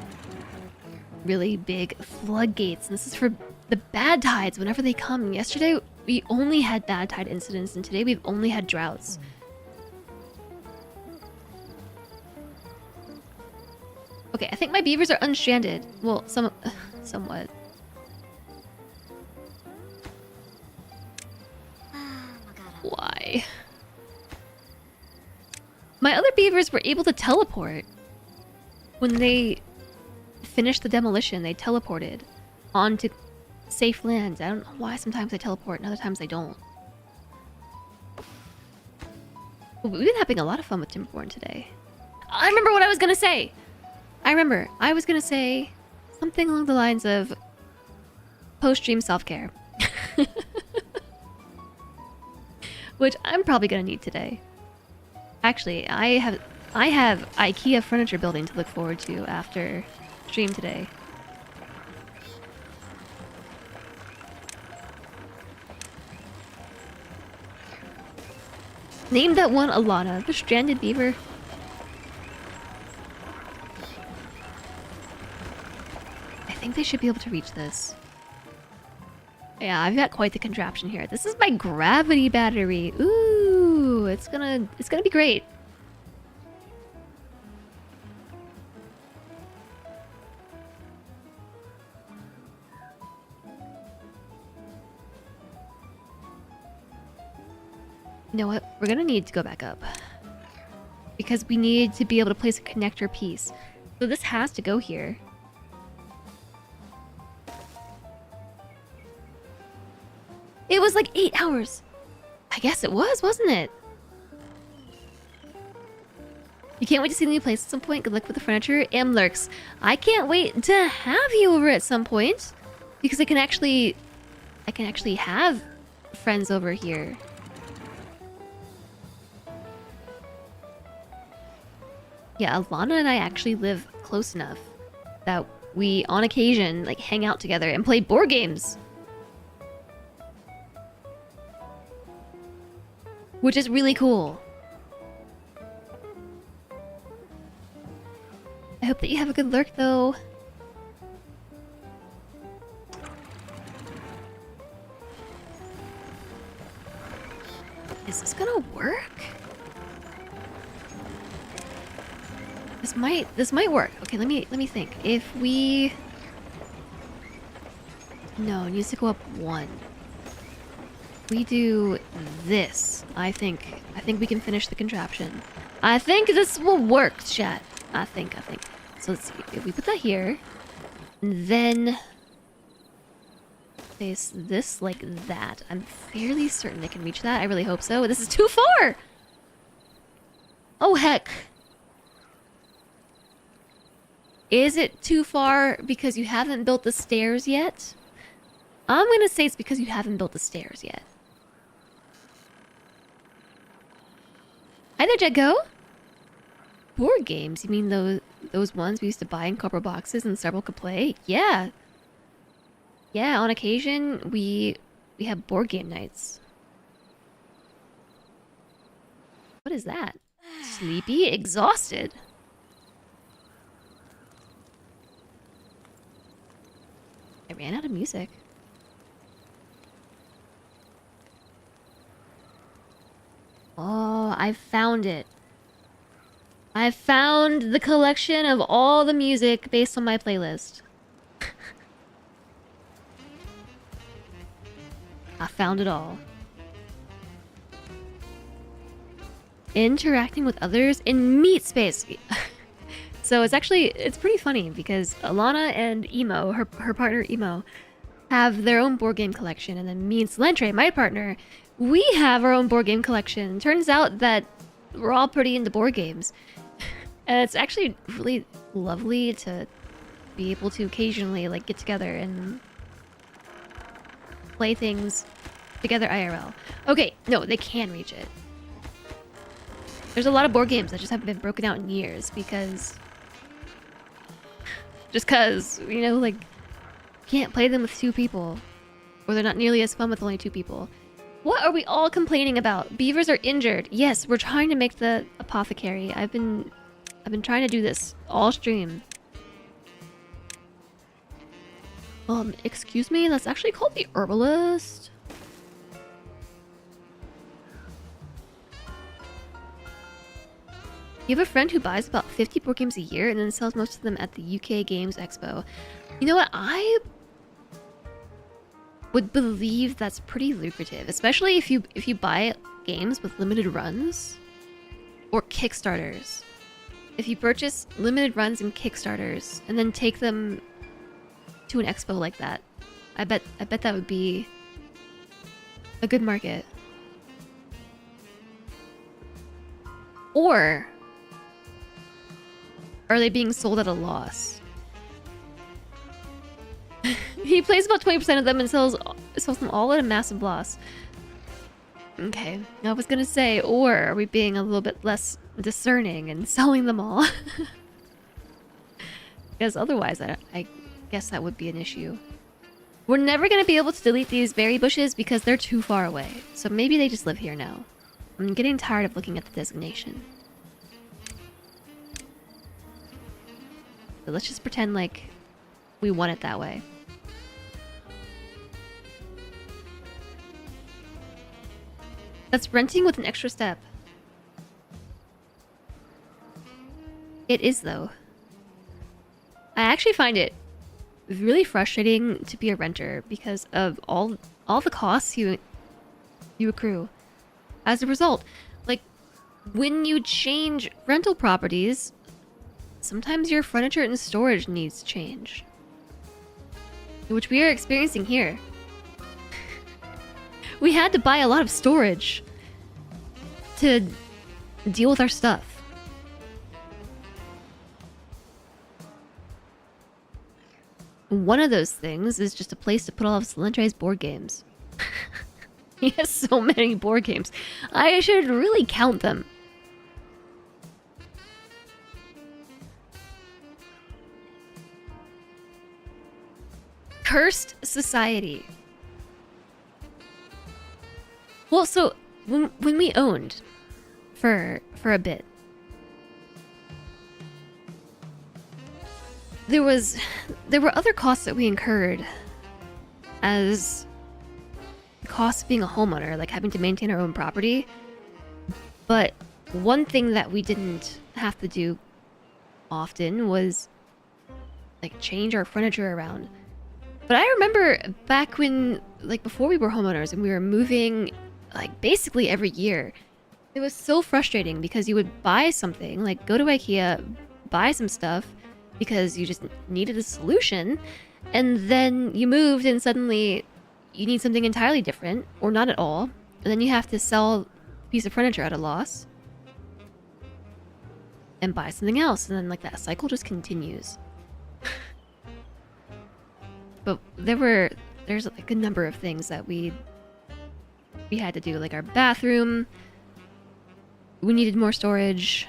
really big floodgates, and this is for the bad tides whenever they come. Yesterday we only had bad tide incidents, and today we've only had droughts. Okay, I think my beavers are unstranded. Well, somewhat. Why? My other beavers were able to teleport. When they finished the demolition, they teleported onto safe lands. I don't know why sometimes they teleport and other times they don't. But we've been having a lot of fun with Timberborn today. I remember what I was gonna say! I was gonna say something along the lines of post-stream self-care. Which I'm probably gonna need today. Actually, I have IKEA furniture building to look forward to after stream today. Name that one Alana, the stranded beaver. I think they should be able to reach this. Yeah, I've got quite the contraption here. This is my gravity battery. Ooh, it's gonna be great. You know what? We're gonna need to go back up. Because we need to be able to place a connector piece. So this has to go here. It was like 8 hours. I guess it was, wasn't it? You can't wait to see the new place at some point. Good luck with the furniture. Lurks. I can't wait to have you over at some point. Because I can actually have friends over here. Yeah, Alana and I actually live close enough that we on occasion like hang out together and play board games. Which is really cool. I hope that you have a good lurk though. Is this gonna work? This might work. Okay, let me think. If we No, it needs to go up 1. We do this. I think we can finish the contraption. I think this will work, chat. I think. So let's see. If we put that here, and then place this like that. I'm fairly certain it can reach that. I really hope so. This is too far! Oh, heck. Is it too far because you haven't built the stairs yet? I'm gonna say it's because you haven't built the stairs yet. Hi there, Jetgo! Board games? You mean those ones we used to buy in copper boxes and several could play? Yeah. Yeah, on occasion, we have board game nights. What is that? Sleepy? Exhausted? I ran out of music. Oh, I found it. I found the collection of all the music based on my playlist. I found it all. Interacting with others in meat space. So it's pretty funny because Alana and Emo, her partner Emo, have their own board game collection, and then me and Celentre, my partner, we have our own board game collection. Turns out that we're all pretty into board games. And it's actually really lovely to be able to occasionally like get together and play things together IRL. Okay, no, they can reach it. There's a lot of board games that just haven't been broken out in years because... Just cause, you know, like, you can't play them with 2 people. Or they're not nearly as fun with only 2 people. What are we all complaining about? Beavers are injured. Yes, we're trying to make the apothecary. I've been trying to do this all stream. Excuse me? That's actually called the herbalist. You have a friend who buys about 50 board games a year and then sells most of them at the UK Games Expo. You know what? I would believe that's pretty lucrative, especially if you buy games with limited runs or Kickstarters. If you purchase limited runs and Kickstarters and then take them to an expo like that, I bet that would be a good market. Or are they being sold at a loss? He plays about 20% of them and sells them all at a massive loss. Okay, I was gonna say, or are we being a little bit less discerning and selling them all? Because otherwise, I guess that would be an issue. We're never gonna be able to delete these berry bushes because they're too far away. So maybe they just live here now. I'm getting tired of looking at the designation. So let's just pretend like we want it that way. That's renting with an extra step. It is, though. I actually find it really frustrating to be a renter because of all the costs you accrue. As a result, like, when you change rental properties, sometimes your furniture and storage needs change. Which we are experiencing here. We had to buy a lot of storage to deal with our stuff. One of those things is just a place to put all of Celentre's board games. He has so many board games. I should really count them. Cursed society. Well, so when we owned for a bit, there were other costs that we incurred as the cost of being a homeowner, like having to maintain our own property. But one thing that we didn't have to do often was like change our furniture around. But I remember back when, like before we were homeowners and we were moving like basically every year, it was so frustrating because you would buy something, like go to IKEA, buy some stuff because you just needed a solution, and then you moved and suddenly you need something entirely different or not at all, and then you have to sell a piece of furniture at a loss and buy something else, and then like that cycle just continues. But there's like a number of things that we had to do, like our bathroom. We needed more storage.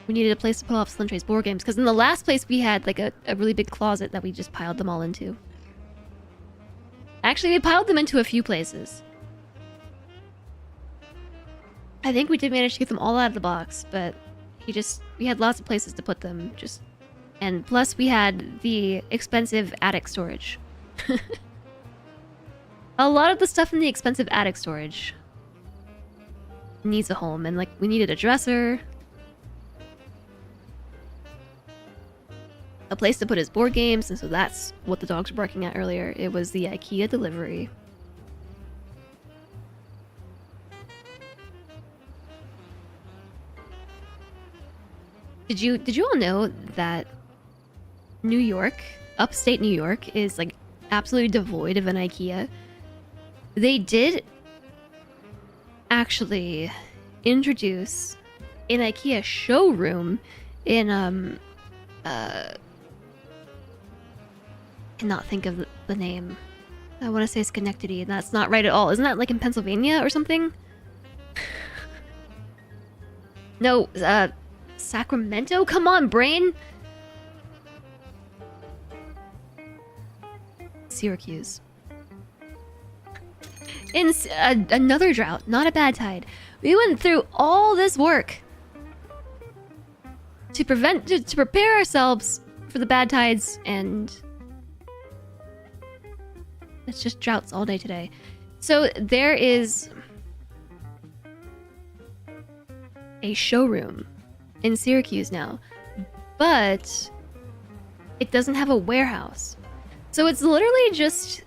We needed a place to put off Slentray's board games, because in the last place we had like a really big closet that we just piled them all into. Actually, we piled them into a few places. I think we did manage to get them all out of the box, but we had lots of places to put them, and plus we had the expensive attic storage. A lot of the stuff in the expensive attic storage needs a home, and like we needed a dresser, a place to put his board games, and so that's what the dogs were barking at earlier. It was the IKEA delivery. Did you all know that New York, upstate New York, is like absolutely devoid of an IKEA? They did actually introduce an IKEA showroom in cannot think of the name. I want to say Schenectady, and that's not right at all. Isn't that like in Pennsylvania or something? No, Sacramento? Come on, brain! Syracuse. In another drought, not a bad tide. We went through all this work to prepare ourselves for the bad tides, and it's just droughts all day today. So there is a showroom in Syracuse now, but it doesn't have a warehouse. So it's literally just...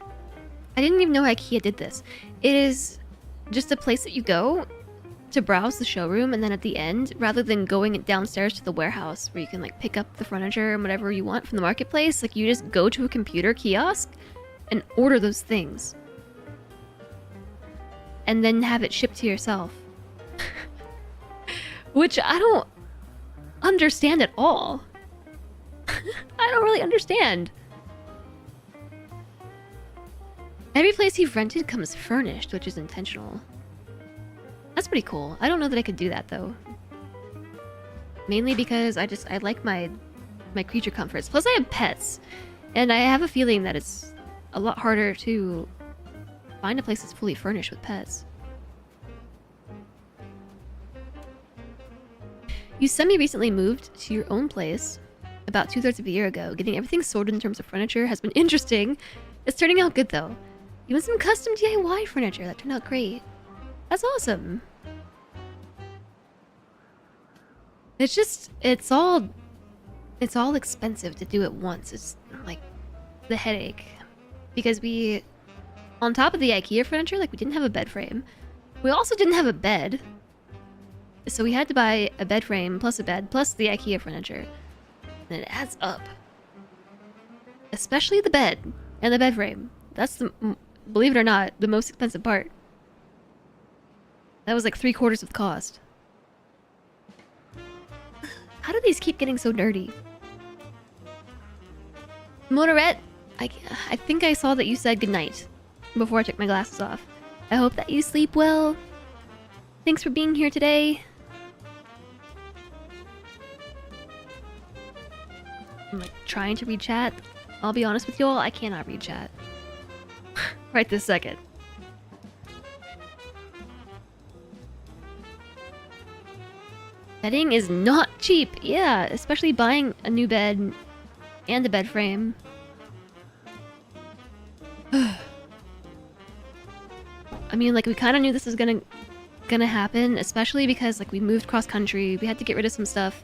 I didn't even know IKEA did this. It is just a place that you go to browse the showroom, and then at the end, rather than going downstairs to the warehouse where you can like pick up the furniture and whatever you want from the marketplace, like you just go to a computer kiosk and order those things. And then have it shipped to yourself. Which I don't understand at all. I don't really understand. Every place you've rented comes furnished, which is intentional. That's pretty cool. I don't know that I could do that though. Mainly because I like my creature comforts. Plus I have pets. And I have a feeling that it's a lot harder to find a place that's fully furnished with pets. You semi-recently moved to your own place about 2/3 of a year ago. Getting everything sorted in terms of furniture has been interesting. It's turning out good though. Even some custom DIY furniture that turned out great. That's awesome. It's just, it's all expensive to do at once. It's like the headache. Because we, on top of the IKEA furniture, like we didn't have a bed frame. We also didn't have a bed. So we had to buy a bed frame plus a bed plus the IKEA furniture. And it adds up. Especially the bed and the bed frame. That's the, believe it or not, the most expensive part. That was like 3/4 of the cost. How do these keep getting so dirty? Motorette, I think I saw that you said goodnight before I took my glasses off. I hope that you sleep well. Thanks for being here today. I'm like trying to read chat. I'll be honest with you all, I cannot read chat. Right this second. Bedding is not cheap. Yeah, especially buying a new bed and a bed frame. I mean, like, we kind of knew this was gonna happen, especially because, like, we moved cross country. We had to get rid of some stuff.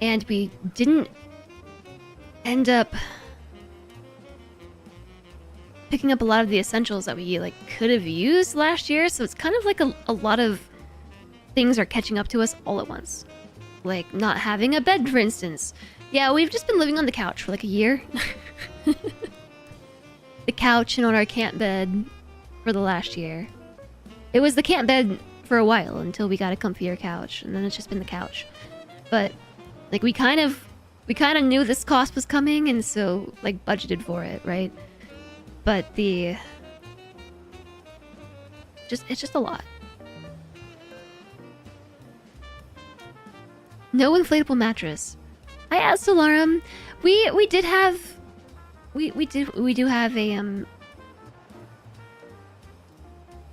And we didn't end up picking up a lot of the essentials that we, like, could have used last year. So it's kind of like a lot of things are catching up to us all at once. Like, not having a bed, for instance. Yeah, we've just been living on the couch for like a year. The couch and on our camp bed for the last year. It was the camp bed for a while until we got a comfier couch, and then it's just been the couch. But like, we kind of knew this cost was coming, and so like budgeted for it, right? But it's just a lot. No inflatable mattress. I asked Alarum. We do have a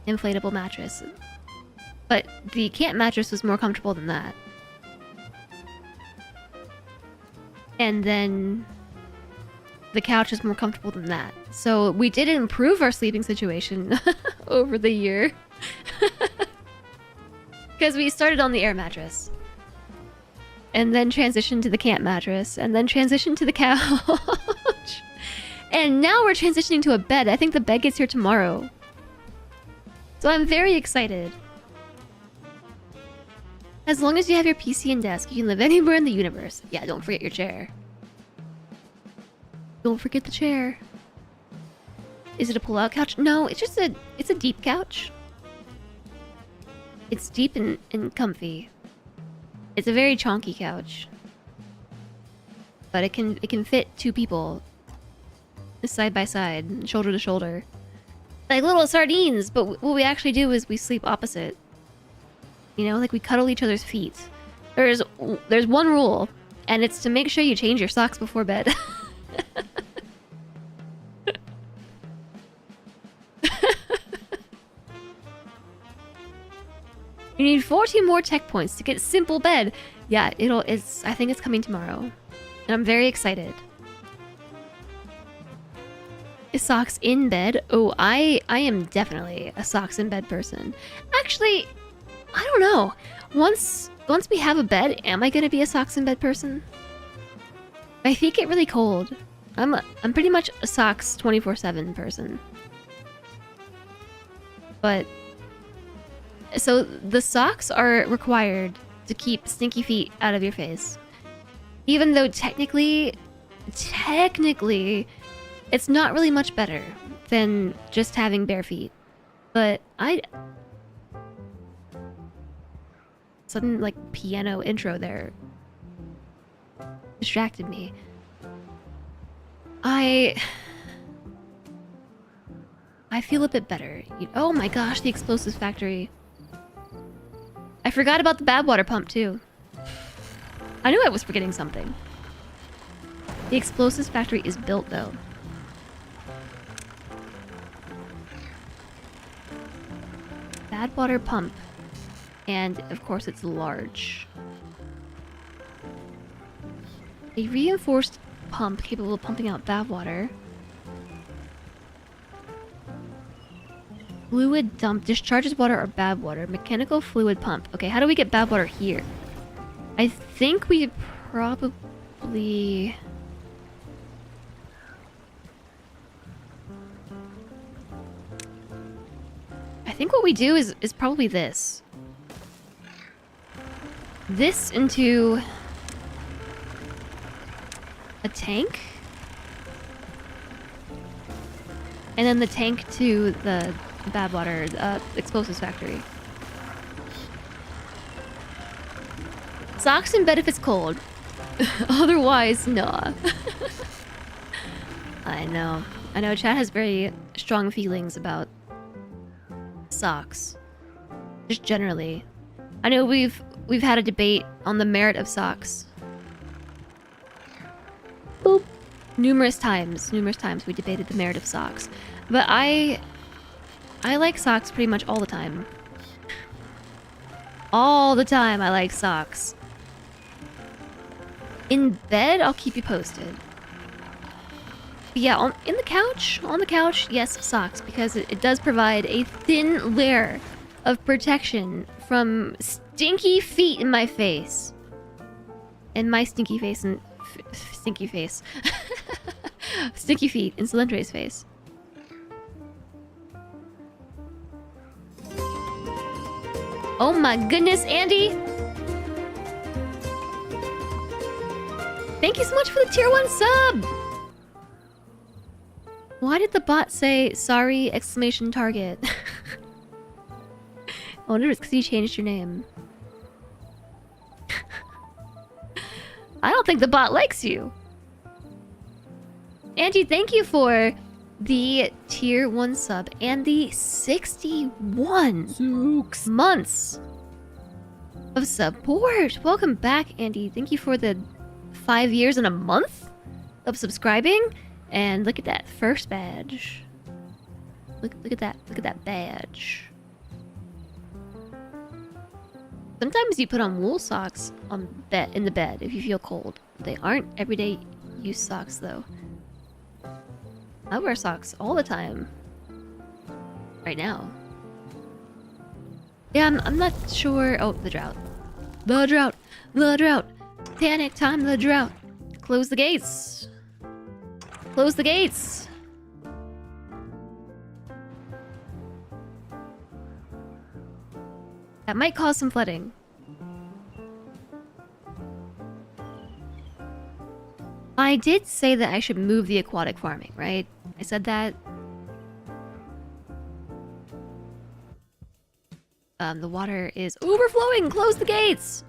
inflatable mattress, but the camp mattress was more comfortable than that. And then the couch is more comfortable than that. So we did improve our sleeping situation over the year. Because we started on the air mattress. And then transitioned to the camp mattress. And then transitioned to the couch. And now we're transitioning to a bed. I think the bed gets here tomorrow. So I'm very excited. As long as you have your PC and desk, you can live anywhere in the universe. Yeah, don't forget your chair. Don't forget the chair. Is it a pull-out couch? No, it's just it's a deep couch. It's deep and comfy. It's a very chonky couch. But it can fit two people. Side by side, shoulder to shoulder. Like little sardines, but what we actually do is we sleep opposite. You know, like we cuddle each other's feet. There's one rule, and it's to make sure you change your socks before bed. You need 14 more tech points to get simple bed. Yeah, I think it's coming tomorrow. And I'm very excited. Is socks in bed? Oh, I am definitely a socks in bed person. Actually, I don't know. Once we have a bed, am I gonna be a socks in bed person? My feet get really cold. I'm pretty much a socks 24/7 person. But so the socks are required to keep stinky feet out of your face. Even though technically it's not really much better than just having bare feet. But sudden like piano intro there distracted me. I feel a bit better. Oh my gosh, the explosives factory. I forgot about the Badwater pump too. I knew I was forgetting something. The explosives factory is built though. Badwater pump. And of course it's large. A reinforced pump capable of pumping out bad water. Fluid dump discharges water or bad water. Mechanical fluid pump. Okay, how do we get bad water here? I think we probably... I think what we do is probably this. This into a tank. And then the tank to the Badwater explosives factory. Socks in bed if it's cold. Otherwise, nah. I know. Chad has very strong feelings about socks. Just generally. I know we've had a debate on the merit of socks. Boop. numerous times we debated the merit of socks. But I like socks pretty much all the time. All the time I like socks. In bed, I'll keep you posted. But yeah, on the couch, yes, socks, because it does provide a thin layer of protection from stinky feet in my face. And my stinky face and stinky face. Stinky feet in Celentre's face. Oh my goodness, Andy! Thank you so much for the tier 1 sub! Why did the bot say sorry exclamation target? I wonder if it's because you changed your name. I don't think the bot likes you. Angie, thank you for the tier 1 sub and the 61 months of support. Welcome back, Andy. Thank you for the 5 years and a month of subscribing. And look at that first badge. Look at that badge. Sometimes you put on wool socks in the bed if you feel cold. They aren't everyday use socks though. I wear socks all the time. Right now. Yeah, I'm not sure. Oh, the drought. The drought. The drought. Panic time, the drought. Close the gates. Close the gates. That might cause some flooding. I did say that I should move the aquatic farming, right? I said that. The water is overflowing! Close the gates!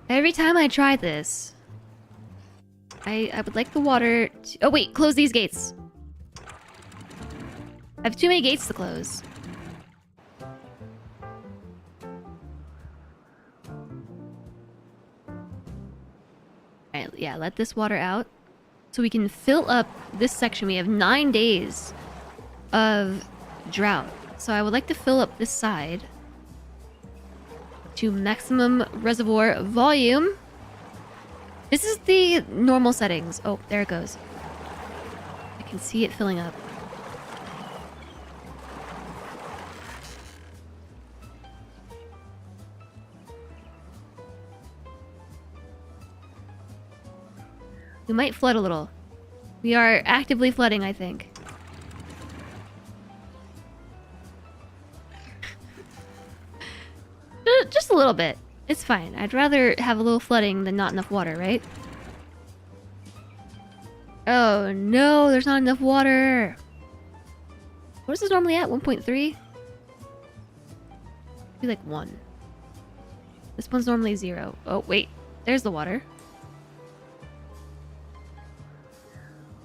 Every time I try this, I would like the water to... Oh wait, close these gates. I have too many gates to close. Alright, yeah, let this water out. So we can fill up this section. We have 9 days of drought. So I would like to fill up this side to maximum reservoir volume. This is the normal settings. Oh, there it goes. I can see it filling up. We might flood a little. We are actively flooding, I think. Just a little bit. It's fine. I'd rather have a little flooding than not enough water, right? Oh no, there's not enough water. What is this normally at? 1.3? Be like 1. This one's normally 0. Oh, wait. There's the water.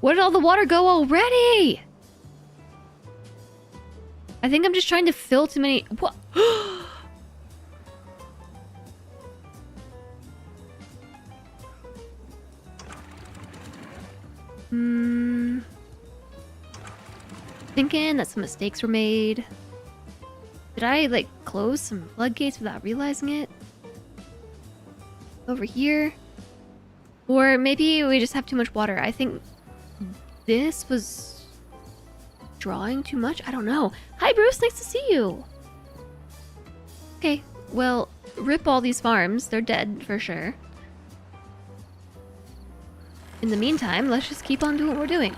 Where did all the water go already? I think I'm just trying to fill too many... What? Thinking that some mistakes were made. Did I, like, close some floodgates without realizing it? Over here? Or maybe we just have too much water. I think this was drawing too much? I don't know. Hi, Bruce. Nice to see you. Okay, well, rip all these farms. They're dead, for sure. In the meantime, let's just keep on doing what we're doing.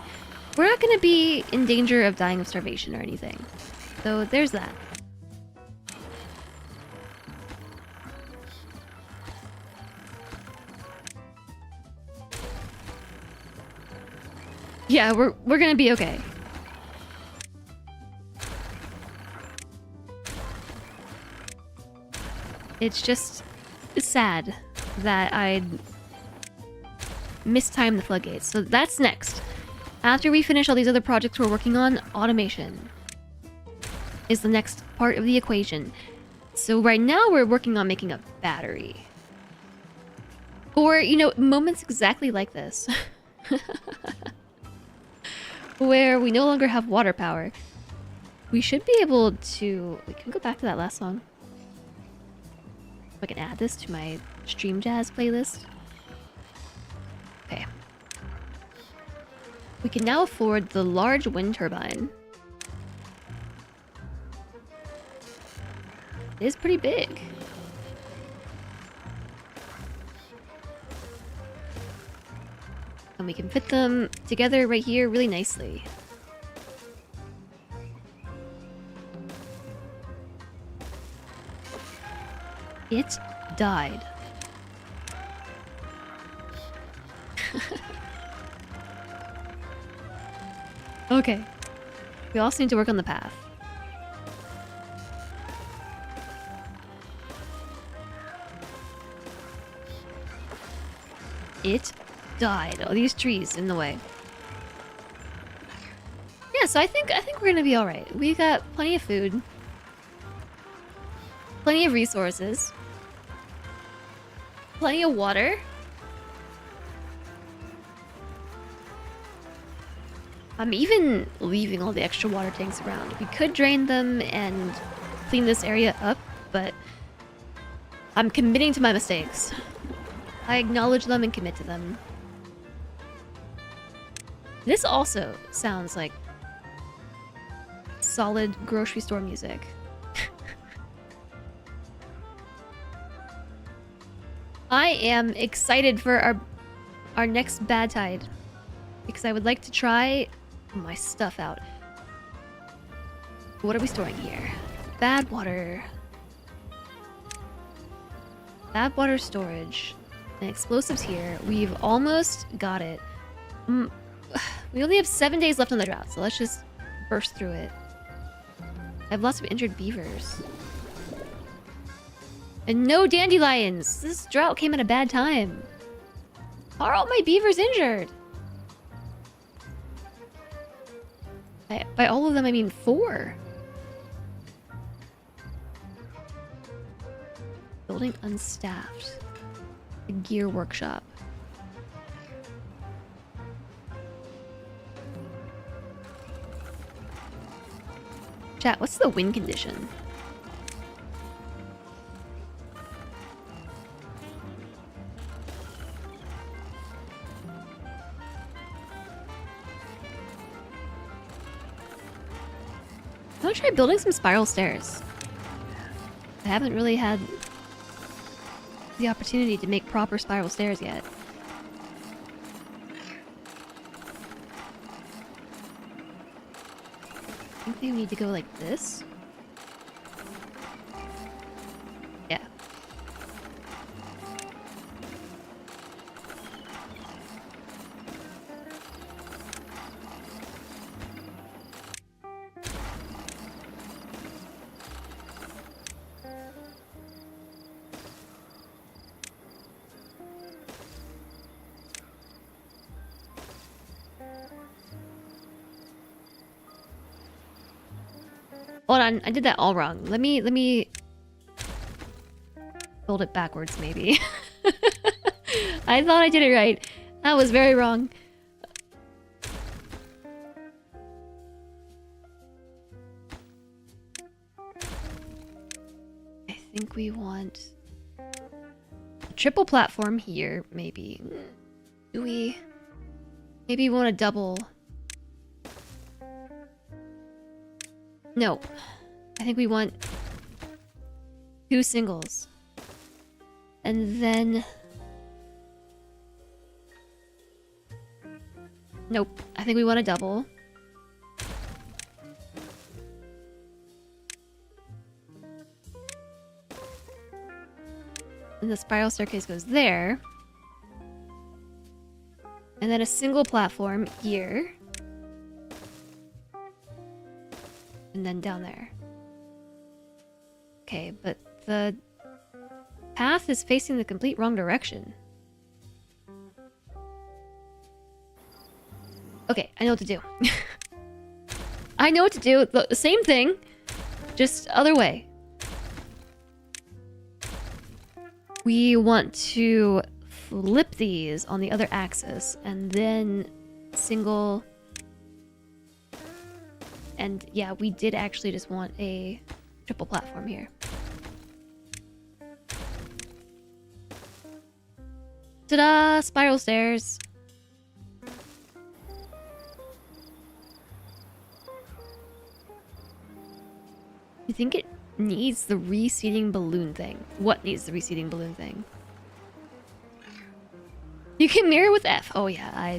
We're not going to be in danger of dying of starvation or anything. So there's that. Yeah, we're going to be okay. It's just sad that I mistimed the floodgates. So that's next. After we finish all these other projects we're working on, automation is the next part of the equation. So right now we're working on making a battery. Or, you know, moments exactly like this. Where we no longer have water power. We should be able to... We can go back to that last song. If I can add this to my Stream Jazz playlist. Okay. We can now afford the large wind turbine. It is pretty big. And we can fit them together right here really nicely. It died. Okay. We also need to work on the path. It died. All these trees in the way. Yeah, so I think we're gonna be alright. We got plenty of food. Plenty of resources. Plenty of water. I'm even leaving all the extra water tanks around. We could drain them and clean this area up, but I'm committing to my mistakes. I acknowledge them and commit to them. This also sounds like solid grocery store music. I am excited for our next bad tide because I would like to try my stuff out. What are we storing here? Badwater. Badwater storage. And explosives here. We've almost got it. We only have 7 days left on the drought, so let's just burst through it. I have lots of injured beavers. And no dandelions! This drought came at a bad time. Are all my beavers injured? By all of them, I mean 4. Building unstaffed. The gear workshop. Chat, what's the wind condition? I'm gonna try building some spiral stairs. I haven't really had the opportunity to make proper spiral stairs yet. I think they need to go like this. Yeah. Hold on, I did that all wrong. Let me build it backwards, maybe. I thought I did it right. That was very wrong. I think we want a triple platform here, maybe. Do we? Maybe we want a double. No. I think we want 2 singles. And then... Nope. I think we want a double. And the spiral staircase goes there. And then a single platform here. And then down there. Okay, but the path is facing the complete wrong direction. Okay, I know what to do. I know what to do. The same thing, just other way. We want to flip these on the other axis and then single. And yeah, we did actually just want a triple platform here. Ta-da! Spiral stairs. You think it needs the reseating balloon thing? What needs the reseating balloon thing? You can mirror with F. Oh yeah,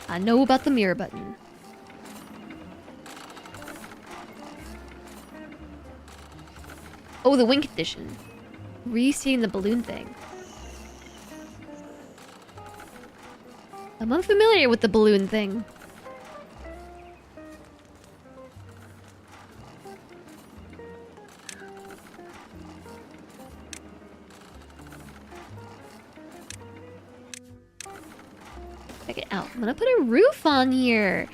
I know about the mirror button. Oh, the wing condition. Reseating the balloon thing. I'm unfamiliar with the balloon thing. Check it out. I'm gonna put a roof on here.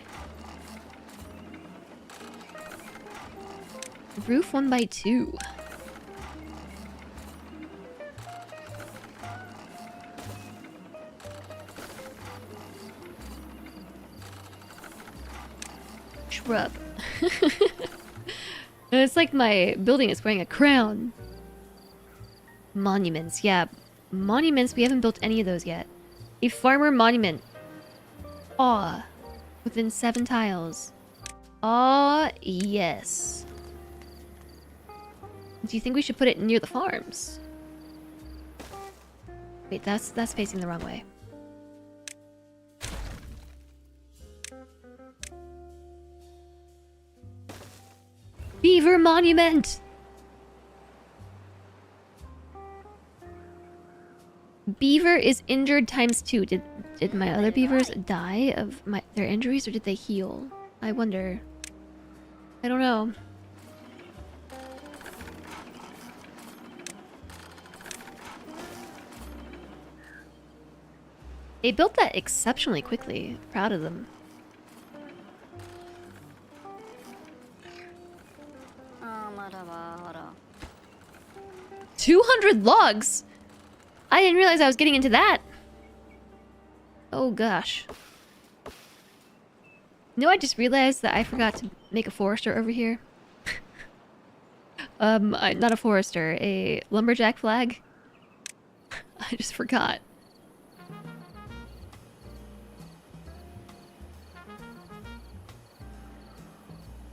Roof 1x2. Shrub. It's like my building is wearing a crown. Monuments, yeah. Monuments, we haven't built any of those yet. A farmer monument. Aw. Within 7 tiles. Aw, yes. Do you think we should put it near the farms? Wait, that's facing the wrong way. Beaver monument! Beaver is injured ×2. Did my other beavers die of their injuries, or did they heal? I wonder. I don't know. They built that exceptionally quickly. Proud of them. 200 logs? I didn't realize I was getting into that. Oh gosh. No, I just realized that I forgot to make a forester over here. Not a forester, a lumberjack flag. I just forgot.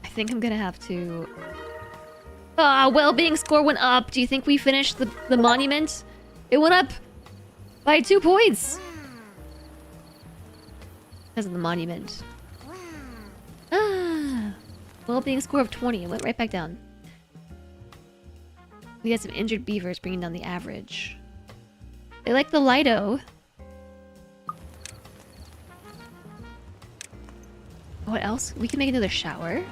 I think I'm gonna have to... Ah, well-being score went up. Do you think we finished the monument? It went up by 2 points. Because of the monument. Ah, well-being score of 20. It went right back down. We had some injured beavers bringing down the average. They like the Lido. What else? We can make another shower.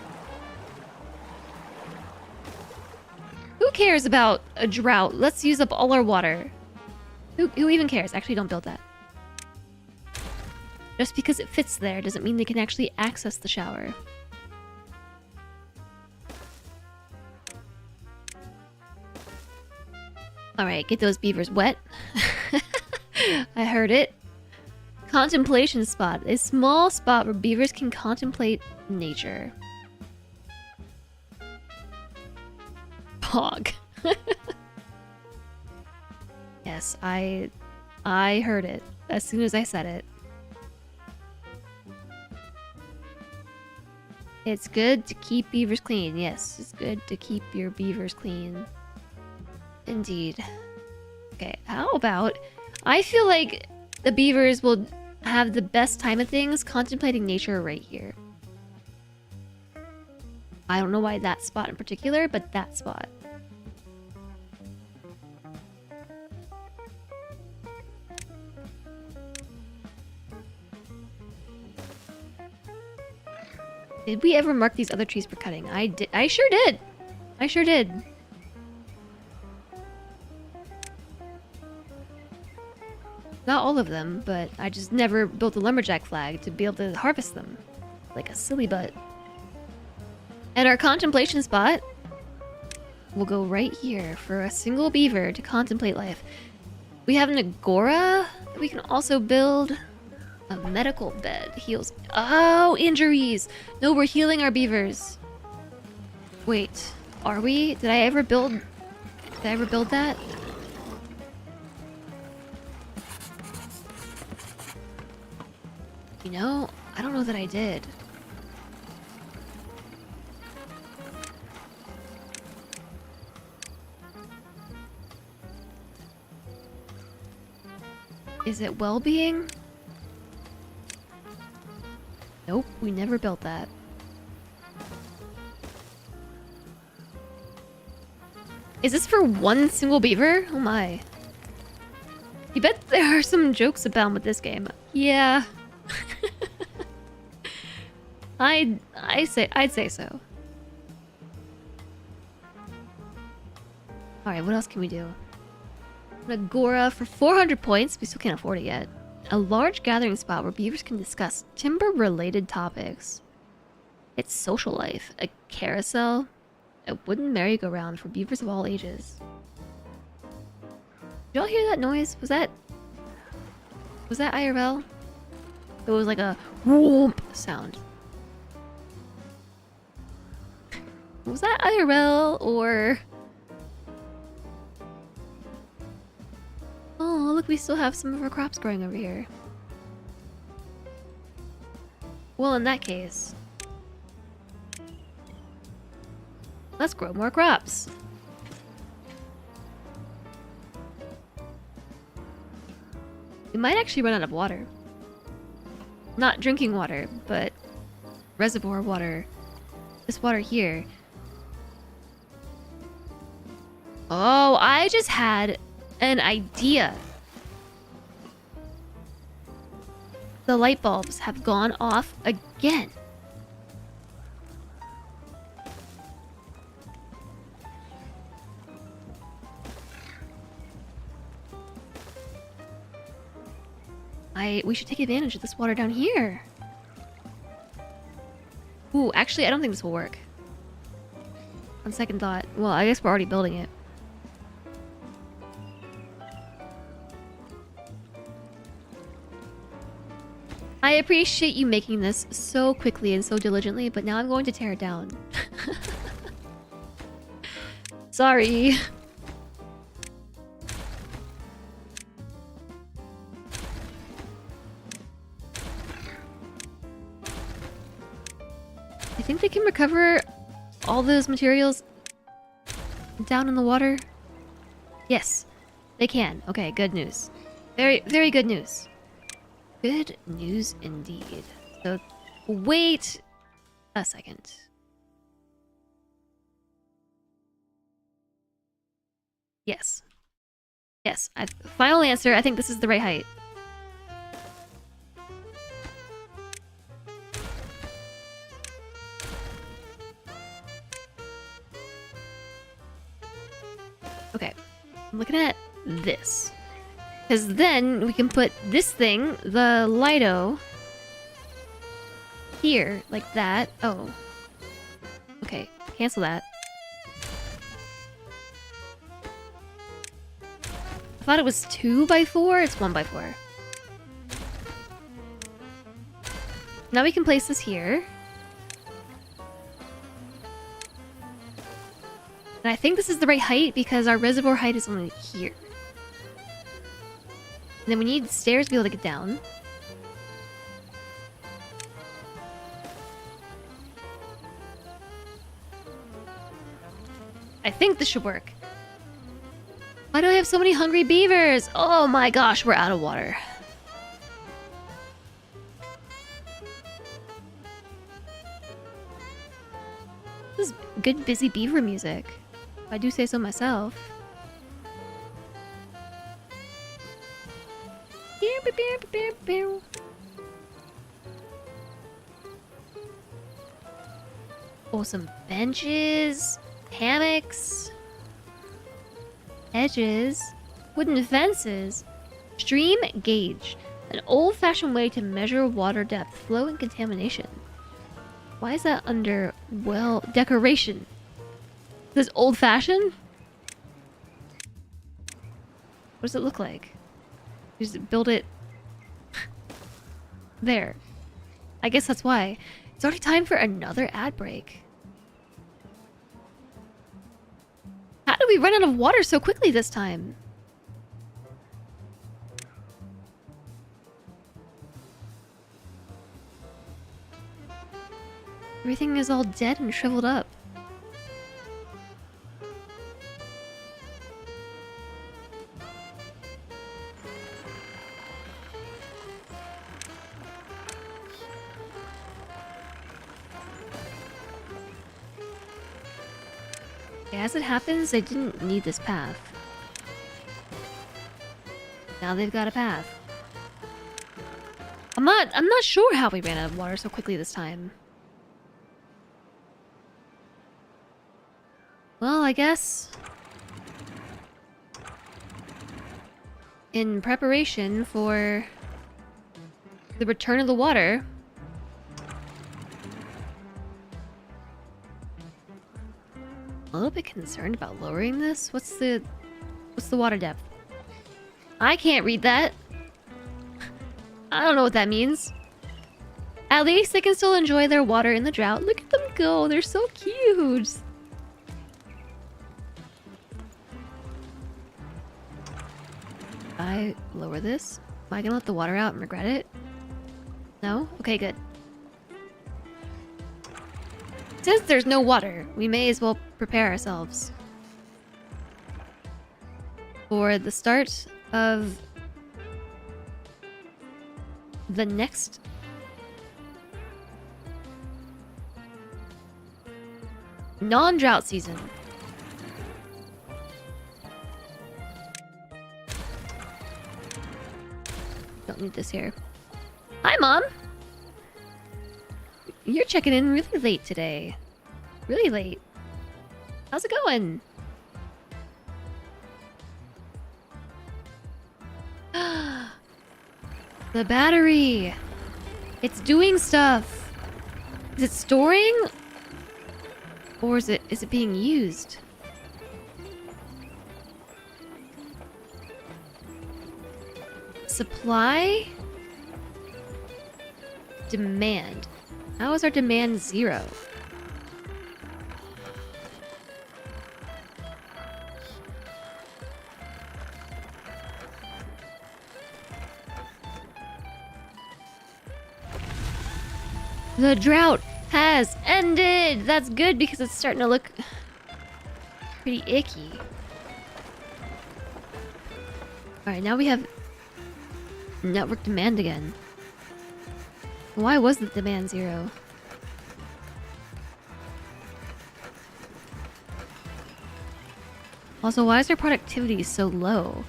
Who cares about a drought? Let's use up all our water. Who even cares? Actually, don't build that. Just because it fits there doesn't mean they can actually access the shower. Alright, get those beavers wet. I heard it. Contemplation spot. A small spot where beavers can contemplate nature. Pog. Yes, I heard it as soon as I said it. It's good to keep beavers clean. Yes, it's good to keep your beavers clean. Indeed. Okay, how about... I feel like the beavers will have the best time of things contemplating nature right here. I don't know why that spot in particular, but that spot. Did we ever mark these other trees for cutting? I did. I sure did. I sure did. Not all of them, but I just never built a lumberjack flag to be able to harvest them. Like a silly butt. And our contemplation spot will go right here for a single beaver to contemplate life. We have an agora that we can also build. A medical bed heals. Oh, injuries! No, we're healing our beavers. Wait, are we? Did I ever build that? You know, I don't know that I did. Is it well-being? Nope, we never built that. Is this for one single beaver? Oh my. You bet there are some jokes abound with this game. Yeah. I'd say so. Alright, what else can we do? An agora for 400 points. We still can't afford it yet. A large gathering spot where beavers can discuss timber-related topics. It's social life. A carousel. A wooden merry-go-round for beavers of all ages. Did y'all hear that noise? Was that IRL? It was like a whoomp sound. Was that IRL or... Oh, look, we still have some of our crops growing over here. Well, in that case, let's grow more crops. We might actually run out of water. Not drinking water, but reservoir water. This water here. Oh, I just had an idea. The light bulbs have gone off again. We should take advantage of this water down here. Ooh, actually, I don't think this will work. On second thought. Well, I guess we're already building it. I appreciate you making this so quickly and so diligently, but now I'm going to tear it down. Sorry. I think they can recover all those materials down in the water. Yes, they can. Okay, good news. Very, very good news. Good news indeed. So, wait a second. Yes. Yes, final answer. I think this is the right height. Okay, I'm looking at this. Because then we can put this thing, the Lido, here, like that. Oh. Okay, cancel that. I thought it was 2x4, it's 1x4. Now we can place this here. And I think this is the right height because our reservoir height is only here. And then we need stairs to be able to get down. I think this should work. Why do I have so many hungry beavers? Oh my gosh, we're out of water. This is good busy beaver music, if I do say so myself. Oh, some benches, hammocks, edges, wooden fences. Stream gauge. An old-fashioned way to measure water depth, flow, and contamination. Why is that under, well, decoration? This old-fashioned? What does it look like? You just build it... there. I guess that's why. It's already time for another ad break. How did we run out of water so quickly this time? Everything is all dead and shriveled up. As it happens, they didn't need this path. Now they've got a path. I'm not sure how we ran out of water so quickly this time. Well, I guess in preparation for the return of the water, a little bit concerned about lowering this. What's the water depth? I can't read that. I don't know what that means. At least they can still enjoy their water in the drought. Look at them go. They're so cute. I lower this? Am I gonna let the water out and regret it? No? Okay, good. Since there's no water, we may as well prepare ourselves for the start of the next non-drought season. Don't need this here. Hi, Mom! You're checking in really late today. Really late. How's it going? The battery! It's doing stuff! Is it storing? Or is it being used? Supply? Demand. How is our demand 0? The drought has ended! That's good because it's starting to look pretty icky. Alright, now we have network demand again. Why was the demand 0? Also, why is our productivity so low?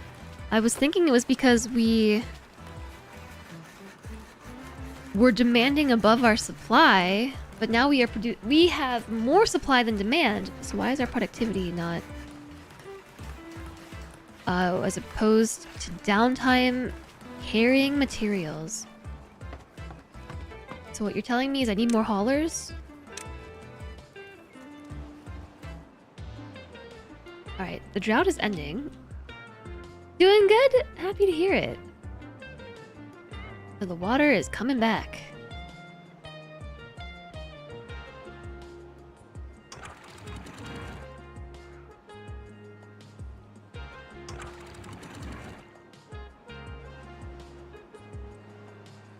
I was thinking it was because we were demanding above our supply, but now we have more supply than demand. So why is our productivity not as opposed to downtime carrying materials? So what you're telling me is I need more haulers? Alright, the drought is ending. Doing good? Happy to hear it. So the water is coming back.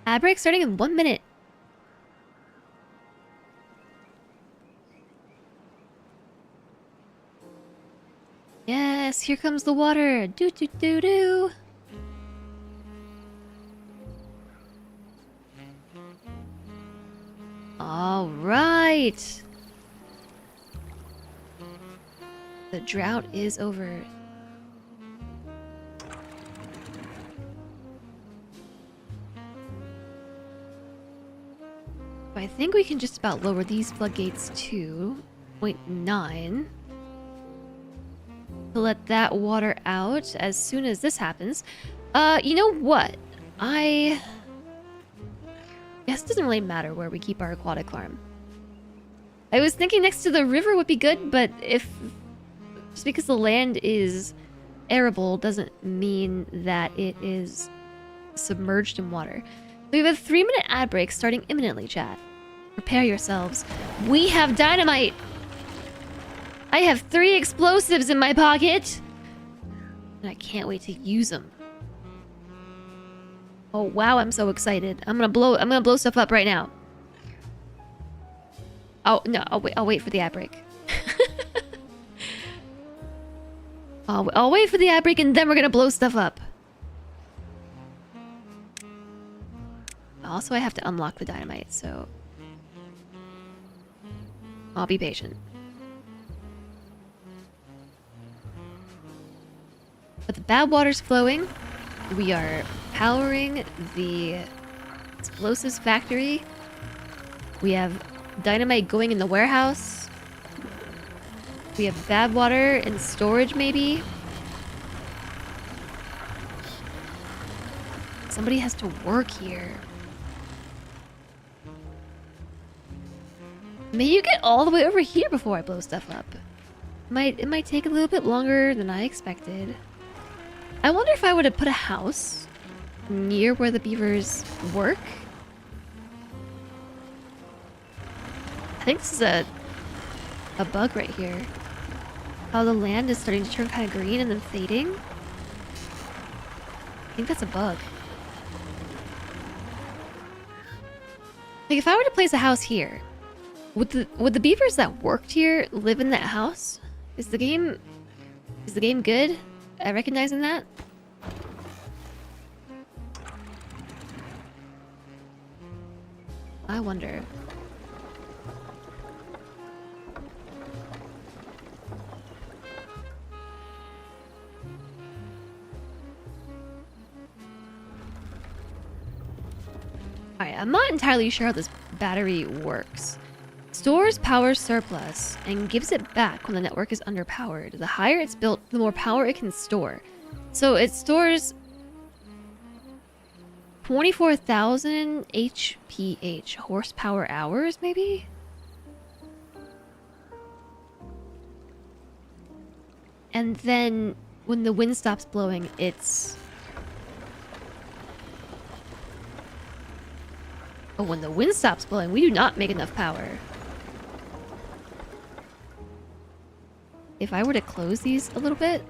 Ad break starting in 1 minute. Yes, here comes the water. Do do do do. All right. The drought is over. I think we can just about lower these floodgates to 0.9 to let that water out as soon as this happens. You know what? I guess it doesn't really matter where we keep our aquatic farm. I was thinking next to the river would be good, but if... Just because the land is arable doesn't mean that it is submerged in water. We have a 3-minute ad break starting imminently, chat. Prepare yourselves. We have dynamite! I have 3 explosives in my pocket! And I can't wait to use them. Oh wow, I'm so excited. I'm gonna blow stuff up right now. Oh no, I'll wait for the ad break. I'll wait for the ad break and then we're gonna blow stuff up. Also, I have to unlock the dynamite, so I'll be patient. But the bad water's flowing. We are powering the explosives factory. We have dynamite going in the warehouse. We have bad water in storage, maybe. Somebody has to work here. Maybe you get all the way over here before I blow stuff up. It might take a little bit longer than I expected. I wonder if I would have put a house near where the beavers work. I think this is a bug right here. How the land is starting to turn kind of green and then fading. I think that's a bug. Like if I were to place a house here, would the beavers that worked here live in that house? Is the game good at recognizing that? I wonder. Alright, I'm not entirely sure how this battery works. Stores power surplus and gives it back when the network is underpowered. The higher it's built, the more power it can store. So it stores 24,000 HPH, horsepower hours, maybe? And then when the wind stops blowing, it's... Oh, when the wind stops blowing, we do not make enough power. If I were to close these a little bit,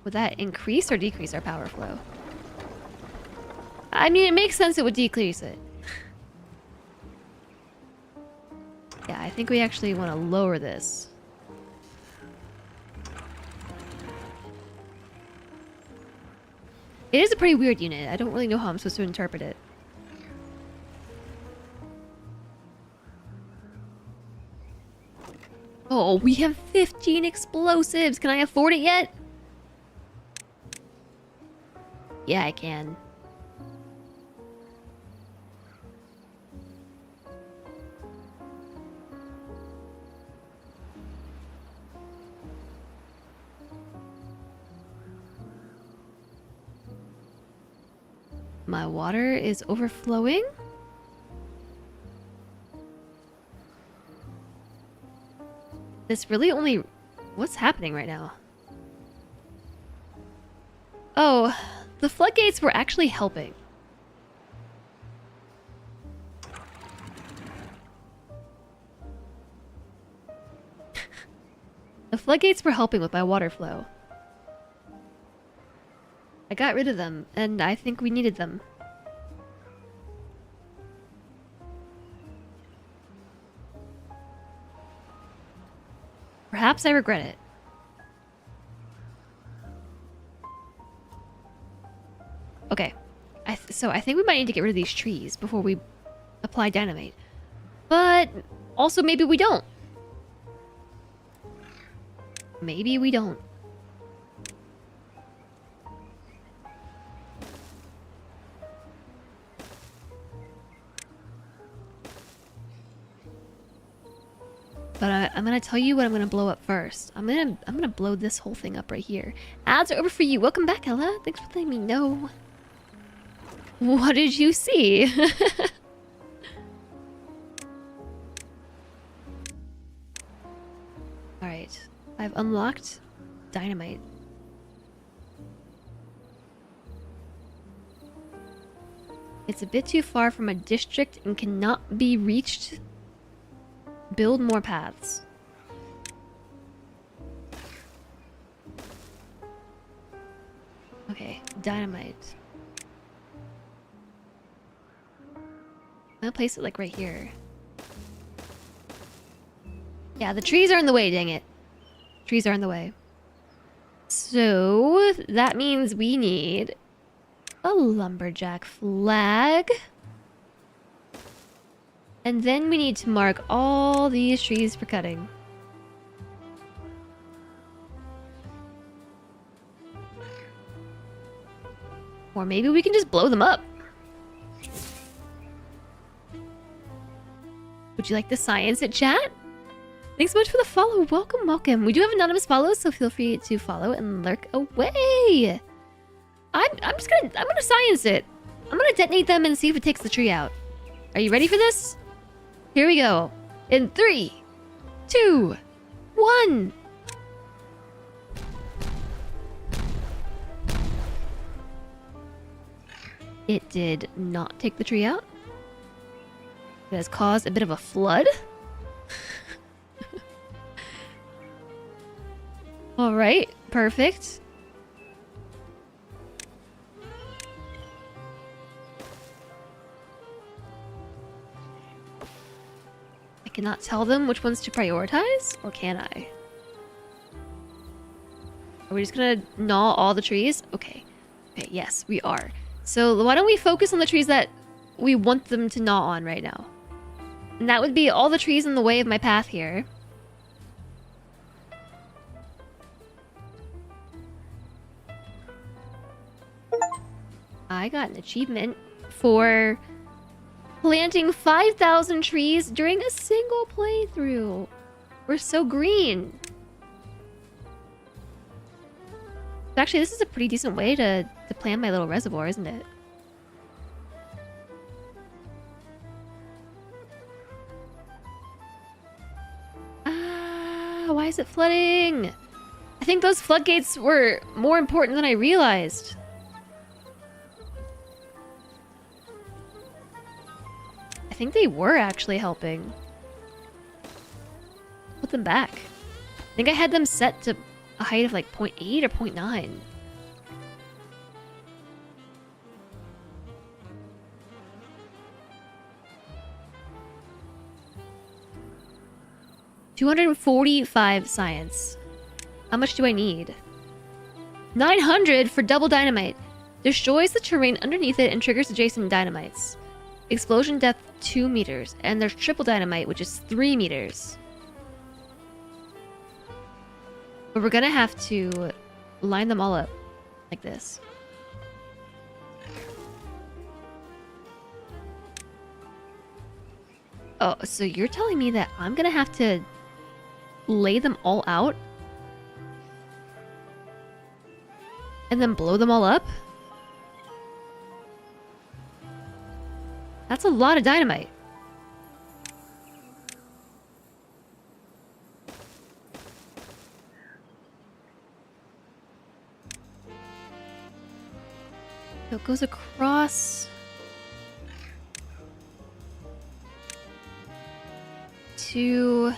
would that increase or decrease our power flow? I mean, it makes sense it would decrease it. Yeah, I think we actually want to lower this. It is a pretty weird unit. I don't really know how I'm supposed to interpret it. Oh, we have 15 explosives. Can I afford it yet? Yeah, I can. My water is overflowing. This really only... What's happening right now? Oh, the floodgates were actually helping. The floodgates were helping with my water flow. I got rid of them, and I think we needed them. Perhaps I regret it. Okay. So I think we might need to get rid of these trees before we apply dynamite. But also maybe we don't. Maybe we don't. But I'm gonna tell you what I'm gonna blow up first. I'm gonna blow this whole thing up right here. Ads are over for you. Welcome back, Ella. Thanks for letting me know. What did you see? Alright. I've unlocked dynamite. It's a bit too far from a district and cannot be reached. Build more paths. Okay, dynamite. I'm gonna place it like right here. Yeah, the trees are in the way, dang it. Trees are in the way. So, that means we need a lumberjack flag. And then we need to mark all these trees for cutting. Or maybe we can just blow them up. Would you like to science it, chat? Thanks so much for the follow. Welcome, welcome. We do have anonymous follows, so feel free to follow and lurk away. I'm gonna science it. I'm gonna detonate them and see if it takes the tree out. Are you ready for this? Here we go. In 3, 2, 1. It did not take the tree out. It has caused a bit of a flood. Alright, perfect. I cannot tell them which ones to prioritize, or can I? Are we just gonna gnaw all the trees? Okay. Okay, yes, we are. So why don't we focus on the trees that we want them to gnaw on right now? And that would be all the trees in the way of my path here. I got an achievement for planting 5,000 trees during a single playthrough. We're so green. Actually, this is a pretty decent way to plan my little reservoir, isn't it? Why is it flooding? I think those floodgates were more important than I realized. I think they were actually helping. Put them back. I think I had them set to a height of like 0.8 or 0.9. $245 science. How much do I need? 900 for double dynamite. Destroys the terrain underneath it and triggers adjacent dynamites. Explosion depth 2 meters. And there's triple dynamite, which is 3 meters. But we're gonna have to line them all up like this. Oh, so you're telling me that I'm gonna have to lay them all out? And then blow them all up? That's a lot of dynamite. So it goes across to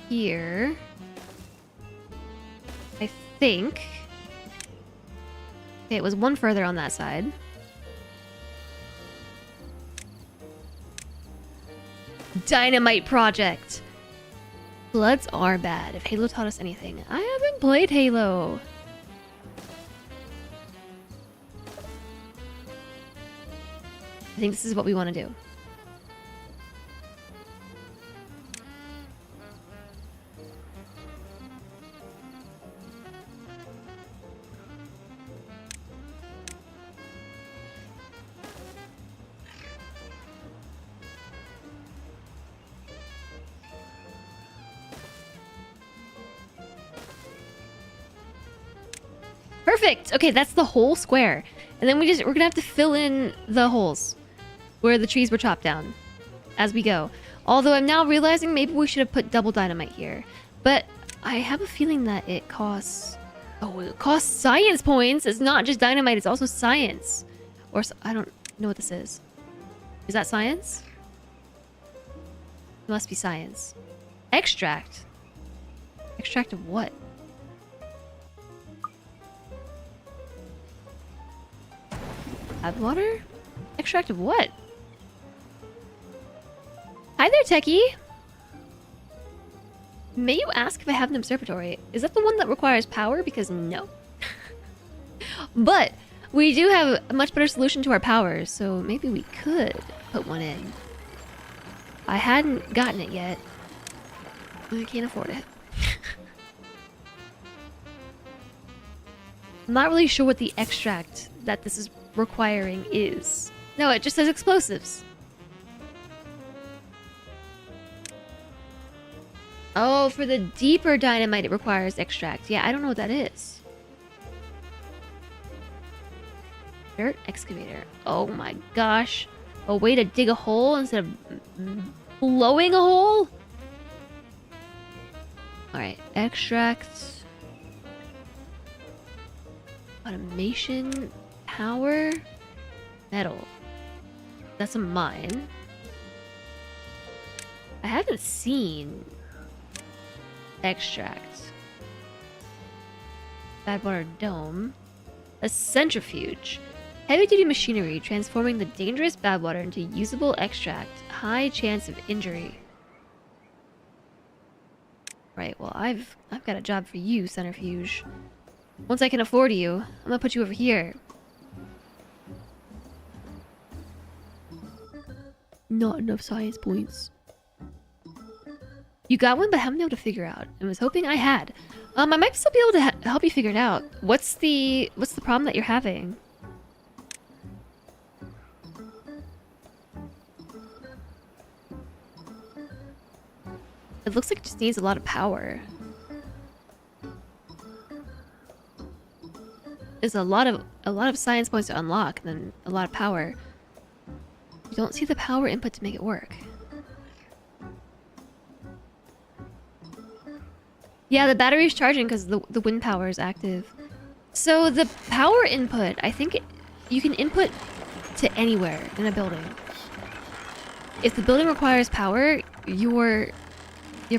here, I think. Okay, it was one further on that side. Dynamite project. Floods are bad. If Halo taught us anything, I haven't played Halo. I think this is what we want to do. Perfect! Okay, that's the whole square. And then we're gonna have to fill in the holes where the trees were chopped down as we go. Although I'm now realizing maybe we should have put double dynamite here. But I have a feeling that it costs... Oh, it costs science points! It's not just dynamite, it's also science. Or... I don't know what this is. Is that science? It must be science. Extract? Extract of what? Badwater? Extract of what? Hi there, techie! May you ask if I have an observatory? Is that the one that requires power? Because no. But we do have a much better solution to our power, so maybe we could put one in. I hadn't gotten it yet. I can't afford it. I'm not really sure what the extract that this is requiring is. No, it just says explosives. Oh, for the deeper dynamite it requires extract. Yeah, I don't know what that is. Dirt excavator. Oh my gosh. A way to dig a hole instead of blowing a hole? Alright, extract. Automation. Power. Metal. That's a mine. I haven't seen extract. Badwater dome. A centrifuge. Heavy-duty machinery transforming the dangerous Badwater into usable extract. High chance of injury. Right, well, I've got a job for you, centrifuge. Once I can afford you, I'm gonna put you over here. Not enough science points. You got one, but haven't been able to figure out. I was hoping I had. I might still be able to help you figure it out. What's the problem that you're having? It looks like it just needs a lot of power. There's a lot of science points to unlock, and then a lot of power. You don't see the power input to make it work. Yeah, the battery's charging because the wind power is active. So the power input, I think you can input to anywhere in a building. If the building requires power, your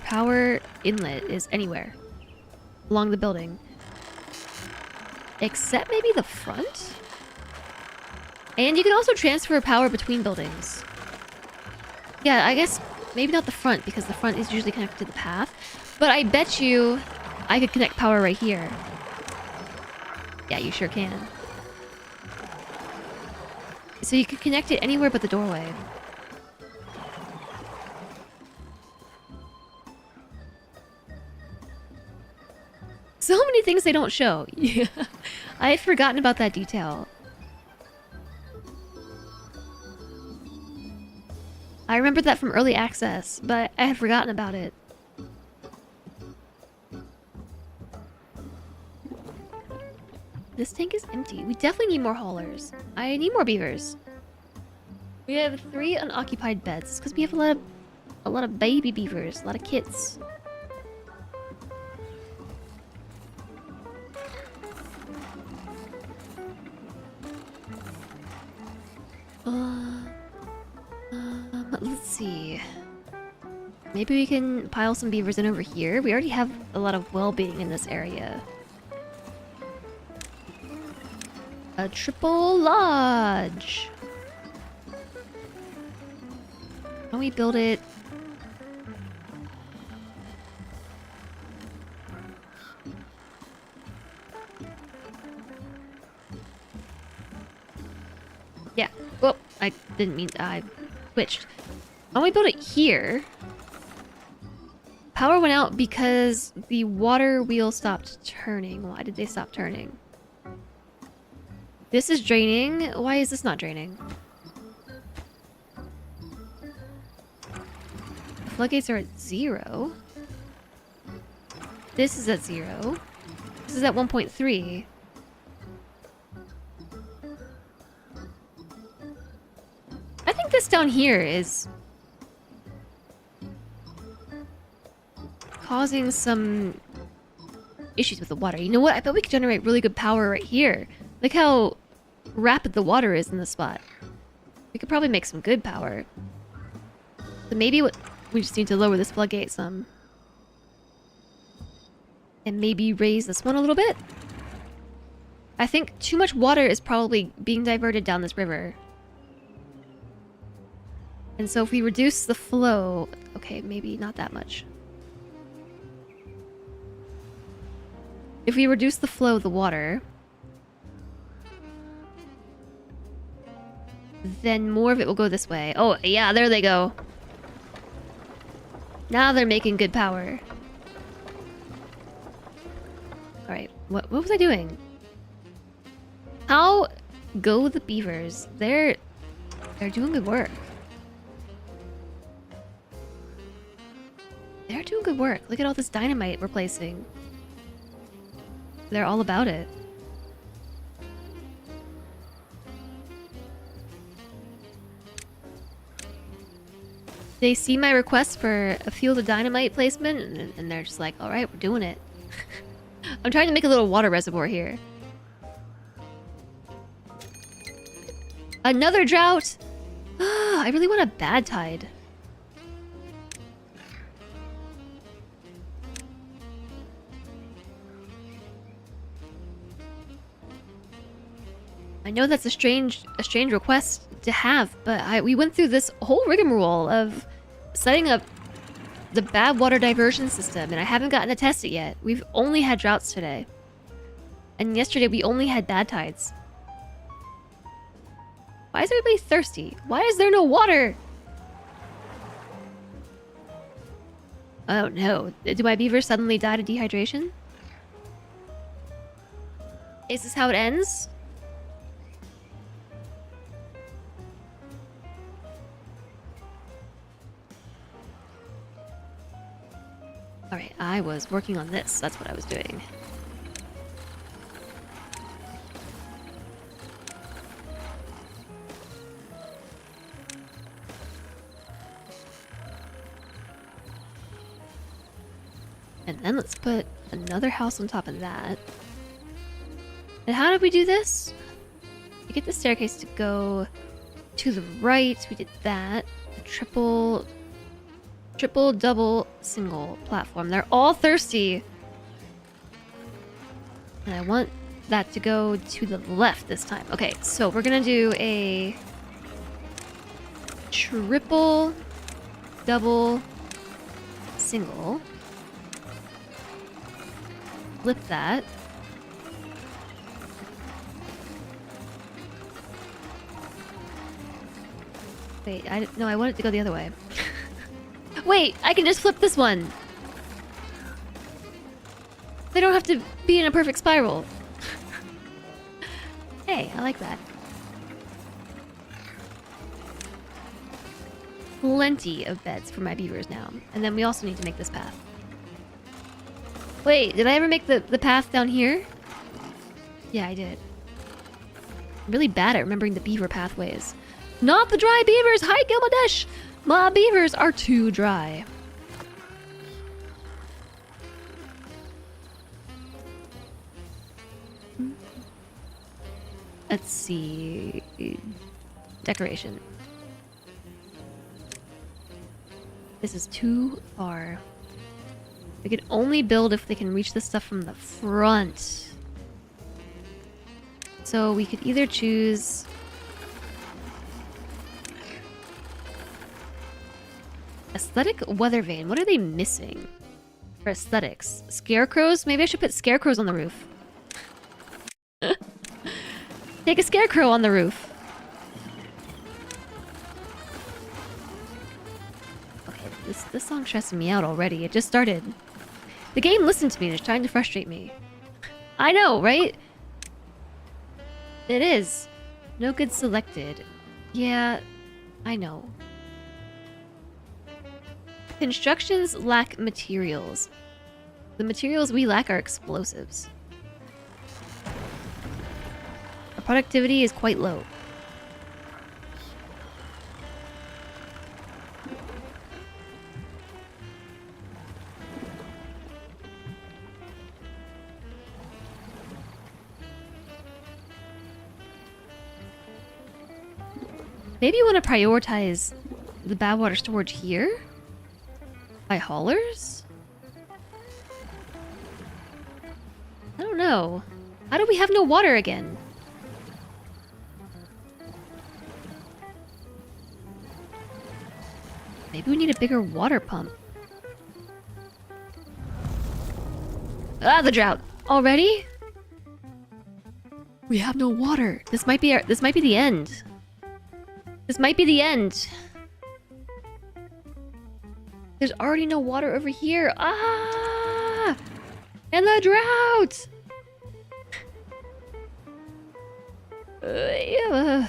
power inlet is anywhere along the building. Except maybe the front? And you can also transfer power between buildings. Yeah, I guess maybe not the front, because the front is usually connected to the path. But I bet you I could connect power right here. Yeah, you sure can. So you could connect it anywhere but the doorway. So many things they don't show. Yeah, I had forgotten about that detail. I remembered that from early access, but I had forgotten about it. This tank is empty. We definitely need more haulers. I need more beavers. We have 3 unoccupied beds because we have a lot of baby beavers, a lot of kits. Let's see. Maybe we can pile some beavers in over here. We already have a lot of well-being in this area. A triple lodge. Why don't we build it? Yeah. Well, I didn't mean to. I switched. Why don't we build it here? Power went out because the water wheel stopped turning. Why did they stop turning? This is draining. Why is this not draining? The floodgates are at 0. This is at 0. This is at 1.3. this down here is causing some issues with the water. You know what? I bet we could generate really good power right here. Look how rapid the water is in this spot. We could probably make some good power. So maybe we just need to lower this floodgate some. And maybe raise this one a little bit. I think too much water is probably being diverted down this river. And so if we reduce the flow... Okay, maybe not that much. If we reduce the flow of the water... then more of it will go this way. Oh, yeah, there they go. Now they're making good power. Alright, what was I doing? How go the beavers? They're doing good work. They're doing good work. Look at all this dynamite we're placing. They're all about it. They see my request for a field of dynamite placement, and they're just like, alright, we're doing it. I'm trying to make a little water reservoir here. Another drought! I really want a bad tide. I know that's a strange request to have, but we went through this whole rigmarole of setting up the Badwater diversion system, and I haven't gotten to test it yet. We've only had droughts today. And yesterday we only had bad tides. Why is everybody thirsty? Why is there no water? Oh no. Do my beavers suddenly die to dehydration? Is this how it ends? Alright, I was working on this. That's what I was doing. And then let's put another house on top of that. And how did we do this? We get the staircase to go to the right. We did that. A triple, double, single platform. They're all thirsty. And I want that to go to the left this time. Okay, so we're gonna do a triple, double, single. Flip that. Wait, no, I want it to go the other way. Wait, I can just flip this one. They don't have to be in a perfect spiral. Hey, I like that. Plenty of beds for my beavers now. And then we also need to make this path. Wait, did I ever make the path down here? Yeah, I did. I'm really bad at remembering the beaver pathways. Not the dry beavers! Hi, Gilgamesh! My beavers are too dry. Let's see... Decoration. This is too far. We can only build if they can reach this stuff from the front. So we could either choose... Aesthetic weather vane. What are they missing for aesthetics? Scarecrows? Maybe I should put scarecrows on the roof. Take a scarecrow on the roof. Okay, this song's stressing me out already. It just started. The game listened to me and is trying to frustrate me. I know, right? It is. No good selected. Yeah, I know. Constructions lack materials. The materials we lack are explosives. Our productivity is quite low. Maybe you want to prioritize the Badwater storage here? By haulers? I don't know. How do we have no water again? Maybe we need a bigger water pump. Ah, the drought. Already? We have no water. This might be the end. This might be the end. There's already no water over here. Ah! And the drought! Yeah.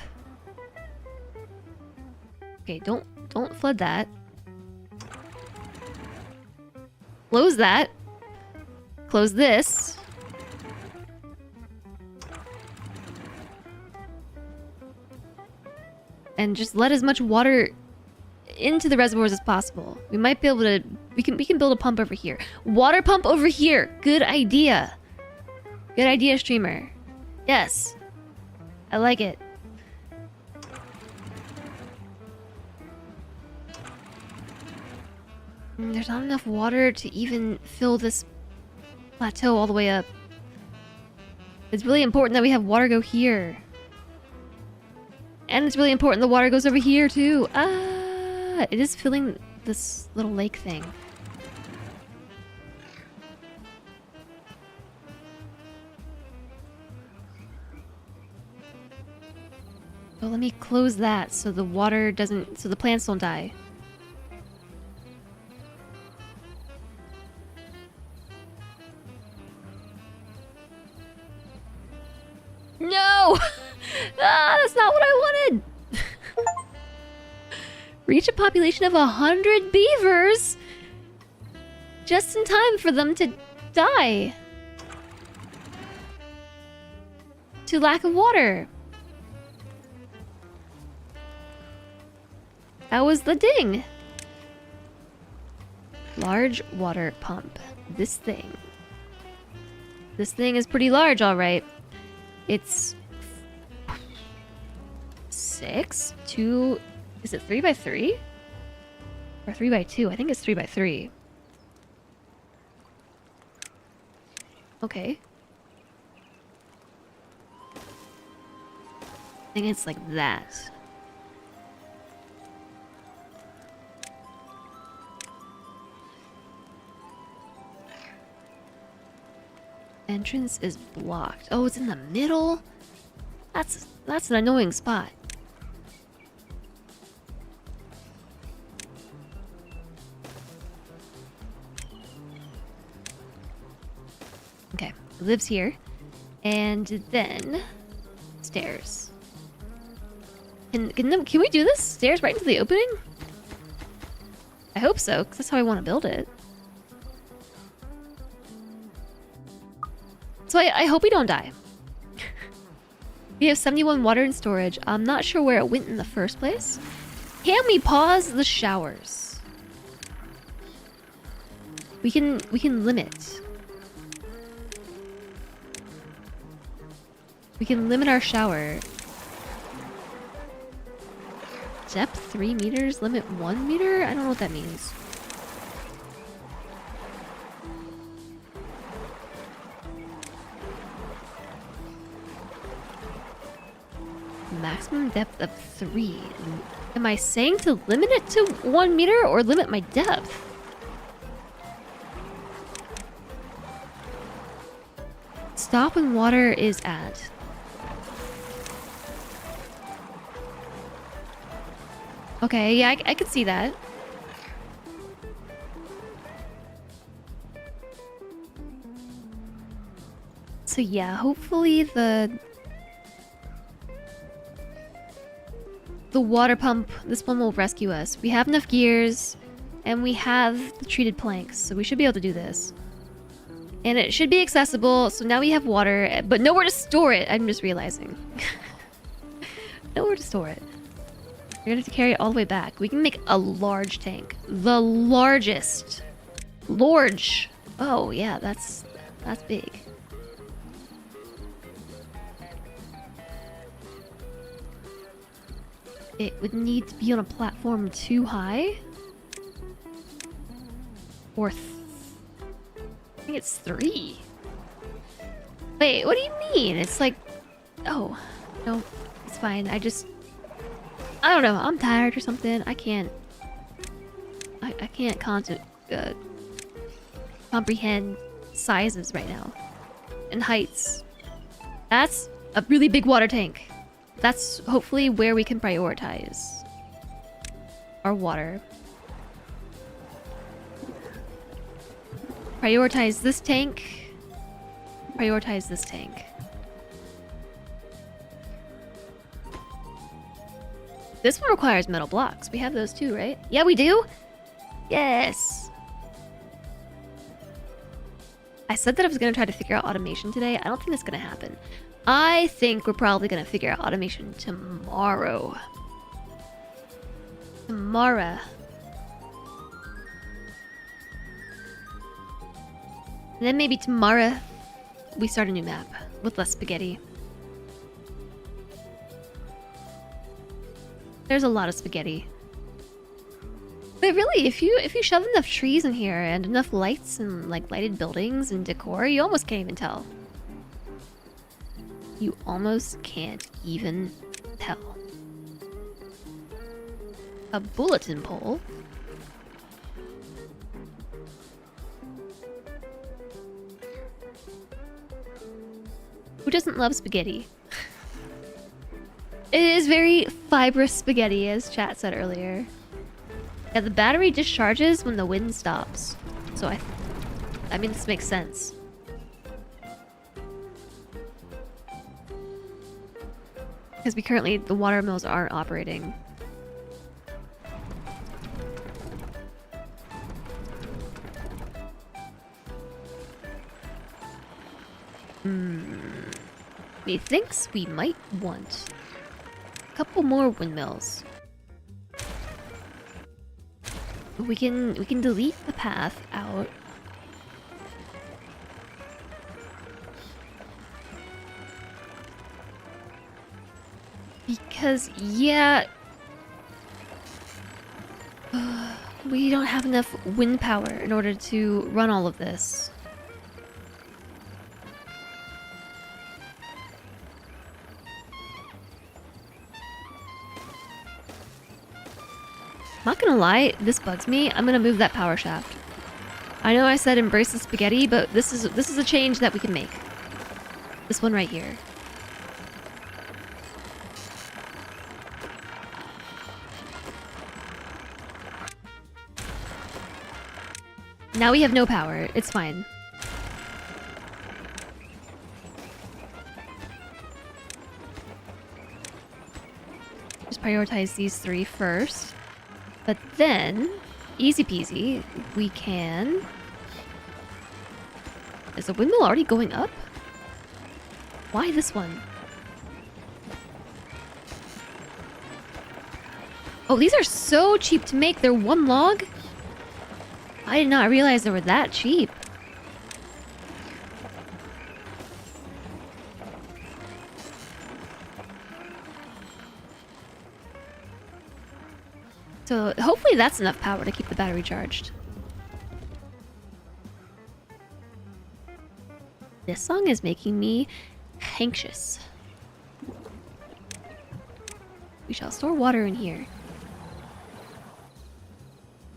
Okay, don't flood that. Close that. Close this. And just let as much water into the reservoirs as possible. We might be able to... We can build a pump over here. Water pump over here. Good idea. Good idea, streamer. Yes. I like it. There's not enough water to even fill this plateau all the way up. It's really important that we have water go here. And it's really important the water goes over here too. Ah, it is filling this little lake thing. So let me close that so the water doesn't, so the plants don't die. No! Ah, that's not what I wanted! Reach a population of 100 beavers! Just in time for them to die. To lack of water. That was the ding. Large water pump. This thing. This thing is pretty large, alright. It's 6, 2, is it 3 by 3? Or 3 by 2? I think it's 3 by 3. Okay. I think it's like that. Entrance is blocked. Oh, it's in the middle? That's an annoying spot. Okay, it lives here. And then stairs. Can we do this? Stairs right into the opening? I hope so, because that's how I want to build it. So I hope we don't die. We have 71 water in storage. I'm not sure where it went in the first place. Can we pause the showers? We can limit. We can limit our shower. Depth 3 meters, limit 1 meter? I don't know what that means. Maximum depth of 3. Am I saying to limit it to 1 meter or limit my depth? Stop when water is at. Okay, yeah, I could see that. So yeah, hopefully the water pump, this one will rescue us. We have enough gears, and we have the treated planks, so we should be able to do this. And it should be accessible, so now we have water, but nowhere to store it, I'm just realizing. Nowhere to store it. We're gonna have to carry it all the way back. We can make a large tank. The largest. Large. Oh, yeah, that's big. it would need to be on a platform too high. Or I think it's 3. Wait, what do you mean? It's like... Oh, no, it's fine. I don't know. I'm tired or something. I can't comprehend sizes right now. And heights. That's a really big water tank. That's hopefully where we can prioritize our water. Prioritize this tank. Prioritize this tank. This one requires metal blocks. We have those too, right? Yeah, we do? Yes! I said that I was going to try to figure out automation today. I don't think that's going to happen. I think we're probably going to figure out automation tomorrow. Tomorrow. And then maybe tomorrow we start a new map with less spaghetti. There's a lot of spaghetti. But really, if you shove enough trees in here and enough lights and like lighted buildings and decor, you almost can't even tell. You almost can't even tell. A bulletin pole. Who doesn't love spaghetti? It is very fibrous spaghetti, as chat said earlier. Yeah, the battery discharges when the wind stops. So I mean, this makes sense. Because the water mills aren't operating. Methinks we might want a couple more windmills. We can delete the path out. Because yeah, we don't have enough wind power in order to run all of this. Not gonna lie, this bugs me. I'm gonna move that power shaft. I know I said embrace the spaghetti, but this is a change that we can make. This one right here. Now we have no power. It's fine. Just prioritize these 3 first. But then, easy peasy, we can... Is the windmill already going up? Why this one? Oh, these are so cheap to make. They're 1 log? I did not realize they were that cheap. So hopefully that's enough power to keep the battery charged. This song is making me anxious. We shall store water in here.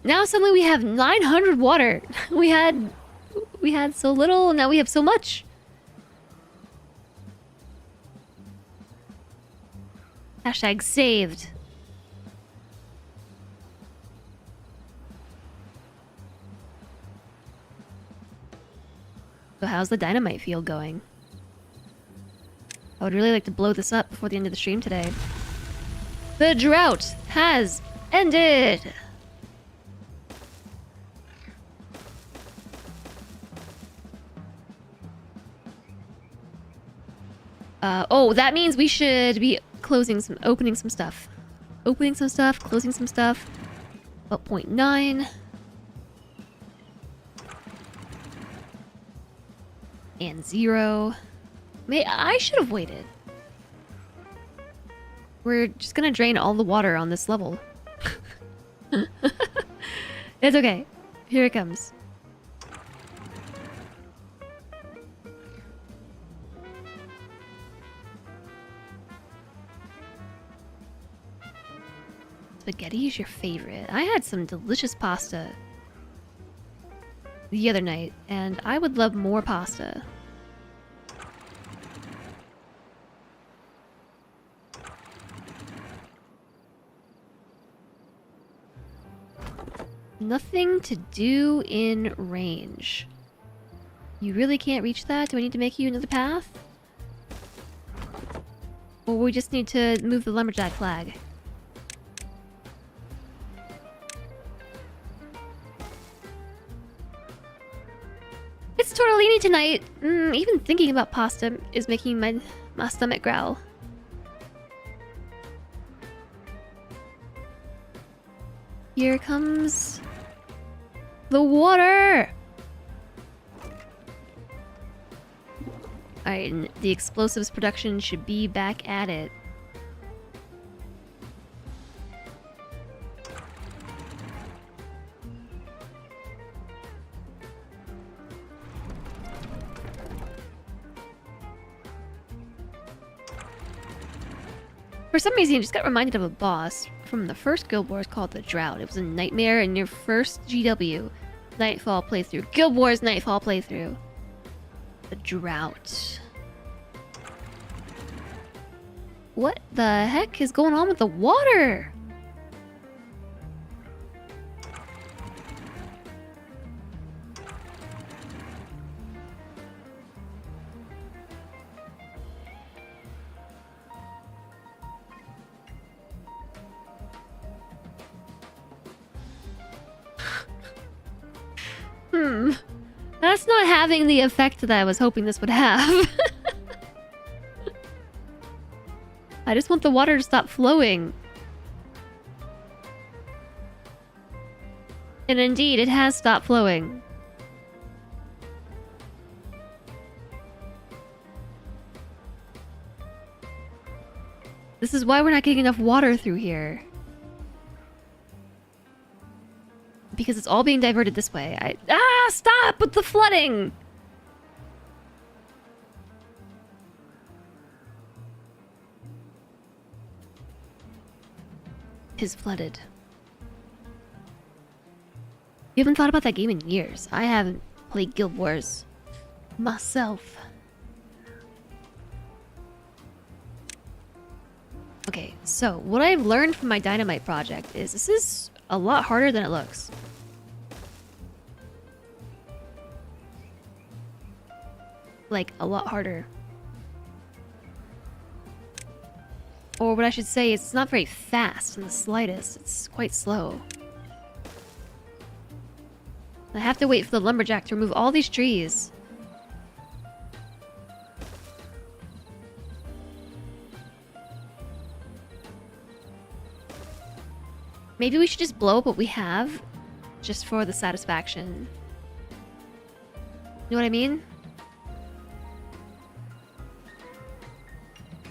Now suddenly we have 900 water. We had so little, now we have so much. Hashtag saved. So how's the dynamite field going? I would really like to blow this up before the end of the stream today. The drought has ended! Oh, that means we should be opening some stuff. Opening some stuff, closing some stuff. About 0.9. And 0. I should have waited. We're just gonna drain all the water on this level. It's okay. Here it comes. Spaghetti is your favorite. I had some delicious pasta the other night, and I would love more pasta. Nothing to do in range. You really can't reach that? Do I need to make you another path? Or we just need to move the lumberjack flag? It's tortellini tonight! Even thinking about pasta is making my stomach growl. Here comes the water! Alright, the explosives production should be back at it. For some reason, I just got reminded of a boss from the first Guild Wars called the Drought. It was a nightmare in your first GW Nightfall playthrough. Guild Wars Nightfall playthrough. The Drought. What the heck is going on with the water? That's not having the effect that I was hoping this would have. I just want the water to stop flowing. And indeed, it has stopped flowing. This is why we're not getting enough water through here. Because it's all being diverted this way. Stop with the flooding! Tis flooded. You haven't thought about that game in years. I haven't played Guild Wars myself. Okay, so what I've learned from my dynamite project is this is a lot harder than it looks. Like, a lot harder. Or what I should say is it's not very fast in the slightest. It's quite slow. I have to wait for the lumberjack to remove all these trees. Maybe we should just blow up what we have, just for the satisfaction. You know what I mean?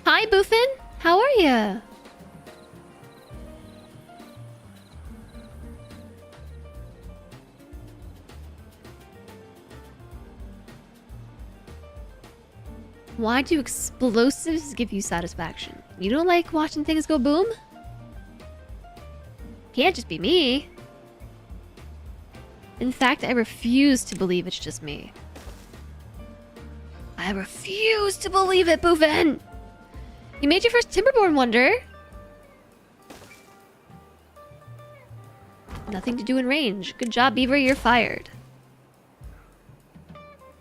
Hi, Boofin! How are ya? Why do explosives give you satisfaction? You don't like watching things go boom? Can't just be me. In fact, I refuse to believe it's just me. I refuse to believe it, Boofin! You made your first Timberborn wonder. Nothing to do in range. Good job, Beaver, you're fired.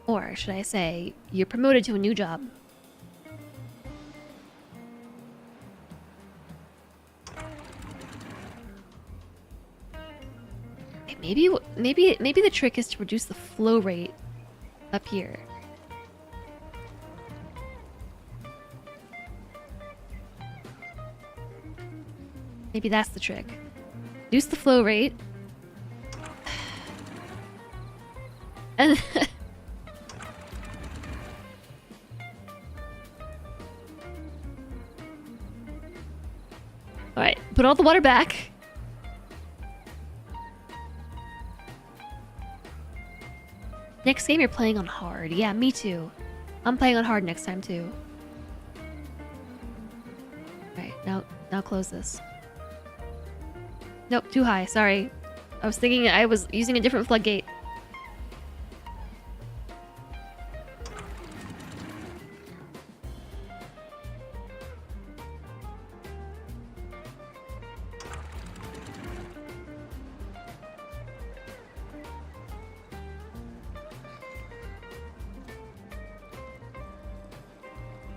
Or should I say, you're promoted to a new job. Okay, maybe the trick is to reduce the flow rate up here. Maybe that's the trick. Reduce the flow rate. And Put all the water back. Next game you're playing on hard. Yeah, me too. I'm playing on hard next time too. Alright, now close this. Nope, too high. Sorry. I was thinking I was using a different floodgate.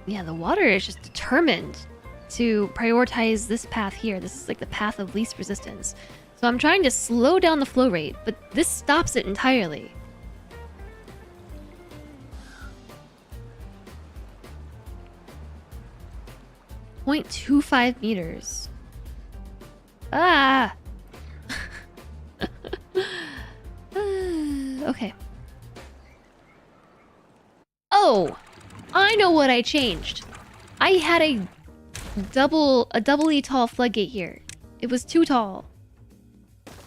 Yeah, the water is just determined to prioritize this path here. This is like the path of least resistance. So I'm trying to slow down the flow rate, but this stops it entirely. .25 meters. Ah! Okay. Oh! I know what I changed. I had a doubly tall floodgate here. It was too tall.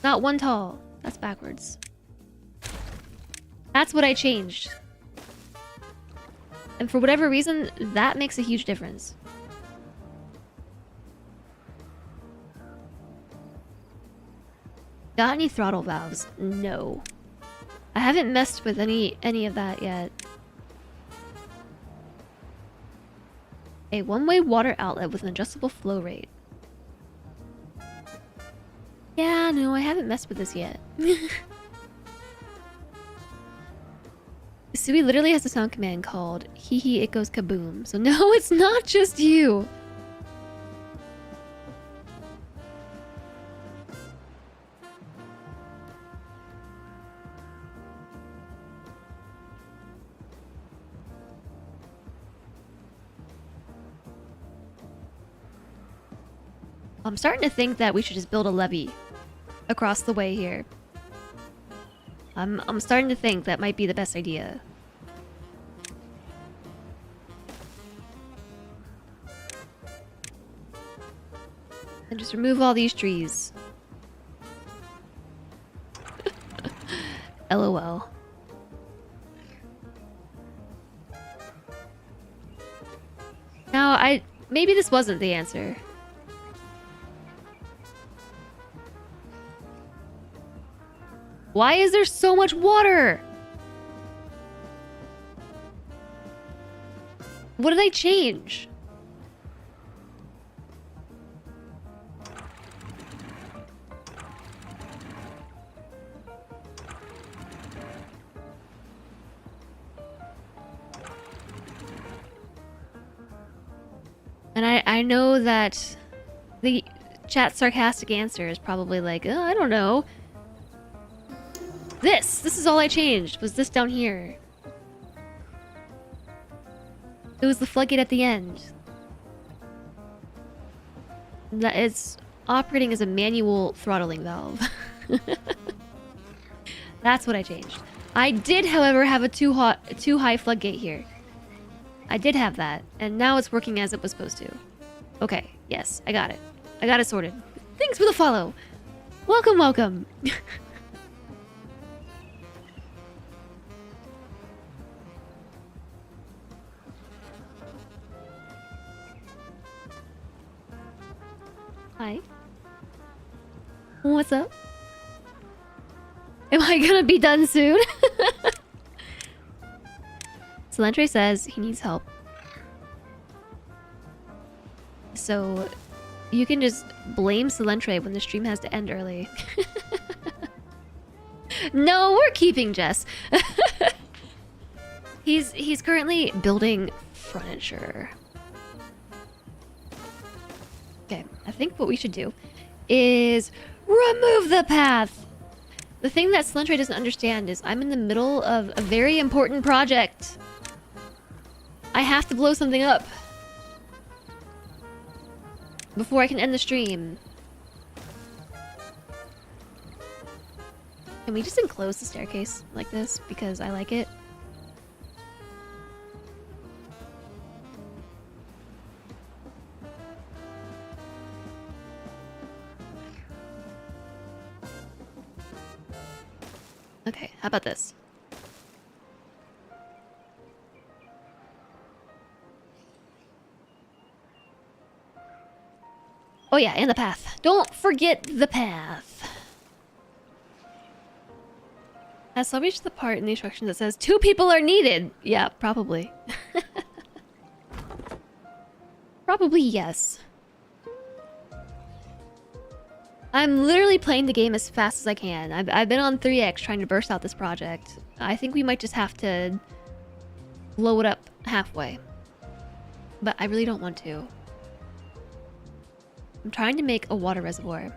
Not one tall. That's backwards. That's what I changed. And for whatever reason, that makes a huge difference. Got any throttle valves? No. I haven't messed with any of that yet. A one-way water outlet with an adjustable flow rate. Yeah, no, I haven't messed with this yet. Sui literally has a sound command called hee hee it goes kaboom. So no, it's not just you. I'm starting to think that we should just build a levee across the way here. I'm starting to think that might be the best idea. And just remove all these trees. LOL. Now, maybe this wasn't the answer. Why is there so much water? What did I change? And I know that the chat's sarcastic answer is probably like, oh, I don't know. This is all I changed, was this down here. It was the floodgate at the end. That is operating as a manual throttling valve. That's what I changed. I did, however, have a too high floodgate here. I did have that, and now it's working as it was supposed to. Okay, yes, I got it. I got it sorted. Thanks for the follow. Welcome, welcome. Hi. What's up? Am I gonna be done soon? Solentre says he needs help. So, you can just blame Solentre when the stream has to end early. No, we're keeping Jess. He's currently building furniture. Okay, I think what we should do is remove the path. The thing that Solentre doesn't understand is I'm in the middle of a very important project. I have to blow something up before I can end the stream. Can we just enclose the staircase like this because I like it? How about this? Oh yeah, and the path. Don't forget the path. Has somebody reached the part in the instructions that says 2 people are needed? Yeah, probably. Probably yes. I'm literally playing the game as fast as I can. I've been on 3x trying to burst out this project. I think we might just have to blow it up halfway. But I really don't want to. I'm trying to make a water reservoir.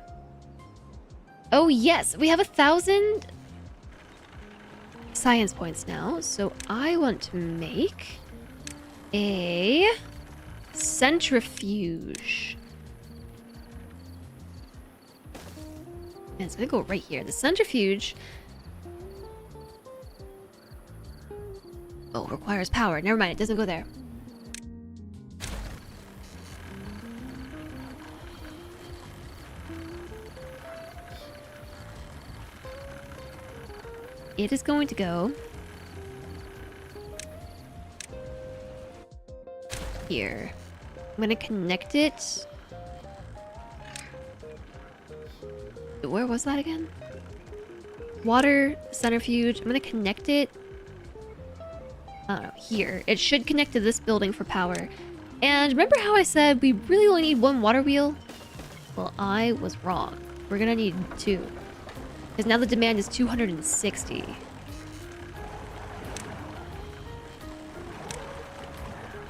Oh yes, we have 1,000 science points now. So I want to make a centrifuge. And it's gonna go right here. The centrifuge. Oh, requires power. Never mind, it doesn't go there. It is going to go here. I'm gonna connect it. Where was that again? Water centrifuge. I'm gonna connect it. I don't know, here. It should connect to this building for power. And remember how I said we really only need 1 water wheel? Well, I was wrong. We're gonna need 2. Because now the demand is 260.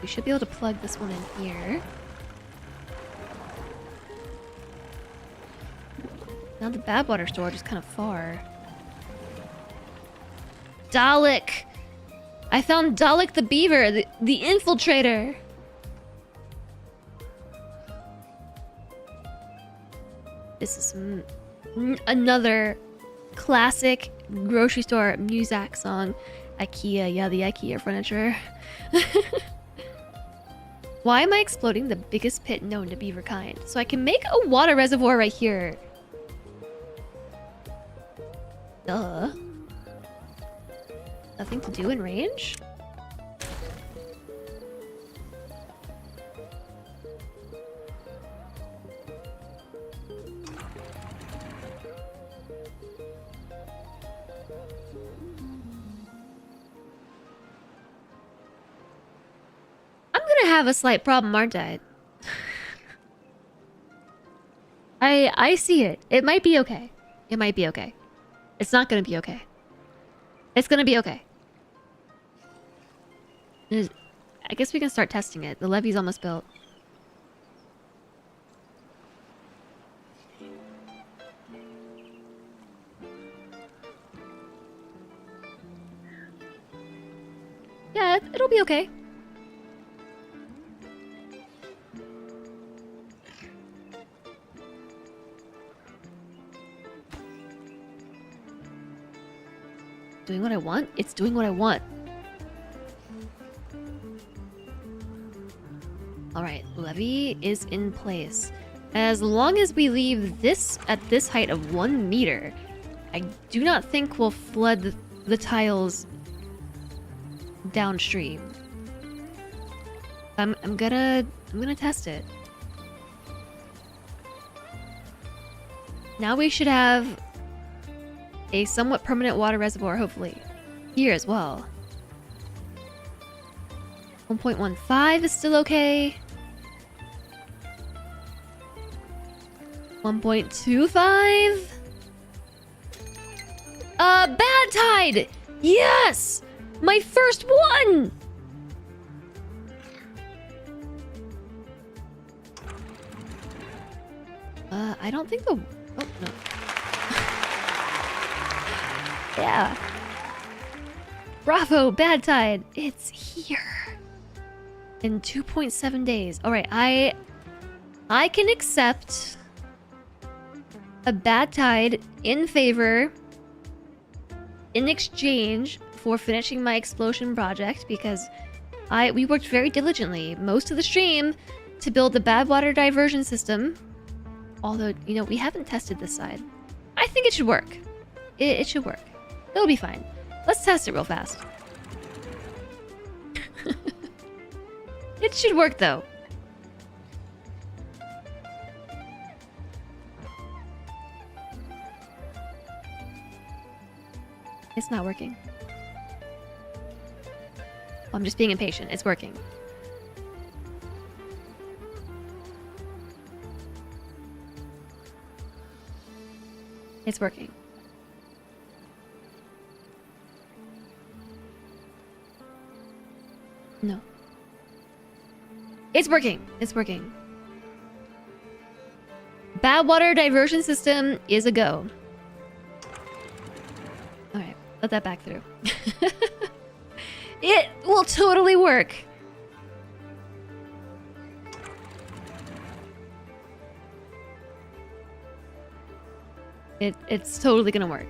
We should be able to plug this one in here. Now the Badwater storage is kind of far. Dalek! I found Dalek the beaver, the infiltrator! This is another classic grocery store Muzak song. IKEA, yeah, the IKEA furniture. Why am I exploding the biggest pit known to beaver kind? So I can make a water reservoir right here. Duh. Nothing to do in range? I'm gonna have a slight problem, aren't I? I see it. It might be okay. It might be okay. It's not gonna be okay. It's gonna be okay. I guess we can start testing it. The levee's almost built. Yeah, it'll be okay. Doing what I want? It's doing what I want. Alright, levee is in place. As long as we leave this at this height of 1 meter, I do not think we'll flood the tiles downstream. I'm gonna test it. Now we should have a somewhat permanent water reservoir, hopefully. Here as well. 1.15 is still okay. 1.25? Bad tide! Yes! My first one! I don't think the... Oh, no. Yeah. Bravo, bad tide. It's here. In 2.7 days. Alright, I can accept a bad tide in favor in exchange for finishing my explosion project because we worked very diligently most of the stream to build the Badwater diversion system. Although, you know, we haven't tested this side. I think it should work. It should work. It'll be fine. Let's test it real fast. It should work though. It's not working. Oh, I'm just being impatient. It's working. It's working. No. It's working. It's working. Badwater diversion system is a go. Alright, let that back through. It will totally work. It's totally gonna work.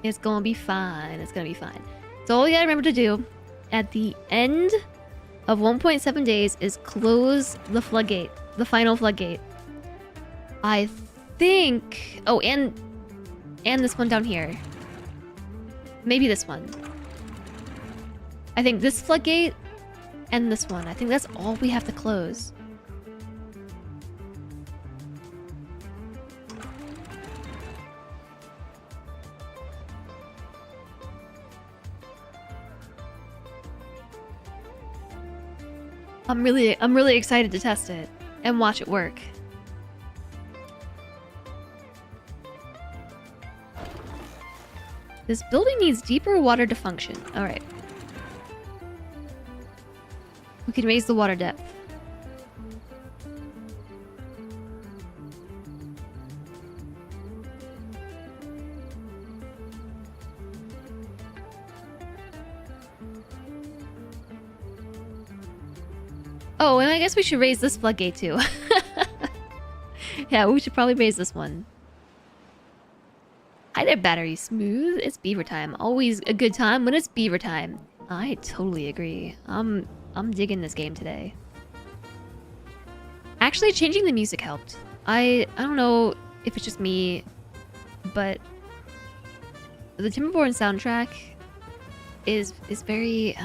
It's gonna be fine. It's gonna be fine. So all you gotta remember to do at the end of 1.7 days is close the floodgate, the final floodgate. I think... Oh, and this one down here. Maybe this one. I think this floodgate and this one. I think that's all we have to close. I'm really excited to test it and watch it work. This building needs deeper water to function. All right. We can raise the water depth. Oh, and I guess we should raise this floodgate too. Yeah, we should probably raise this one. Hi there, Battery Smooth. It's beaver time. Always a good time when it's beaver time. I totally agree. I'm digging this game today. Actually, changing the music helped. I don't know if it's just me, but the Timberborn soundtrack is very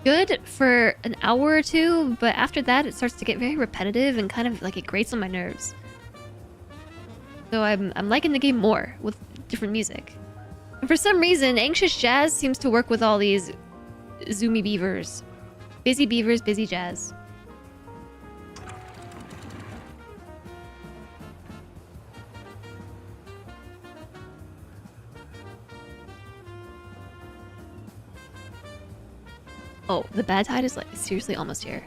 good for an hour or two, but after that it starts to get very repetitive and kind of like it grates on my nerves. So I'm liking the game more with different music. And for some reason, Anxious Jazz seems to work with all these zoomy beavers. Busy beavers, busy jazz. Oh, the bad tide is like seriously almost here.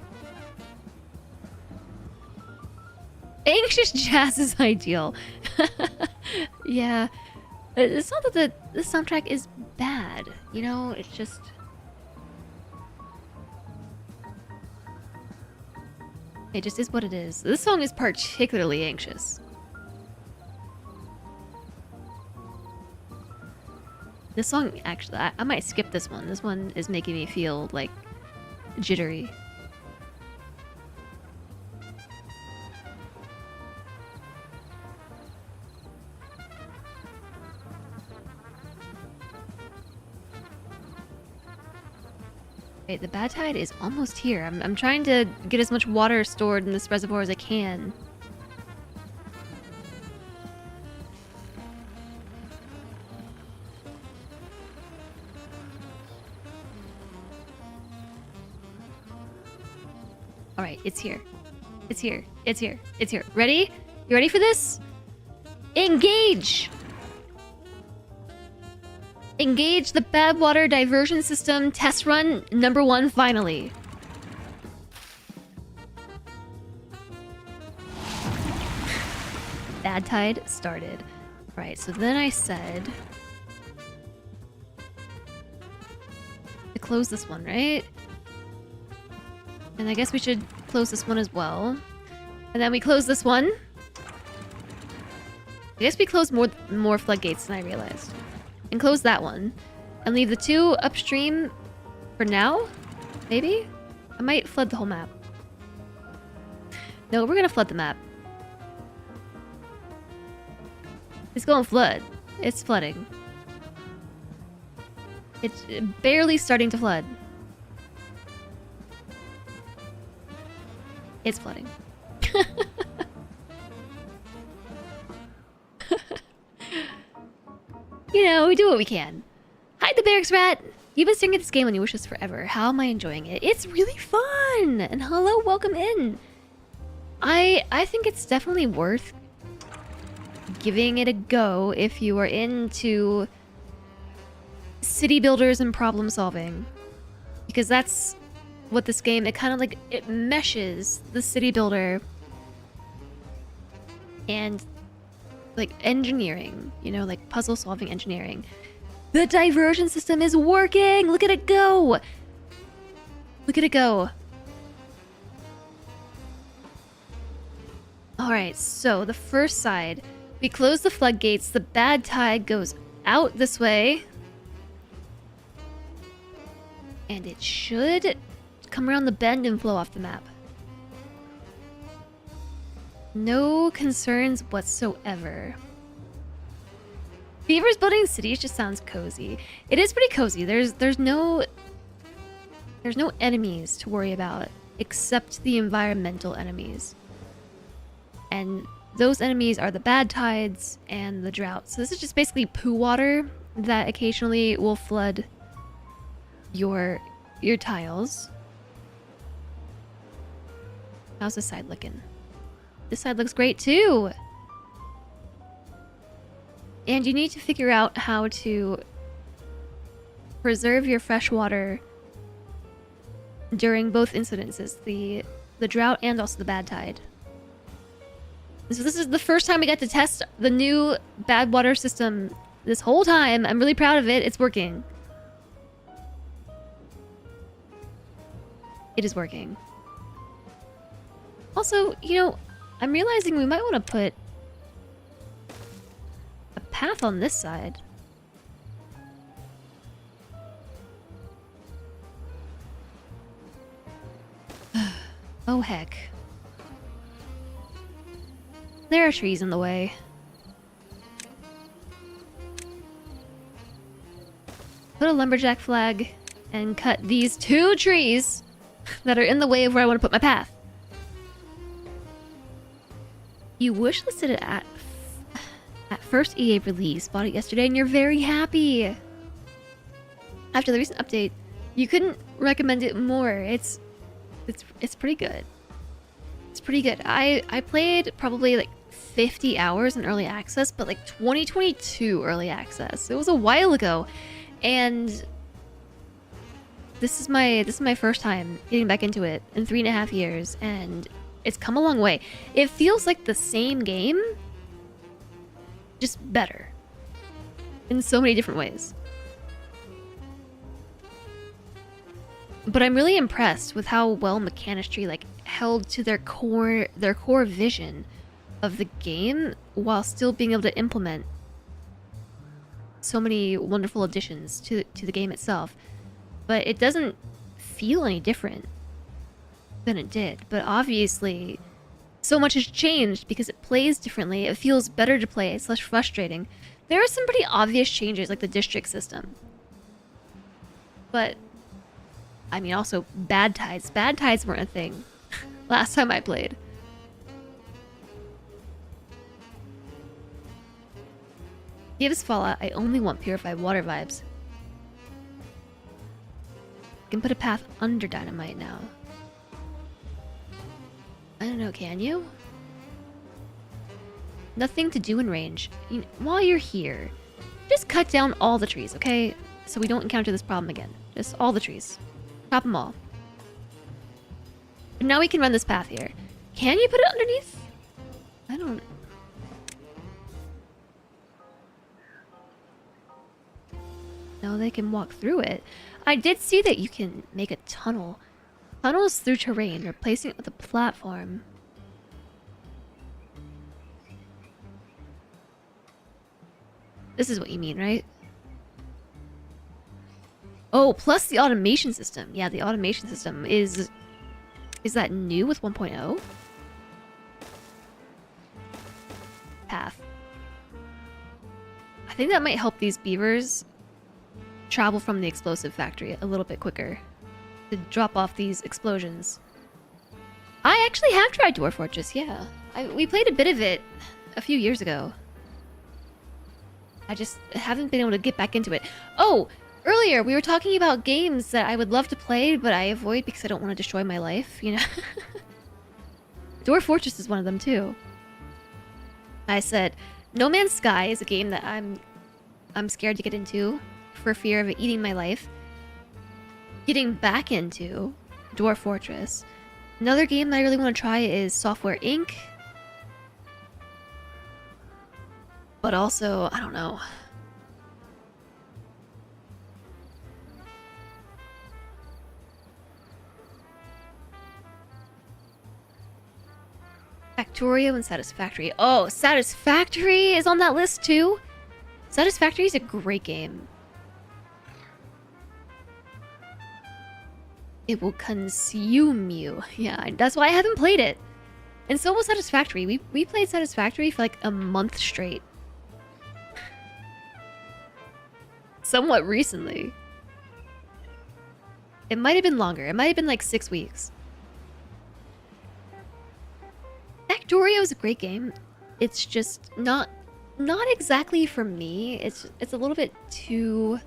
Anxious Jazz is ideal. Yeah. It's not that the soundtrack is bad, you know, it's just... It just is what it is. This song is particularly anxious. This song, actually, I might skip this one. This one is making me feel, like, jittery. Wait, the bad tide is almost here. I'm trying to get as much water stored in this reservoir as I can. Alright, it's here. It's here. It's here. It's here. Ready? You ready for this? Engage! Engage the Badwater diversion system test run number 1 finally. Bad tide started. Right, so then I said to close this one, right? And I guess we should close this one as well. And then we close this one. I guess we closed more floodgates than I realized. And close that one. And leave the 2 upstream for now? Maybe? I might flood the whole map. No, we're gonna flood the map. It's going flood. It's flooding. It's barely starting to flood. It's flooding. You know, we do what we can. Hi, the Barracks Rat! You've been staring at this game on your wishes forever. How am I enjoying it? It's really fun! And hello, welcome in! I think it's definitely worth giving it a go if you are into city builders and problem solving. Because that's what this game, it kind of like, it meshes the city builder and like engineering, you know, like puzzle solving engineering. The diversion system is working! Look at it go! Look at it go. Alright, so the first side, we close the floodgates, the bad tide goes out this way. And it should come around the bend and flow off the map. No concerns whatsoever. Beavers building cities just sounds cozy. It is pretty cozy. There's no enemies to worry about except the environmental enemies. And those enemies are the bad tides and the drought. So this is just basically poo water that occasionally will flood your tiles. How's this side looking? This side looks great too. And you need to figure out how to preserve your fresh water during both incidences, the drought and also the bad tide. So this is the first time we got to test the new Badwater system this whole time. I'm really proud of it. It's working. It is working. Also, you know, I'm realizing we might want to put a path on this side. Oh heck. There are trees in the way. Put a lumberjack flag and cut these 2 trees that are in the way of where I want to put my path. You wishlisted it at first EA release, bought it yesterday, and you're very happy. After the recent update, you couldn't recommend it more. It's pretty good. It's pretty good. I played probably like 50 hours in early access, but like 2022 early access. It was a while ago, and this is my first time getting back into it in 3.5 years, and it's come a long way. It feels like the same game, just better in so many different ways. But I'm really impressed with how well Mechanistry like held to their core vision of the game while still being able to implement so many wonderful additions to the game itself. But it doesn't feel any different than it did. But obviously, so much has changed because it plays differently. It feels better to play. It's less frustrating. There are some pretty obvious changes, like the district system. But I mean, also bad tides. Bad tides weren't a thing last time I played. Gives Fallout, I only want purified water vibes. I can put a path under dynamite now. I don't know, can you? Nothing to do in range. While you're here, just cut down all the trees, okay? So we don't encounter this problem again. Just all the trees. Chop them all. But now we can run this path here. Can you put it underneath? I don't... No, they can walk through it. I did see that you can make a tunnel. Tunnels through terrain, replacing it with a platform. This is what you mean, right? Oh, plus the automation system. Yeah, the automation system is that new with 1.0? Path. I think that might help these beavers travel from the explosive factory a little bit quicker to drop off these explosions. I actually have tried Dwarf Fortress, yeah. We played a bit of it a few years ago. I just haven't been able to get back into it. Oh, earlier we were talking about games that I would love to play, but I avoid because I don't want to destroy my life, you know? Dwarf Fortress is one of them too. I said, No Man's Sky is a game that I'm scared to get into for fear of it eating my life. Getting back into Dwarf Fortress. Another game that I really want to try is Software Inc. But also, I don't know. Factorio and Satisfactory. Oh, Satisfactory is on that list too? Satisfactory is a great game. It will consume you. Yeah, that's why I haven't played it. And so will Satisfactory. We played Satisfactory for like a month straight. Somewhat recently. It might have been longer. It might have been like 6 weeks. Factorio is a great game. It's just not exactly for me. It's a little bit too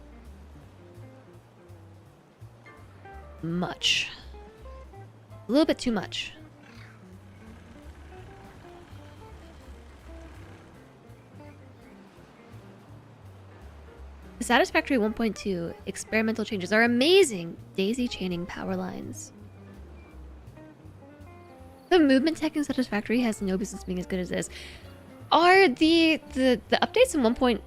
much. A little bit too much. The Satisfactory 1.2 experimental changes are amazing. Daisy chaining power lines. The movement tech in Satisfactory has no business being as good as this. Are the updates in 1.1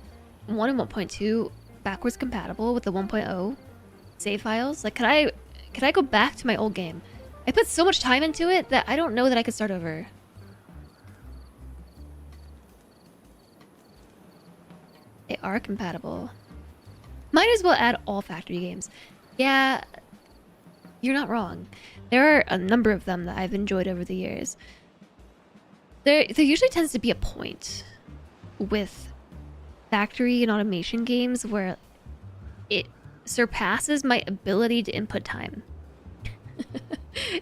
and 1.2 backwards compatible with the 1.0 save files? Like, could I go back to my old game? I put so much time into it that I don't know that I could start over. They are compatible. Might as well add all factory games. Yeah, you're not wrong. There are a number of them that I've enjoyed over the years. There usually tends to be a point with factory and automation games where it surpasses my ability to input time.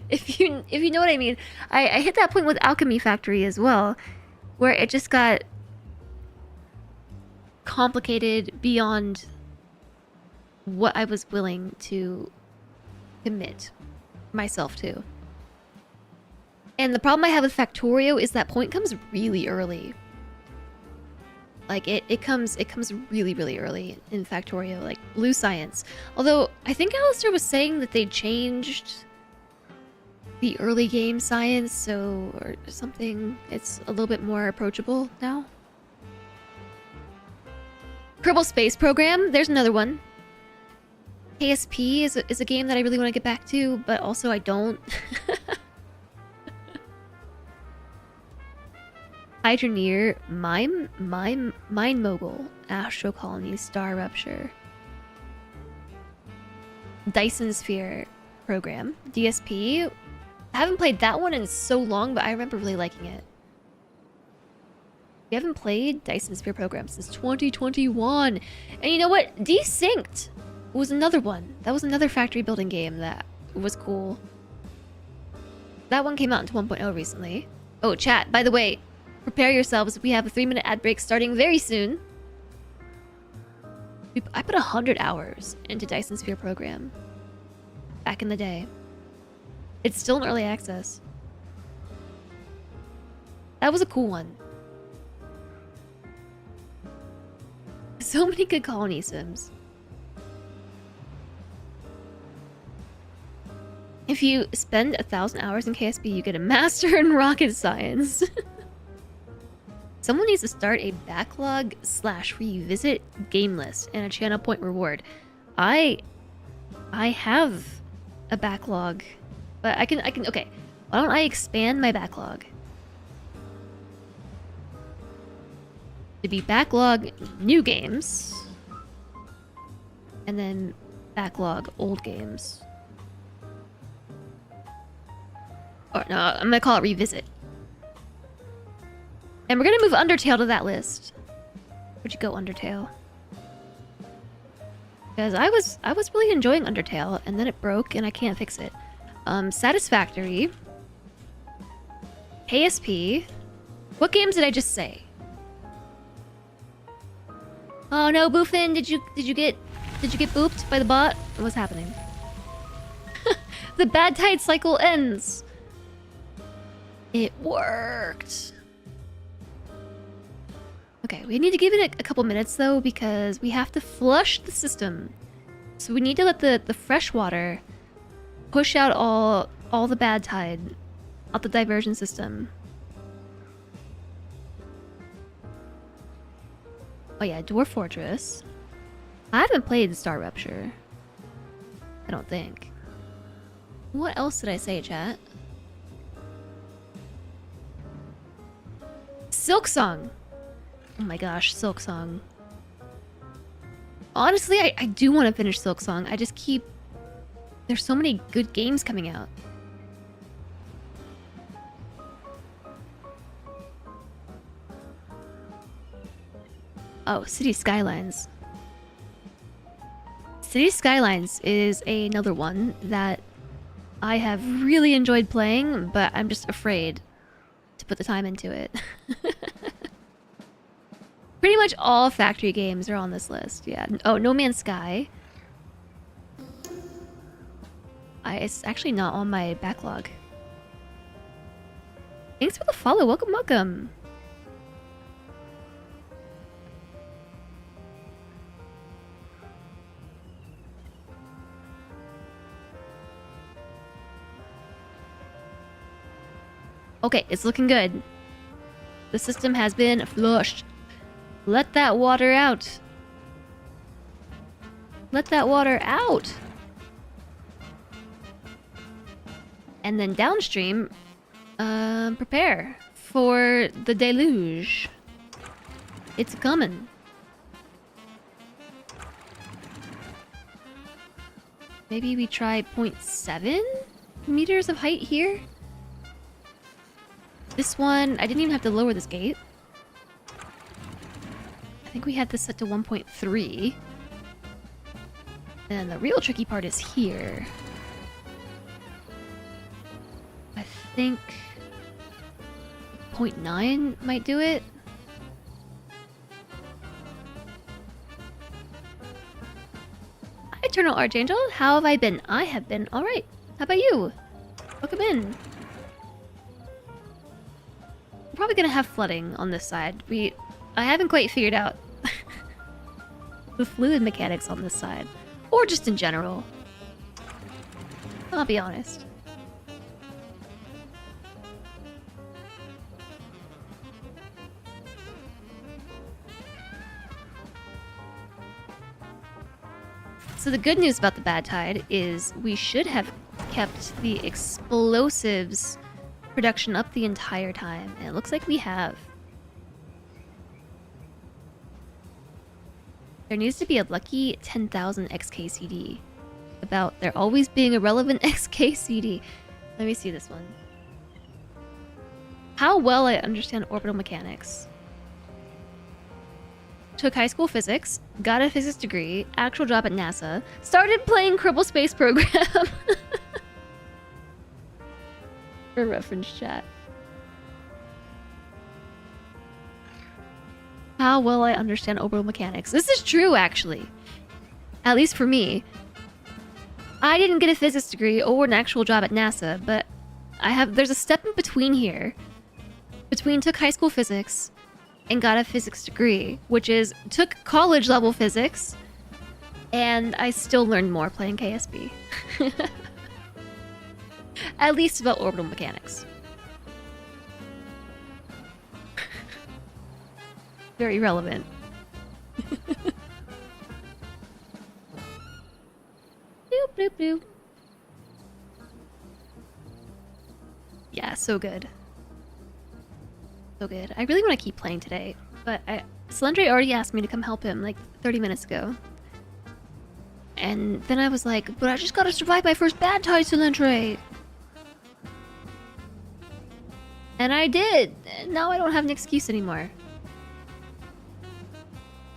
if you know what I mean. I hit that point with Alchemy Factory as well, where it just got complicated beyond what I was willing to commit myself to. And the problem I have with Factorio is that point comes really early. Like it comes really, really early in Factorio, like Blue Science. Although I think Alistair was saying that they changed the early game science, or something. It's a little bit more approachable now. Kerbal Space Program, there's another one. KSP is a game that I really want to get back to, but also I don't. Hydroneer, Mine Mogul, Astro Colony, Star Rupture. Dyson Sphere Program, DSP. I haven't played that one in so long, but I remember really liking it. We haven't played Dyson Sphere Program since 2021. And you know what? Desynced was another one. That was another factory building game that was cool. That one came out into 1.0 recently. Oh, chat, by the way, prepare yourselves. We have a 3-minute ad break starting very soon. I put 100 hours into Dyson Sphere Program back in the day. It's still in early access. That was a cool one. So many good colony sims. If you spend 1,000 hours in KSP, you get a master in rocket science. Someone needs to start a backlog/revisit game list and a channel point reward. I have a backlog, but I can okay. Why don't I expand my backlog to be backlog new games and then backlog old games. Or no, I'm gonna call it revisit. And we're gonna move Undertale to that list. Where'd you go, Undertale? Because I was really enjoying Undertale, and then it broke, and I can't fix it. Satisfactory. KSP. What games did I just say? Oh no, Boofin, did you get booped by the bot? What's happening? The bad tide cycle ends. It worked. Okay, we need to give it a couple minutes though, because we have to flush the system. So we need to let the fresh water push out all the bad tide out the diversion system. Oh yeah, Dwarf Fortress. I haven't played Star Rupture. I don't think. What else did I say, chat? Silk Song. Oh my gosh, Silk Song. Honestly, I do want to finish Silk Song. I just keep... There's so many good games coming out. Oh, City Skylines. City Skylines is another one that I have really enjoyed playing, but I'm just afraid to put the time into it. Pretty much all factory games are on this list, yeah. Oh, No Man's Sky. It's actually not on my backlog. Thanks for the follow. Welcome, welcome. Okay, it's looking good. The system has been flushed. Let that water out. Let that water out. And then downstream, prepare for the deluge. It's coming. Maybe we try 0.7 meters of height here. This one, I didn't even have to lower this gate. I think we had this set to 1.3. And the real tricky part is here. I think 0.9 might do it. Hi, Eternal Archangel. How have I been? I have been alright. How about you? Welcome in. We're probably gonna have flooding on this side. I haven't quite figured out the fluid mechanics on this side. Or just in general. I'll be honest. So the good news about the bad tide is we should have kept the explosives production up the entire time, and it looks like we have. There needs to be a lucky 10,000 XKCD about there always being a relevant XKCD. Let me see this one. How well I understand orbital mechanics. Took high school physics, got a physics degree, actual job at NASA, started playing Kerbal Space Program. For reference chat. How well I understand orbital mechanics. This is true, actually. At least for me. I didn't get a physics degree or an actual job at NASA, but there's a step in between here. Between took high school physics and got a physics degree, which is took college level physics, and I still learned more playing KSP. At least about orbital mechanics. Very relevant. Doop doop doop. Yeah, so good. So good. I really want to keep playing today, but Slendre already asked me to come help him like 30 minutes ago. And then I was like, but I just gotta survive my first bad tide, Slendre! And I did! Now I don't have an excuse anymore.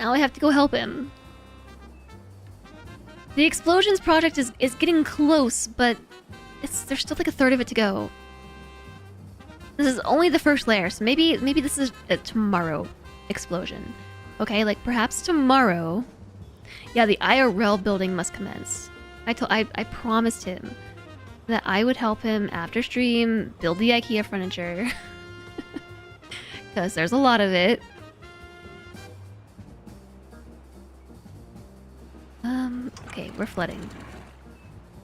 Now I have to go help him. The explosions project is getting close, but there's still like a third of it to go. This is only the first layer, so maybe this is a tomorrow explosion. Okay, like perhaps tomorrow. Yeah, the IRL building must commence. I promised him that I would help him after stream build the IKEA furniture. Because there's a lot of it. Okay, we're flooding.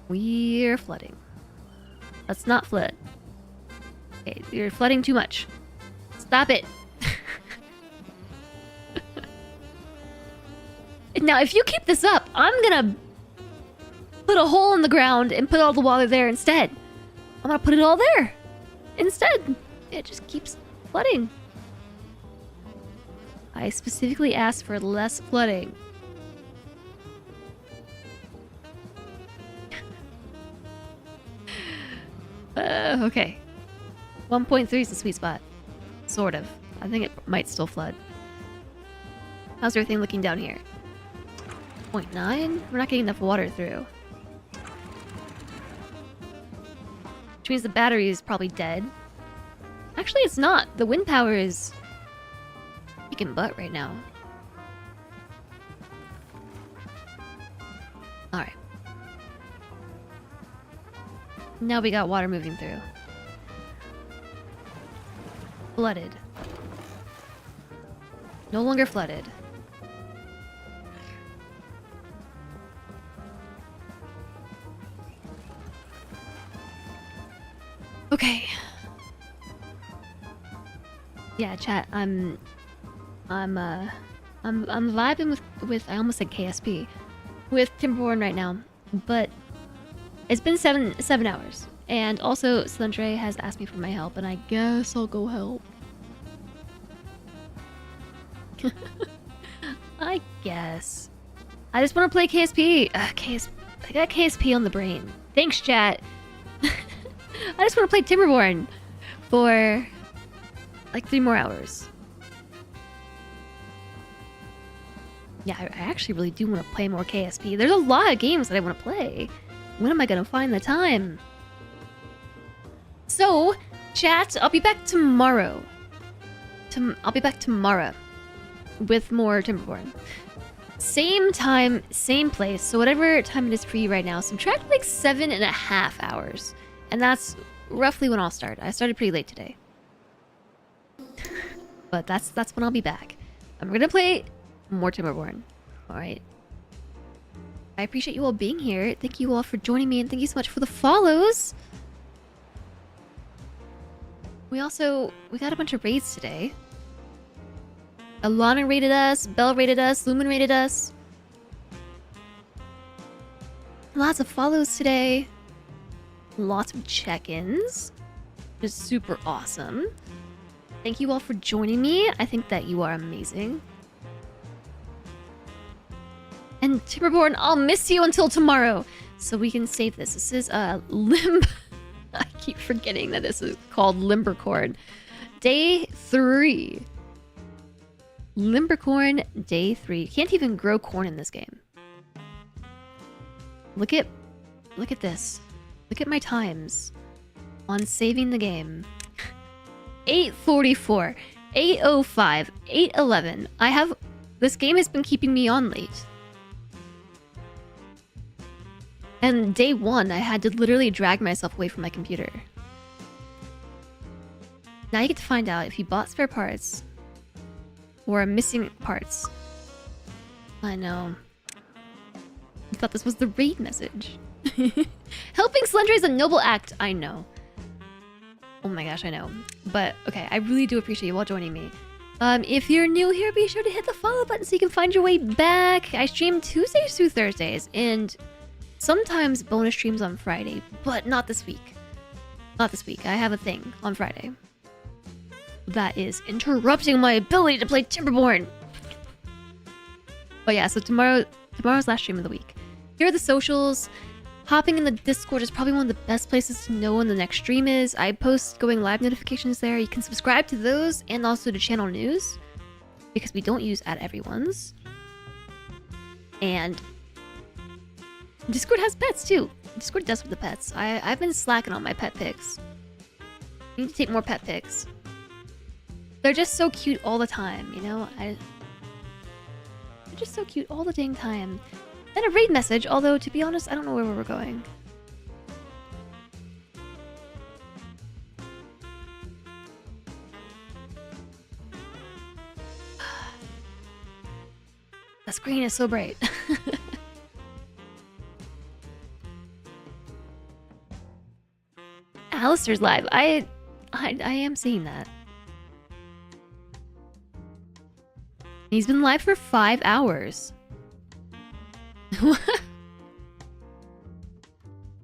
We're flooding. Let's not flood. Okay, you're flooding too much. Stop it. Now, if you keep this up, I'm gonna put a hole in the ground and put all the water there instead. I'm gonna put it all there instead. It just keeps flooding. I specifically asked for less flooding. Okay. 1.3 is the sweet spot. Sort of. I think it might still flood. How's everything looking down here? 0.9? We're not getting enough water through. Which means the battery is probably dead. Actually, it's not. The wind power is kicking butt right now. Alright. Now we got water moving through. Flooded. No longer flooded. Okay. Yeah, chat. I'm vibing with I almost said KSP with Timberborn right now, but it's been seven hours, and also Slendre has asked me for my help, and I guess I'll go help. I guess. I just want to play KSP. I got KSP on the brain. Thanks, chat. I just want to play Timberborn for like 3 more hours. Yeah, I actually really do want to play more KSP. There's a lot of games that I want to play. When am I gonna find the time? So, chat, I'll be back tomorrow. I'll be back tomorrow with more Timberborn. Same time, same place. So whatever time it is for you right now, subtract like 7.5 hours. And that's roughly when I'll start. I started pretty late today. But that's when I'll be back. I'm gonna play more Timberborn. Alright. I appreciate you all being here. Thank you all for joining me, and thank you so much for the follows. We got a bunch of raids today. Alana raided us, Belle raided us, Lumen raided us. Lots of follows today. Lots of check-ins. Just super awesome. Thank you all for joining me. I think that you are amazing. And Timberborn, I'll miss you until tomorrow. So we can save this. This is Limb. I keep forgetting that this is called Limbercorn. Day 3. Limbercorn Day 3. Can't even grow corn in this game. Look at this. Look at my times on saving the game. 8:44, 8:05, 8:11. This game has been keeping me on late. And day 1, I had to literally drag myself away from my computer. Now you get to find out if you bought spare parts or missing parts. I know. I thought this was the raid message. Helping Slendre is a noble act. I know. Oh my gosh, I know. But okay, I really do appreciate you all joining me. If you're new here, be sure to hit the follow button so you can find your way back. I stream Tuesdays through Thursdays, and sometimes bonus streams on Friday, but not this week. Not this week. I have a thing on Friday that is interrupting my ability to play Timberborn. But yeah, so tomorrow's last stream of the week. Here are the socials. Hopping in the Discord is probably one of the best places to know when the next stream is. I post going live notifications there. You can subscribe to those and also to channel news, because we don't use @everyone's. And Discord has pets too. Discord does with the pets. I've been slacking on my pet pics. I need to take more pet pics. They're just so cute all the time, you know? They're just so cute all the dang time. Then a raid message, although to be honest, I don't know where we're going. The screen is so bright. Alistair's live. I am seeing that. He's been live for 5 hours. There's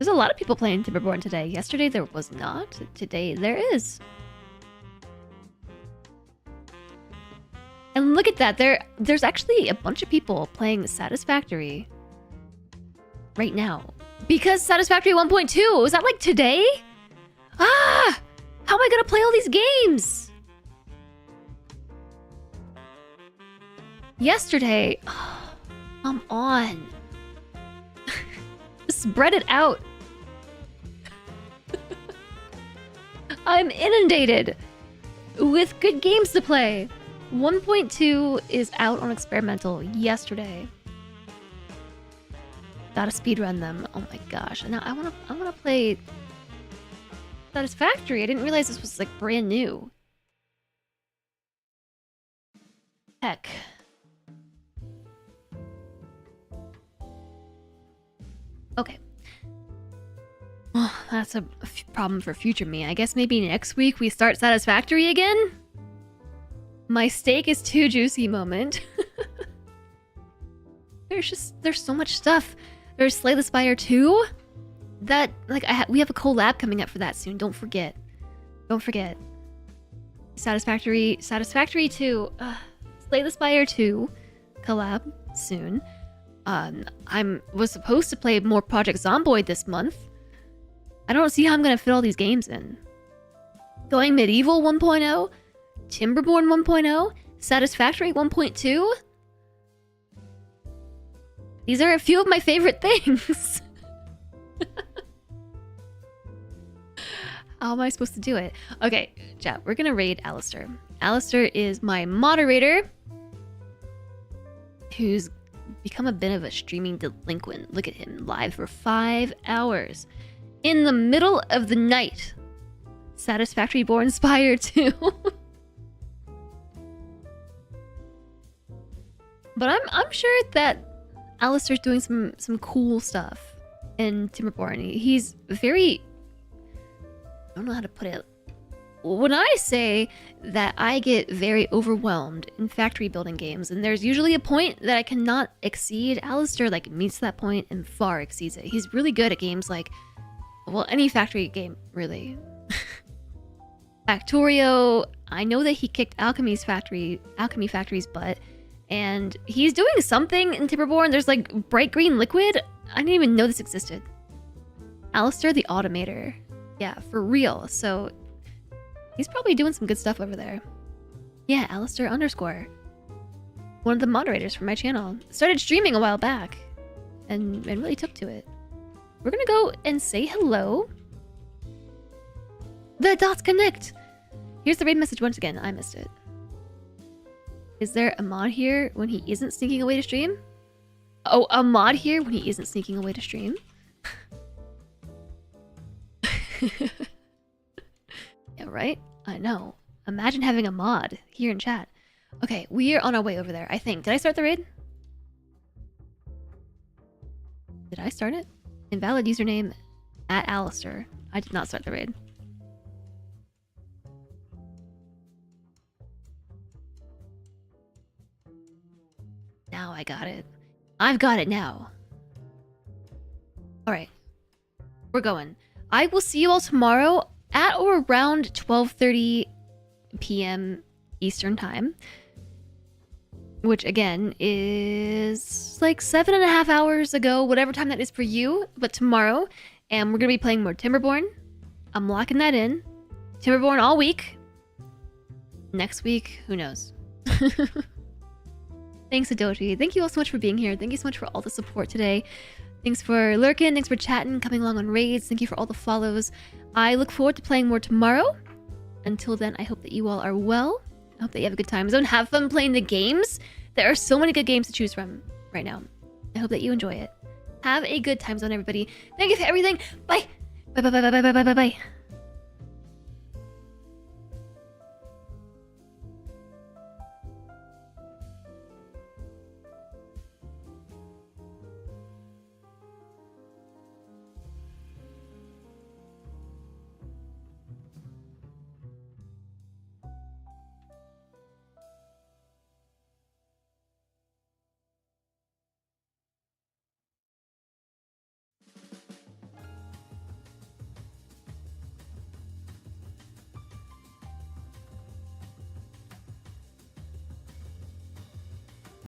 a lot of people playing Timberborn today. Yesterday there was not. Today there is. And look at that. There's actually a bunch of people playing Satisfactory right now. Because Satisfactory 1.2, was that like today? Ah! How am I gonna play all these games? Yesterday. Oh, come on. Spread it out. I'm inundated with good games to play. 1.2 is out on experimental yesterday. Gotta speedrun them. Oh my gosh. Now I wanna play Satisfactory. I didn't realize this was like brand new. Heck. Okay. Well, that's a problem for future me. I guess maybe next week we start Satisfactory again? My steak is too juicy moment. There's so much stuff. There's Slay the Spire 2. That, like, we have a collab coming up for that soon. Don't forget. Don't forget. Satisfactory 2. Slay the Spire 2 collab soon. Was supposed to play more Project Zomboid this month. I don't see how I'm gonna fit all these games in. Going Medieval 1.0, Timberborn 1.0, Satisfactory 1.2. These are a few of my favorite things. How am I supposed to do it? Okay, chat, we're gonna raid Alistair. Alistair is my moderator, who's become a bit of a streaming delinquent. Look at him, live for 5 hours. In the middle of the night. Satisfactory Born Spire 2. But I'm sure that Alistair's doing some cool stuff in Timberborn. He's very... I don't know how to put it. When I say that I get very overwhelmed in factory building games, and there's usually a point that I cannot exceed, Alistair like meets that point and far exceeds it. He's really good at games like, well, any factory game, really. Factorio, I know that he kicked Alchemy Factory's butt, and he's doing something in Timberborn. There's like bright green liquid. I didn't even know this existed. Alistair the Automator. Yeah, for real. So he's probably doing some good stuff over there. Yeah, Alistair _. One of the moderators for my channel. Started streaming a while back and really took to it. We're gonna go and say hello. The dots connect. Here's the raid message once again. I missed it. Is there a mod here when he isn't sneaking away to stream? Oh, a mod here when he isn't sneaking away to stream? Yeah, right? I know. Imagine having a mod here in chat. Okay, we are on our way over there, I think. Did I start the raid? Did I start it? Invalid username at Alistair. I did not start the raid. Now I got it. I've got it now. Alright. We're going. I will see you all tomorrow at or around 12:30 p.m. Eastern Time. Which, again, is like 7.5 hours ago, whatever time that is for you, but tomorrow. And we're going to be playing more Timberborn. I'm locking that in. Timberborn all week. Next week, who knows? Thanks, Adoji. Thank you all so much for being here. Thank you so much for all the support today. Thanks for lurking. Thanks for chatting, coming along on raids. Thank you for all the follows. I look forward to playing more tomorrow. Until then, I hope that you all are well. I hope that you have a good time zone. Have fun playing the games. There are so many good games to choose from right now. I hope that you enjoy it. Have a good time zone, everybody. Thank you for everything. Bye. Bye, bye, bye, bye, bye, bye, bye, bye.